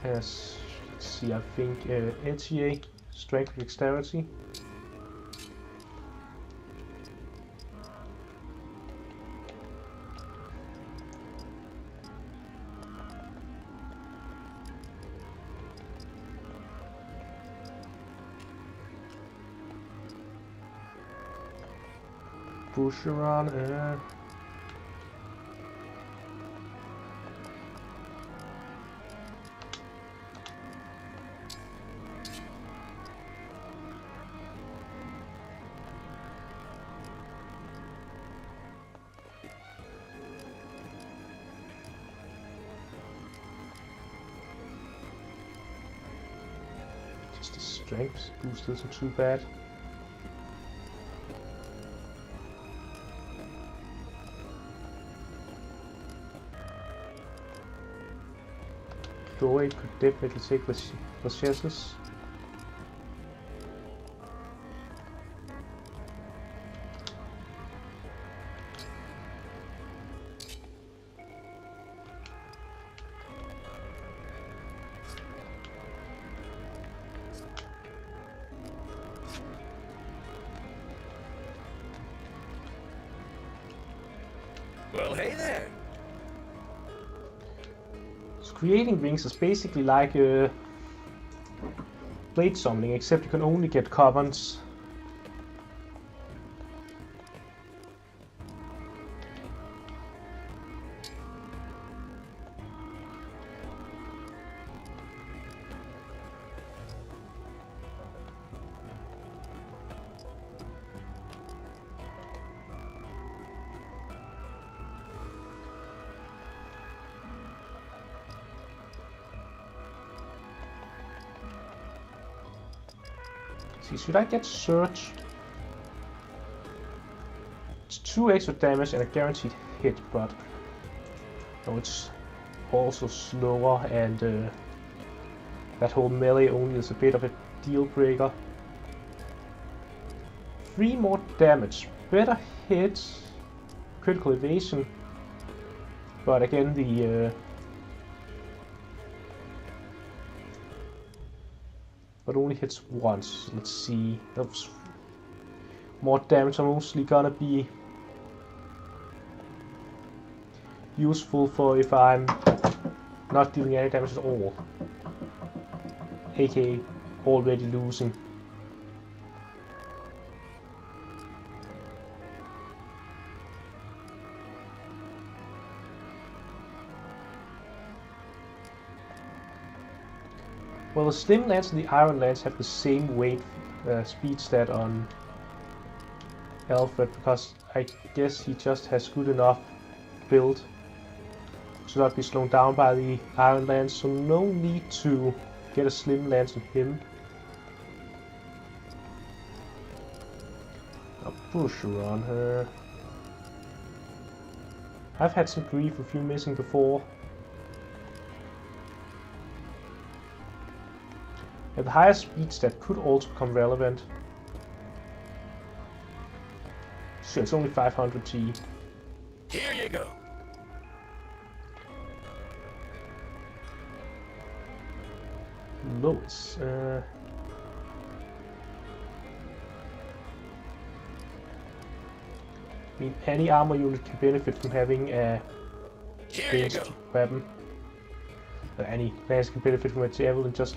[SPEAKER 1] Yes, let's see, I think Etier, strength and dexterity. Boucheron, just the strength boost isn't too bad. Joy could definitely take the chances.
[SPEAKER 11] Well, hey there.
[SPEAKER 1] Creating rings is basically like blade summoning, except you can only get commons. See, should I get Surge? It's 2 extra damage and a guaranteed hit, but no, it's also slower, and that whole melee only is a bit of a deal breaker. 3 more damage, better hit, critical evasion, but again the but only hits once. Let's see. That's more damage are mostly gonna be useful for if I'm not dealing any damage at all, aka already losing. Well, the Slim Lance and the Iron Lance have the same weight speed stat on Alfred, because I guess he just has good enough build to not be slowed down by the Iron Lance, so no need to get a Slim Lance on him. A Busher on her. I've had some grief with you missing before. And the higher speed stat could also become relevant. Sure, it's only 500 G.
[SPEAKER 11] Here you go.
[SPEAKER 1] Lois. I mean, any armor unit can benefit from having a ranged weapon. Any class can benefit from a javelin. Just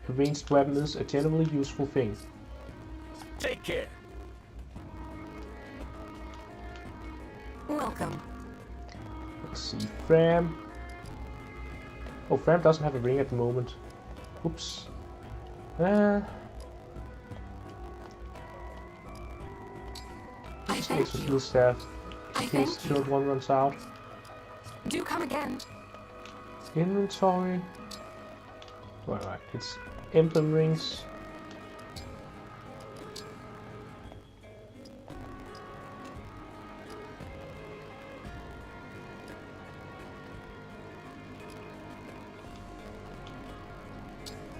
[SPEAKER 1] a ranged weapon is a generally useful thing.
[SPEAKER 11] Take care.
[SPEAKER 3] Welcome.
[SPEAKER 1] Let's see, Fram. Oh, Fram doesn't have a ring at the moment. Oops. Let's make some heal staff in case the third one runs out.
[SPEAKER 3] Do come again.
[SPEAKER 1] Inventory. Alright, it's Emblem rings.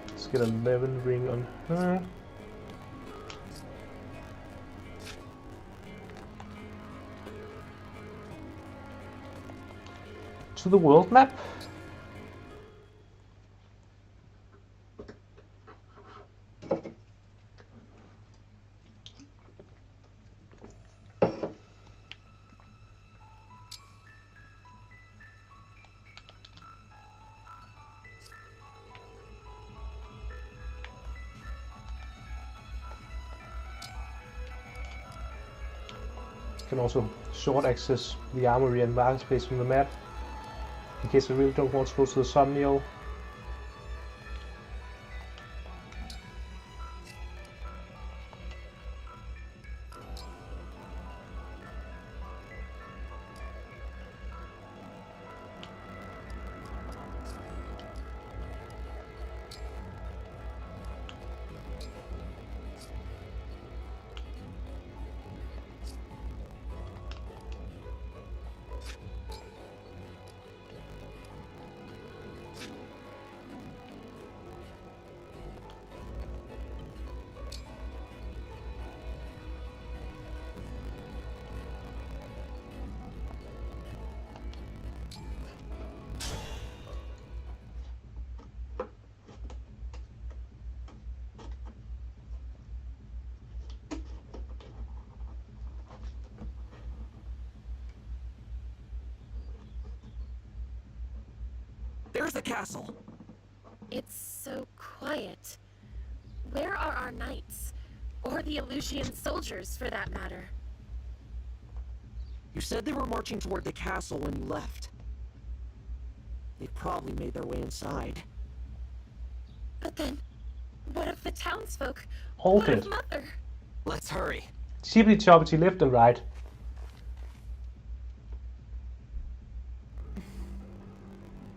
[SPEAKER 1] Let's get 11 ring on her. To the world map. Can also short access the armory and marketplace from the map, in case I really don't want to go to the Somnial.
[SPEAKER 5] There's the castle.
[SPEAKER 10] It's so quiet. Where are our knights? Or the Elusian soldiers, for that matter?
[SPEAKER 5] You said they were marching toward the castle when you left. They probably made their way inside.
[SPEAKER 10] But then, what of the townsfolk?
[SPEAKER 1] All
[SPEAKER 10] What of
[SPEAKER 1] dead.
[SPEAKER 10] Mother?
[SPEAKER 5] Let's hurry.
[SPEAKER 1] Chippity choppity left and right.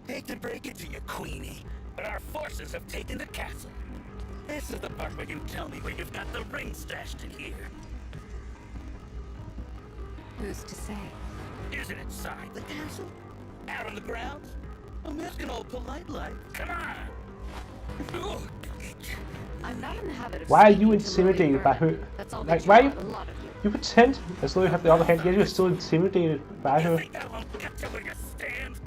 [SPEAKER 11] Hate to break it to you, Queenie, but our forces have taken the castle. This is the part where you tell me where you've got the ring stashed in here.
[SPEAKER 3] Who's to say?
[SPEAKER 11] Is it inside the castle? Out on the grounds? I'm asking all polite like. Come on!
[SPEAKER 3] I'm not in the habit of
[SPEAKER 1] Why are
[SPEAKER 3] speaking
[SPEAKER 1] you
[SPEAKER 3] to
[SPEAKER 1] intimidated by her?
[SPEAKER 3] That's all
[SPEAKER 1] Like,
[SPEAKER 3] that
[SPEAKER 1] why
[SPEAKER 3] you
[SPEAKER 1] you?
[SPEAKER 3] are, a lot of you.
[SPEAKER 1] You pretend as though you have the other hand, yet you're still intimidated by
[SPEAKER 11] You
[SPEAKER 1] her.
[SPEAKER 11] think that won't get you where you stand?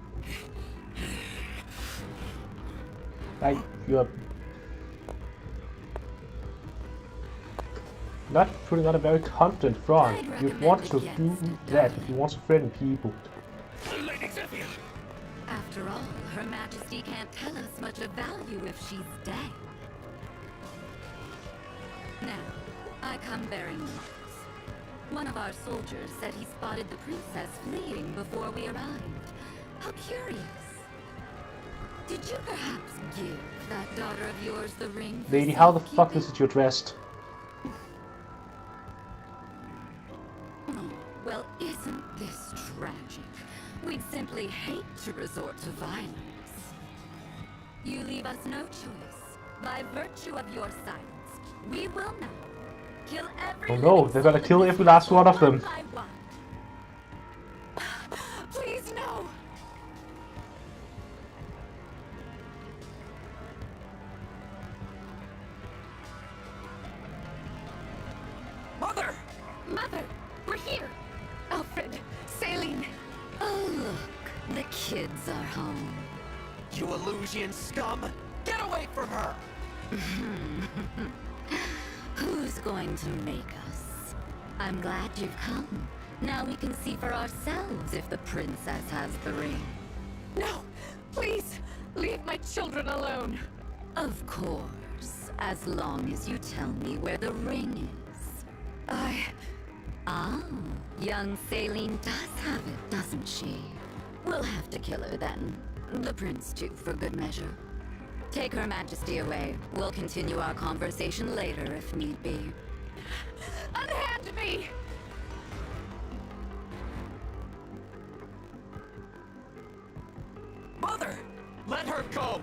[SPEAKER 1] Like, you're not putting on a very confident front.
[SPEAKER 3] I'd
[SPEAKER 1] You
[SPEAKER 3] recommend
[SPEAKER 1] want to do
[SPEAKER 3] against it,
[SPEAKER 1] that if you want to threaten people.
[SPEAKER 11] Lady Zephyr!
[SPEAKER 3] After all, Her Majesty can't tell us much of value if she's dead. Now, I come bearing news. One of our soldiers said he spotted the princess fleeing before we arrived. How curious. Did you perhaps give that daughter of yours the ring?
[SPEAKER 1] Lady, how the fuck is it you're dressed?
[SPEAKER 3] Oh, well, isn't this tragic? We'd simply hate to resort to violence. You leave us no choice. By virtue of your silence, we will now kill every
[SPEAKER 1] Oh no, they're gonna kill every last one of them.
[SPEAKER 3] by one. Please, no!
[SPEAKER 5] Mother!
[SPEAKER 10] Mother, we're here. Alfred, Saline.
[SPEAKER 3] Oh, look. The kids are home.
[SPEAKER 5] You Illusian scum! Get away from her!
[SPEAKER 3] Who's going to make us? I'm glad you've come. Now we can see for ourselves if the princess has the ring.
[SPEAKER 10] No, please, leave my children alone.
[SPEAKER 3] Of course, as long as you tell me where the ring is. Ah, young Saline does have it, doesn't she? We'll have to kill her then. The prince too, for good measure. Take Her Majesty away. We'll continue our conversation later if need be.
[SPEAKER 10] Unhand me!
[SPEAKER 5] Mother! Let her go!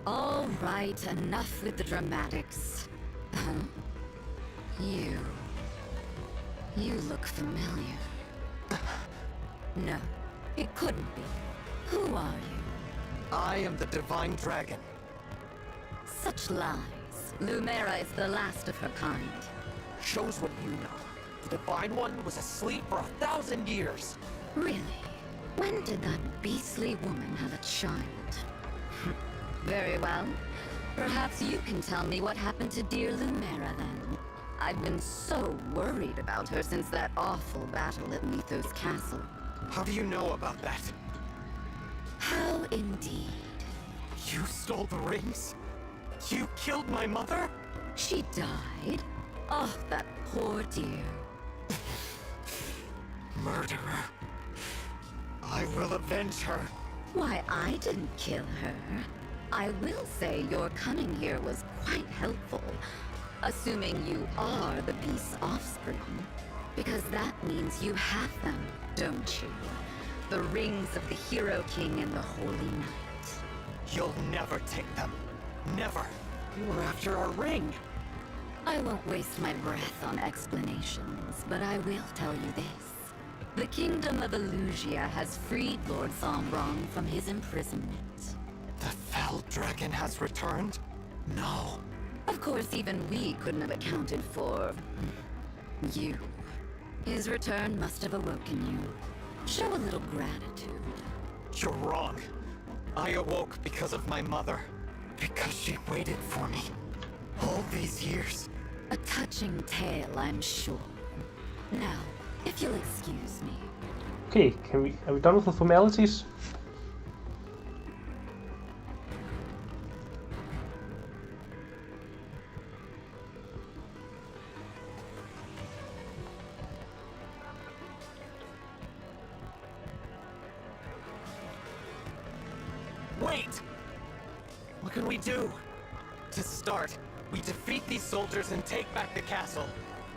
[SPEAKER 3] All right, enough with the dramatics. Huh? You look familiar. No, it couldn't be. Who are you?
[SPEAKER 5] I am the Divine Dragon.
[SPEAKER 3] Such lies. Lumera is the last of her kind.
[SPEAKER 5] Shows what you know. The Divine One was asleep for 1,000 years.
[SPEAKER 3] Really? When did that beastly woman have a child? Very well. Perhaps you can tell me what happened to dear Lumera then. I've been so worried about her since that awful battle at Mythos Castle.
[SPEAKER 5] How do you know about that?
[SPEAKER 3] How indeed.
[SPEAKER 5] You stole the rings? You killed my mother?
[SPEAKER 3] She died? Oh, that poor dear.
[SPEAKER 5] Murderer. I will avenge her.
[SPEAKER 3] Why, I didn't kill her. I will say your coming here was quite helpful. Assuming you are the beast's offspring. Because that means you have them, don't you? The rings of the Hero King and the Holy Knight.
[SPEAKER 5] You'll never take them. Never. You were after our ring.
[SPEAKER 3] I won't waste my breath on explanations, but I will tell you this. The Kingdom of Illusia has freed Lord Sombrong from his imprisonment.
[SPEAKER 5] The Fell Dragon has returned? No.
[SPEAKER 3] Of course, even we couldn't have accounted for... you. His return must have awoken you. Show a little gratitude.
[SPEAKER 5] You're wrong. I awoke because of my mother. Because she waited for me. All these years.
[SPEAKER 3] A touching tale, I'm sure. Now, if you'll excuse me.
[SPEAKER 1] Okay, are we done with the formalities?
[SPEAKER 5] Wait! What can we do? To start, we defeat these soldiers and take back the castle.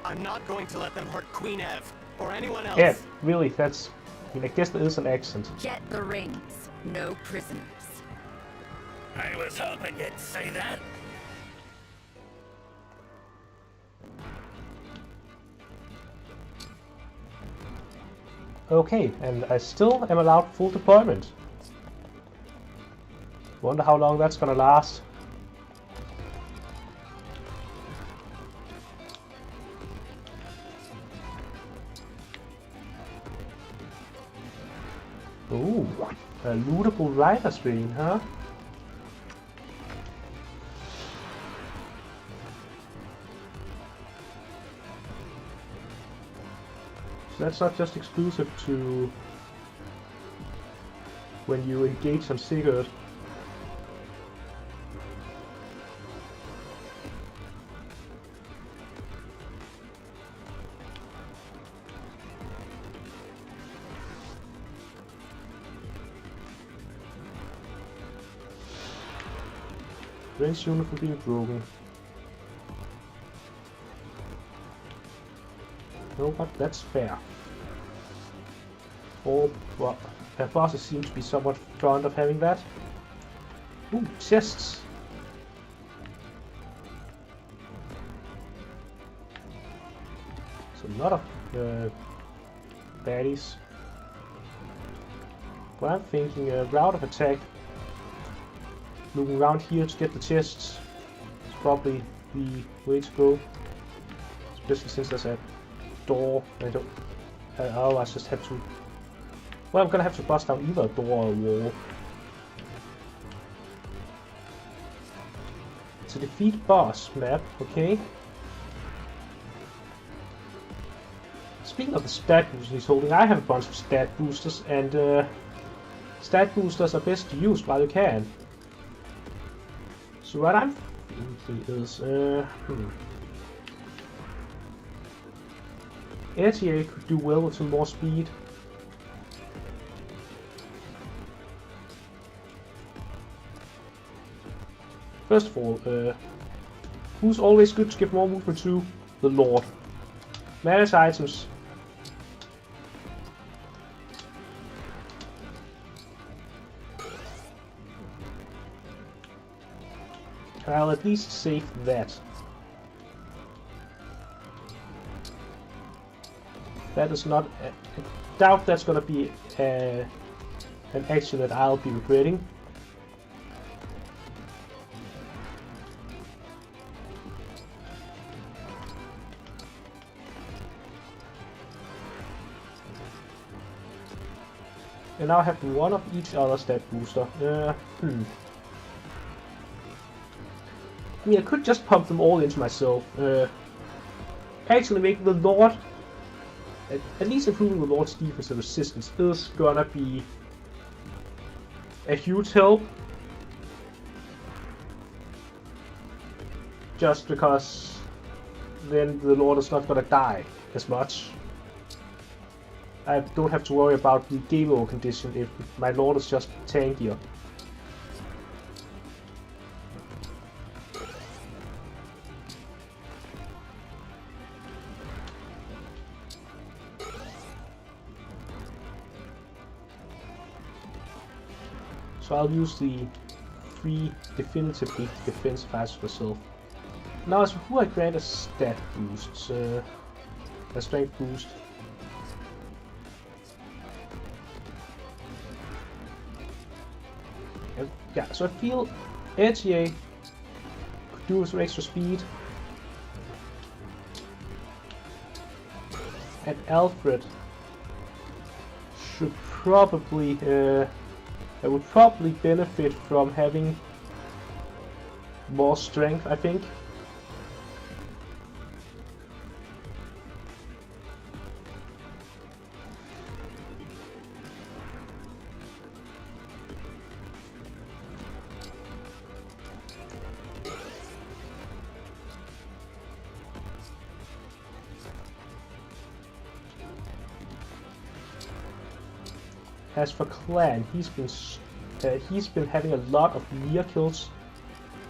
[SPEAKER 5] I'm not going to let them hurt Queen Ev, or anyone else.
[SPEAKER 1] Yeah, really, that's... I mean, I guess there is an accent.
[SPEAKER 3] Get the rings. No prisoners.
[SPEAKER 11] I was hoping you'd say that.
[SPEAKER 1] Okay, and I still am allowed full deployment. Wonder how long that's gonna last. Ooh, a lootable rider screen, huh? So that's not just exclusive to when you engage on Sigurd. Prevents unit from being broken. No, but that's fair. All bosses seem to be somewhat fond of having that. Ooh, chests! So a lot of baddies. But I'm thinking route of attack. Looking around here to get the chests is probably the way to go. Especially since there's a door. I don't. Oh, I just have to. Well, I'm gonna have to bust down either a door or a wall. It's a defeat boss map, okay. Speaking of the stat boosters he's holding, I have a bunch of stat boosters, and stat boosters are best used while you can. So what I'm thinking is, RTA could do well with some more speed. First of all, who's always good to give more movement to? The Lord. Manage items. I'll at least save that. That is not... I doubt that's gonna be an action that I'll be regretting. And now I have one of each other stat booster. I mean, I could just pump them all into myself. Actually making the Lord, at least improving the Lord's defense and resistance is gonna be a huge help. Just because then the Lord is not gonna die as much. I don't have to worry about the game over condition if my Lord is just tankier. So I'll use the 3 definitively defensive items myself. Now as for who I grant a stat boost, a strength boost. Yeah, so I feel RTA could do with some extra speed. And Alfred should probably, I would probably benefit from having more strength, I think. As for Clan, he's been having a lot of near kills,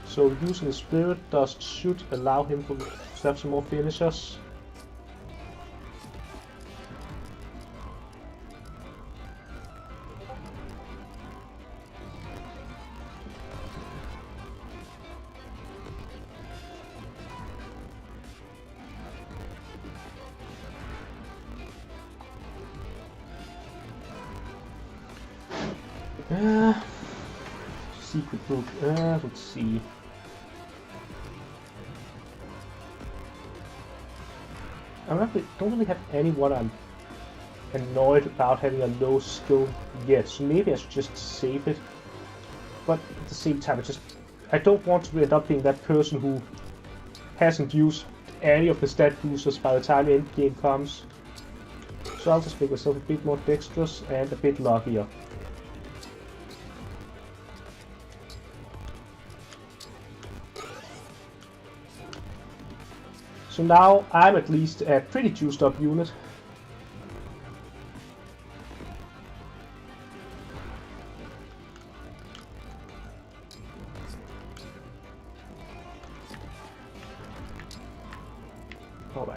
[SPEAKER 1] so using the Spirit Dust should allow him to have some more finishers. Secret book, let's see. I don't really have anyone I'm annoyed about having a low skill yet, so maybe I should just save it. But at the same time, I don't want to end up being that person who hasn't used any of the stat boosters by the time endgame comes. So I'll just make myself a bit more dexterous and a bit luckier. So now I'm at least a pretty juiced up unit.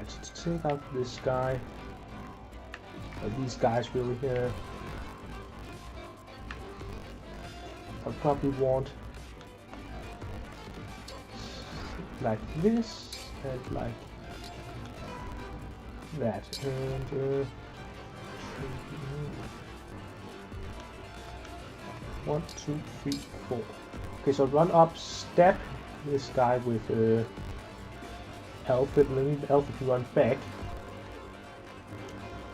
[SPEAKER 1] Right, to take out this guy. These guys really here. I'll probably want like this and like that. And 1, 2, 3, 4. Okay, so run up, stab this guy with Alfred, and then Alfred can run back.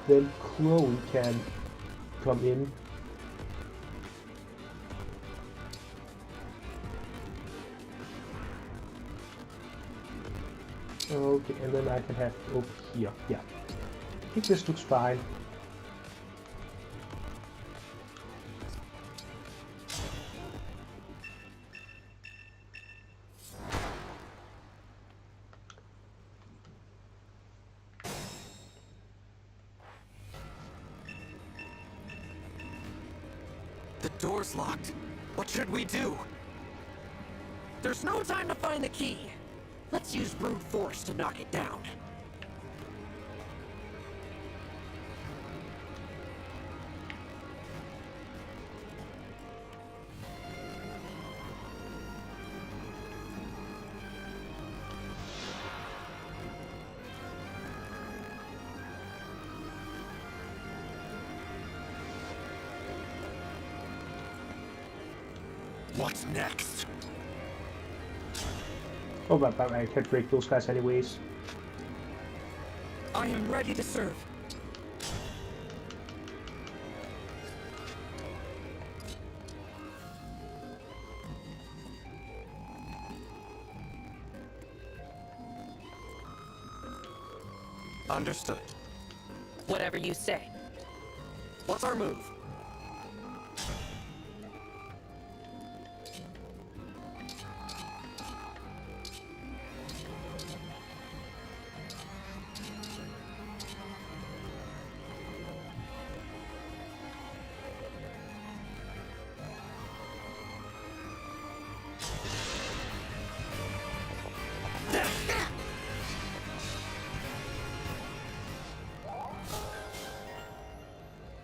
[SPEAKER 1] Then Chloe can come in. Okay, and then I can have over here. Yeah, I think this looks fine.
[SPEAKER 5] The door's locked. What should we do? There's no time to find the key. Let's use brute force to knock it down.
[SPEAKER 8] What's next?
[SPEAKER 1] Oh, but I can break those guys anyways.
[SPEAKER 5] I am ready to serve. Understood.
[SPEAKER 10] Whatever you say.
[SPEAKER 5] What's our move?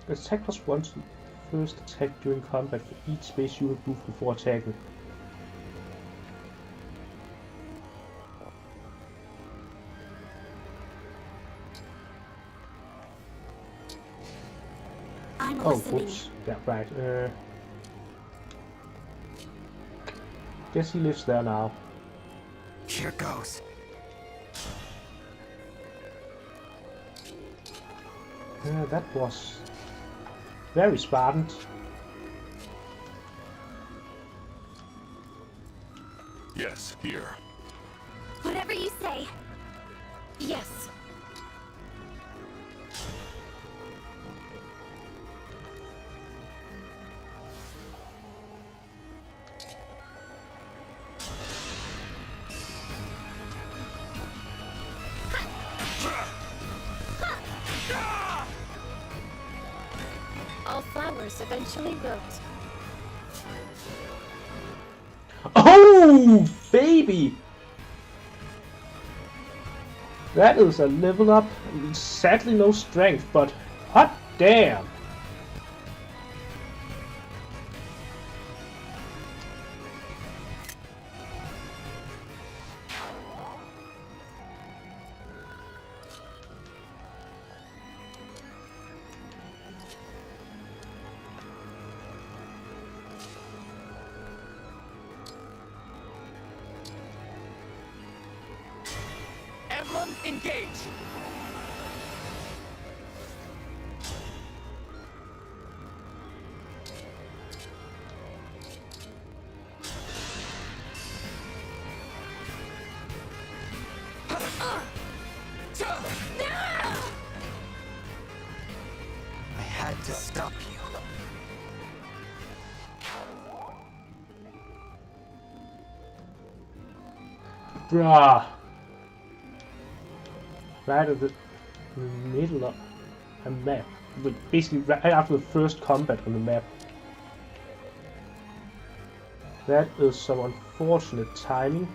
[SPEAKER 1] Attack +1 to first attack during combat for each space you remove before attacking.
[SPEAKER 6] I'm
[SPEAKER 1] Oh,
[SPEAKER 6] listening.
[SPEAKER 1] whoops. Yeah, right. Guess he lives there now.
[SPEAKER 5] Here goes.
[SPEAKER 1] That was very Spartan.
[SPEAKER 4] Yes, here.
[SPEAKER 6] Whatever you say.
[SPEAKER 10] Yes. All flowers eventually wilt.
[SPEAKER 1] Oh, baby! That is a level up. Sadly, no strength, but hot damn!
[SPEAKER 5] Emblem, engage! I had to stop you.
[SPEAKER 1] Bruh. Right at the middle of a map. Basically right after the first combat on the map. That is some unfortunate timing.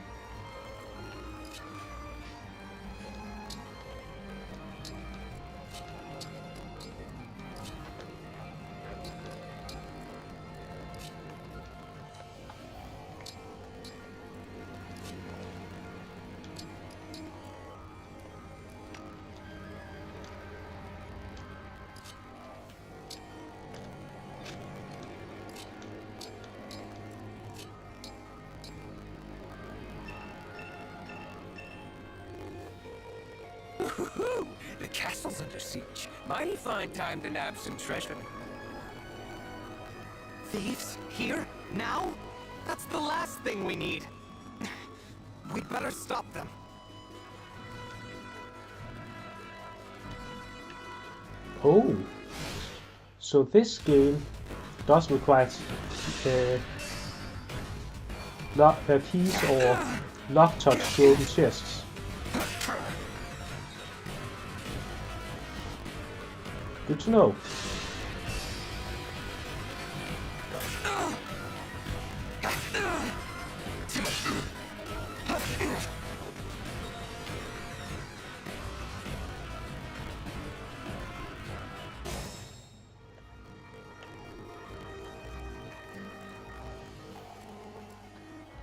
[SPEAKER 11] Woohoo! The castle's under siege. Mighty fine time to nab some treasure.
[SPEAKER 2] Thieves? Here? Now? That's the last thing we need. We better stop them.
[SPEAKER 1] Oh, so this game does require keys or lock touch to open chests. Good to know.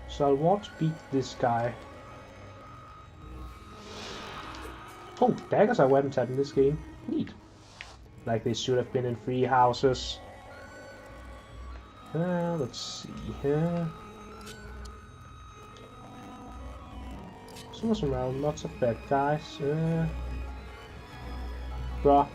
[SPEAKER 1] So I want to beat this guy. Oh, daggers are weapon type in this game. Neat. Like they should have been in free houses. Let's see here. Someone's around, lots of bad guys. Bruh.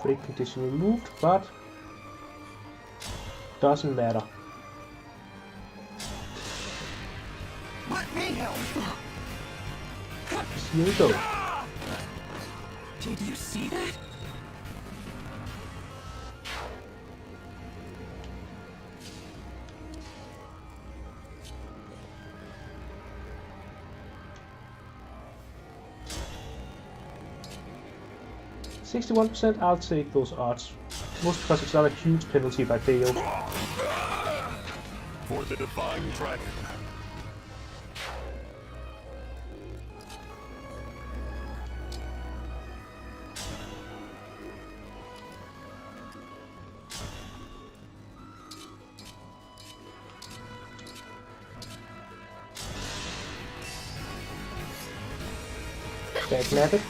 [SPEAKER 1] Break condition removed, but doesn't matter.
[SPEAKER 11] Let me help.
[SPEAKER 1] Here we go.
[SPEAKER 2] Did you see that?
[SPEAKER 1] %61%, I'll take those odds. Most because it's not a huge penalty if I fail.
[SPEAKER 4] For the Divine Dragon.
[SPEAKER 1] Backnap it.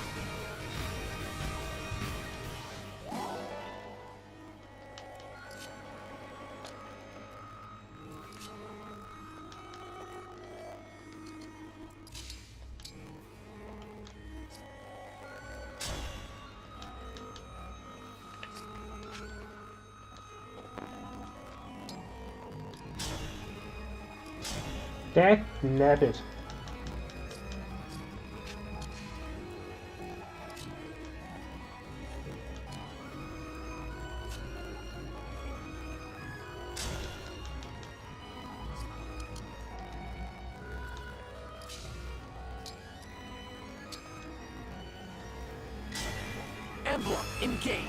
[SPEAKER 1] Backnap it.
[SPEAKER 2] Emblem, engage.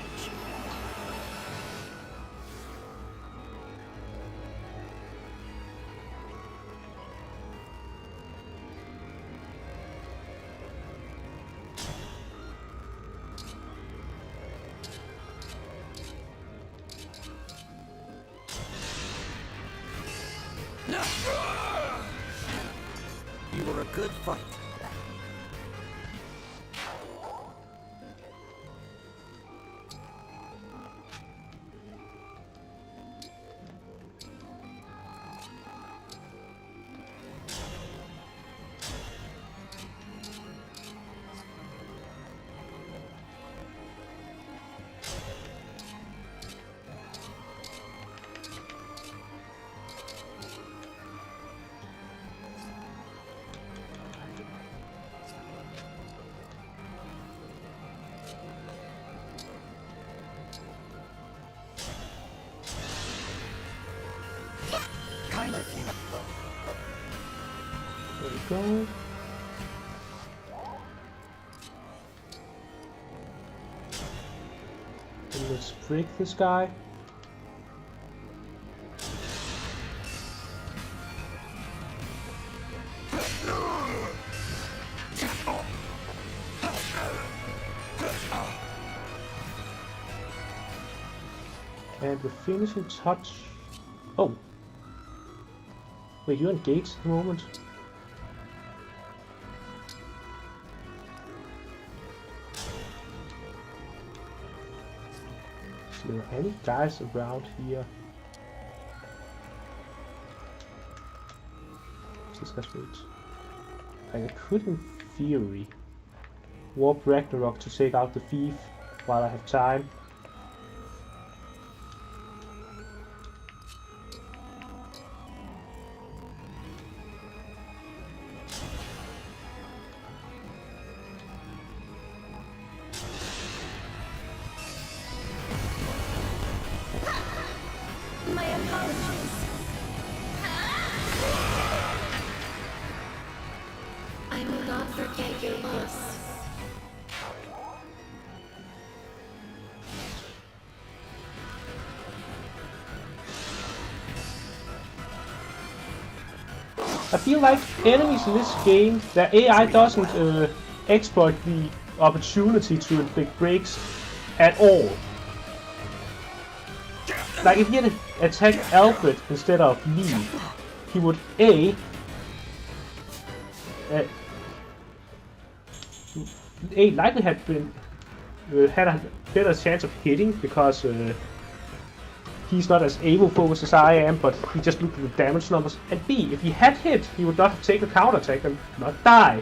[SPEAKER 11] You were a good fight.
[SPEAKER 1] go. And let's break this guy. And the finishing touch. Oh. Wait, you're engaged at the moment? Is there any guys around here? This guy's rage. I could, in theory, warp Ragnarok to take out the thief while I have time.
[SPEAKER 10] My apologies. I will not forget your loss.
[SPEAKER 1] I feel like enemies in this game, their AI doesn't exploit the opportunity to inflict breaks at all. Like if he had attacked Alfred instead of me, he would likely have been had a better chance of hitting because he's not as able focused as I am, but he just looked at the damage numbers. And B, if he had hit, he would not have taken a counterattack and not die.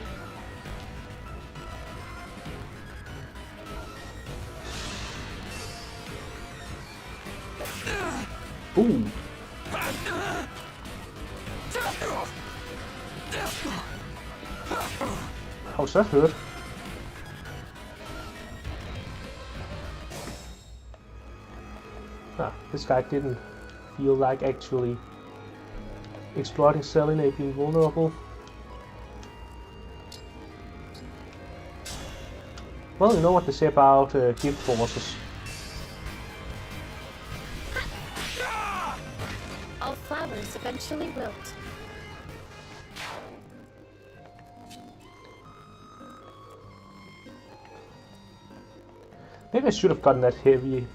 [SPEAKER 1] Ooh. How's that hurt? Ah, this guy didn't feel like actually exploiting Selenay being vulnerable. Well, you know what they say about gift forces.
[SPEAKER 10] All flowers eventually wilt.
[SPEAKER 1] Maybe I should have gotten that heavier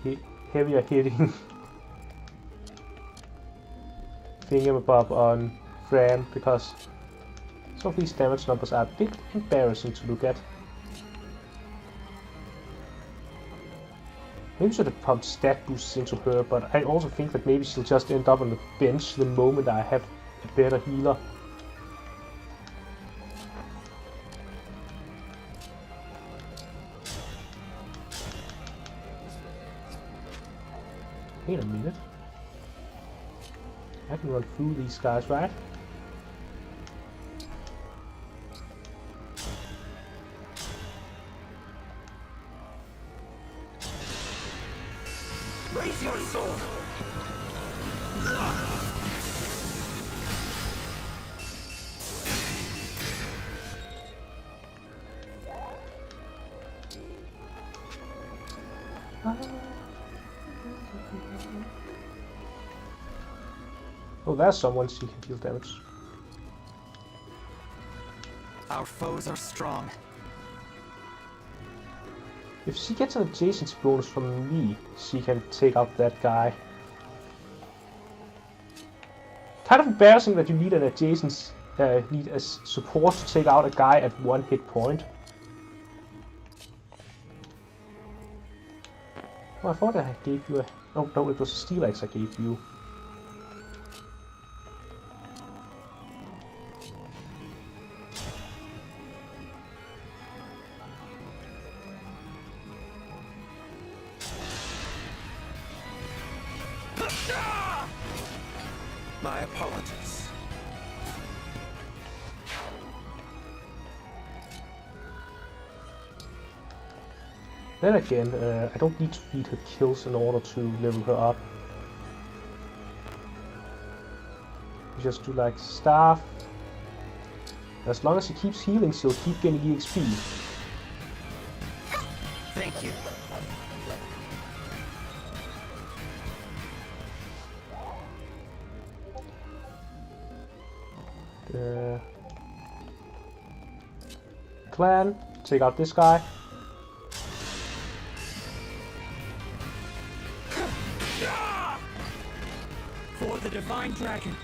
[SPEAKER 1] hitting thingamabob on Fran, because some of these damage numbers are a bit embarrassing to look at. Maybe I should have pumped stat boosts into her, but I also think that maybe she'll just end up on the bench the moment I have a better healer. Wait a minute. I can run through these guys, right?
[SPEAKER 8] Raise your soul!
[SPEAKER 1] Oh, there's someone she can deal damage.
[SPEAKER 2] Our foes are strong.
[SPEAKER 1] If she gets an adjacency bonus from me, she can take out that guy. Kind of embarrassing that you need an adjacent, need a support to take out a guy at 1 hit point. Oh, I thought I gave you a... Oh, no, it was a steel axe I gave you.
[SPEAKER 2] My apologies.
[SPEAKER 1] Then again, I don't need to feed her kills in order to level her up. You just do like staff, As long as he keeps healing, she'll keep getting EXP.
[SPEAKER 5] Thank you.
[SPEAKER 1] Clan, take out this guy.
[SPEAKER 9] For the Divine Dragon.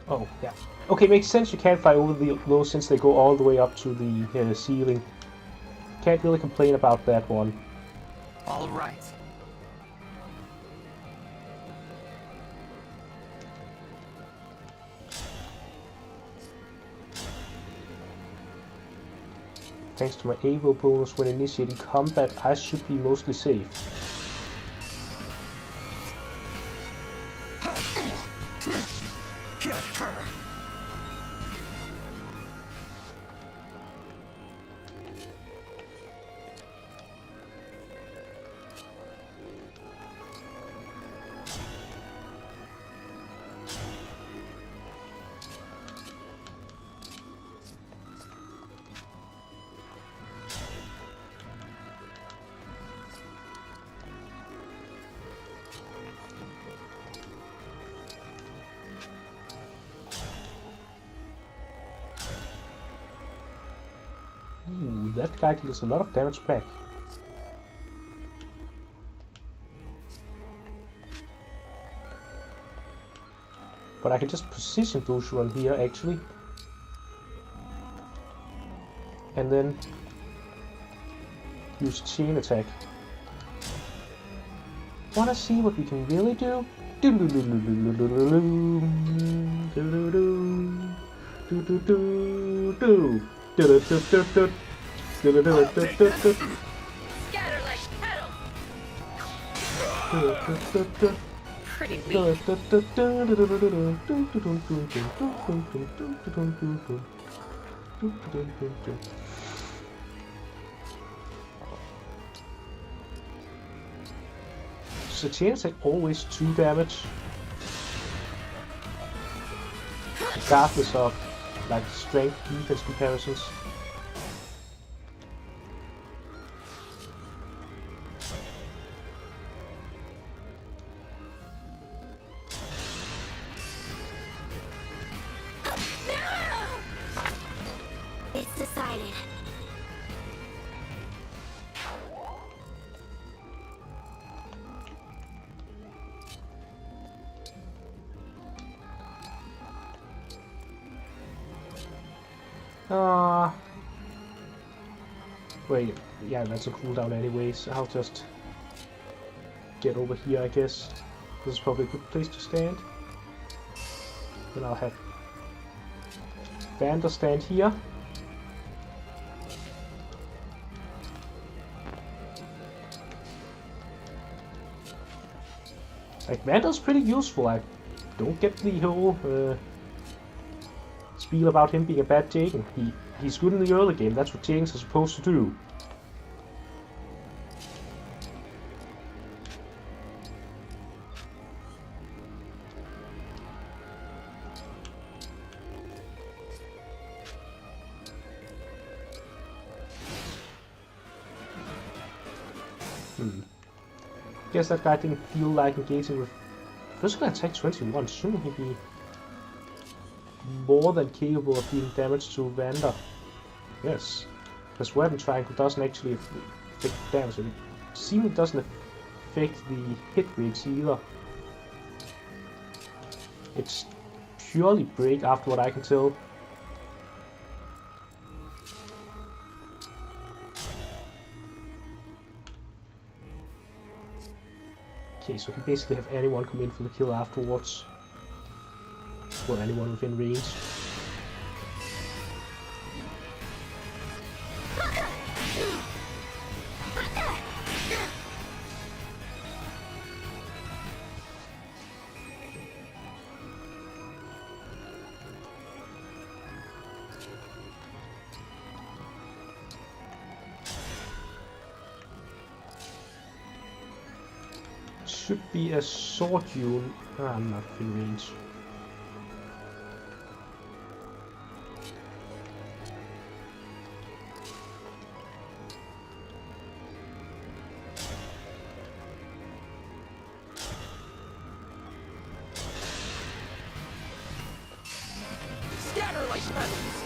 [SPEAKER 1] Oh, yeah. Okay, makes sense you can't fly over those since they go all the way up to the ceiling. Can't really complain about that one.
[SPEAKER 5] All right.
[SPEAKER 1] Thanks to my AVO bonus when initiating combat, I should be mostly safe.
[SPEAKER 8] Get her!
[SPEAKER 1] Ooh, that guy deals a lot of damage back. But I can just position Boucheron here actually. And then use chain attack. Wanna see what we can really do?
[SPEAKER 10] Scatter like petals. Pretty weak.
[SPEAKER 1] So chain attack always 2 damage. Regardless of like strength defense comparisons.
[SPEAKER 6] It's decided.
[SPEAKER 1] Wait, yeah, that's a cooldown anyways. I'll just get over here, I guess. This is probably a good place to stand. Then I'll have Vander stand here. Like, Vander's pretty useful. I don't get the whole spiel about him being a bad Jaden. He's good in the early game, that's what Jadens are supposed to do. Guess that guy didn't feel like engaging with... Physical attack 21, shouldn't he be more than capable of dealing damage to Vander? Yes, because weapon triangle doesn't actually affect damage. It seemingly doesn't affect the hit rates either. It's purely break after what I can tell. Okay, so he basically have anyone come in for the kill afterwards. Or anyone within range. should be a sword unit. I'm not in range.
[SPEAKER 5] Scatter like feathers!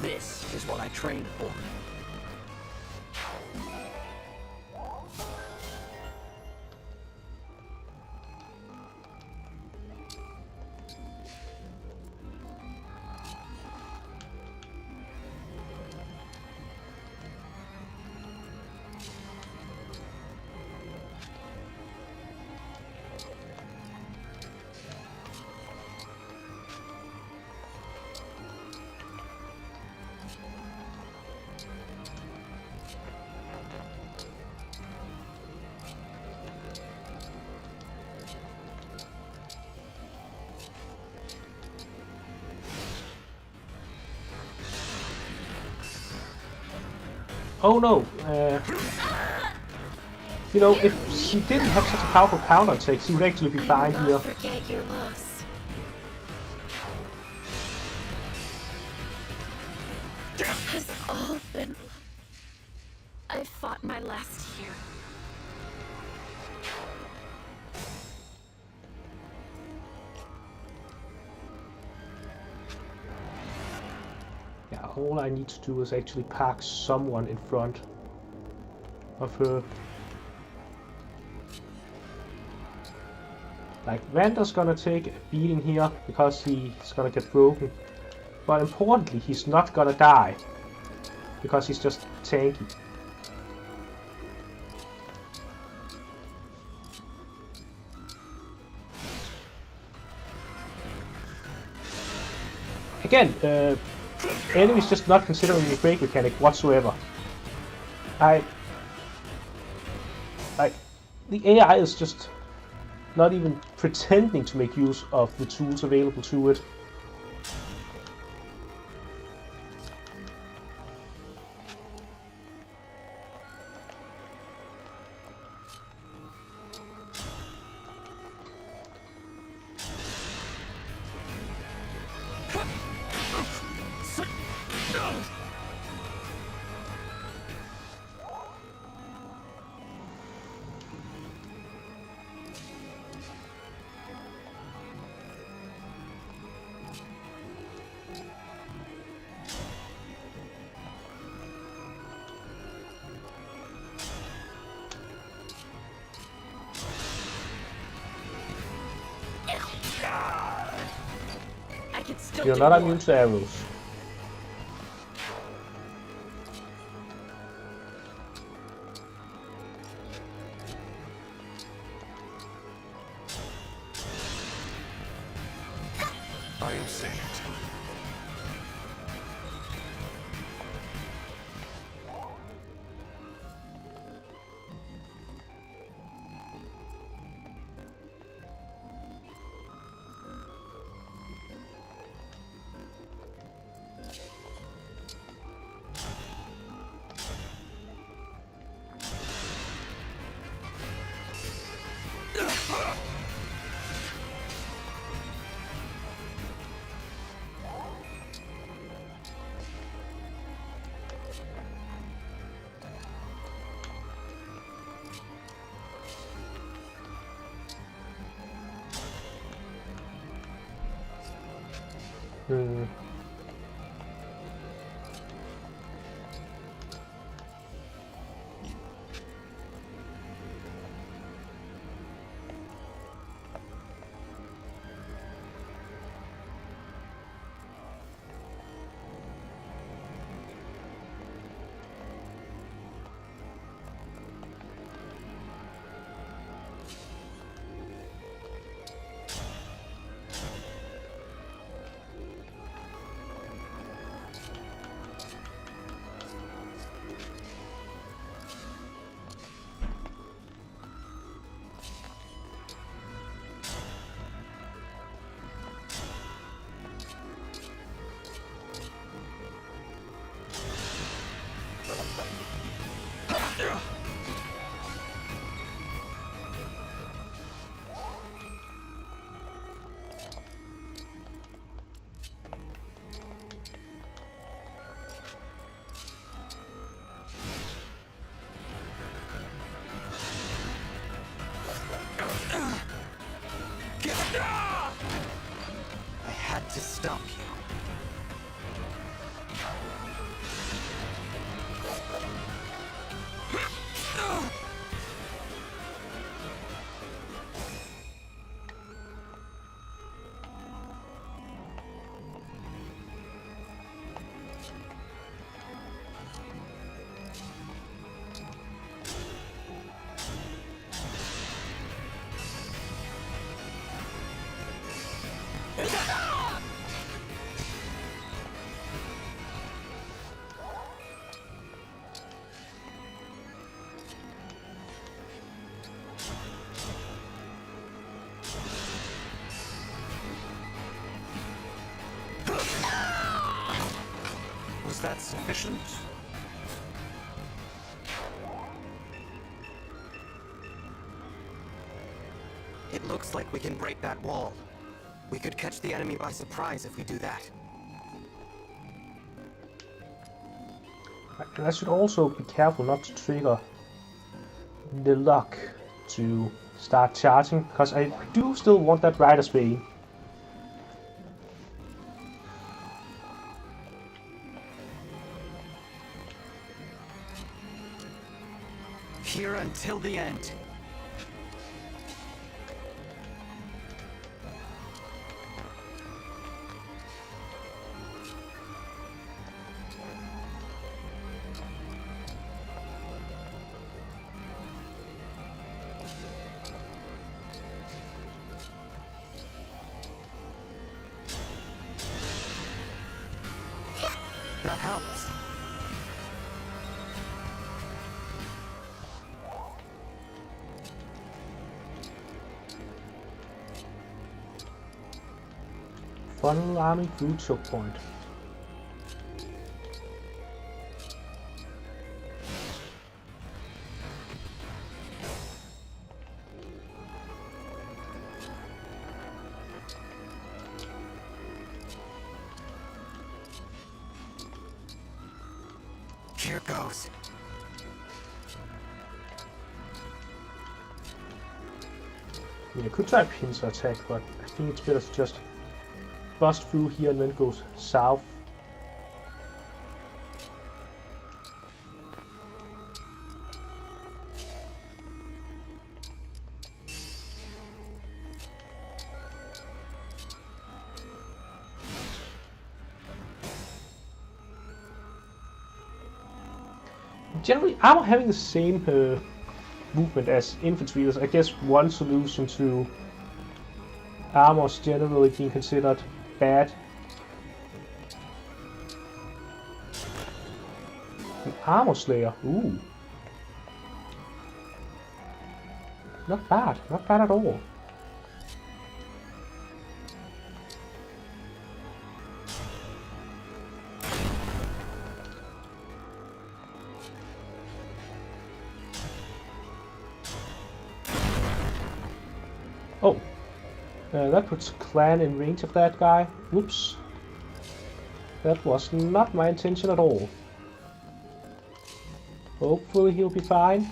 [SPEAKER 5] This is what I trained for.
[SPEAKER 1] Oh no! You know, if she didn't have such a powerful counterattack, she would actually be fine here.
[SPEAKER 10] Forget your loss. It has all been. I fought my last here.
[SPEAKER 1] Yeah, all I need to do is actually park someone in front of her. Like, Vander's gonna take a beating here because he's gonna get broken. But importantly, he's not gonna die because he's just tanky. Again, enemy's just not considering the break mechanic whatsoever. The AI is just not even pretending to make use of the tools available to it. You're not immune to arrows.
[SPEAKER 4] I am saved.
[SPEAKER 2] had to stop you. Was that sufficient? It looks like we can break that wall. We could catch the enemy by surprise if we do that.
[SPEAKER 1] And I should also be careful not to trigger the luck to start charging, because I do still want that Rider's Bane.
[SPEAKER 2] Here until the end. That helps.
[SPEAKER 1] Funnel army through choke point.
[SPEAKER 2] Here goes.
[SPEAKER 1] I mean, I could try a pincer attack, but I think it's better to just bust through here and then go south. Generally, armor having the same movement as infantry is, I guess, one solution to armors generally being considered bad. An armor slayer, ooh. Not bad at all. Oh, that puts Clan in range of that guy. Whoops. That was not my intention at all. Hopefully he'll be fine.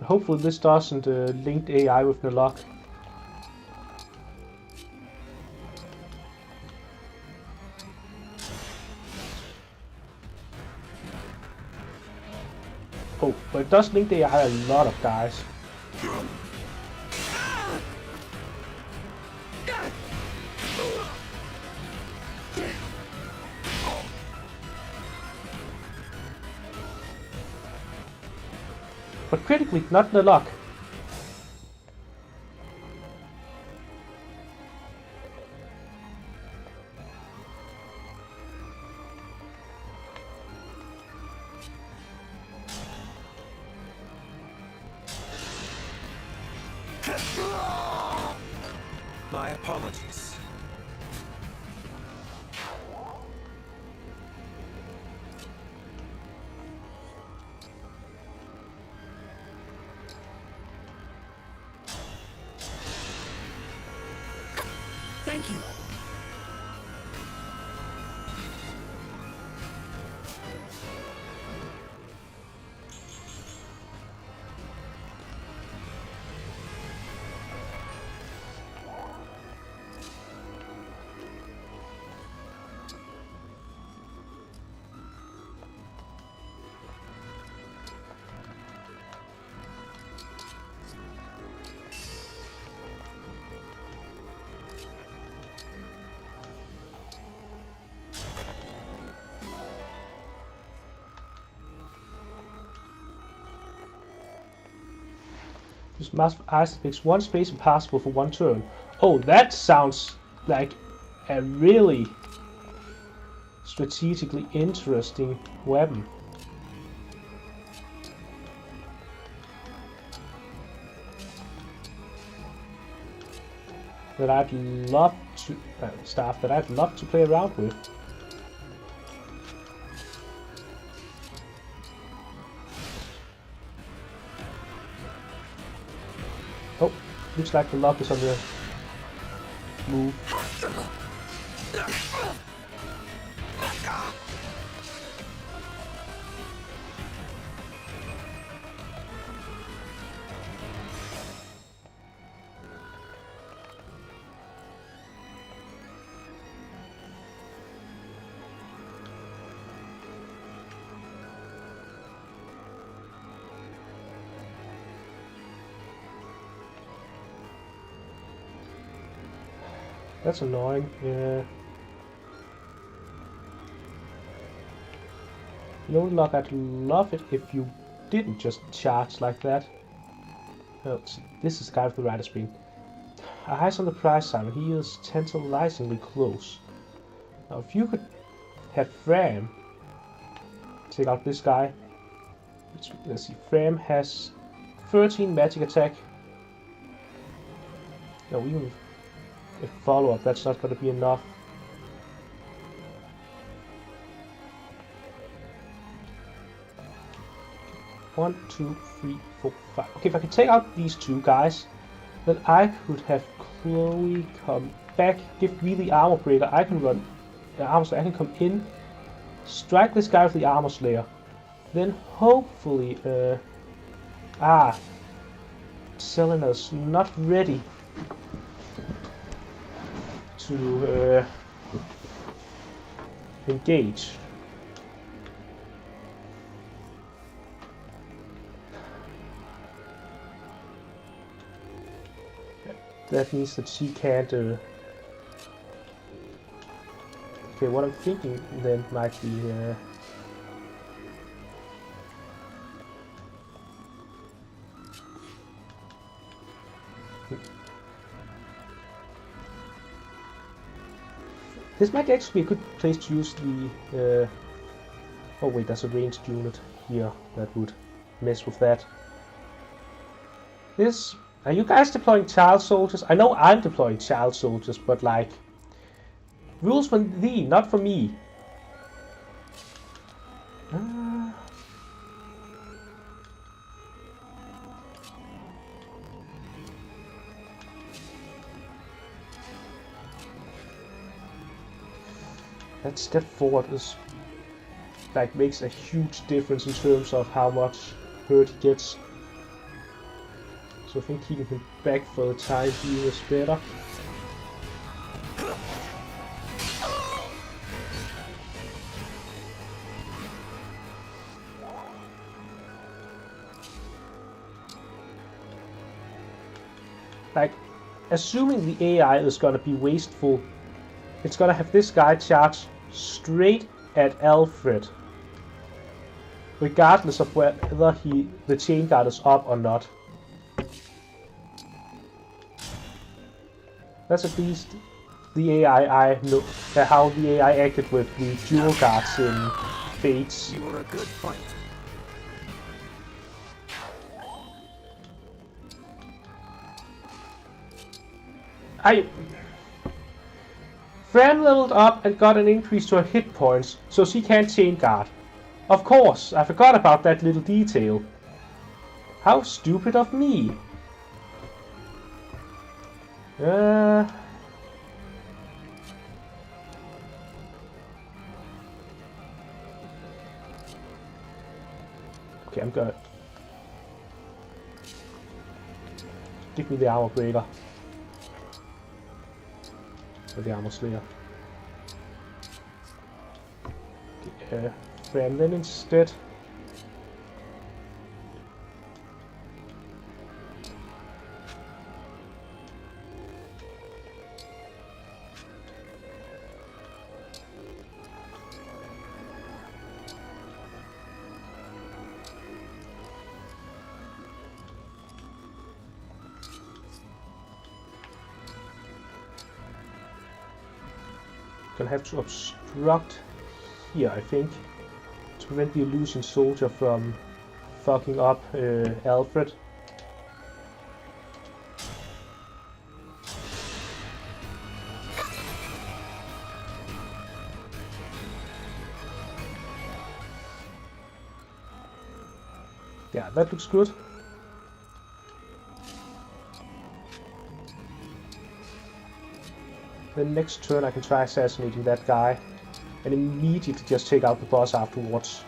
[SPEAKER 1] Hopefully this doesn't link AI with Nalok. Oh, but it does link the AI a lot of guys. But critically, not the luck.
[SPEAKER 2] My apologies.
[SPEAKER 9] Thank you.
[SPEAKER 1] Use massive ice that makes one space impassable for one turn. Oh, that sounds like a really strategically interesting weapon. That I'd love to staff that I'd love to play around with. Oh, looks like the lock is on the move. That's annoying, yeah. Lock, I'd love it if you didn't just charge like that. Oh, this is kind of the rider screen. Eyes on the prize siren, he is tantalizingly close. Now if you could have Fram take out this guy. Let's see, Fram has 13 magic attack. No, even a follow-up, that's not going to be enough. One, two, three, four, five. Okay, if I can take out these two guys, then I could have Chloe come back, give me the armor breaker. I can run the armor slayer. I can come in, strike this guy with the armor slayer, then hopefully, Selena's not ready to engage. That means that she can't. Okay, what I'm thinking then might be. This might actually be a good place to use the... oh wait, there's a ranged unit here that would mess with that. This... Are you guys deploying child soldiers? I know I'm deploying child soldiers, but like... Rules for thee, not for me. That step forward is like makes a huge difference in terms of how much hurt he gets. So I think keeping him back for the time being is better. Like, assuming the AI is gonna be wasteful, it's gonna have this guy charge straight at Alfred, regardless of whether the chain guard is up or not. That's at least the AI I know, how the AI acted with the dual guards in Fates.
[SPEAKER 2] You were a good fight.
[SPEAKER 1] Fran leveled up and got an increase to her hit points, so she can't chain guard. Of course, I forgot about that little detail. How stupid of me. Okay, I'm gonna... Give me the armor breaker. Or the armor slayer. Fram then instead. Gonna have to obstruct here, I think, to prevent the illusion soldier from fucking up Alfred. Yeah, that looks good. The next turn I can try assassinating that guy and immediately just take out the boss afterwards.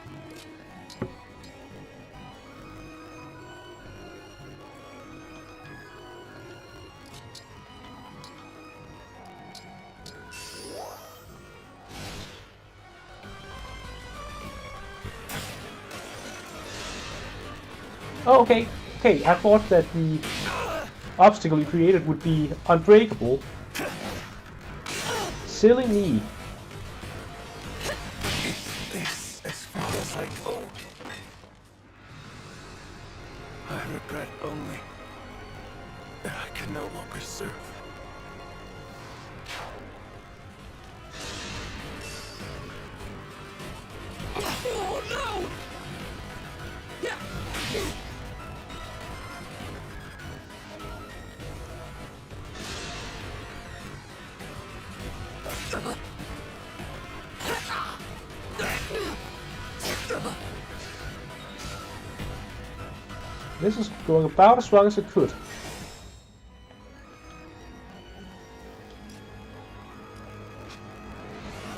[SPEAKER 1] Oh, okay. Okay, I thought that the obstacle you created would be unbreakable. Silly me.
[SPEAKER 7] As far as I go, I regret only that I can no longer serve.
[SPEAKER 11] Oh no! Yeah.
[SPEAKER 1] This is going about as well as it could.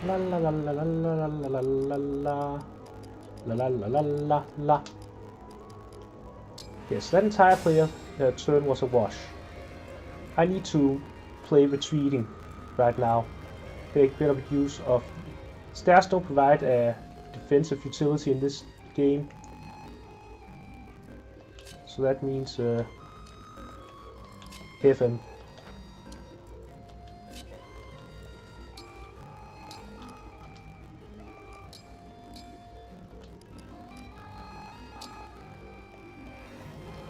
[SPEAKER 1] La la la la la la la la la la la la la la la. Yes, that entire player turn was a wash. I need to play retreating right now. Make a bit of use of stairs don't provide a defensive utility in this game. So that means FM.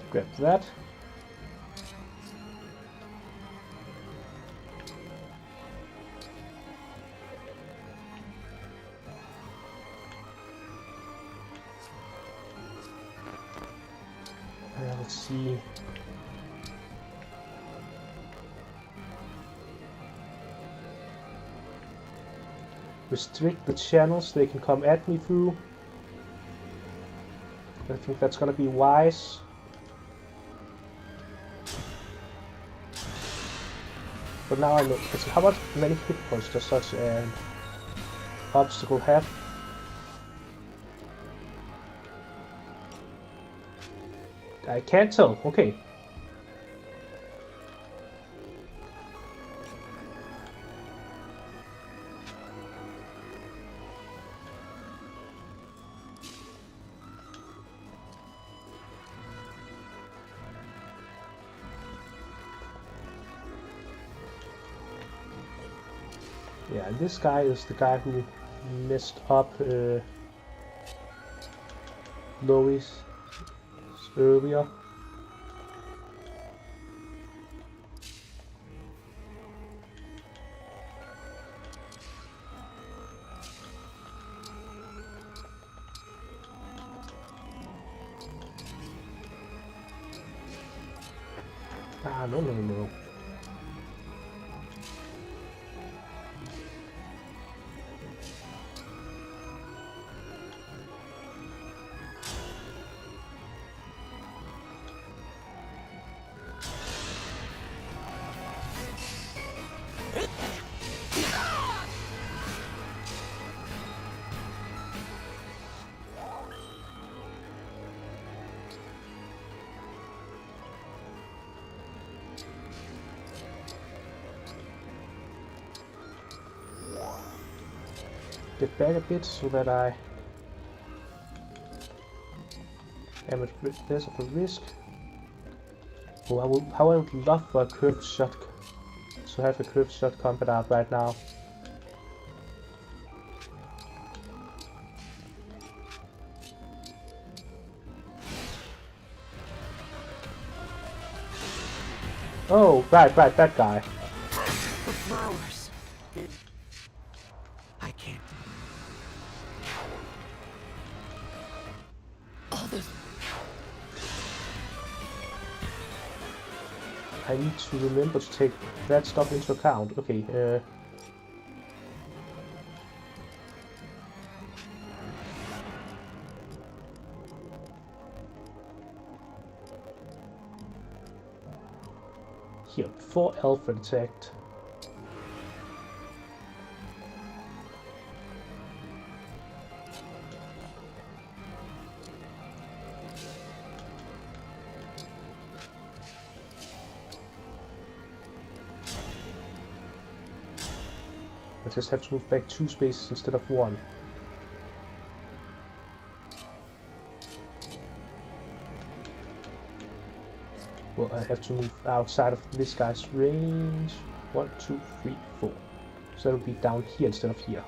[SPEAKER 1] Grab that. Let's see. Restrict the channels they can come at me through. I think that's gonna be wise. But now I know how many hit points does such an obstacle have? I can't tell. Okay. Yeah, this guy is the guy who messed up Lois earlier. No. Get back a bit so that I am at less of a risk. Oh, how I would love for a curved shot to have a curved shot combat art right now. Oh, right, that guy.
[SPEAKER 5] The flowers.
[SPEAKER 1] I need to remember to take that stuff into account. Okay, here, before Alfred attacked. I just have to move back 2 spaces instead of 1. Well, I have to move outside of this guy's range. 1, 2, 3, 4. So that'll be down here instead of here.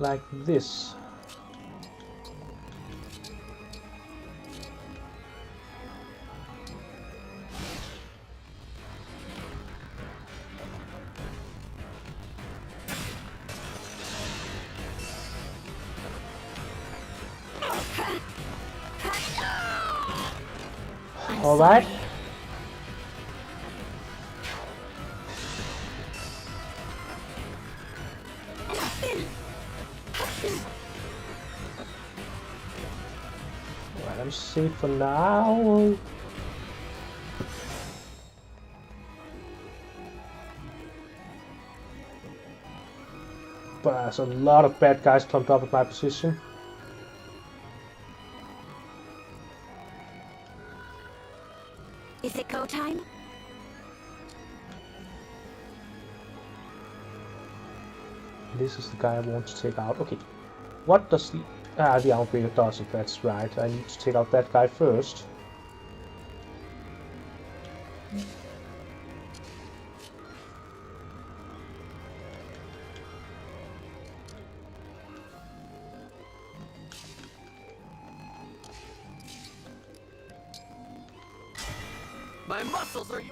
[SPEAKER 1] Like this. All right. Alright, I'm safe for now. But there's a lot of bad guys clumped up at my position.
[SPEAKER 6] Is it go time?
[SPEAKER 1] This is the guy I want to take out. Okay, what does the outrigger does it? That's right. I need to take out that guy first.
[SPEAKER 5] My muscles are you.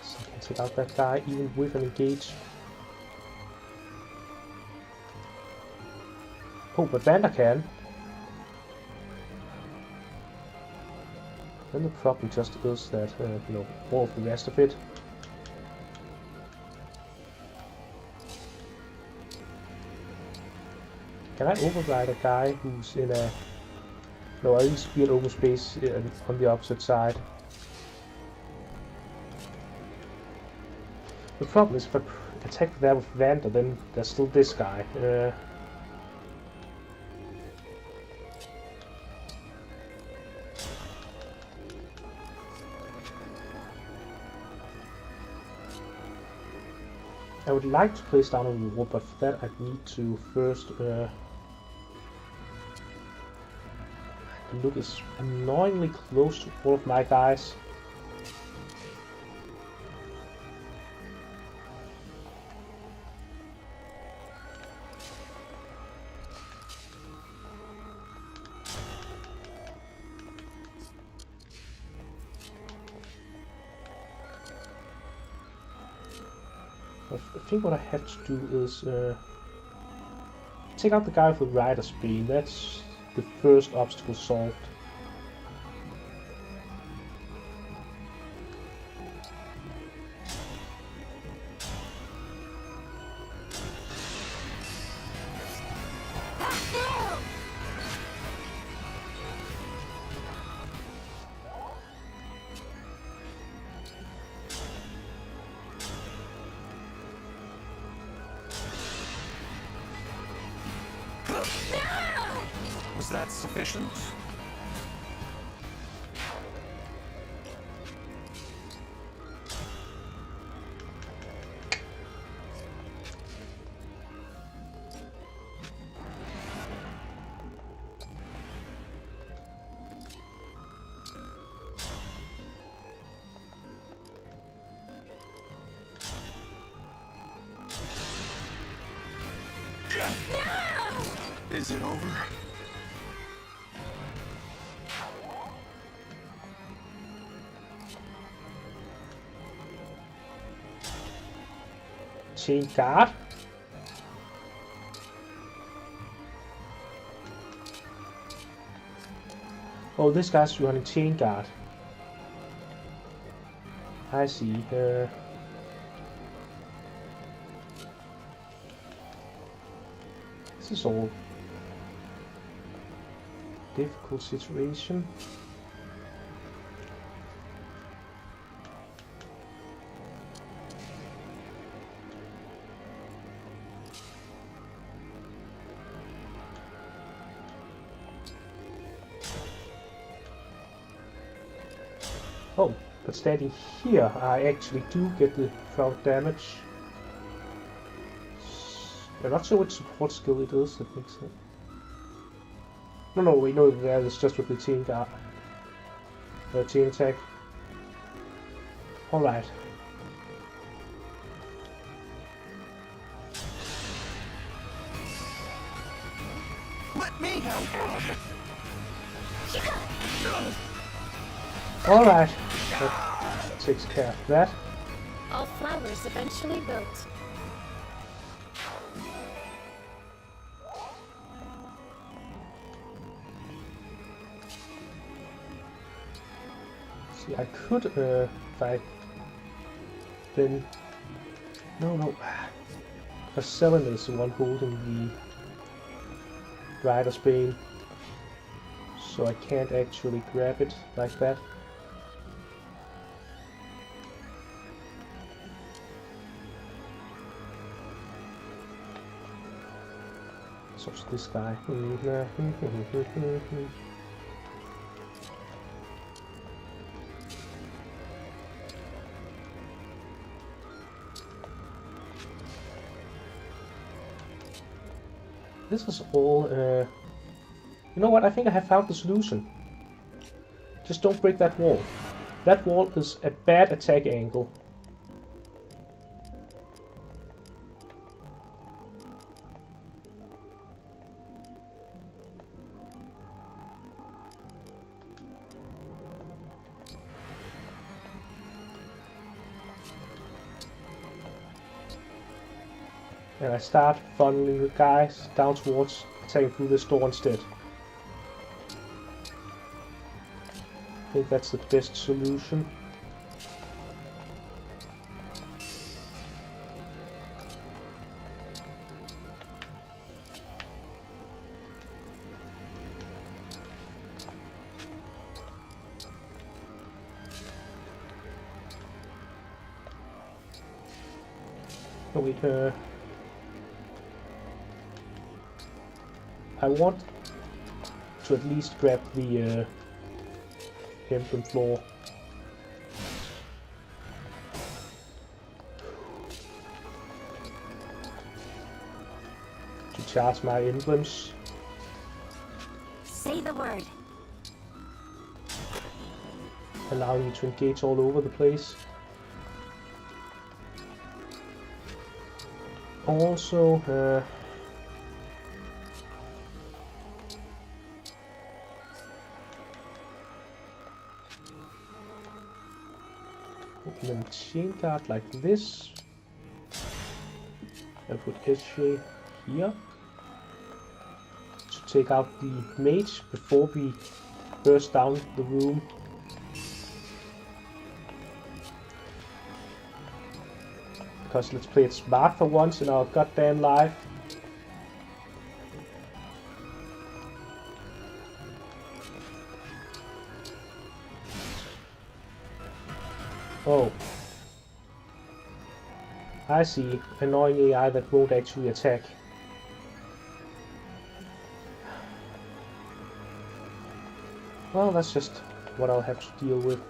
[SPEAKER 1] So I can take out that guy even with an engage. Oh, but Vander can. Then the problem just is that, you know, all of the rest of it. Can I override a guy who's in a... No, I need to be an open space on the opposite side. The problem is if I attack there with Vander, then there's still this guy. I would like to place down a wall, but for that I need to first look is annoyingly close to all of my guys. I think what I have to do is take out the guy with the rider's beam. That's the first obstacle solved.
[SPEAKER 4] Was that sufficient?
[SPEAKER 8] Is it over?
[SPEAKER 1] Chain guard. Oh, this guy's running chain guard. I see. This is all difficult situation. Oh, but standing here, I actually do get the front damage. I'm not sure which support skill it is, that makes sense. No, wait, no, that is just with the chain guard. Chain attack. Alright.
[SPEAKER 8] Let me help.
[SPEAKER 1] Alright. That takes care of that.
[SPEAKER 10] All flowers eventually wilt.
[SPEAKER 1] See, I could, if I then... No. Because 7 is the one holding the Rider's Bane. So I can't actually grab it like that. So it's this guy. This is all, you know what, I think I have found the solution. Just don't break that wall. That wall is a bad attack angle. And I start funneling the guys down towards attacking through this door instead. I think that's the best solution. Oh wait, I want to at least grab the Emblem floor. To charge my emblems.
[SPEAKER 6] Say the word.
[SPEAKER 1] Allowing me to engage all over the place. Also, then chain guard like this. And put SJ here to take out the mage before we burst down the room. Because let's play it smart for once in our goddamn life. Oh. I see. Annoying AI that won't actually attack. Well, that's just what I'll have to deal with.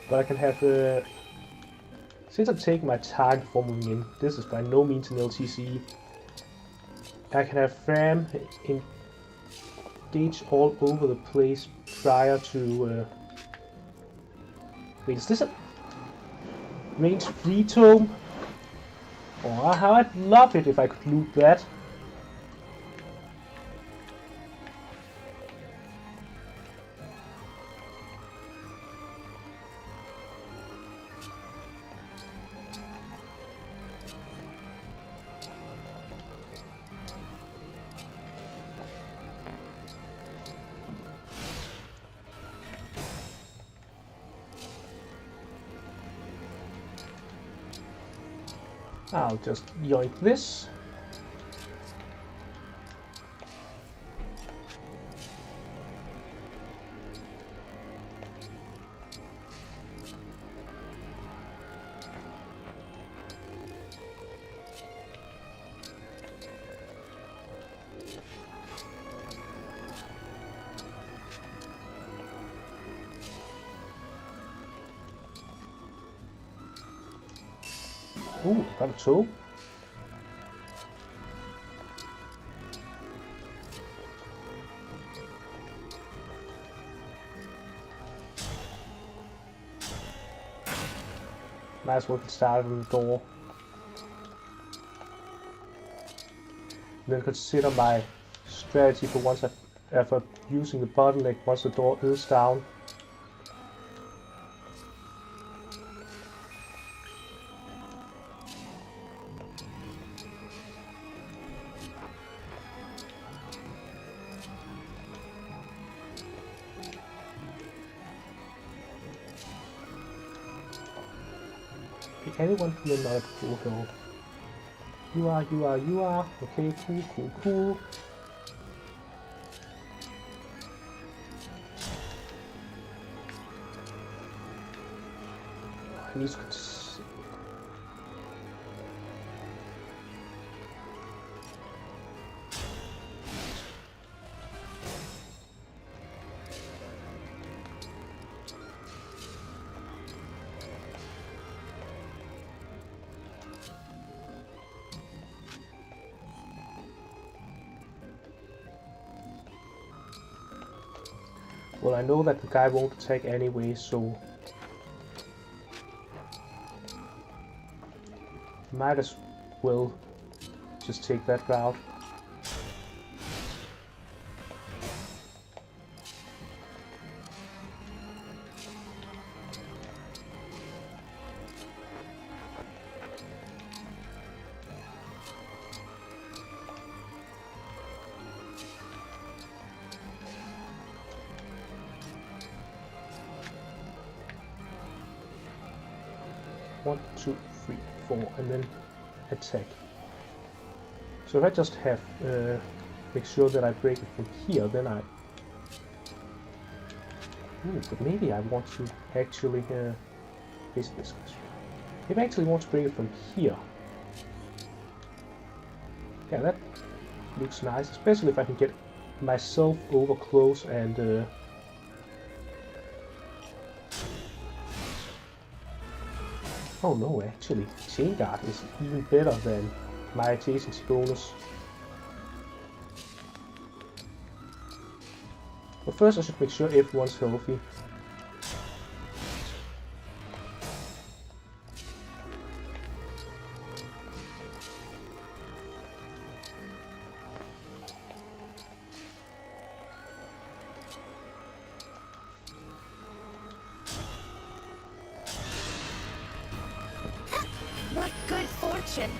[SPEAKER 1] But I can have, since I'm taking my target before moving in, this is by no means an LTC. I can have Fram engage all over the place prior to, wait, is this a range free tome? Oh, how I'd love it if I could loot that. I'll just yoink this. Ooh, got a tool. Might as well get started on the door. Then consider my strategy for once after using the bottleneck once the door is down. Anyone here not at full health? You are. Okay, cool. I need to well, I know that the guy won't attack anyway, so might as well just take that route. One, two, three, four, and then attack. So if I just have make sure that I break it from here, then I. Ooh, but maybe I want to actually face this question. Maybe I actually want to break it from here. Yeah, that looks nice, especially if I can get myself over close and. Oh no, actually, Chain Guard is even better than my adjacency bonus. But first I should make sure everyone's healthy.
[SPEAKER 10] What good fortune!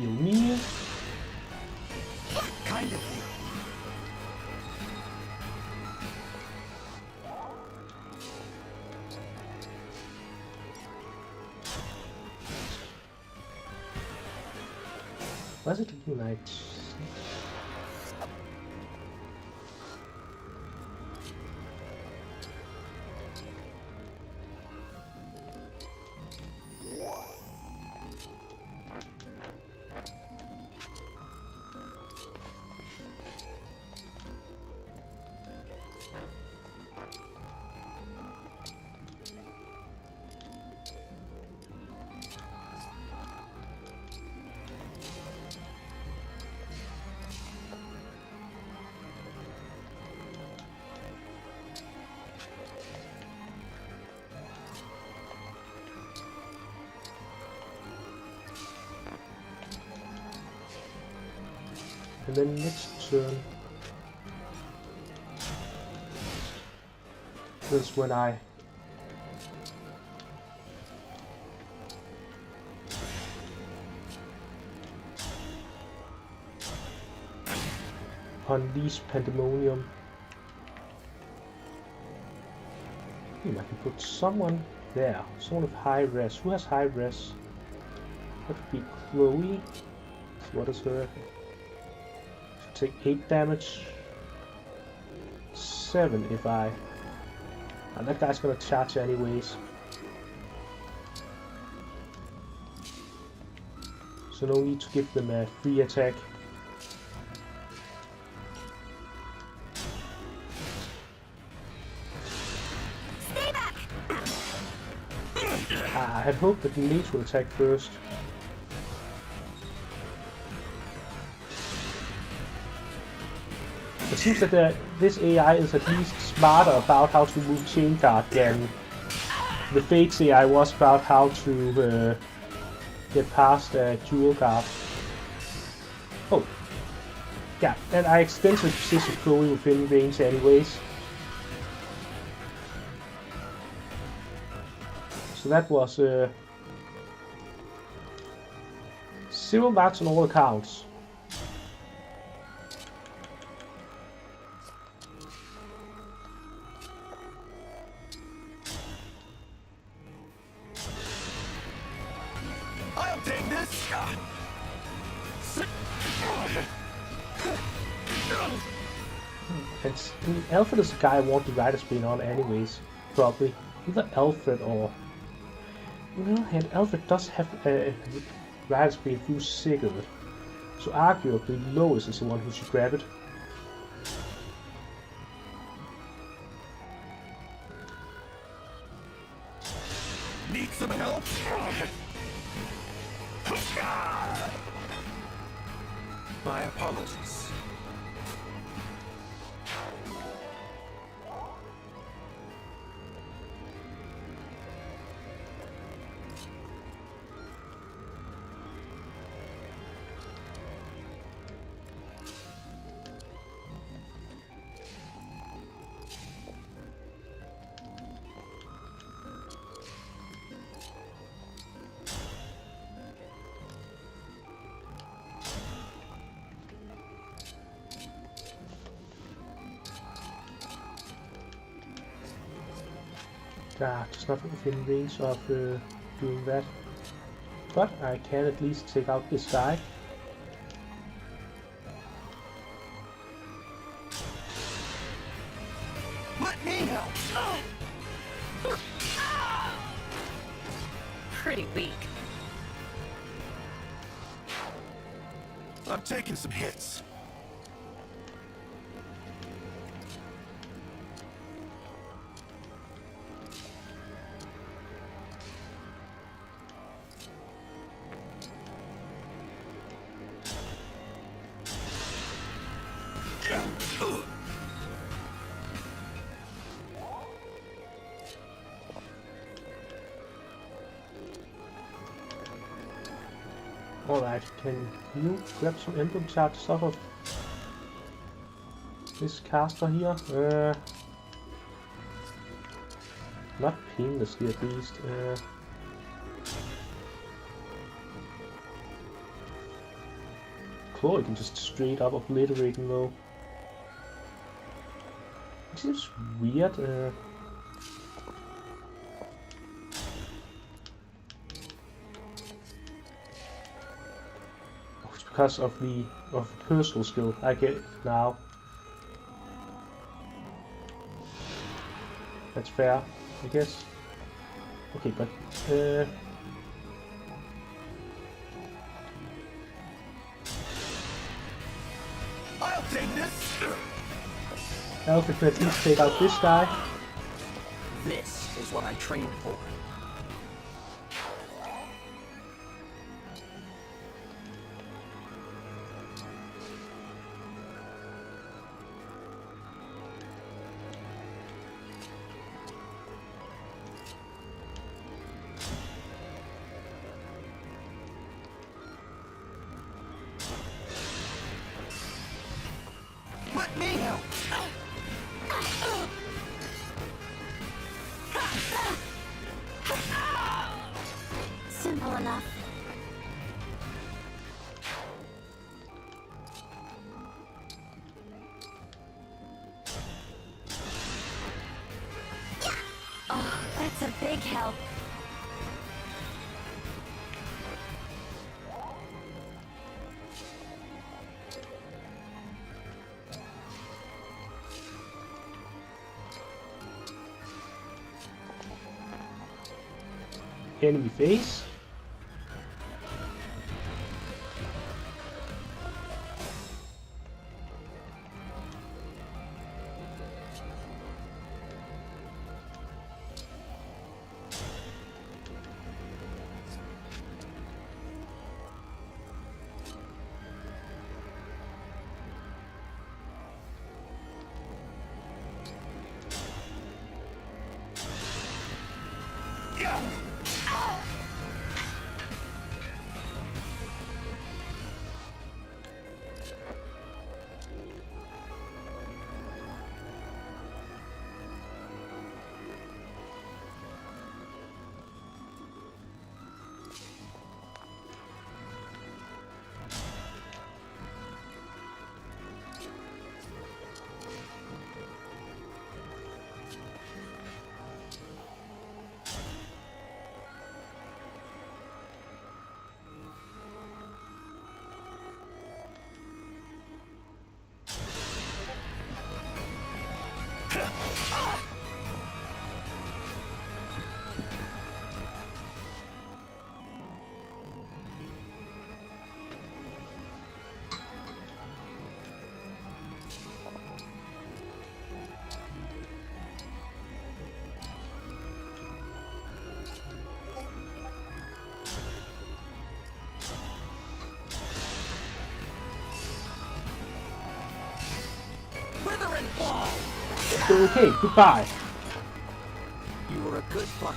[SPEAKER 1] heal me.
[SPEAKER 8] Kind of.
[SPEAKER 1] Was it Unite? And then next turn is when I unleash Pandemonium. I can put someone there, someone with high res. Who has high res? That would be Chloe. What is her? Take 8 damage. 7 if I... And that guy's gonna charge anyways. So no need to give them a free attack.
[SPEAKER 6] Stay back.
[SPEAKER 1] I had hoped that the mage would attack first. It seems that this AI is at least smarter about how to move chain guard than the Fates AI was about how to get past dual guard. Oh, yeah, and I extensively positioned Chloe within range anyways. So that was 0 marks on all accounts. And Alfred is the guy I want to ride a spin on anyways, probably. Either Alfred or... Well, and Alfred does have a rider speed through Sigurd, so arguably Lois is the one who should grab it.
[SPEAKER 8] Need some help? My apologies.
[SPEAKER 1] Just not within range of doing that. But I can at least take out this guy.
[SPEAKER 8] Let me help!
[SPEAKER 10] Pretty weak.
[SPEAKER 8] I'm taking some hits.
[SPEAKER 1] Alright, can you grab some Emblem charges off of this caster here? Not painlessly at least. claw, you can just straight up obliterate him though. It seems weird. It's because of the personal skill. I get it now. That's fair, I guess. Okay, but
[SPEAKER 8] I'll take this.
[SPEAKER 1] Alfred can at least take out this guy.
[SPEAKER 5] This is what I trained for.
[SPEAKER 8] Let me help.
[SPEAKER 6] Simple enough. Oh, that's a big help.
[SPEAKER 1] Enemy face. Okay, goodbye.
[SPEAKER 5] You were a good fight.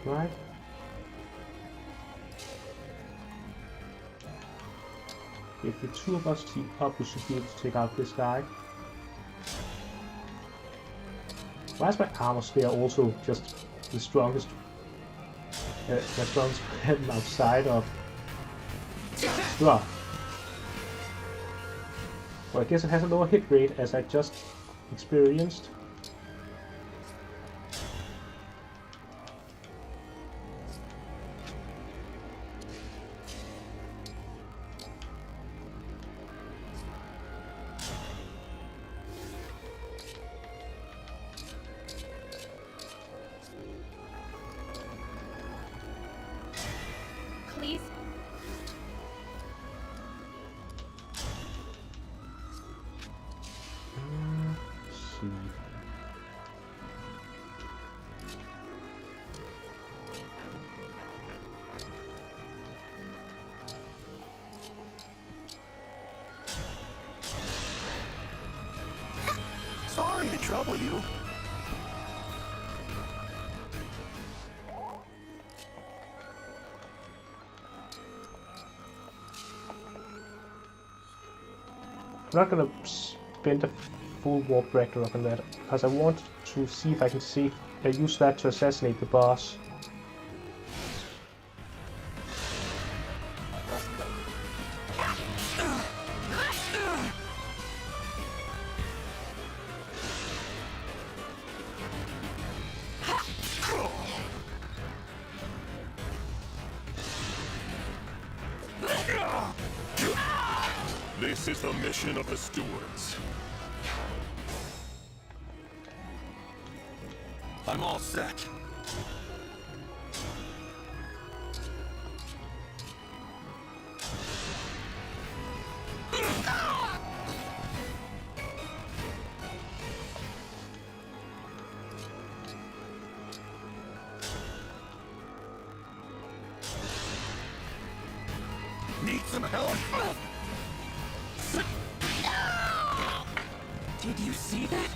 [SPEAKER 1] Right. If the two of us team up, we should be able to take out this guy. Why is my armor sphere also just the strongest weapon outside of stuff? Well, I guess it has a lower hit rate as I just experienced.
[SPEAKER 10] Please.
[SPEAKER 1] See.
[SPEAKER 8] trouble you.
[SPEAKER 1] I'm not gonna spend a full warp Ragnarok on that, because I want to see if I can use that to assassinate the boss.
[SPEAKER 4] This is the mission of the stewards.
[SPEAKER 8] I'm all set. Need some help?
[SPEAKER 2] Did you see that?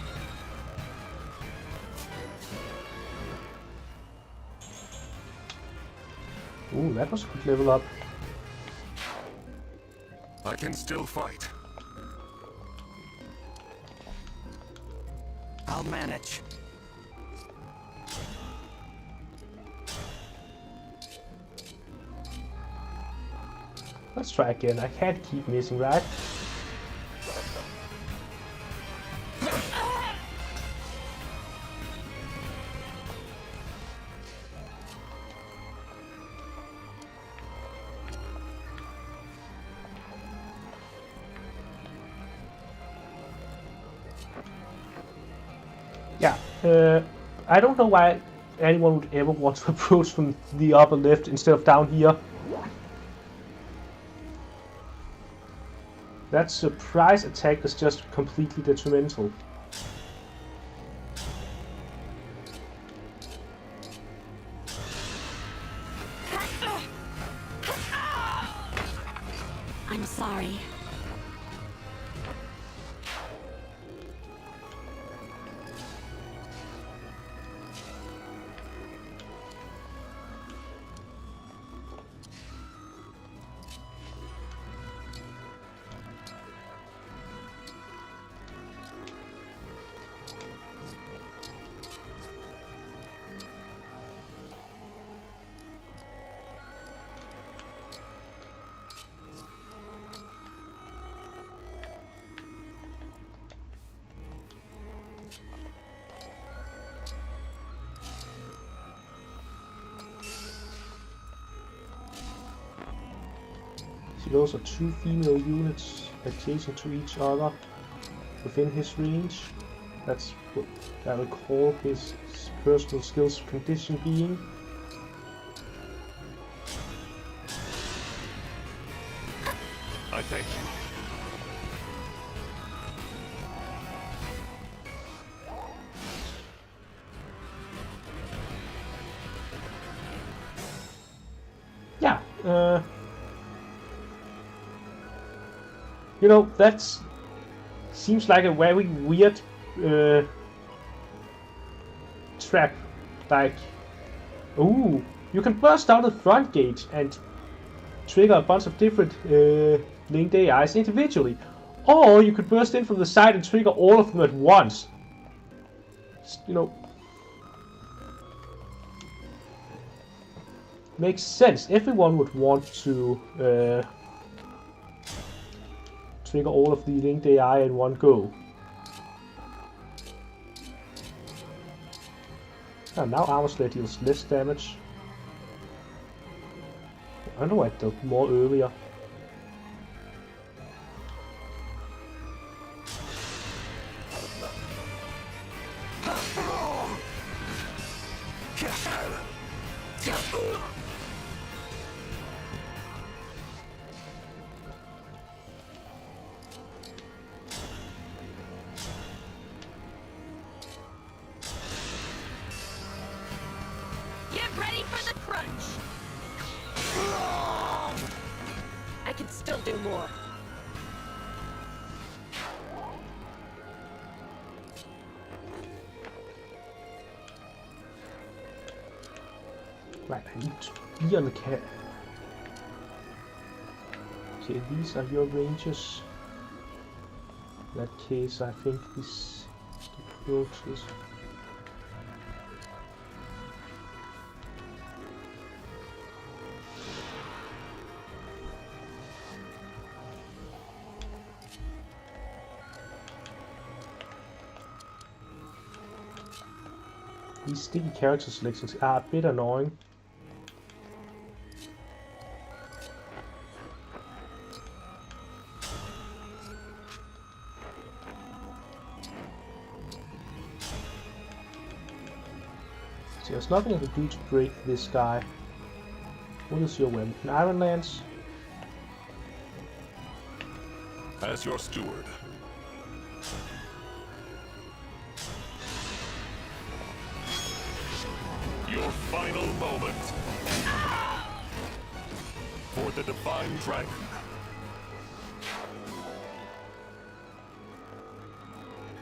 [SPEAKER 1] Ooh, that was a good level up.
[SPEAKER 4] I can still fight.
[SPEAKER 2] I'll manage.
[SPEAKER 1] Let's try again. I can't keep missing, right? Yeah, I don't know why anyone would ever want to approach from the upper left instead of down here. That surprise attack is just completely detrimental.
[SPEAKER 3] I'm sorry.
[SPEAKER 1] So those are two female units adjacent to each other within his range. That's what I recall his personal skills condition being.
[SPEAKER 4] I thank you.
[SPEAKER 1] Yeah, you know, that seems like a very weird trap. Like, ooh, you can burst down the front gate and trigger a bunch of different linked AIs individually. Or you could burst in from the side and trigger all of them at once. You know, makes sense. Everyone would want to trigger all of the linked AI in one go. And now Armor Sled deals less damage. I know I dealt more earlier.
[SPEAKER 10] Get ready for the crunch! I can still do more.
[SPEAKER 1] Right, I need to be on the cat. Okay, these are your rangers. In that case, I think this approach is... These sticky character selections are a bit annoying. So there's nothing I can do to break this guy. What is your weapon? An Iron Lance?
[SPEAKER 4] As your steward, your final moment for the Divine Dragon.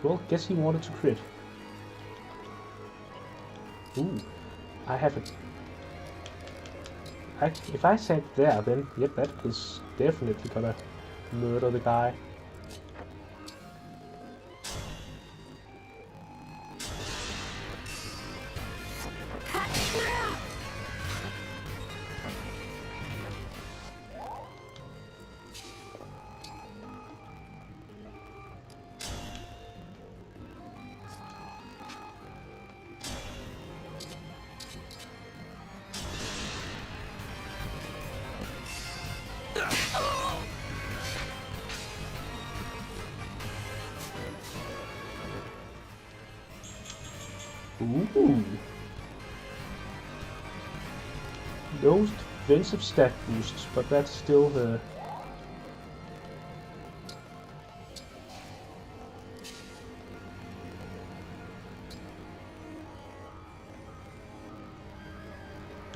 [SPEAKER 1] Well, guess he wanted to crit. Ooh, I have it. If I sank there, then yep, that is definitely gonna murder the guy. Ooh. Those defensive stat boosts, but that's still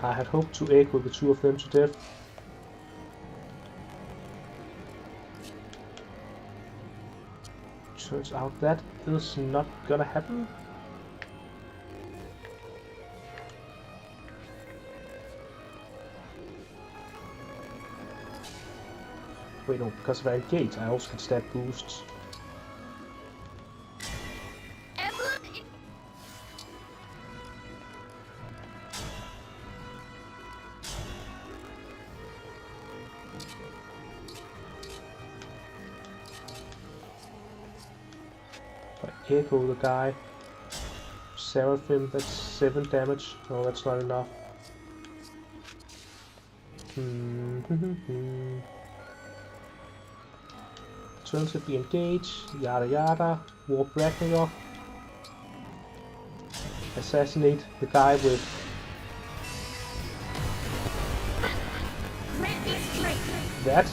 [SPEAKER 1] I had hoped to egg with the two of them to death. Turns out that is not gonna happen. Wait, no, because if I engage, I also get stat boosts.
[SPEAKER 10] Emblem.
[SPEAKER 1] If I echo the guy. Seraphim, that's 7 damage. No, that's not enough. Alternatively engage, yada yada, warp Ragnarok, assassinate the guy with that.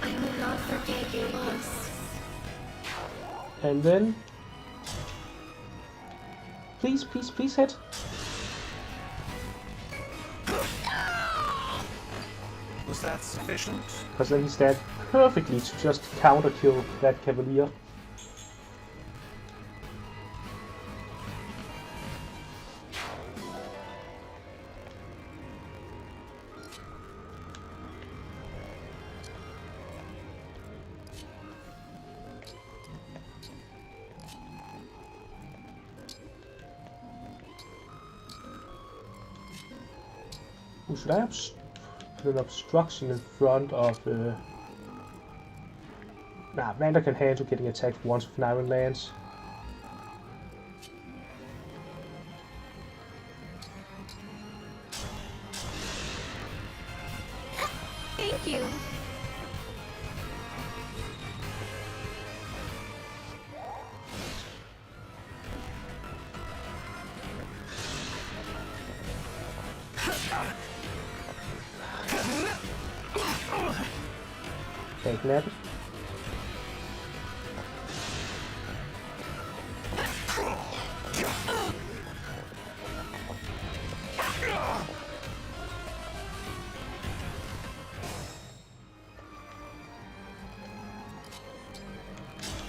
[SPEAKER 10] I will not forget your loss.
[SPEAKER 1] And then please, please, please hit.
[SPEAKER 4] Was that sufficient?
[SPEAKER 1] Because then he's dead perfectly to just counter kill that Cavalier. Ooh, should I have put an obstruction in front of... Nah, Vander can handle getting attacked once with an Iron Lance.
[SPEAKER 3] Thank you.
[SPEAKER 1] Take that.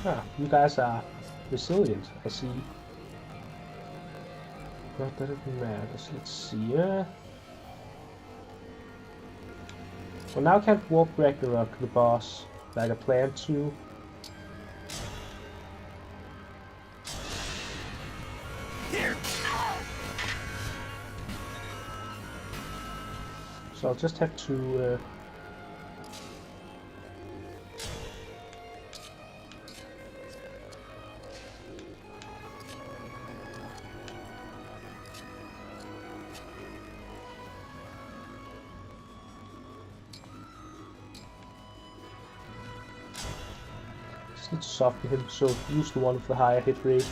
[SPEAKER 1] Ah, you guys are resilient, I see. Not that it matters. Let's see. Well, now I can't walk Ragnarok, the boss, like I planned to. So I'll just have to... just need to soften him, so use the one with the higher hit rate.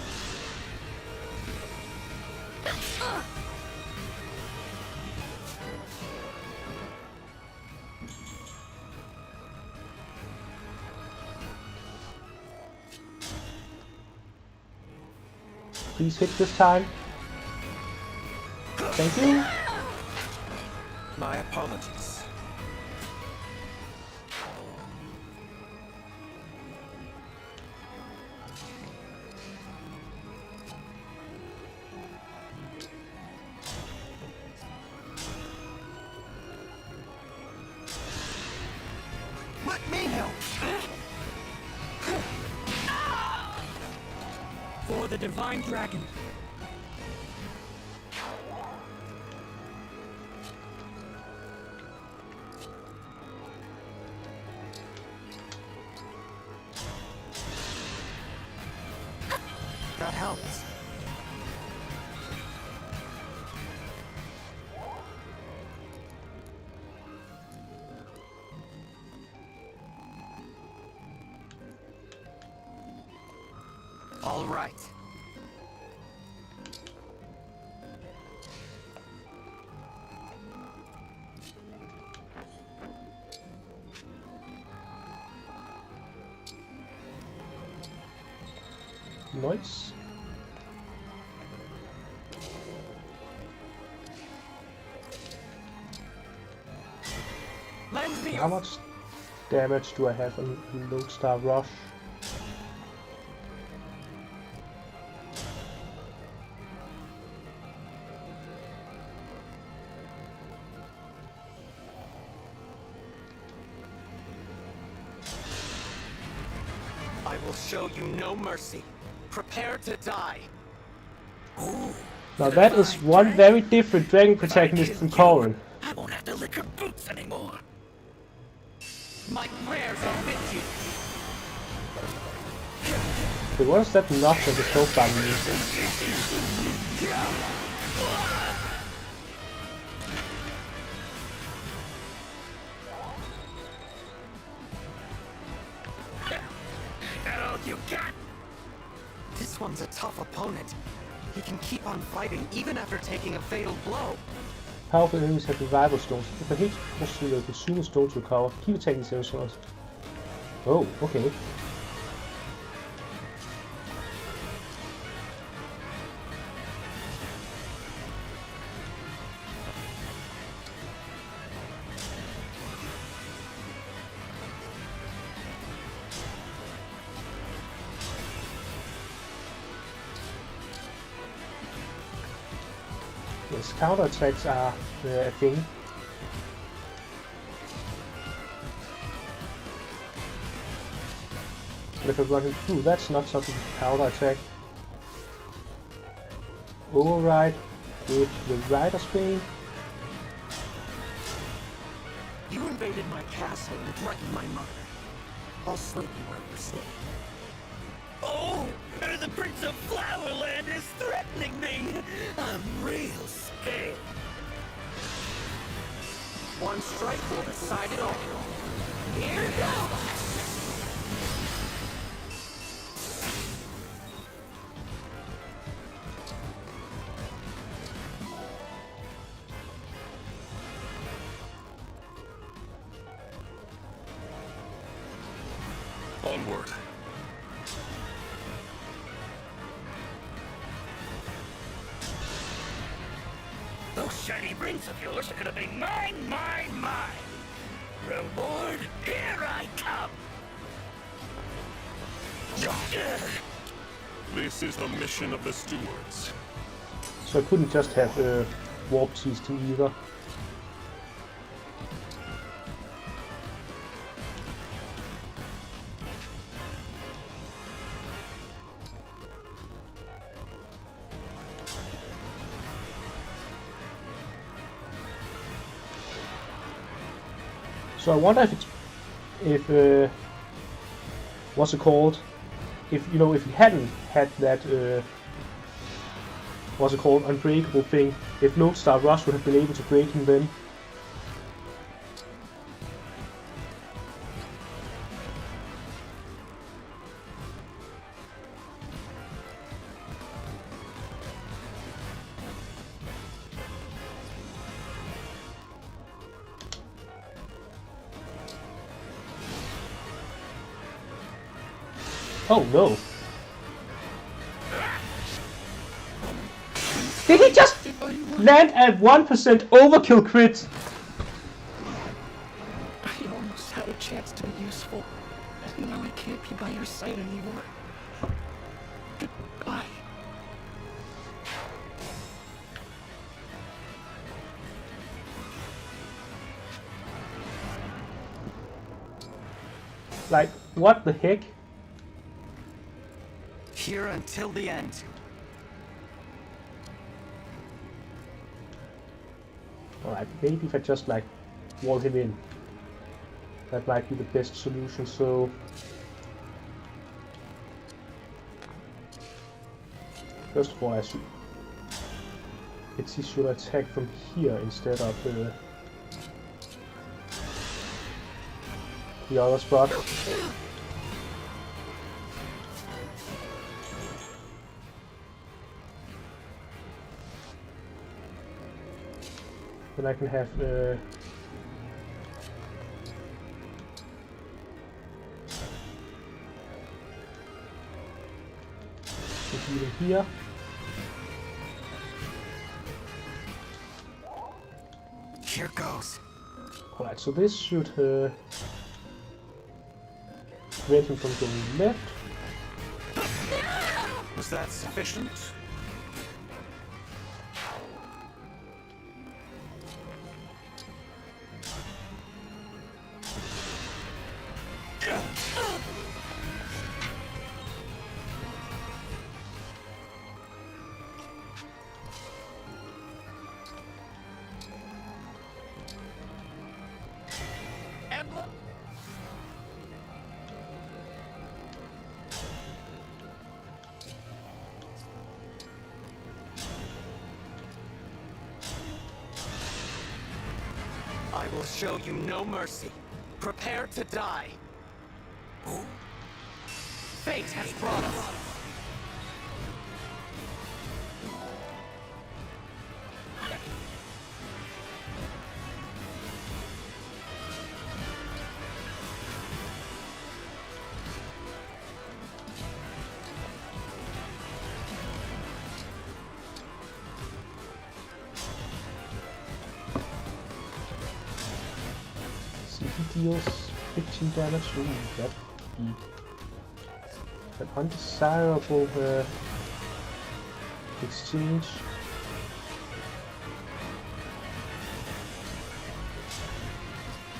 [SPEAKER 1] Please hit this time. Thank you.
[SPEAKER 11] My apologies.
[SPEAKER 8] Let me help.
[SPEAKER 9] For the Divine Dragon.
[SPEAKER 5] That helps. All right.
[SPEAKER 1] Nice. How much damage do I have on Lodestar Rush?
[SPEAKER 5] I will show you no mercy. Prepare to die.
[SPEAKER 11] Ooh,
[SPEAKER 1] Now that is one very different dragon protagonist from Corrin.
[SPEAKER 11] I won't have to lick your boots anymore.
[SPEAKER 5] My prayers are with you.
[SPEAKER 1] But what is that knock on the profile music?
[SPEAKER 11] That all you got?
[SPEAKER 5] This one's a tough opponent. He can keep on fighting even after taking a fatal blow.
[SPEAKER 1] Powerful enemies have revival stones. If a hit was to the consumer stones recover, keep attacking 7 slots. Oh, okay. Yes, counterattacks are a thing. But if I run him through, that's not something to counterattack. Override with the Rider's Bane.
[SPEAKER 5] You invaded my castle and threatened my mother. I'll slip you where you stay.
[SPEAKER 11] Oh, the Prince of Flowerland is threatening me. I'm real scared.
[SPEAKER 5] One strike will decide it all. Here goes!
[SPEAKER 4] Onward.
[SPEAKER 11] Those shiny rings of yours are gonna be mine, mine, mine. Reward, here I come.
[SPEAKER 4] This is the mission of the stewards.
[SPEAKER 1] So I couldn't just have warp system either. So I wonder if what's it called? If you know, if he hadn't had that what's it called, unbreakable thing, if Lodestar Rush would have been able to break him then. Oh no. Did he just land at 1% overkill crit?
[SPEAKER 9] I almost had a chance to be useful, and now I can't be by your side anymore. Goodbye.
[SPEAKER 1] Like, what the heck?
[SPEAKER 2] Here until the end.
[SPEAKER 1] Alright, maybe if I just like wall him in. That might be the best solution, so... First of all, I should... He should attack from here instead of the other spot. Then I can have healing here.
[SPEAKER 2] Here goes.
[SPEAKER 1] Alright, so this should prevent him from going left.
[SPEAKER 11] Was that sufficient?
[SPEAKER 9] Emblem?
[SPEAKER 2] I will show you no mercy. Prepare to die.
[SPEAKER 9] Fate has brought us.
[SPEAKER 1] See, he deals 15 damage. Ooh, that would be an undesirable exchange.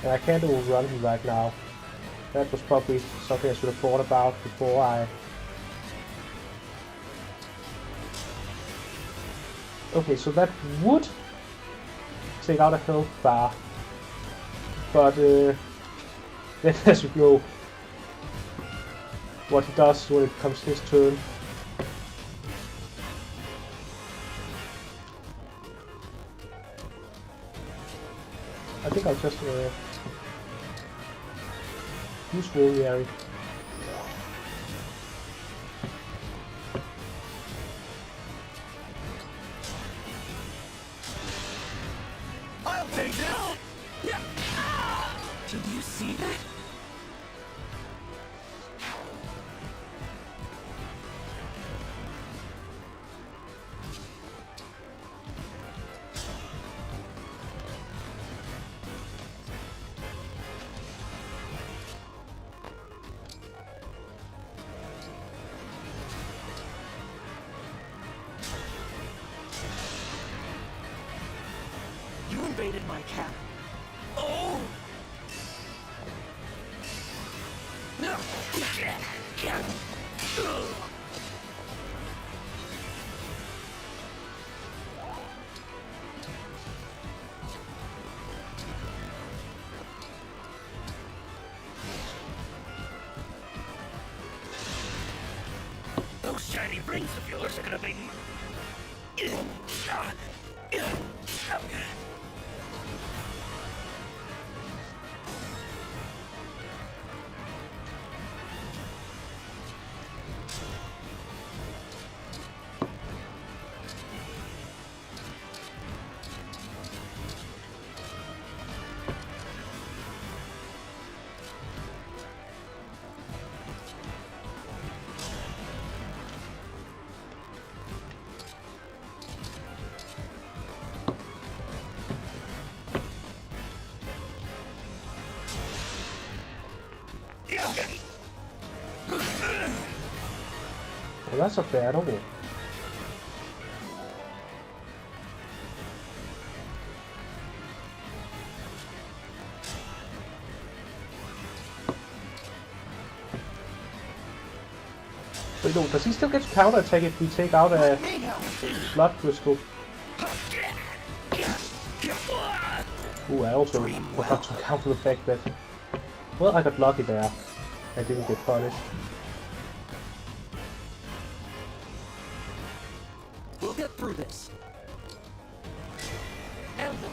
[SPEAKER 1] And I can't overrun him right now. That was probably something I should have thought about before I... Okay, so that would take out a health bar. But then as you know what he does when it comes his turn. I think I'll just use Warrior.
[SPEAKER 11] I'll take this!
[SPEAKER 9] Did you see that?
[SPEAKER 5] activated my cannon. Oh!
[SPEAKER 11] Those shiny rings of yours are gonna be...
[SPEAKER 1] Well, that's not bad at all. Wait, no, does he still get to counter-attack if we take out a blood crystal? Ooh, I also forgot to counter the fact that... Well, I got lucky there. I didn't get punished.
[SPEAKER 5] We'll get through this. Emblem.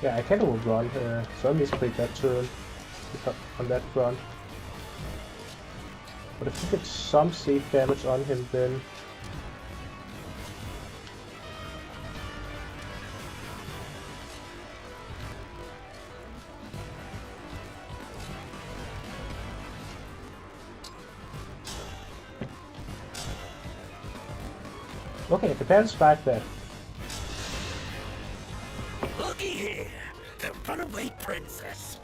[SPEAKER 1] Yeah, I can overrun, so I misplayed that turn on that front. But if we get some safe damage on him, then... Okay, the band survived that.
[SPEAKER 11] Looky here, the runaway princess.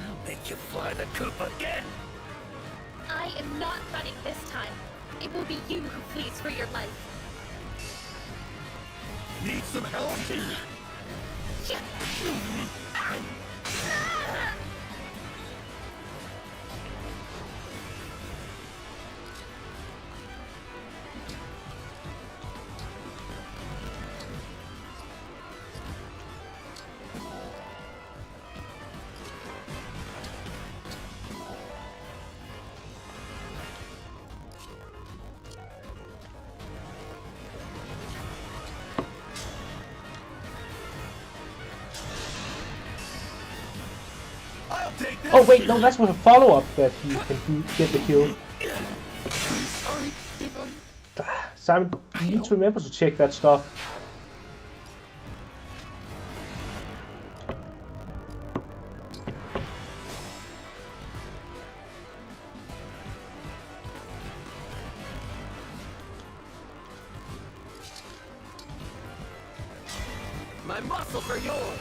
[SPEAKER 11] I'll make you fly the coop again.
[SPEAKER 10] I am not running this time. It will be you who flees for your life.
[SPEAKER 8] Need some help?
[SPEAKER 1] Oh wait, no, that's with a follow-up that he can get the kill. Simon, you need to remember to check that stuff.
[SPEAKER 5] My muscles are yours.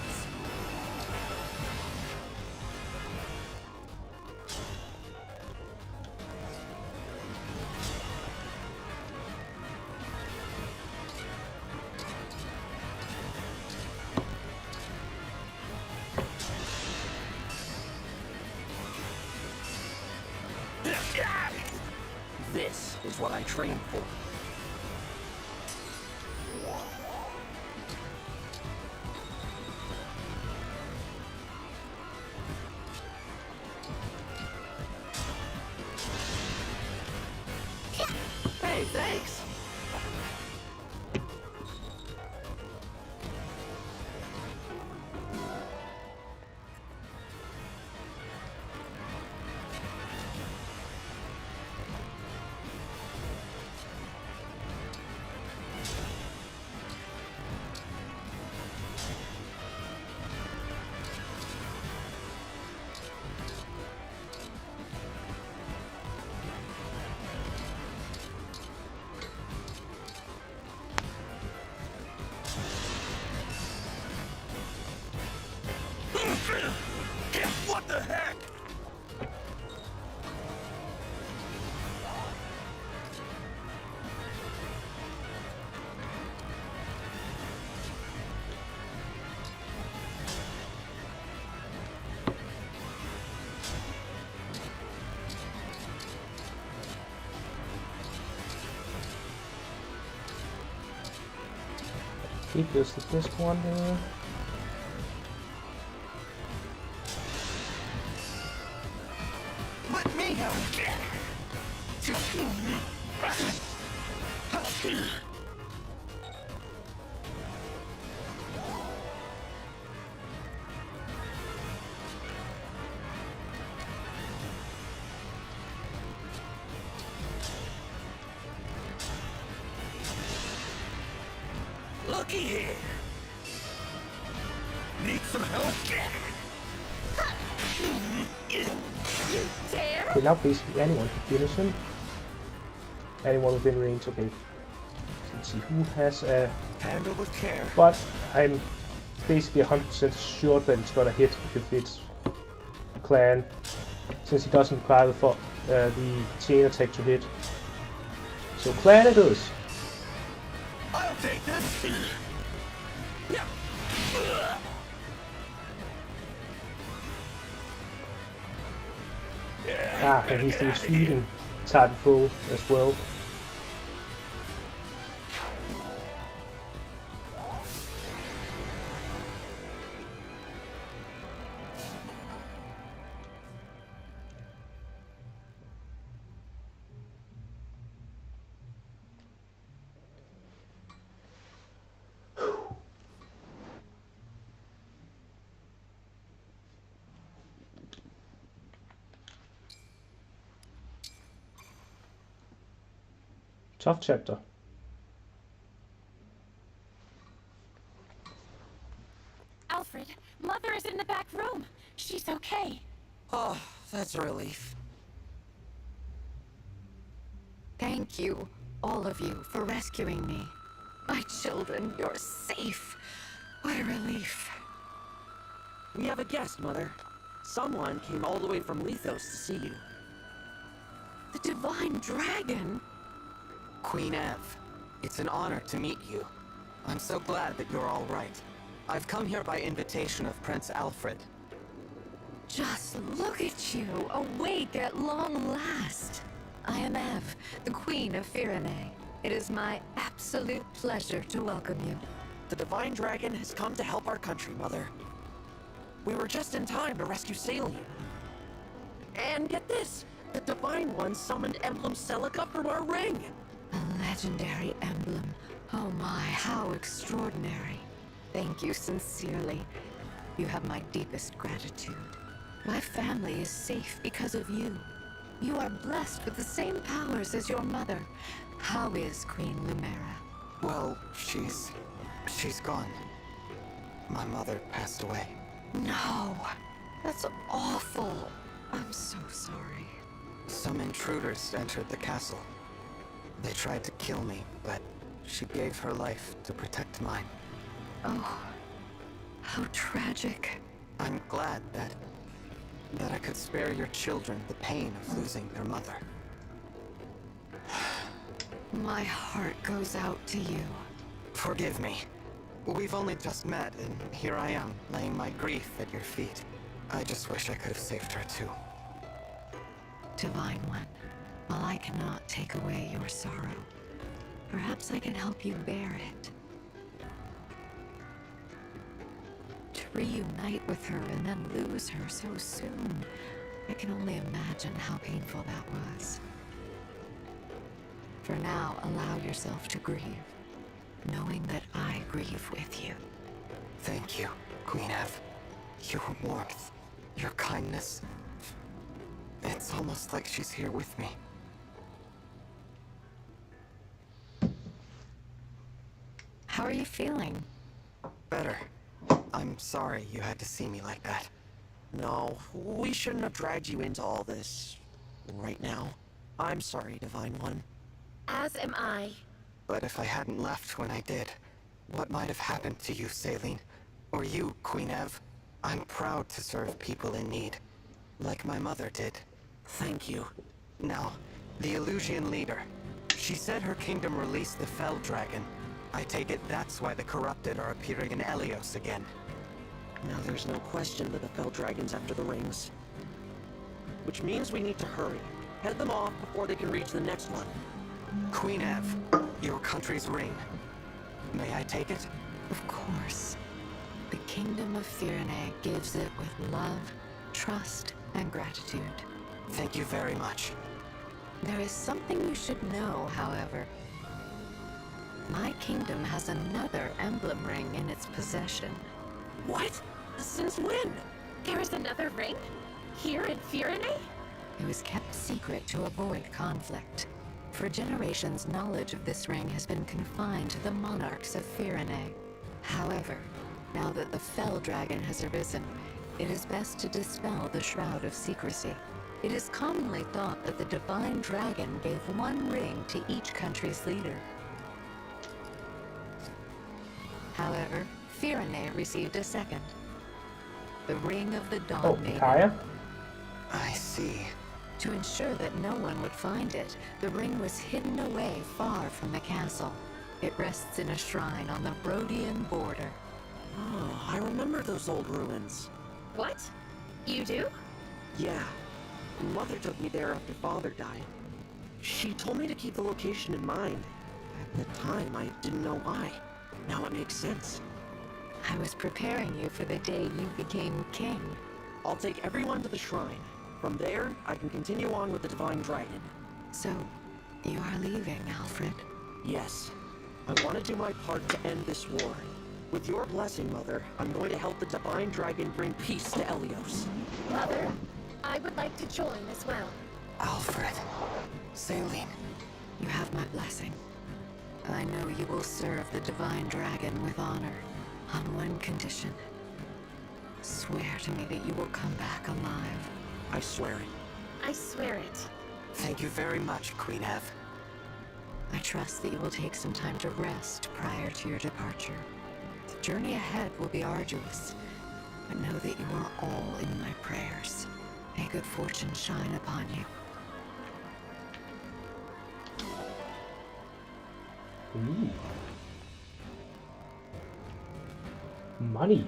[SPEAKER 5] This is what I trained for. Hey, thanks.
[SPEAKER 8] What the heck?
[SPEAKER 1] Equals the first one here.
[SPEAKER 8] Let me help.
[SPEAKER 11] Looky here.
[SPEAKER 8] Need some help?
[SPEAKER 1] Okay, now basically anyone can finish him. Anyone within range, okay. So let's see who has a...
[SPEAKER 8] Handle with care.
[SPEAKER 1] But I'm basically 100% sure that it's gonna hit if it's a clan, since he doesn't require the chain attack to hit. So clan it is.
[SPEAKER 8] I'll take this.
[SPEAKER 1] Ah, and he's the shooting type foe as well. Tough chapter.
[SPEAKER 3] Alfred, Mother is in the back room. She's okay.
[SPEAKER 5] Oh, that's a relief.
[SPEAKER 3] Thank you, all of you, for rescuing me. My children, you're safe. What a relief.
[SPEAKER 5] We have a guest, Mother. Someone came all the way from Lethos to see you.
[SPEAKER 3] The Divine Dragon?
[SPEAKER 2] Queen Ev, it's an honor to meet you. I'm so glad that you're all right. I've come here by invitation of Prince Alfred.
[SPEAKER 3] Just look at you, awake at long last. I am Ev, the Queen of Firene. It is my absolute pleasure to welcome you.
[SPEAKER 5] The Divine Dragon has come to help our country, Mother. We were just in time to rescue Saline. And get this, the Divine One summoned Emblem Celica from our ring.
[SPEAKER 3] A legendary emblem. Oh my, how extraordinary. Thank you sincerely. You have my deepest gratitude. My family is safe because of you. You are blessed with the same powers as your mother. How is Queen Lumera?
[SPEAKER 2] Well, she's gone. My mother passed away.
[SPEAKER 3] No, that's awful. I'm so sorry.
[SPEAKER 2] Some intruders entered the castle. They tried to kill me, but she gave her life to protect mine.
[SPEAKER 3] Oh, how tragic.
[SPEAKER 2] I'm glad that I could spare your children the pain of losing their mother.
[SPEAKER 3] My heart goes out to you.
[SPEAKER 2] Forgive me. We've only just met, and here I am, laying my grief at your feet. I just wish I could have saved her too.
[SPEAKER 3] Divine One, while I cannot take away your sorrow, perhaps I can help you bear it. To reunite with her and then lose her so soon, I can only imagine how painful that was. For now, allow yourself to grieve, knowing that I grieve with you.
[SPEAKER 2] Thank you, Queen Ev. Your warmth, your kindness. It's almost like she's here with me.
[SPEAKER 3] How are you feeling?
[SPEAKER 2] Better. I'm sorry you had to see me like that.
[SPEAKER 5] No, we shouldn't have dragged you into all this right now. I'm sorry, Divine One.
[SPEAKER 10] As am I.
[SPEAKER 2] But if I hadn't left when I did, what might have happened to you, Saline? Or you, Queen Ev? I'm proud to serve people in need, like my mother did.
[SPEAKER 5] Thank you.
[SPEAKER 2] Now, the Illusian leader. She said her kingdom released the Fell Dragon. I take it that's why the corrupted are appearing in Helios again.
[SPEAKER 5] Now there's no question that the Fell Dragon's after the rings. Which means we need to hurry. Head them off before they can reach the next one.
[SPEAKER 2] Queen Ev, your country's ring. May I take it?
[SPEAKER 3] Of course. The Kingdom of Firene gives it with love, trust, and gratitude.
[SPEAKER 5] Thank you very much.
[SPEAKER 3] There is something you should know, however. My kingdom has another emblem ring in its possession.
[SPEAKER 5] What? Since when?
[SPEAKER 10] There is another ring? Here in Firene?
[SPEAKER 3] It was kept secret to avoid conflict. For generations, knowledge of this ring has been confined to the monarchs of Firene. However, now that the Fell Dragon has arisen, it is best to dispel the shroud of secrecy. It is commonly thought that the Divine Dragon gave one ring to each country's leader. However, Firene received a second. The Ring of the Dawn Maiden.
[SPEAKER 1] Kaya?
[SPEAKER 5] I see.
[SPEAKER 3] To ensure that no one would find it, the ring was hidden away far from the castle. It rests in a shrine on the Brodian border.
[SPEAKER 5] Oh, I remember those old ruins.
[SPEAKER 10] What? You do?
[SPEAKER 5] Yeah. Mother took me there after Father died. She told me to keep the location in mind. At the time, I didn't know why. Now it makes sense.
[SPEAKER 3] I was preparing you for the day you became king.
[SPEAKER 5] I'll take everyone to the shrine. From there, I can continue on with the Divine Dragon.
[SPEAKER 3] So, you are leaving, Alfred?
[SPEAKER 5] Yes. I want to do my part to end this war. With your blessing, Mother, I'm going to help the Divine Dragon bring peace to Elios.
[SPEAKER 10] Mother, I would like to join as well.
[SPEAKER 5] Alfred. Saline.
[SPEAKER 3] You have my blessing. I know you will serve the Divine Dragon with honor, on one condition. Swear to me that you will come back alive.
[SPEAKER 5] I swear it.
[SPEAKER 10] I swear it.
[SPEAKER 5] Thank you very much, Queen Ev.
[SPEAKER 3] I trust that you will take some time to rest prior to your departure. The journey ahead will be arduous, but know that you are all in my prayers. May good fortune shine upon you.
[SPEAKER 1] Ooh. Money.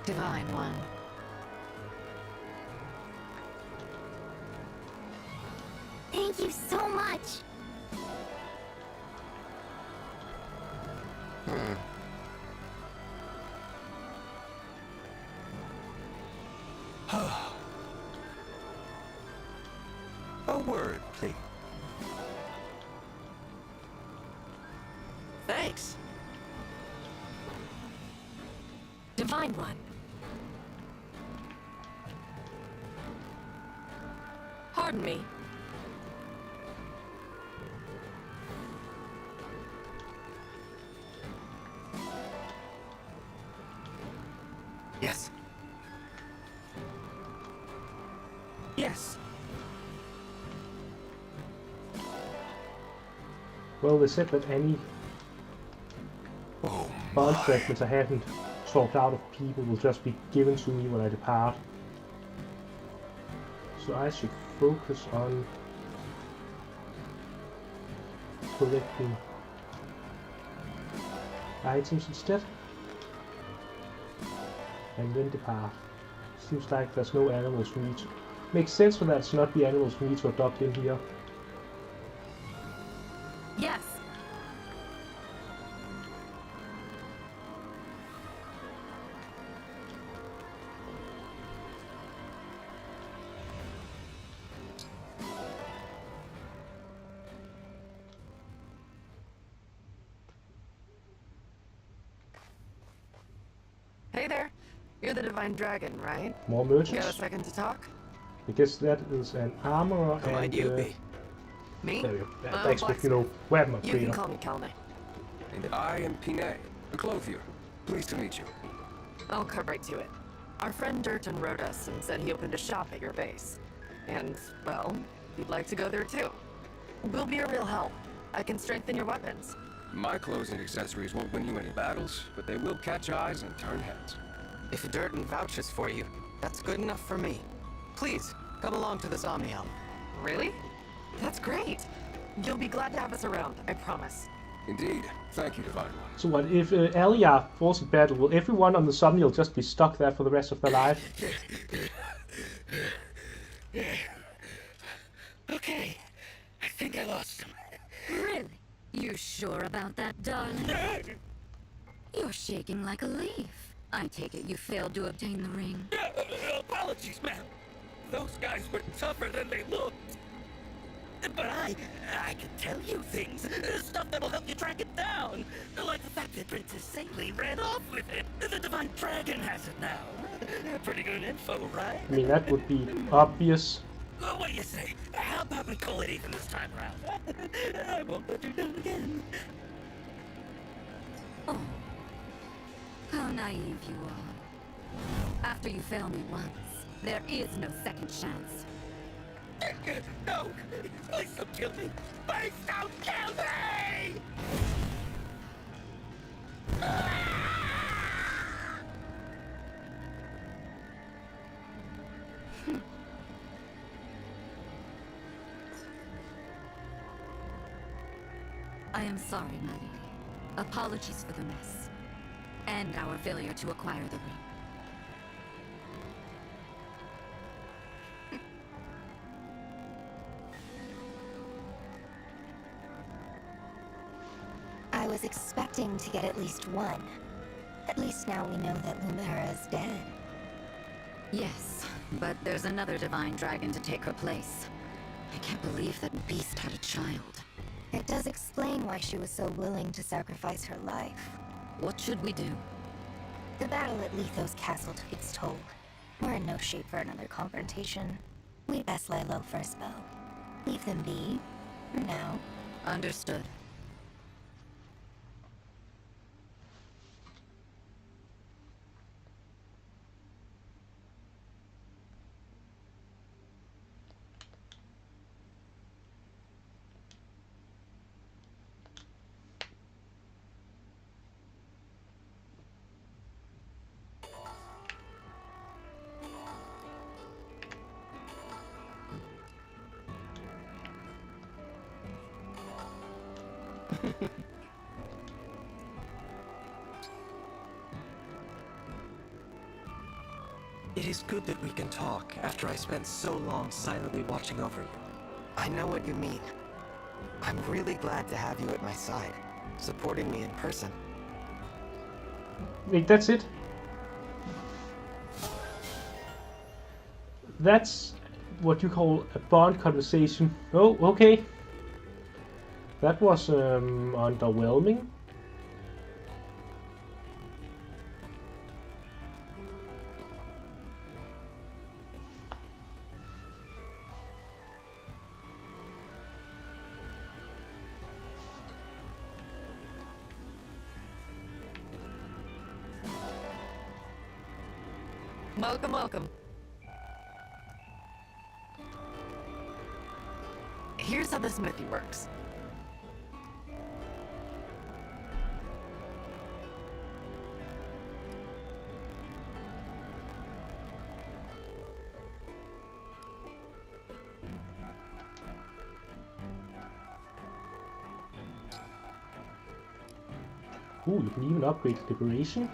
[SPEAKER 3] Divine One.
[SPEAKER 6] Thank you so much.
[SPEAKER 11] A word, please.
[SPEAKER 5] Thanks.
[SPEAKER 3] Divine One.
[SPEAKER 10] Pardon me.
[SPEAKER 5] Yes. Yes.
[SPEAKER 1] Well, they said that any bond fragments I haven't sorted out of people will just be given to me when I depart. So I should focus on collecting items instead. And then depart. Seems like there's no animals for me to... Makes sense for that to not be animals for me to adopt in here.
[SPEAKER 10] Yes.
[SPEAKER 12] Hey there. You're the Divine Dragon, right?
[SPEAKER 1] More
[SPEAKER 12] You got a
[SPEAKER 1] merchants.
[SPEAKER 12] second to talk?
[SPEAKER 1] I guess that is an armorer
[SPEAKER 5] Who might
[SPEAKER 1] and...
[SPEAKER 5] you be?
[SPEAKER 12] Me?
[SPEAKER 1] There we go.
[SPEAKER 12] I'm
[SPEAKER 1] Thanks for, you know, weapon
[SPEAKER 12] You can
[SPEAKER 1] upgrader.
[SPEAKER 12] call me Kelme.
[SPEAKER 4] And I am Pinet, the clothier. Pleased to meet you.
[SPEAKER 12] I'll cut right to it. Our friend Durton wrote us and said he opened a shop at your base. And, well, you'd like to go there too. We'll be a real help. I can strengthen your weapons.
[SPEAKER 4] My clothes and accessories won't win you any battles, but they will catch eyes and turn heads.
[SPEAKER 5] If Durton vouches for you, that's good enough for me. Please, come along to the Somnium.
[SPEAKER 12] Really? That's great. You'll be glad to have us around, I promise.
[SPEAKER 4] Indeed. Thank you, Divine One.
[SPEAKER 1] So what, if Alia falls in battle, will everyone on the Somniel just be stuck there for the rest of their life?
[SPEAKER 11] Okay, I think I lost him.
[SPEAKER 3] Really? You sure about that, darling? You're shaking like a leaf. I take it you failed to obtain the ring.
[SPEAKER 11] Apologies, ma'am. Those guys were tougher than they looked. But I can tell you things. Stuff that'll help you track it down. Like the fact that Princess Salie ran off with it. The Divine Dragon has it now. Pretty good info, right?
[SPEAKER 1] I mean, that would be obvious.
[SPEAKER 11] What do you say? How about we call it even this time around? I won't let you down again.
[SPEAKER 3] Oh, how naive you are. After you fail me once, there is no second chance.
[SPEAKER 11] No! Please don't kill me! Please don't kill me!
[SPEAKER 3] I am sorry, my lady. Apologies for the mess. And our failure to acquire the ring.
[SPEAKER 6] I was expecting to get at least one. At least now we know that Lumera is dead.
[SPEAKER 3] Yes, but there's another divine dragon to take her place. I can't believe that beast had a child.
[SPEAKER 6] It does explain why she was so willing to sacrifice her life.
[SPEAKER 3] What should we do?
[SPEAKER 6] The battle at Letho's castle took its toll. We're in no shape for another confrontation. We best lie low for a spell. Leave them be. For now.
[SPEAKER 3] Understood.
[SPEAKER 2] It is good that we can talk after I spent so long silently watching over you. I know what you mean. I'm really glad to have you at my side, supporting me in person.
[SPEAKER 1] Wait, that's it? That's what you call a bond conversation. Oh, okay. That was underwhelming.
[SPEAKER 12] Welcome, welcome. Here's how the smithy works.
[SPEAKER 1] Ooh, you can even upgrade Liberation.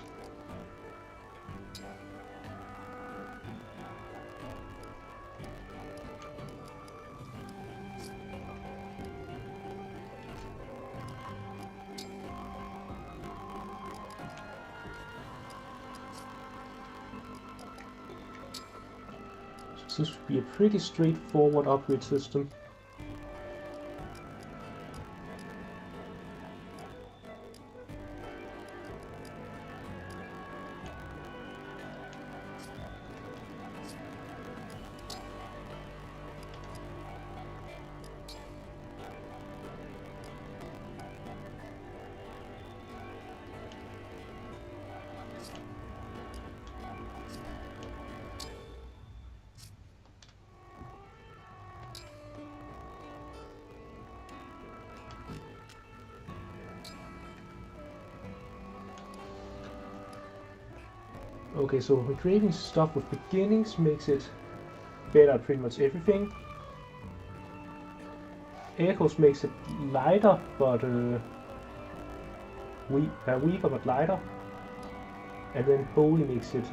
[SPEAKER 1] Seems to be a pretty straightforward upgrade system. Okay, so engraving stuff with beginnings makes it better at pretty much everything. Echoes makes it lighter, but weaker but lighter, and then Holy makes it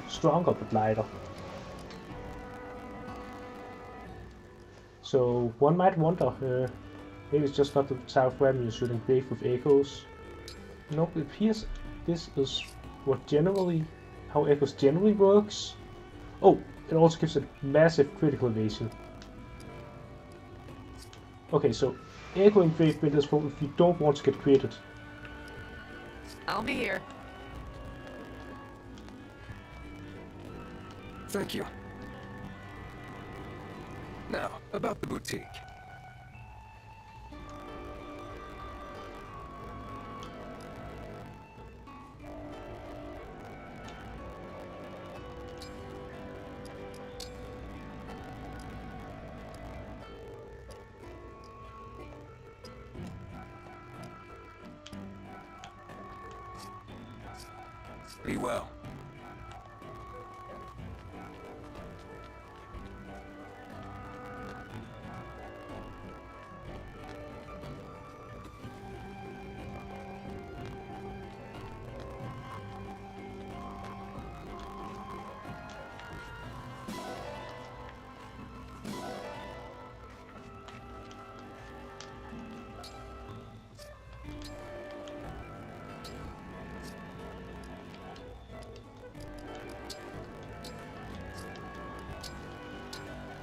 [SPEAKER 1] stronger but lighter. So one might wonder, maybe it's just not the type of weapon you should engrave with echoes. No, it appears this is how echoes generally works. Oh, it also gives a massive critical evasion. Okay, so echo engravement is for if you don't want to get created.
[SPEAKER 12] I'll be here.
[SPEAKER 7] Thank you. Now, about the boutique. Be well.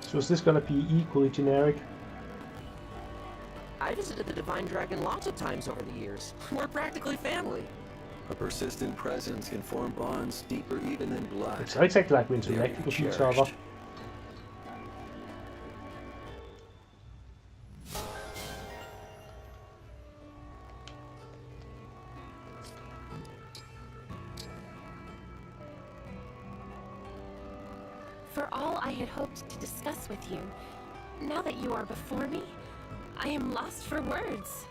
[SPEAKER 1] So is this gonna be equally generic?
[SPEAKER 5] I visited the Divine Dragon lots of times over the years. We're practically family.
[SPEAKER 7] A persistent presence can form bonds deeper even than blood.
[SPEAKER 1] It's not exactly like we
[SPEAKER 7] They are
[SPEAKER 1] interact with each
[SPEAKER 7] cherished.
[SPEAKER 1] other.
[SPEAKER 10] For all I had hoped to discuss with you, now that you are before me, I am lost for words.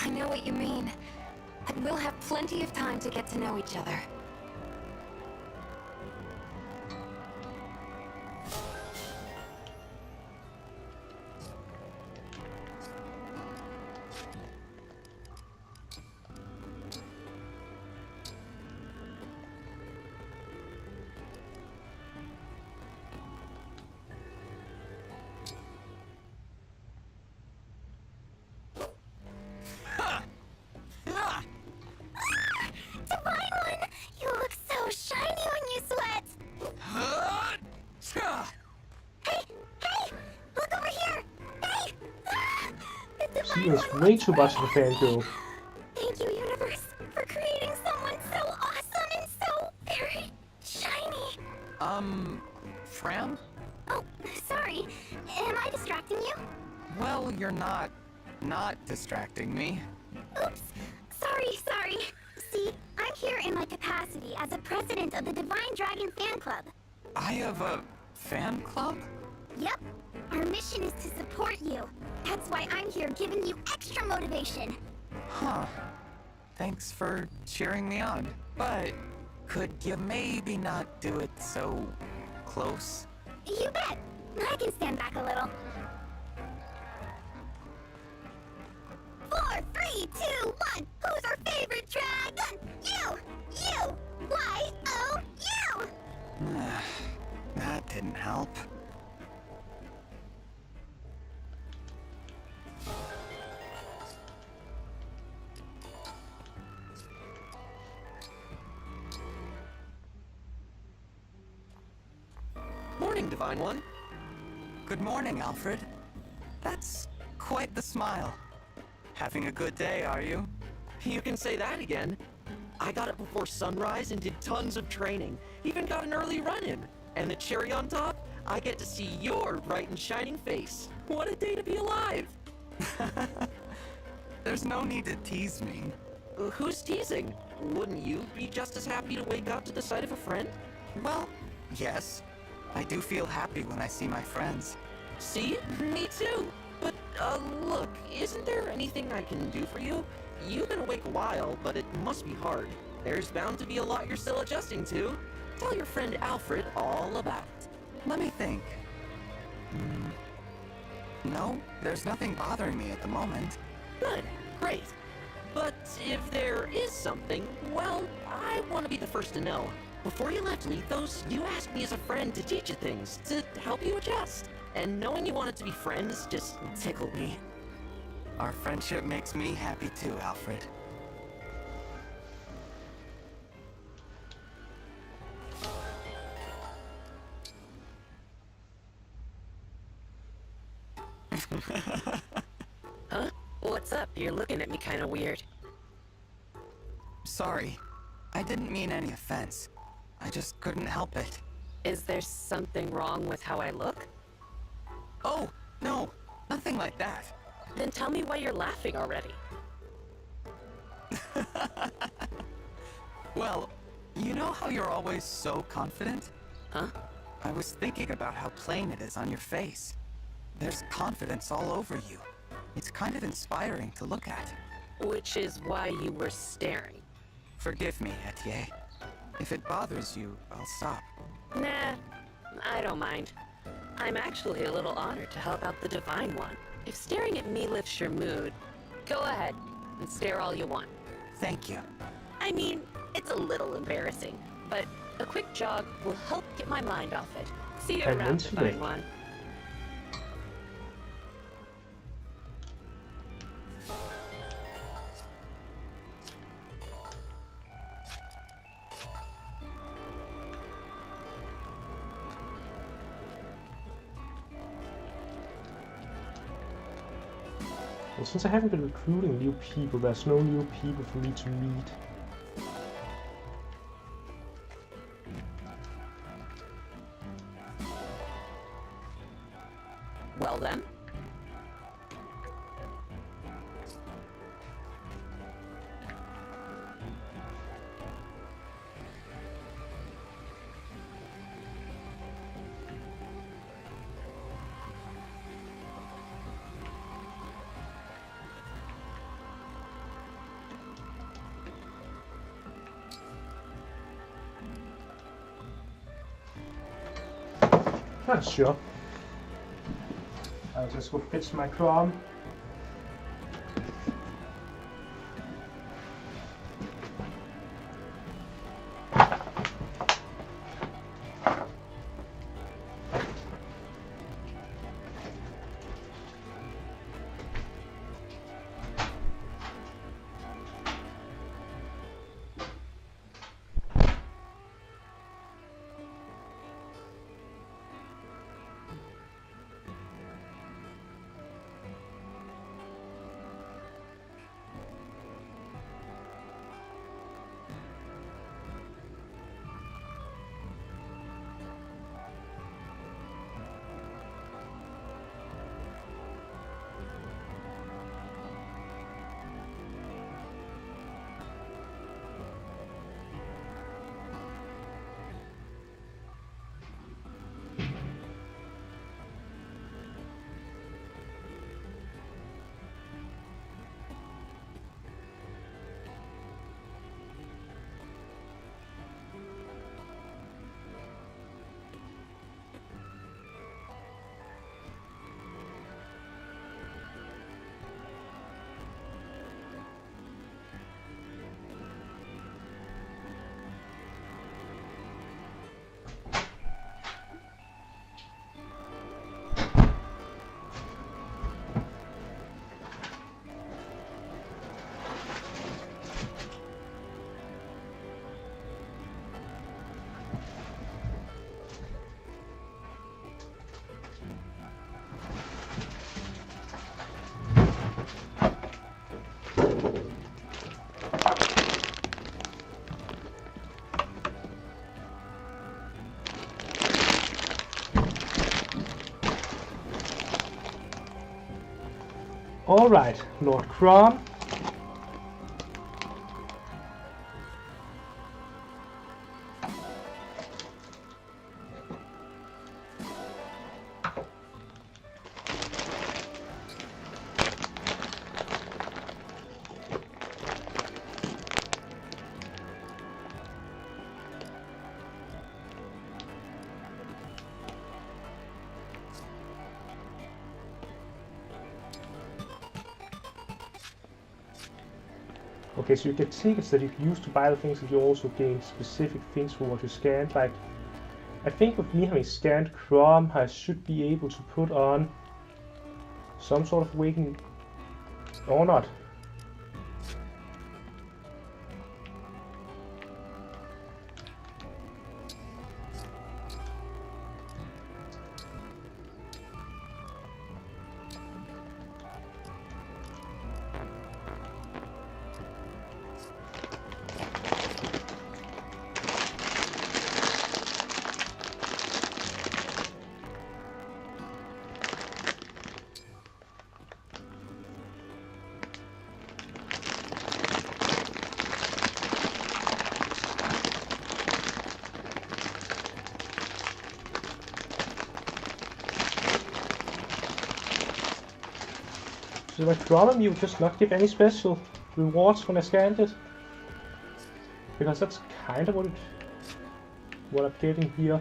[SPEAKER 3] I know what you mean. And we'll have plenty of time to get to know each other.
[SPEAKER 6] Divine One! You look so shiny when you sweat! Hey! Hey! Look over here! Hey! The
[SPEAKER 1] She
[SPEAKER 6] Divine
[SPEAKER 1] is
[SPEAKER 6] One
[SPEAKER 1] way
[SPEAKER 6] wants
[SPEAKER 1] too
[SPEAKER 6] my
[SPEAKER 1] much of a fangirl.
[SPEAKER 6] Thank you, Universe, for creating someone so awesome and so very shiny.
[SPEAKER 13] Fran?
[SPEAKER 6] Oh, sorry. Am I distracting you?
[SPEAKER 13] Well, you're not distracting me.
[SPEAKER 6] Oops. Sorry. See, I'm here in my capacity as a president of the Divine Dragon Fan Club.
[SPEAKER 13] I have a fan club?
[SPEAKER 6] Yep. Our mission is to support you. That's why I'm here giving you extra motivation.
[SPEAKER 13] Huh. Thanks for cheering me on. But could you maybe not do it so close?
[SPEAKER 6] You bet. I can stand back a little. 4, 3, 2, 1. Who's our favorite dragon? You! Y-O-U!
[SPEAKER 13] That didn't help.
[SPEAKER 5] Morning, Divine One.
[SPEAKER 13] Good morning, Alfred. That's quite the smile. Having a good day, are you?
[SPEAKER 5] You can say that again. I got up before sunrise and did tons of training. Even got an early run in. And the cherry on top, I get to see your bright and shining face. What a day to be alive!
[SPEAKER 13] There's no need to tease me.
[SPEAKER 5] Who's teasing? Wouldn't you be just as happy to wake up to the sight of a friend?
[SPEAKER 13] Well, yes. I do feel happy when I see my friends.
[SPEAKER 5] See? Me too. But, look, isn't there anything I can do for you? You've been awake a while, but it must be hard. There's bound to be a lot you're still adjusting to. Tell your friend Alfred all about it.
[SPEAKER 13] Let me think. No, there's nothing bothering me at the moment.
[SPEAKER 5] Good. Great. But if there is something, well, I want to be the first to know. Before you left Lethos, you asked me as a friend to teach you things, to help you adjust. And knowing you wanted to be friends just tickled me.
[SPEAKER 13] Our friendship makes me happy too, Alfred.
[SPEAKER 5] Huh? What's up? You're looking at me kind of weird.
[SPEAKER 13] Sorry. I didn't mean any offense. I just couldn't help it.
[SPEAKER 5] Is there something wrong with how I look?
[SPEAKER 13] Oh, no. Nothing like that.
[SPEAKER 5] Then tell me why you're laughing already.
[SPEAKER 13] Well, you know how you're always so confident?
[SPEAKER 5] Huh?
[SPEAKER 13] I was thinking about how plain it is on your face. There's confidence all over you. It's kind of inspiring to look at.
[SPEAKER 5] Which is why you were staring.
[SPEAKER 13] Forgive me, Etienne. If it bothers you, I'll stop.
[SPEAKER 5] Nah, I don't mind. I'm actually a little honored to help out the Divine One. If staring at me lifts your mood, go ahead and stare all you want.
[SPEAKER 13] Thank you.
[SPEAKER 5] I mean, it's a little embarrassing, but a quick jog will help get my mind off it. See you around, Divine One.
[SPEAKER 1] And since I haven't been recruiting new people, there's no new people for me to meet.
[SPEAKER 5] Well then.
[SPEAKER 1] Not sure. I'll just go fetch my Chrome. Alright, Lord Crom. Okay, so you get tickets that you can use to buy the things, and you also gain specific things for what you scanned. Like, I think with me having scanned Chrome, I should be able to put on some sort of awakening, or not. So my problem, you just not give any special rewards when I scanned it, because that's kind of what I'm getting here.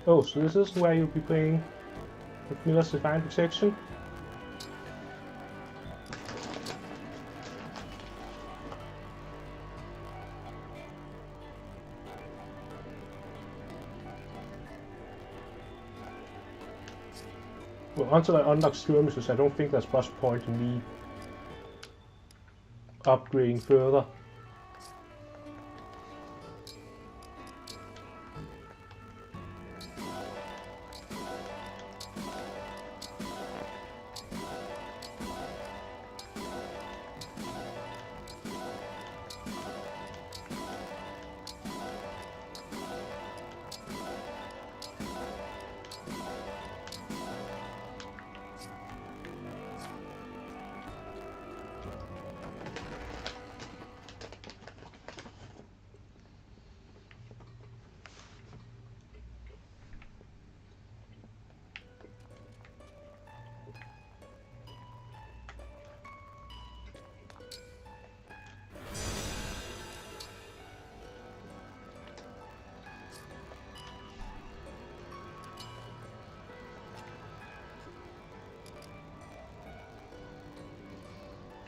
[SPEAKER 1] Oh, so this is where you'll be playing with Miller's Divine Protection. Well, until I unlock skirmishes, I don't think there's much point in me upgrading further.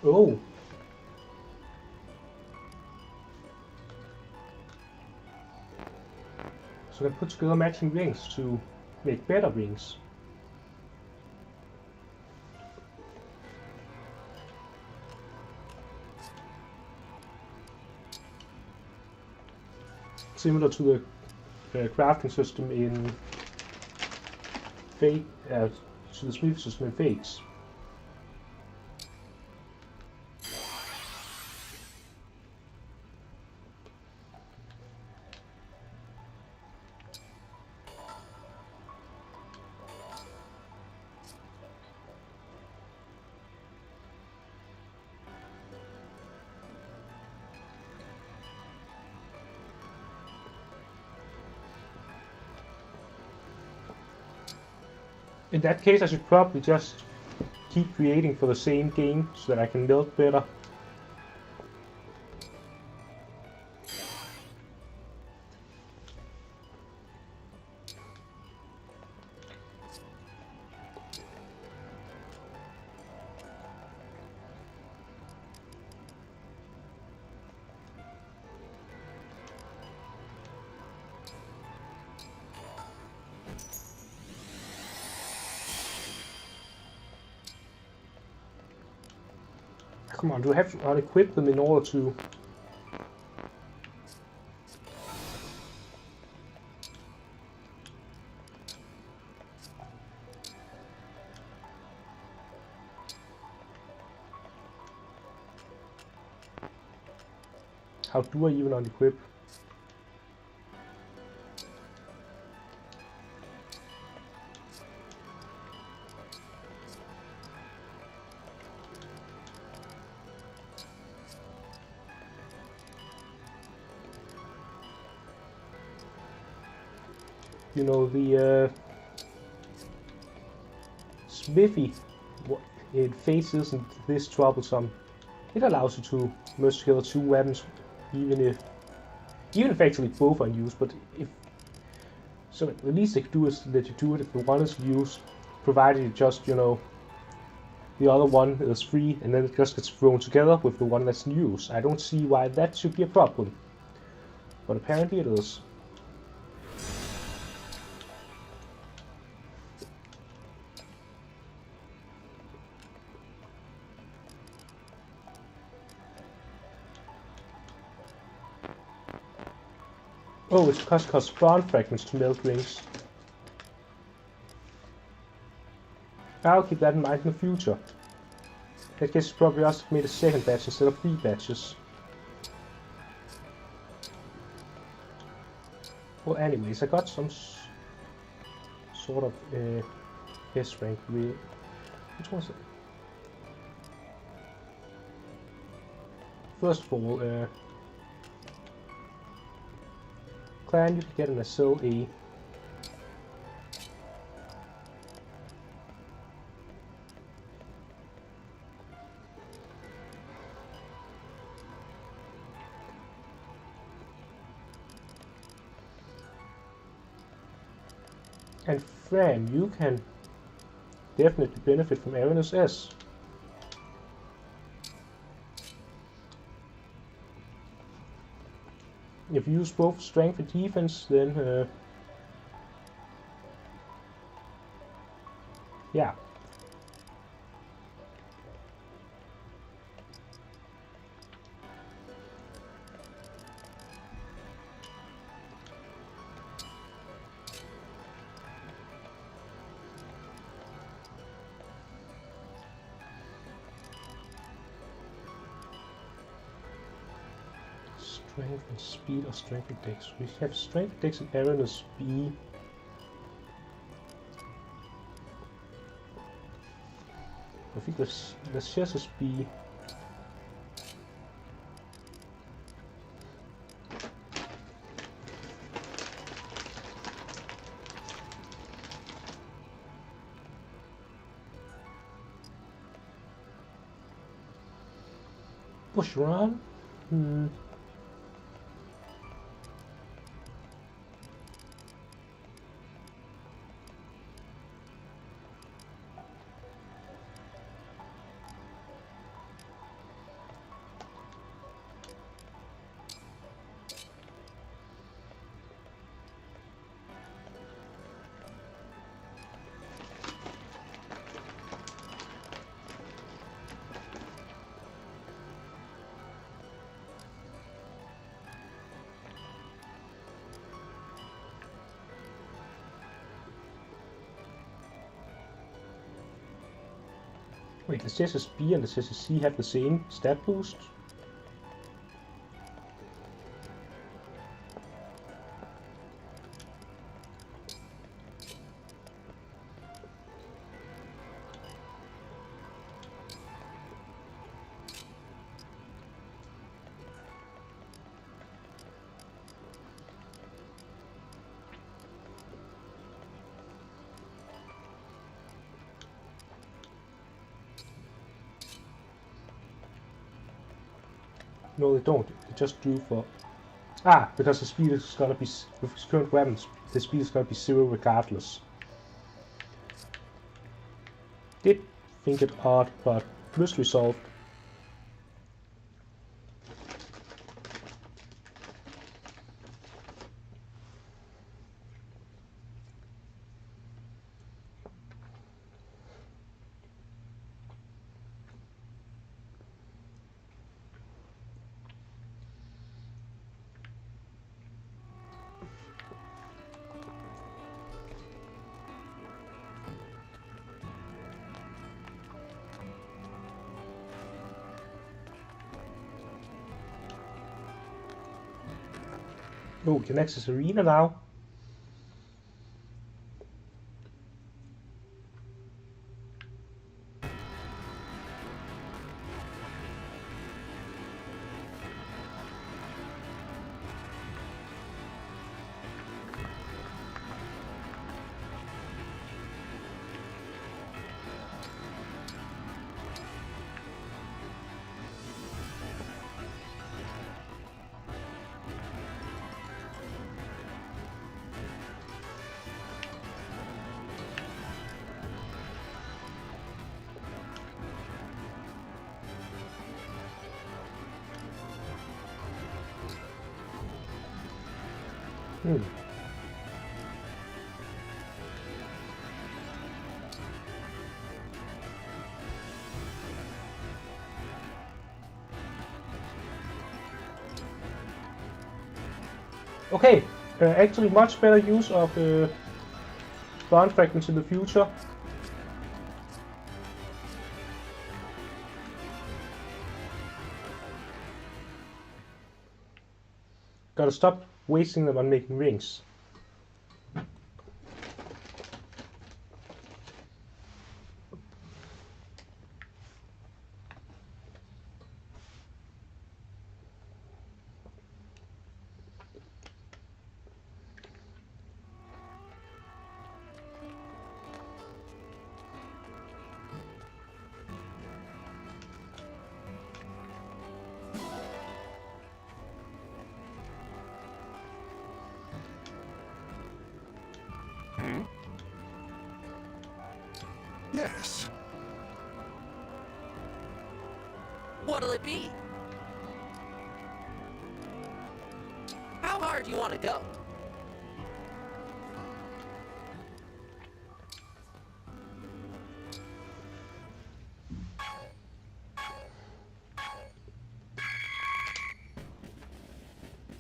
[SPEAKER 1] Oh. So I put together matching rings to make better rings. Similar to the crafting system in Fate, to the smith system in Fates. In that case, I should probably just keep creating for the same game so that I can build better. Come on, do I have to unequip them in order to... How do I even unequip? You know, the smithy, it phase isn't this troublesome. It allows you to merge together two weapons, even if actually both are used. But if so, the least they can do is let you do it if the one is used, provided you just, you know, the other one is free, and then it just gets thrown together with the one that's in use. I don't see why that should be a problem, but apparently it is. Oh, it's because it costs spawn fragments to melt rings. I'll keep that in mind in the future. I guess it's probably also made a second batch instead of 3 batches. Well, anyways, I got some sort of S rank. Which was it? First of all, clan, you can get an Acil A. And Fran, you can definitely benefit from Aranus S. If you use both strength and defense, then yeah. Strength and speed or strength and dex. We have strength, dex, and Aranus B. I think the chess is B. Push run? Wait, the CSSB and the CSSC have the same stat boost? No, they don't. They just do for... Ah, because the speed is gonna be... With his current weapons, the speed is gonna be 0 regardless. Did think it odd, but mystery solved. Oh, we can access arena now. Okay, actually much better use of bond fragments in the future. Gotta stop wasting them on making rings.
[SPEAKER 4] Yes.
[SPEAKER 5] What'll it be? How hard do you want to go?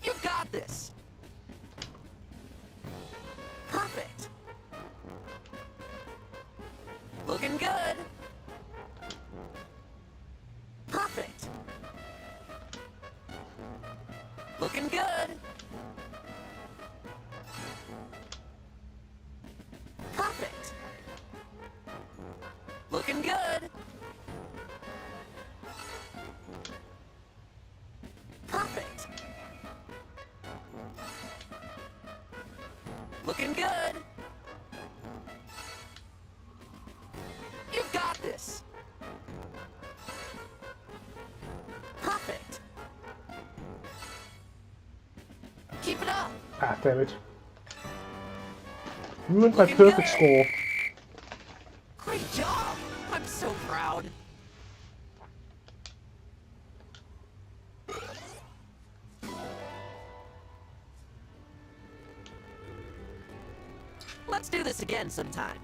[SPEAKER 5] You got this! Perfect! Looking good! Perfect! Looking good! Perfect! Looking good! Perfect! Looking good! You've got this! Perfect! Keep it up!
[SPEAKER 1] Ah, damn it. Ruined my perfect score.
[SPEAKER 5] Great job! I'm so proud! Let's do this again sometime.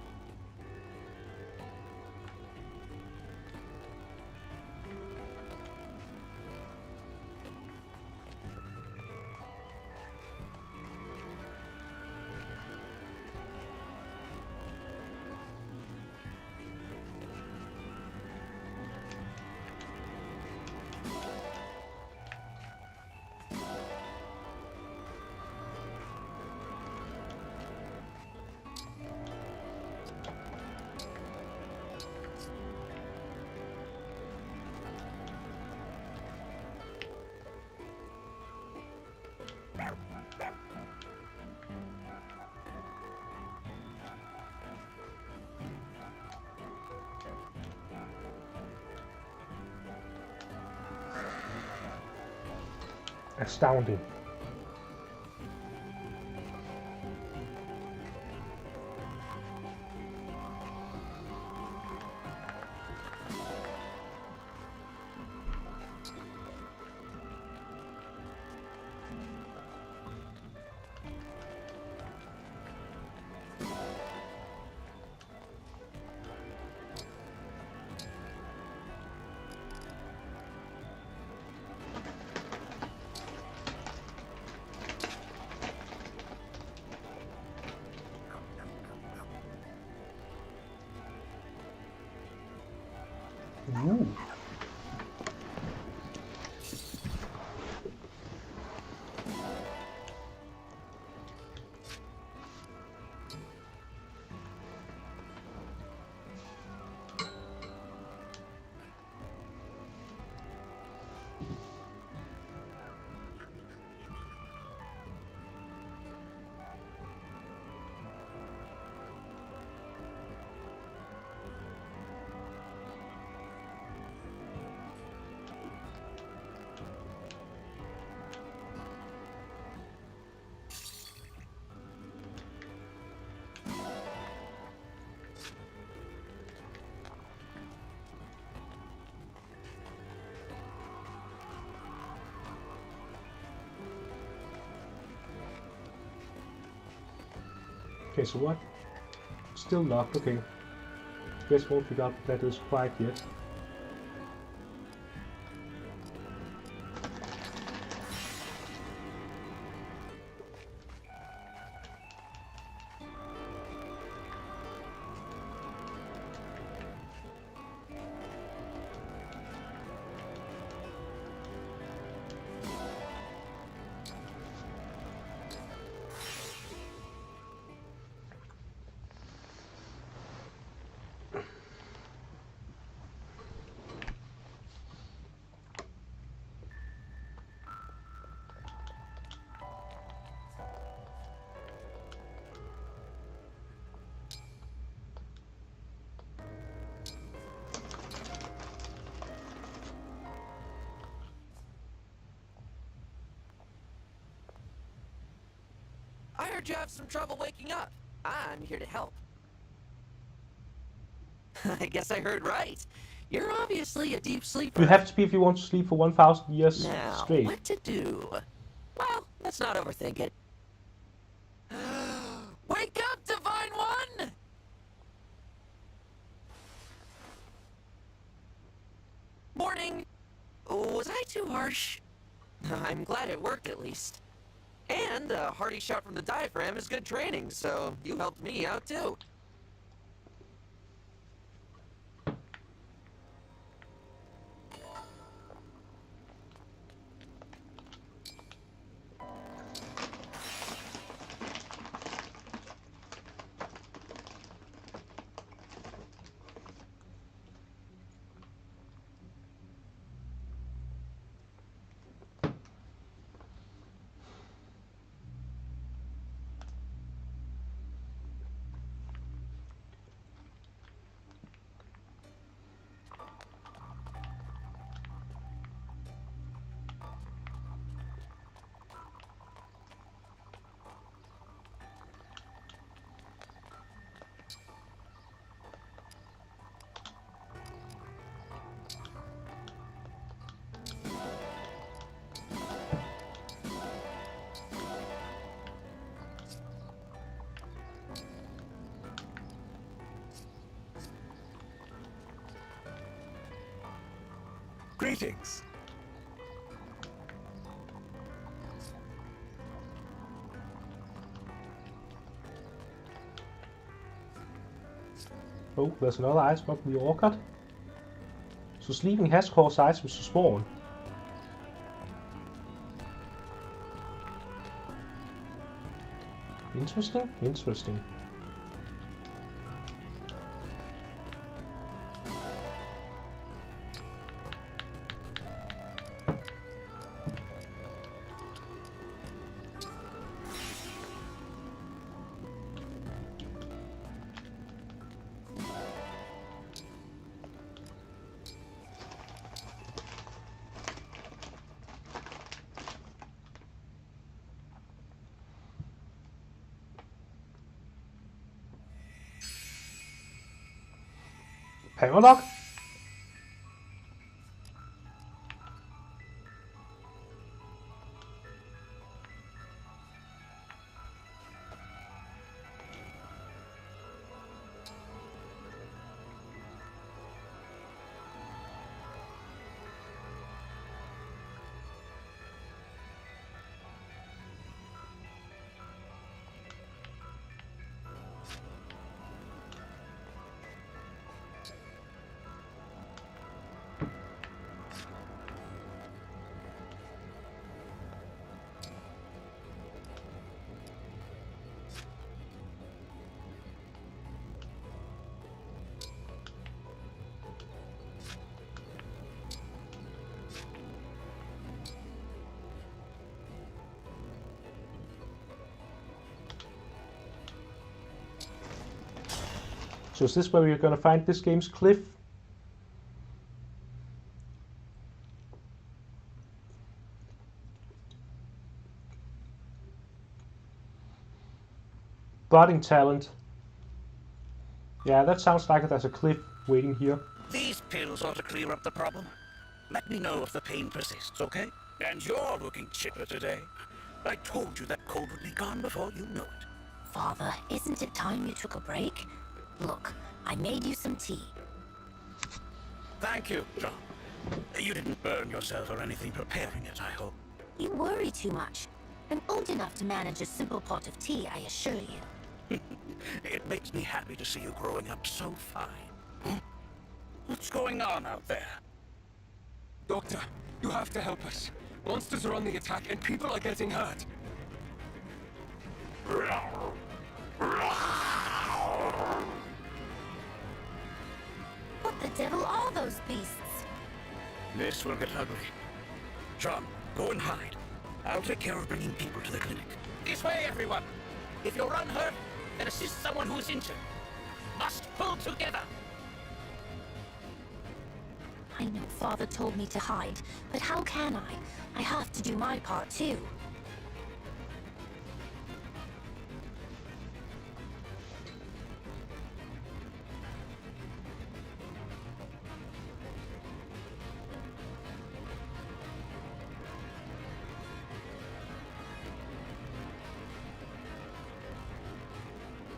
[SPEAKER 1] Astounding. Ooh. Okay, so what? Still locked, okay. Guess won't figure out that is quite yet.
[SPEAKER 5] I heard you have some trouble waking up. I'm here to help. I guess I heard right. You're obviously a deep sleeper.
[SPEAKER 1] You have to be if you want to sleep for 1,000 years
[SPEAKER 5] now,
[SPEAKER 1] straight.
[SPEAKER 5] What to do? Well, let's not overthink it. Wake up, Divine One! Morning! Was I too harsh? I'm glad it worked at least. And a hearty shot from the diaphragm is good training, so you helped me out too.
[SPEAKER 8] Greetings.
[SPEAKER 1] Oh, there's another item up in the orchard. So sleeping has caused items to spawn. Interesting, interesting. Pangerlock? So is this where we're gonna find this game's cliff? Budding talent. Yeah, that sounds like there's a cliff waiting here.
[SPEAKER 11] These pills ought to clear up the problem. Let me know if the pain persists, okay? And you're looking chipper today. I told you that cold would be gone before you know it.
[SPEAKER 6] Father, isn't it time you took a break? Look, I made you some tea.
[SPEAKER 8] Thank you, John. You didn't burn yourself or anything preparing it, I hope.
[SPEAKER 6] You worry too much. I'm old enough to manage a simple pot of tea, I assure you.
[SPEAKER 8] It makes me happy to see you growing up so fine. What's going on out there?
[SPEAKER 14] Doctor, you have to help us. Monsters are on the attack and people are getting hurt.
[SPEAKER 6] What the devil are those beasts?
[SPEAKER 8] This will get ugly. John, go and hide. I'll take care of bringing people to the clinic.
[SPEAKER 5] This way, everyone! If you're unhurt, then assist someone who's injured. Must pull together!
[SPEAKER 6] I know Father told me to hide, but how can I? I have to do my part too.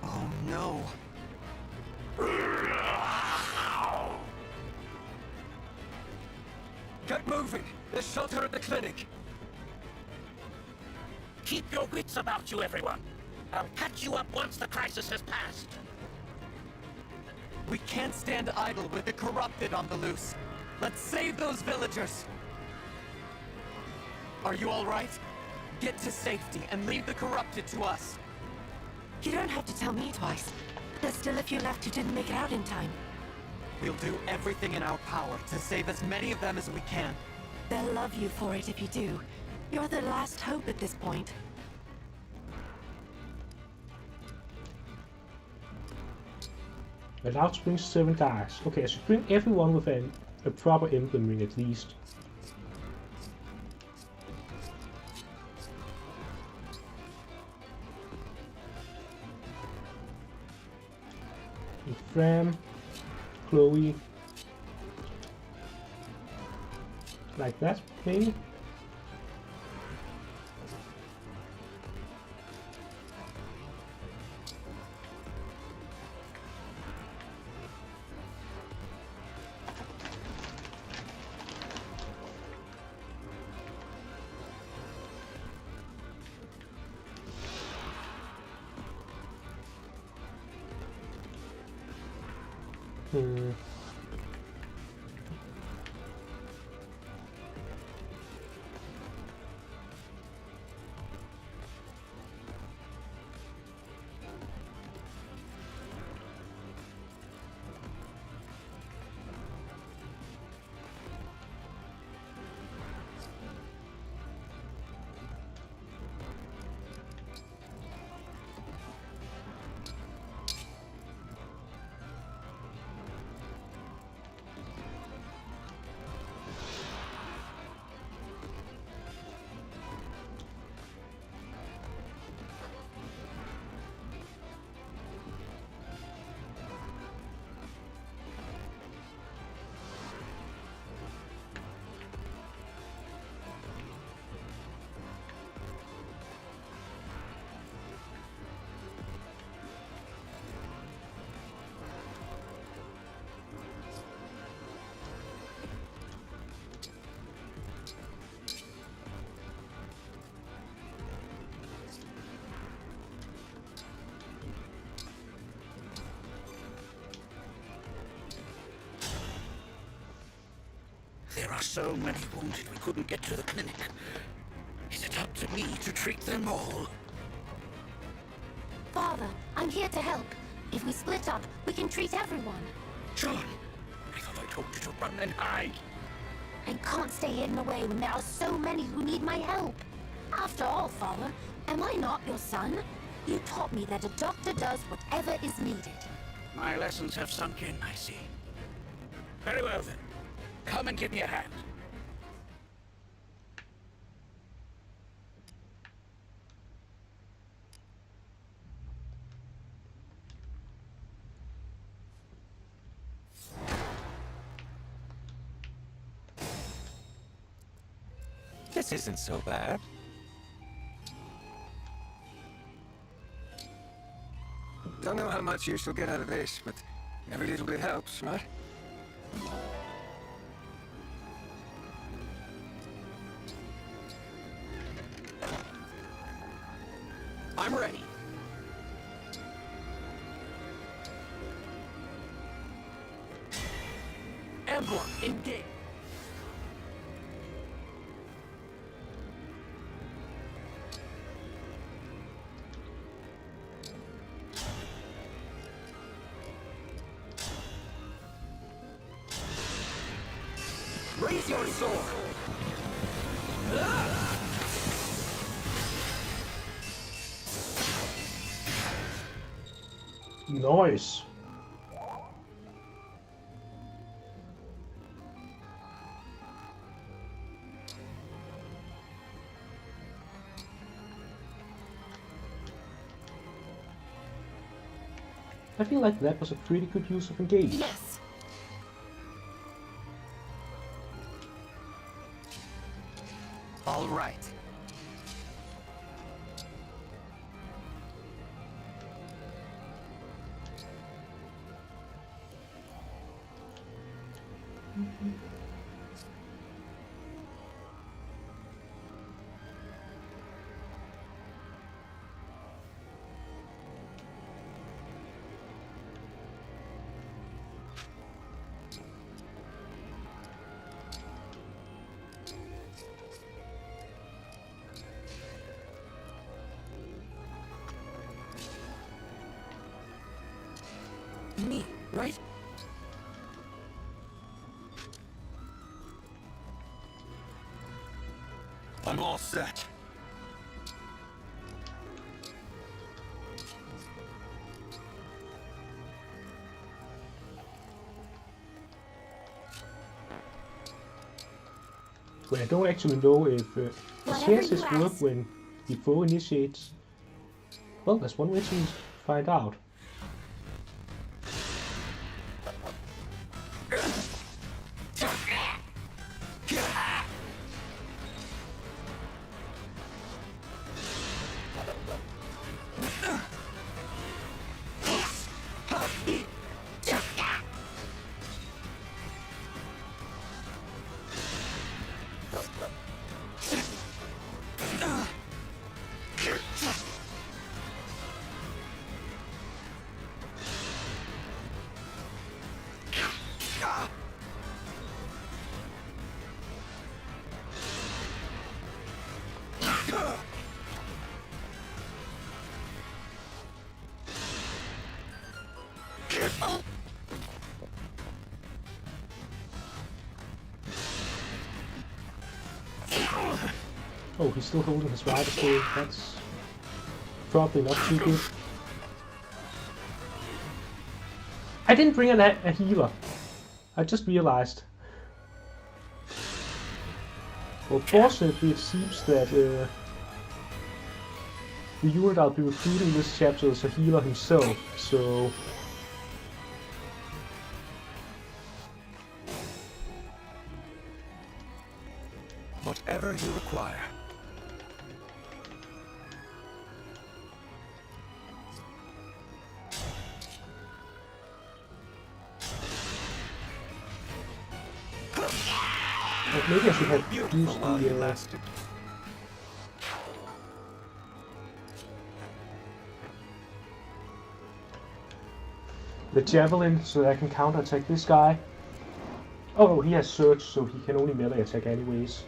[SPEAKER 13] Oh no.
[SPEAKER 14] Get moving! There's shelter at the clinic!
[SPEAKER 5] Keep your wits about you, everyone. I'll catch you up once the crisis has passed.
[SPEAKER 13] We can't stand idle with the corrupted on the loose. Let's save those villagers! Are you alright? Get to safety and leave the corrupted to us.
[SPEAKER 3] You don't have to tell me twice. There's still a few left who didn't make it out in time.
[SPEAKER 13] We'll do everything in our power to save as many of them as we can.
[SPEAKER 3] They'll love you for it if you do. You're their last hope at this point.
[SPEAKER 1] Allowed to bring 7 guys. Okay, I should bring everyone with a proper emblem ring at least. Fram, Chloe, like that, maybe?
[SPEAKER 8] There are so many wounded we couldn't get to the clinic. Is it up to me to treat them all?
[SPEAKER 6] Father, I'm here to help. If we split up, we can treat everyone.
[SPEAKER 8] John, I thought I told you to run and hide.
[SPEAKER 6] I can't stay hidden away when there are so many who need my help. After all, Father, am I not your son? You taught me that a doctor does whatever is needed.
[SPEAKER 8] My lessons have sunk in, I see. Very well then. Come and give me a hand.
[SPEAKER 13] This isn't so bad.
[SPEAKER 14] Don't know how much use you'll get out of this, but every little bit helps, right?
[SPEAKER 5] I'm ready. Emblem, engage. Raise your sword.
[SPEAKER 1] Nice. I feel like that was a pretty good use of engage.
[SPEAKER 10] Yes.
[SPEAKER 13] All right.
[SPEAKER 5] Me, right?
[SPEAKER 8] I'm all set.
[SPEAKER 1] But I don't actually know if
[SPEAKER 6] Whatever
[SPEAKER 1] CSS
[SPEAKER 6] you
[SPEAKER 1] work
[SPEAKER 6] ask.
[SPEAKER 1] when the foe initiates. Well, there's one way to find out. Oh, he's still holding his rider sword. That's probably not too good. I didn't bring a healer. I just realized. Well, fortunately, it seems that the unit I'll be recruiting this chapter is a healer himself, so...
[SPEAKER 8] Whatever you require.
[SPEAKER 1] Well, maybe I should have used the javelin so that I can counterattack this guy. Oh, he has surge, so he can only melee attack anyways.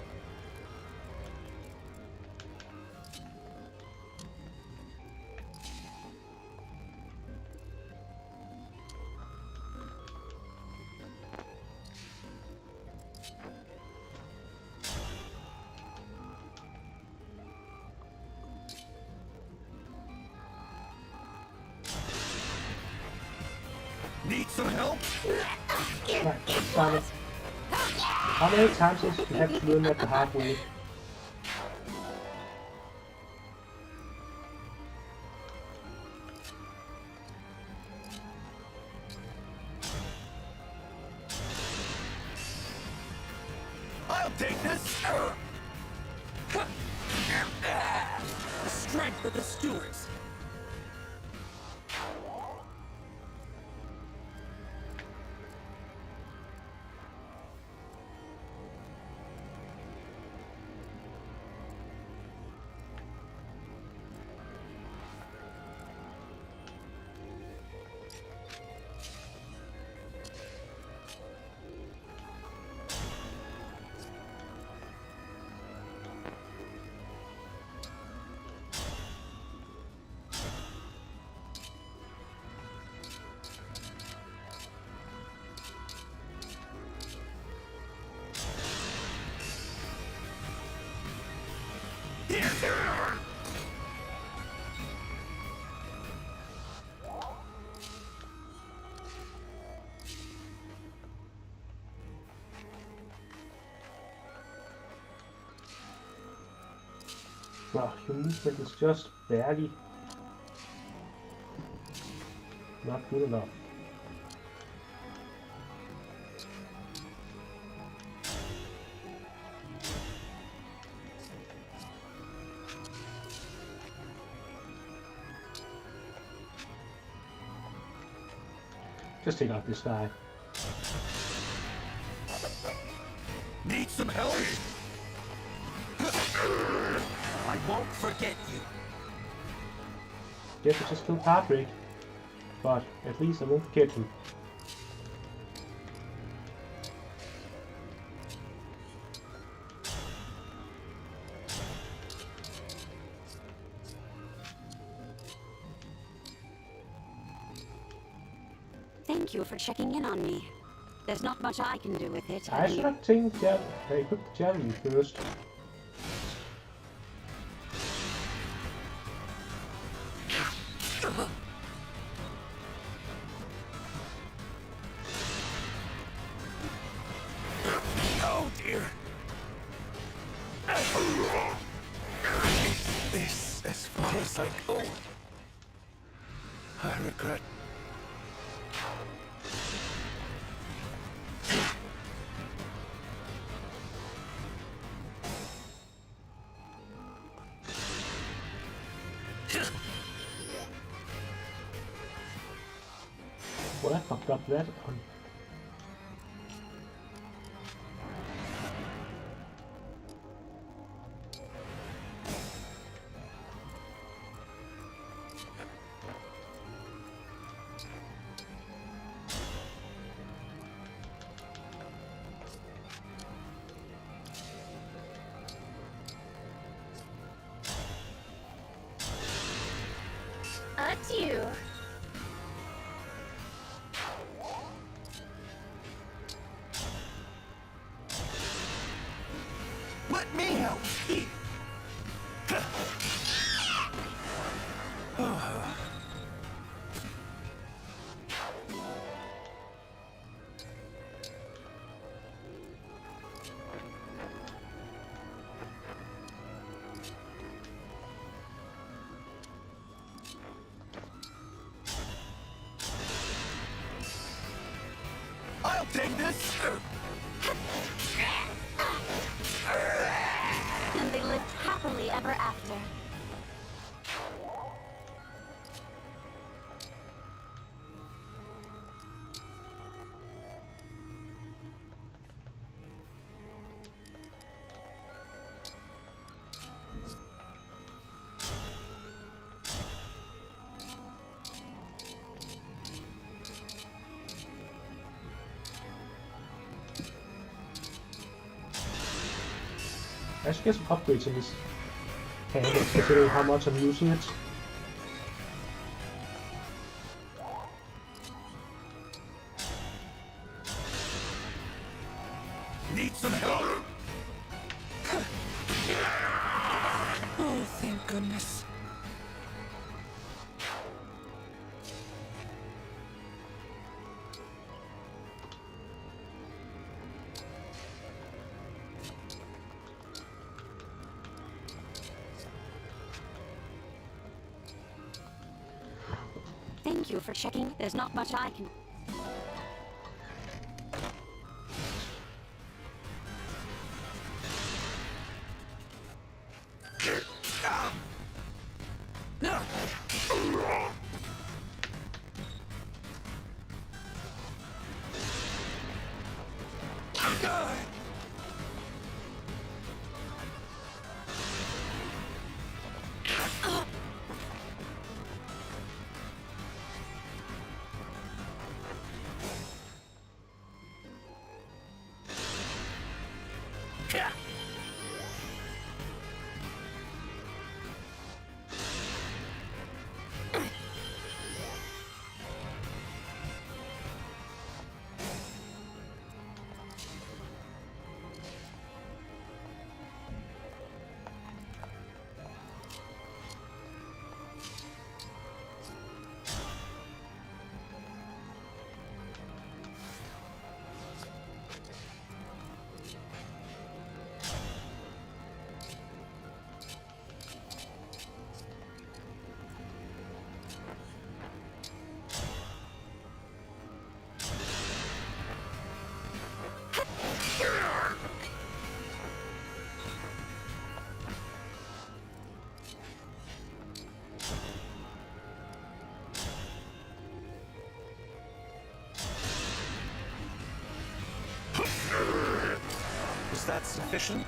[SPEAKER 8] Need some help?
[SPEAKER 1] Right, Simon. How many times is you have to learn that the hard way?
[SPEAKER 8] I'll take this.
[SPEAKER 5] The strength of the stewards.
[SPEAKER 1] Wow, your movement is just barely not good enough. Just take out this guy.
[SPEAKER 8] Need some help? I won't forget you.
[SPEAKER 1] Guess I just killed Patrick, but at least I won't forget him.
[SPEAKER 15] Thank you for checking in on me. There's not much I can do with it.
[SPEAKER 1] I should have taken the equipped the javelin first.
[SPEAKER 8] Oh dear. Is this as far as I go? I regret.
[SPEAKER 1] Well, I fucked up that one.
[SPEAKER 10] Adieu.
[SPEAKER 8] Let me help. I'll take this.
[SPEAKER 15] And they lived happily ever after.
[SPEAKER 1] I should get some upgrades in this hand, considering how much I'm using it.
[SPEAKER 8] Need some help?
[SPEAKER 13] Oh, thank goodness.
[SPEAKER 15] Thank you for checking. There's not much I can...
[SPEAKER 7] that sufficient?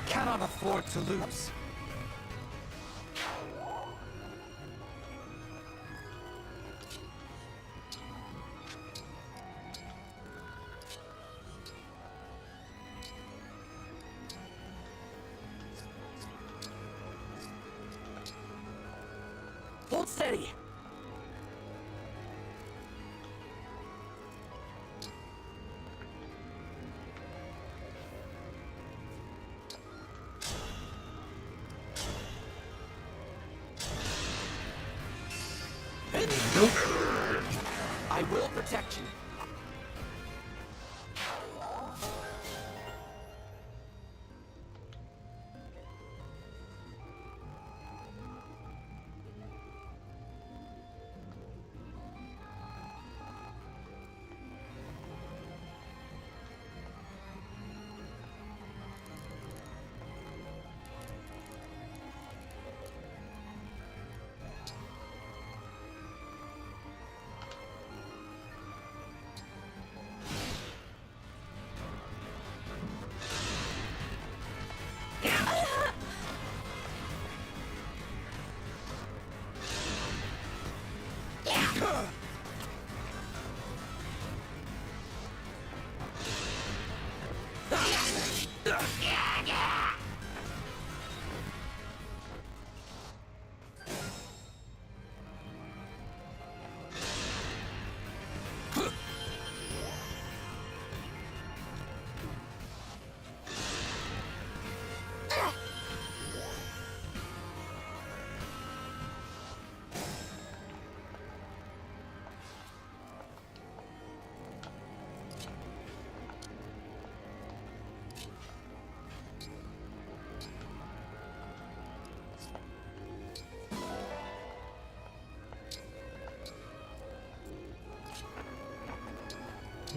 [SPEAKER 7] Cannot afford to lose.
[SPEAKER 5] Hold steady. I will protect you.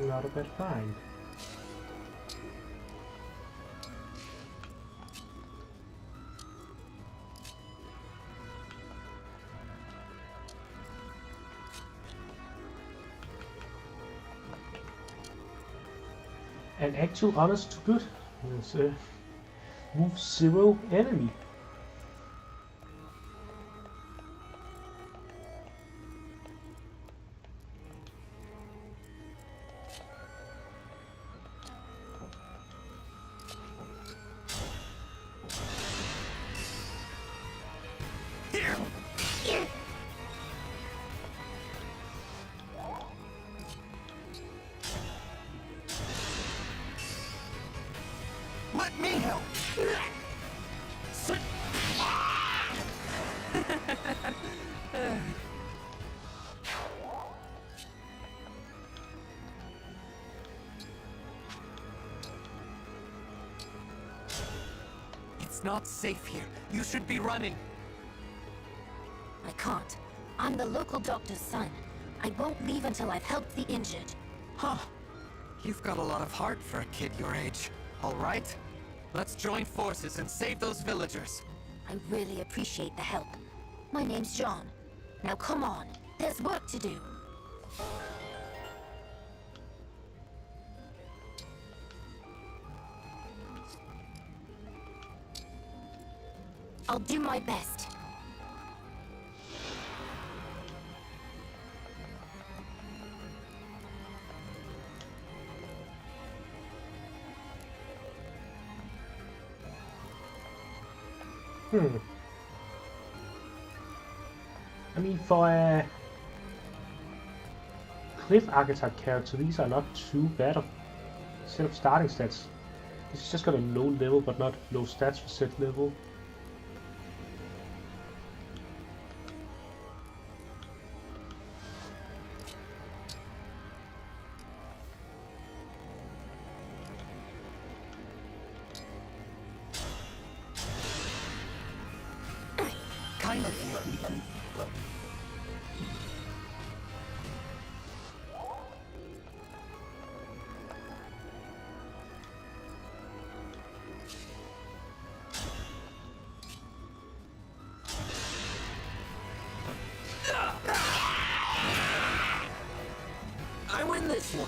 [SPEAKER 1] Not a bad find. An actual honest to good. It's move 0 enemy.
[SPEAKER 8] Let me help.
[SPEAKER 13] It's not safe here. You should be running.
[SPEAKER 10] I can't. I'm the local doctor's son. I won't leave until I've helped the injured.
[SPEAKER 13] Huh. You've got a lot of heart for a kid your age. All right? Let's join forces and save those villagers.
[SPEAKER 10] I really appreciate the help. My name's John. Now come on. There's work to do. I'll do my best.
[SPEAKER 1] I mean, for a Cliff Archetype character, these are not too bad of set of starting stats. This is just got a low level, but not low stats for set level.
[SPEAKER 8] Kind of.
[SPEAKER 5] I win this one.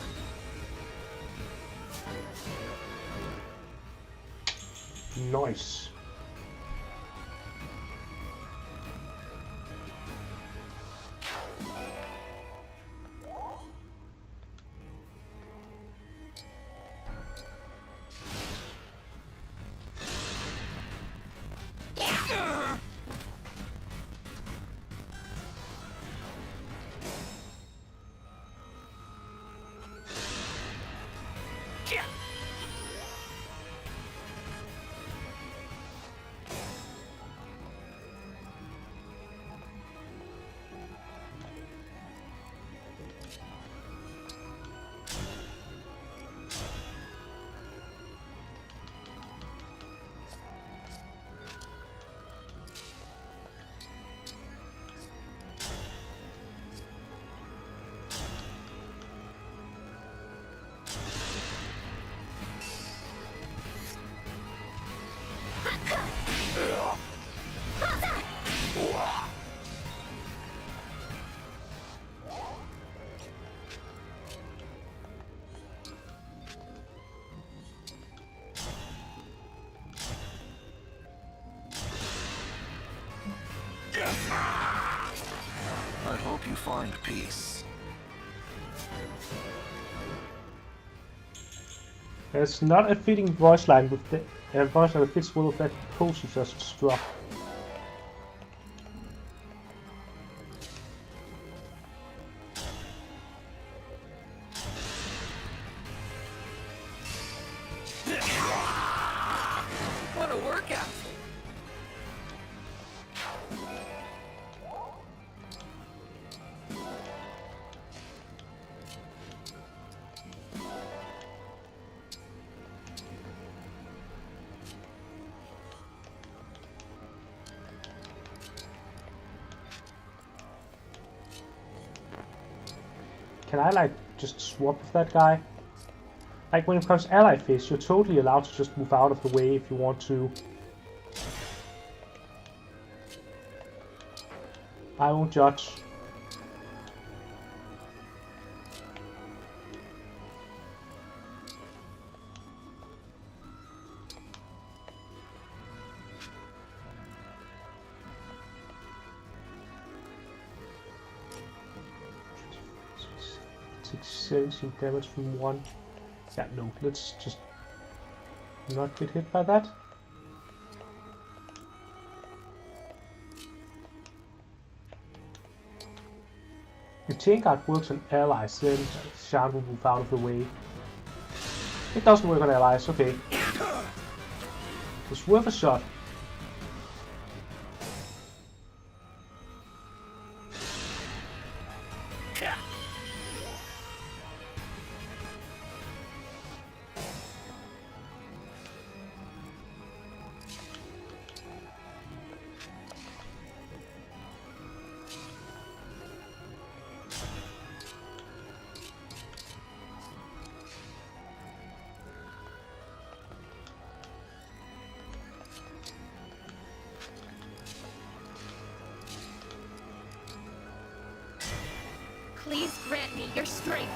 [SPEAKER 1] Nice.
[SPEAKER 8] I hope you find peace.
[SPEAKER 1] There's not a fitting voice line with the voice line that fits well with that potion just struck.
[SPEAKER 5] What a workout!
[SPEAKER 1] Can I like just swap with that guy? Like when it comes to ally phase, you're totally allowed to just move out of the way if you want to. I won't judge. Takes 17 damage from one. Yeah, no, let's just not get hit by that. If Chain Guard works on allies, then Shan will move out of the way. It doesn't work on allies, okay. It's worth a shot.
[SPEAKER 10] Please grant me your strength.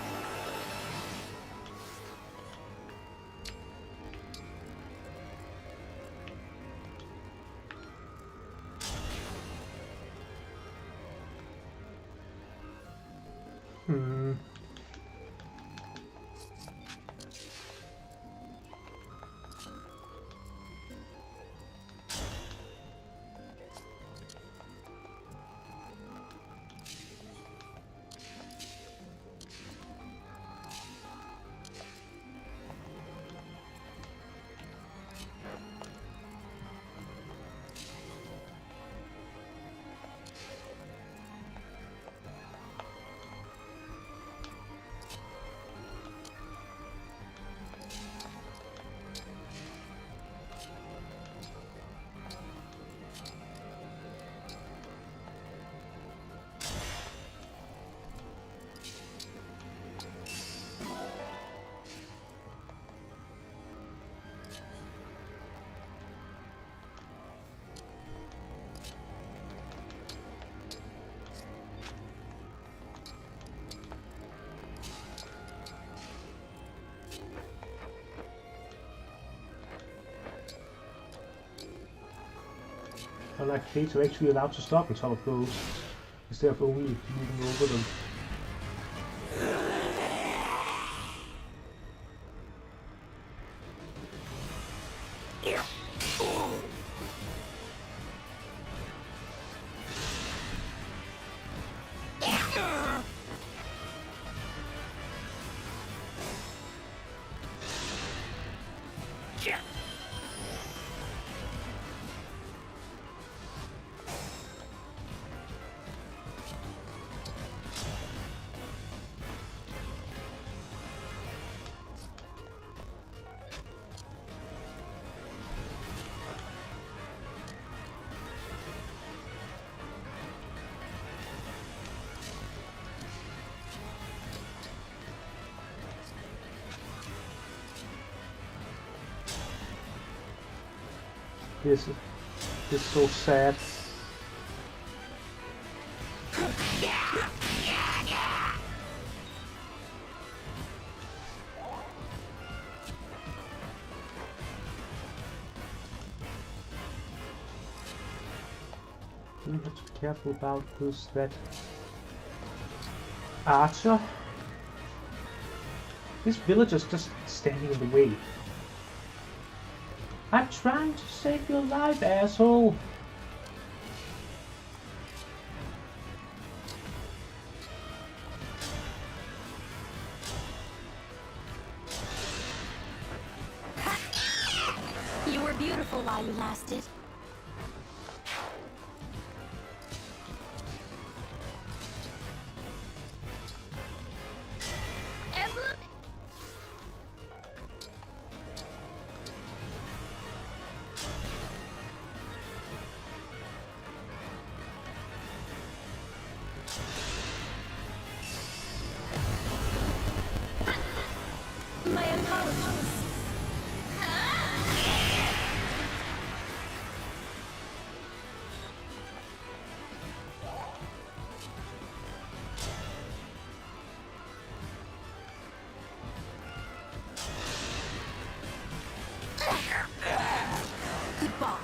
[SPEAKER 1] Unlike fates are actually allowed to stop on top of those, instead of only moving over them. This is so sad. You have to be careful about this, that archer. This villager's just standing in the way. I'm trying to save your life, asshole!
[SPEAKER 6] You were beautiful while you lasted. Emblem? My apologies. Goodbye.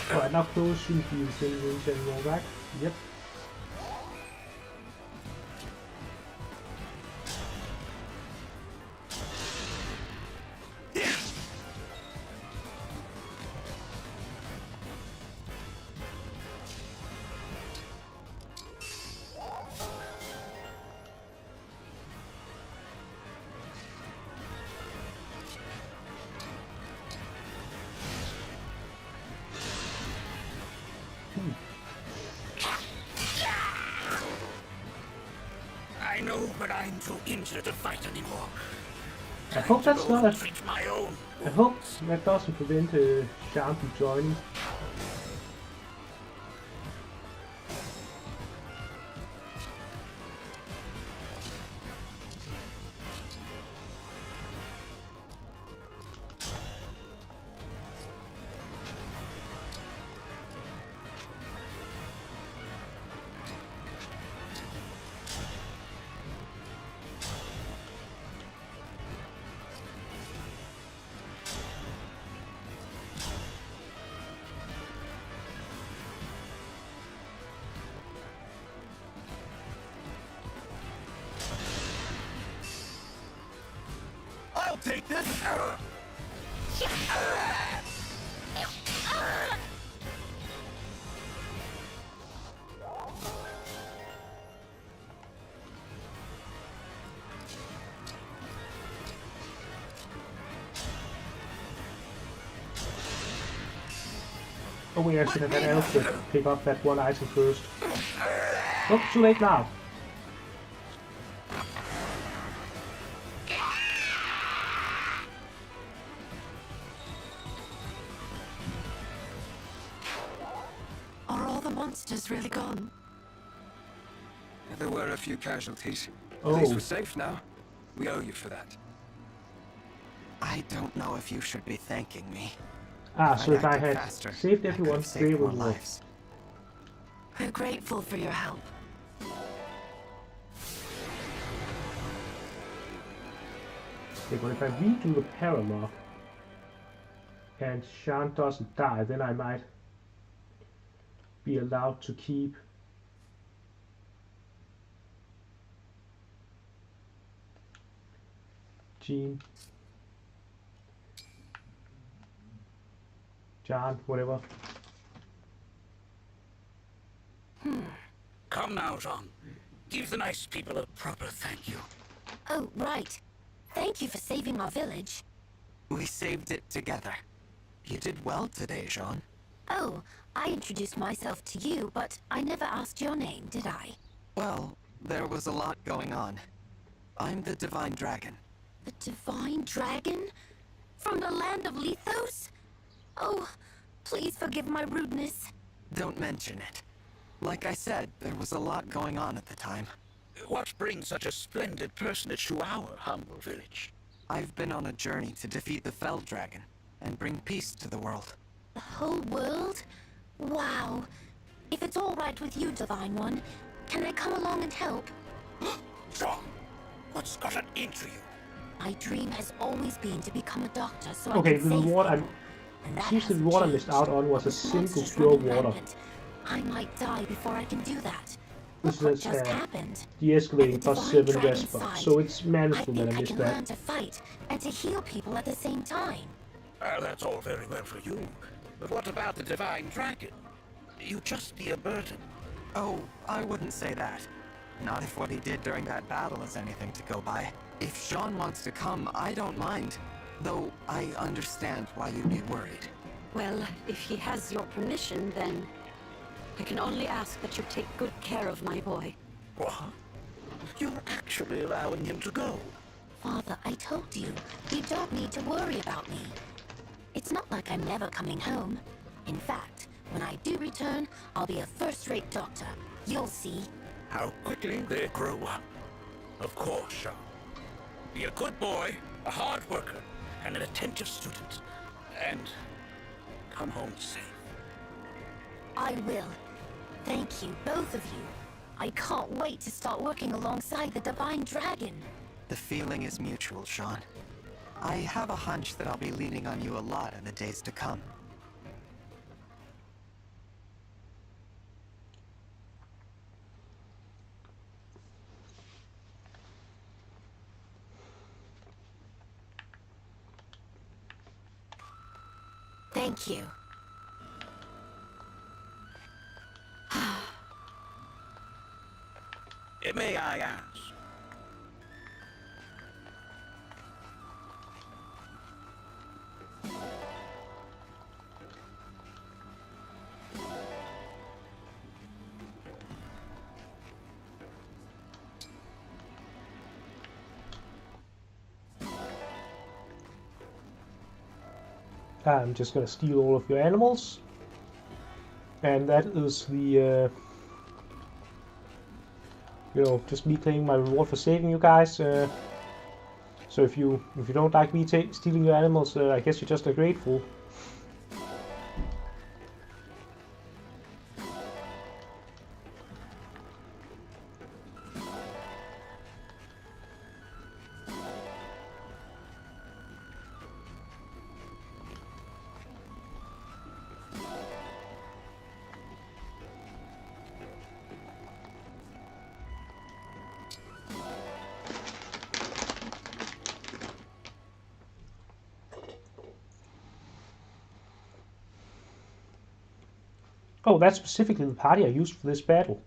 [SPEAKER 1] Alright, now close shouldn't be within range anymore, right? Yep.
[SPEAKER 11] I know, but I'm too injured to fight anymore.
[SPEAKER 1] I hope that's not a...
[SPEAKER 11] Treat my own.
[SPEAKER 1] I hope that doesn't prevent Sean from joining.
[SPEAKER 8] I'll take this!
[SPEAKER 1] Oh, we actually have that elf to pick up that one item first. Oh, too late now.
[SPEAKER 12] Are all the monsters really gone?
[SPEAKER 14] There were a few casualties.
[SPEAKER 1] Oh.
[SPEAKER 14] At least we're safe now. We owe you for that.
[SPEAKER 13] I don't know if you should be thanking me.
[SPEAKER 1] Ah, so if I
[SPEAKER 13] acted
[SPEAKER 1] had
[SPEAKER 13] faster,
[SPEAKER 1] saved
[SPEAKER 13] I could
[SPEAKER 1] everyone,
[SPEAKER 13] have
[SPEAKER 1] they
[SPEAKER 13] saved more
[SPEAKER 1] would
[SPEAKER 13] lives.
[SPEAKER 3] We're grateful for your help.
[SPEAKER 1] Okay, but if I redo the paralogue and Sean doesn't die, then I might be allowed to keep Jean, John, whatever.
[SPEAKER 11] Come now, Jean. Give the nice people a proper thank you.
[SPEAKER 10] Oh, right. Thank you for saving our village.
[SPEAKER 13] We saved it together. You did well today, Jean.
[SPEAKER 10] Oh, I introduced myself to you, but I never asked your name, did I?
[SPEAKER 13] Well, there was a lot going on. I'm the Divine Dragon.
[SPEAKER 10] The Divine Dragon? From the land of Lethos? Oh, please forgive my rudeness.
[SPEAKER 13] Don't mention it. Like I said, there was a lot going on at the time.
[SPEAKER 11] What brings such a splendid personage to our humble village?
[SPEAKER 13] I've been on a journey to defeat the Fell Dragon and bring peace to the world.
[SPEAKER 10] The whole world? Wow. If it's all right with you, Divine One, can I come along and help?
[SPEAKER 11] Jean, what's gotten into you?
[SPEAKER 10] My dream has always been to become a doctor, so
[SPEAKER 1] Okay,
[SPEAKER 10] I can
[SPEAKER 1] the
[SPEAKER 10] save
[SPEAKER 1] reward
[SPEAKER 10] people. And that
[SPEAKER 1] seems the
[SPEAKER 10] hasn't
[SPEAKER 1] reward I
[SPEAKER 10] changed.
[SPEAKER 1] missed out on was a
[SPEAKER 10] With
[SPEAKER 1] simple
[SPEAKER 10] monsters
[SPEAKER 1] pure
[SPEAKER 10] running
[SPEAKER 1] water.
[SPEAKER 10] rampant, I might die before I can do that.
[SPEAKER 1] This
[SPEAKER 10] Look what
[SPEAKER 1] is
[SPEAKER 10] just happened.
[SPEAKER 1] de-escalating
[SPEAKER 10] At
[SPEAKER 1] plus
[SPEAKER 10] the
[SPEAKER 1] 7
[SPEAKER 10] Divine
[SPEAKER 1] respa,
[SPEAKER 10] Dragon's
[SPEAKER 1] so it's
[SPEAKER 10] I
[SPEAKER 1] manageable
[SPEAKER 10] think
[SPEAKER 1] that I
[SPEAKER 10] I
[SPEAKER 1] missed
[SPEAKER 10] can
[SPEAKER 1] that.
[SPEAKER 10] learn to fight and to heal people at the same time.
[SPEAKER 11] That's all very well for you. But what about the Divine Dragon? You'd just be a burden.
[SPEAKER 13] Oh, I wouldn't say that. Not if what he did during that battle is anything to go by. If Jean wants to come, I don't mind. Though I understand why you'd be worried.
[SPEAKER 15] Well, if he has your permission, then I can only ask that you take good care of my boy.
[SPEAKER 11] What? You're actually allowing him to go?
[SPEAKER 10] Father, I told you, you don't need to worry about me. It's not like I'm never coming home. In fact, when I do return, I'll be a first-rate doctor. You'll see.
[SPEAKER 11] How quickly they grow up. Of course, Jean. Be a good boy, a hard worker, and an attentive student. And come home safe.
[SPEAKER 10] I will. Thank you, both of you. I can't wait to start working alongside the Divine Dragon.
[SPEAKER 13] The feeling is mutual, Sean. I have a hunch that I'll be leaning on you a lot in the days to come.
[SPEAKER 10] Thank you.
[SPEAKER 11] May I ask?
[SPEAKER 1] I'm just gonna steal all of your animals. And that is the, you know, just me claiming my reward for saving you guys. So if you don't like me stealing your animals, I guess you're just ungrateful. Oh, that's specifically the party I used for this battle.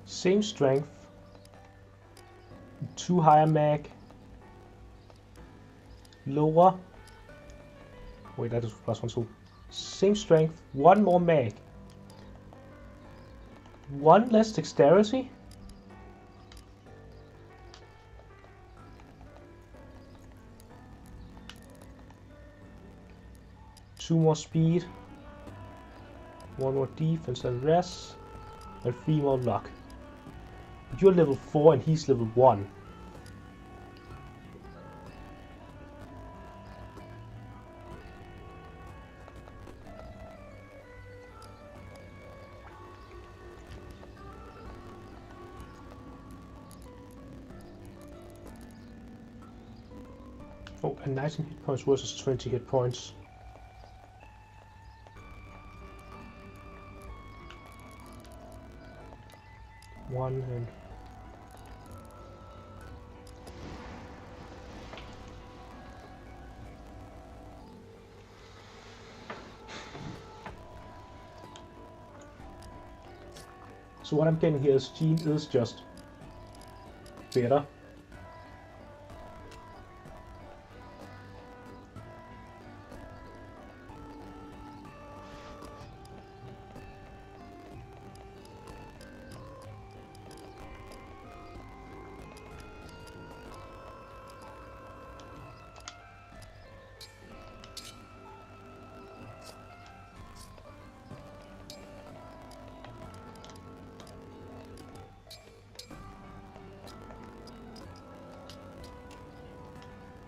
[SPEAKER 1] Same strength. 2 higher mag. Lower. Wait, that is +1, so same strength, 1 more mag. 1 less dexterity. Two more speed. 1 more defense and res. And 3 more luck. But you're level 4 and he's level 1. Oh, and 19 hit points versus 20 hit points. One and so what I'm getting here is Jean is just better.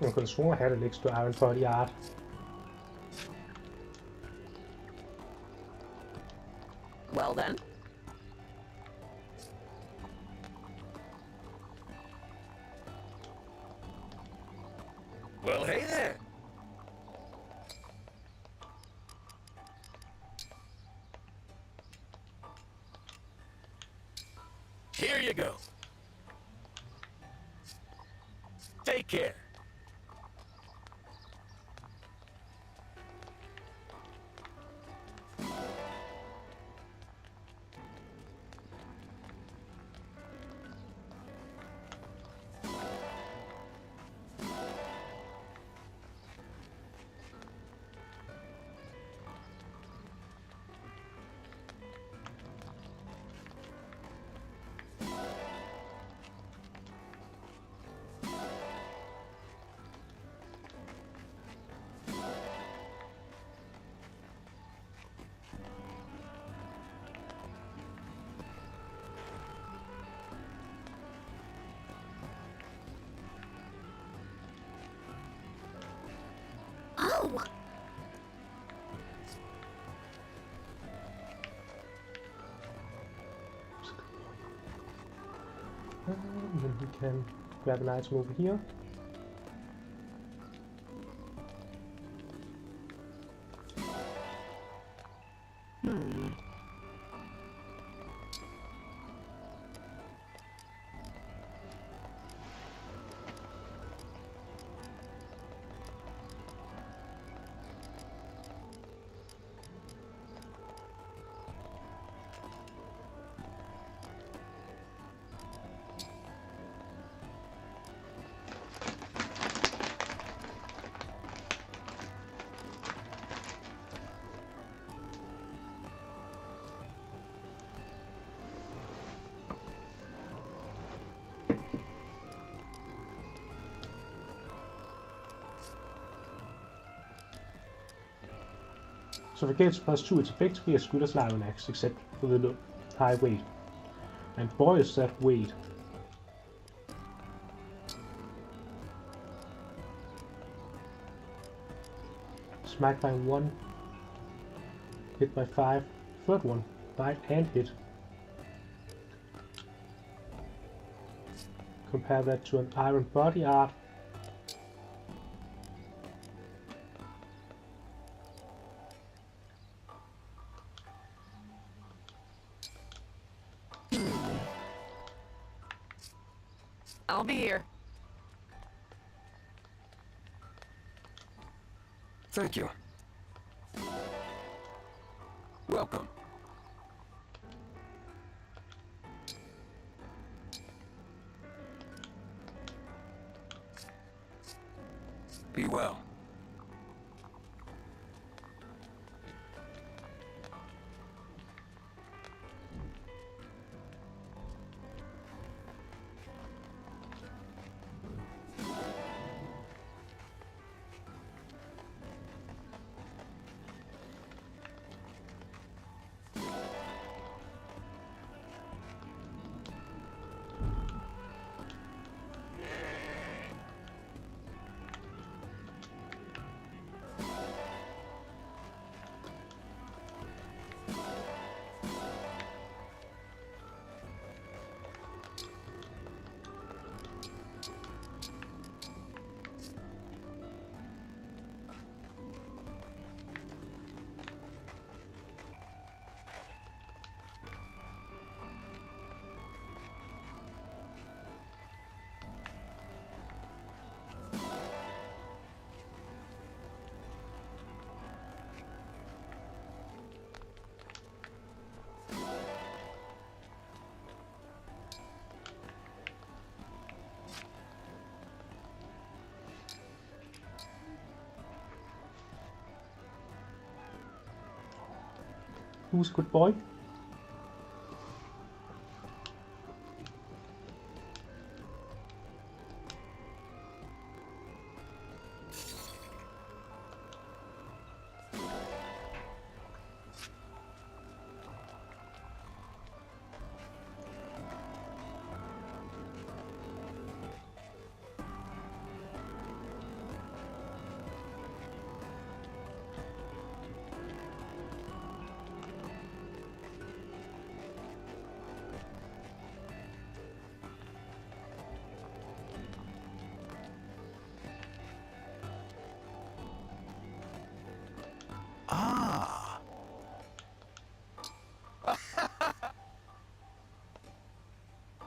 [SPEAKER 1] I could have sworn I had an extra iron body art.
[SPEAKER 12] Well then.
[SPEAKER 11] Well, hey there. Here you go. Take care.
[SPEAKER 6] Oh!
[SPEAKER 1] And then we can grab an item over here. So for gates +2, it's effectively as good as Lion Axe, except for the high weight. And boy is that weight. Smack by 1, hit by 5, third one, bite and hit. Compare that to an iron body art.
[SPEAKER 12] I'll be here.
[SPEAKER 14] Thank you. Welcome.
[SPEAKER 7] Be well.
[SPEAKER 1] Who's good boy?
[SPEAKER 8] Ah.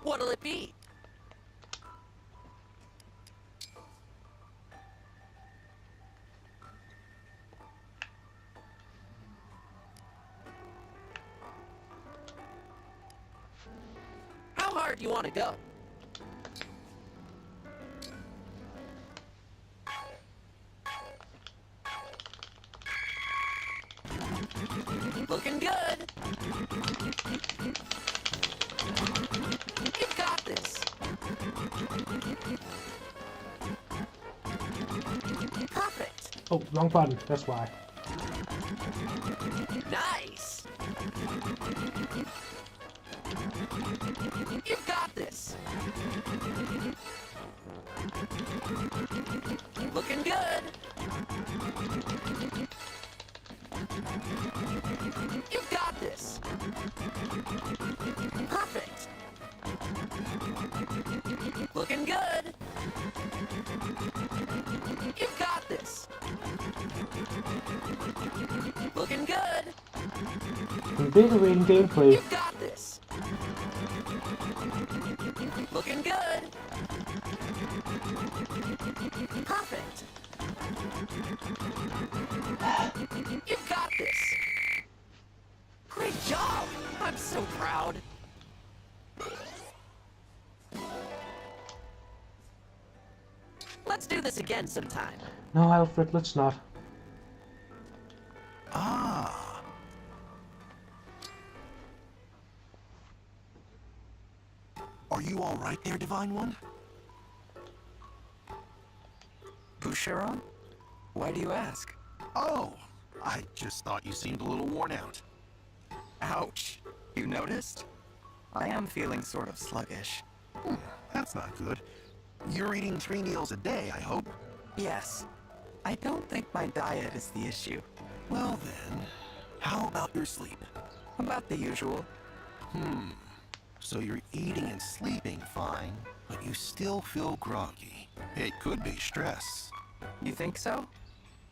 [SPEAKER 5] What'll it be? How hard do you want to go? Looking good. You've got this. Perfect.
[SPEAKER 1] Oh, wrong button, that's why.
[SPEAKER 5] Nice. You've got this. Looking good. You've got this. Perfect. Looking good. You've got this. Looking good.
[SPEAKER 1] Invigorating gameplay.
[SPEAKER 5] You've got this. Looking good. Perfect. You've got this. Great job. I'm so proud. Let's do this again sometime.
[SPEAKER 1] No, Alfred, let's not.
[SPEAKER 8] Ah. Are you all right there, Divine One?
[SPEAKER 13] Boucheron? Why do you ask?
[SPEAKER 8] Oh, I just thought you seemed a little worn out.
[SPEAKER 13] Ouch. You noticed? I am feeling sort of sluggish.
[SPEAKER 8] That's not good. You're eating 3 meals a day, I hope?
[SPEAKER 13] Yes. I don't think my diet is the issue.
[SPEAKER 8] Well then, how about your sleep?
[SPEAKER 13] About the usual.
[SPEAKER 8] So you're eating and sleeping fine, but you still feel groggy. It could be stress.
[SPEAKER 13] You think so?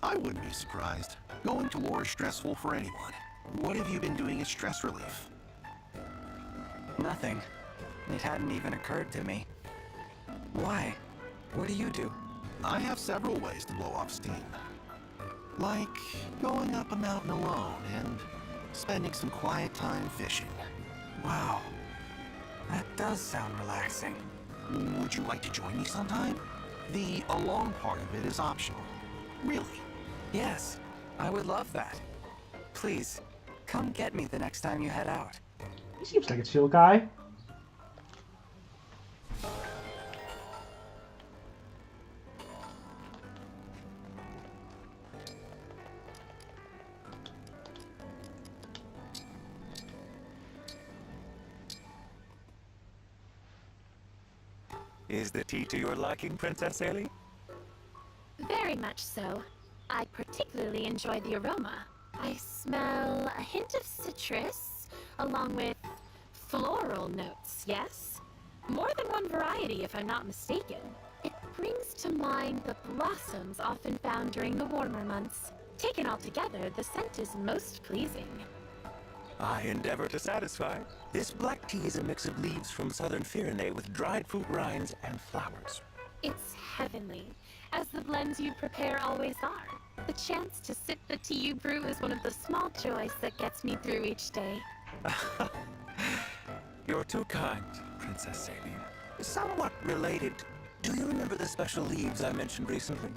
[SPEAKER 8] I wouldn't be surprised. Going to war is stressful for anyone. What have you been doing as stress relief?
[SPEAKER 13] Nothing. It hadn't even occurred to me. Why? What do you do?
[SPEAKER 8] I have several ways to blow off steam. Like going up a mountain alone and spending some quiet time fishing.
[SPEAKER 13] Wow. That does sound relaxing.
[SPEAKER 8] Would you like to join me sometime? The alone part of it is optional. Really.
[SPEAKER 13] Yes, I would love that. Please, come get me the next time you head out.
[SPEAKER 1] He seems like a chill guy.
[SPEAKER 11] Is the tea to your liking, Princess Ailey?
[SPEAKER 10] Very much so. I particularly enjoy the aroma. I smell a hint of citrus, along with floral notes, yes? More than one variety, if I'm not mistaken. It brings to mind the blossoms often found during the warmer months. Taken all together, the scent is most pleasing.
[SPEAKER 11] I endeavor to satisfy. This black tea is a mix of leaves from southern Pyrenees with dried fruit rinds and flowers.
[SPEAKER 10] It's heavenly, as the blends you prepare always are. The chance to sip the tea you brew is one of the small joys that gets me through each day.
[SPEAKER 11] You're too kind, Princess Ailey. Somewhat related, do you remember the special leaves I mentioned recently?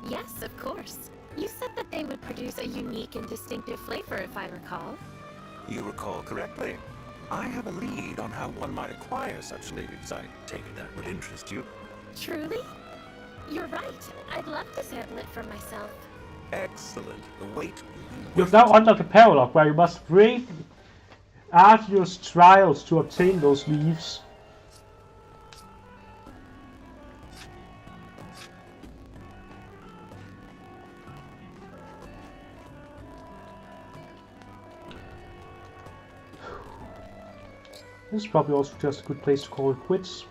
[SPEAKER 10] Yes, of course. You said that they would produce a unique and distinctive flavor, if I recall.
[SPEAKER 11] You recall correctly. I have a lead on how one might acquire such leaves. I take it that would interest you.
[SPEAKER 10] Truly? You're right. I'd love to sample it for myself.
[SPEAKER 11] Excellent. Wait.
[SPEAKER 1] You've now unlocked a paralog where you must brave arduous trials to obtain those leaves. This is probably also just a good place to call it quits.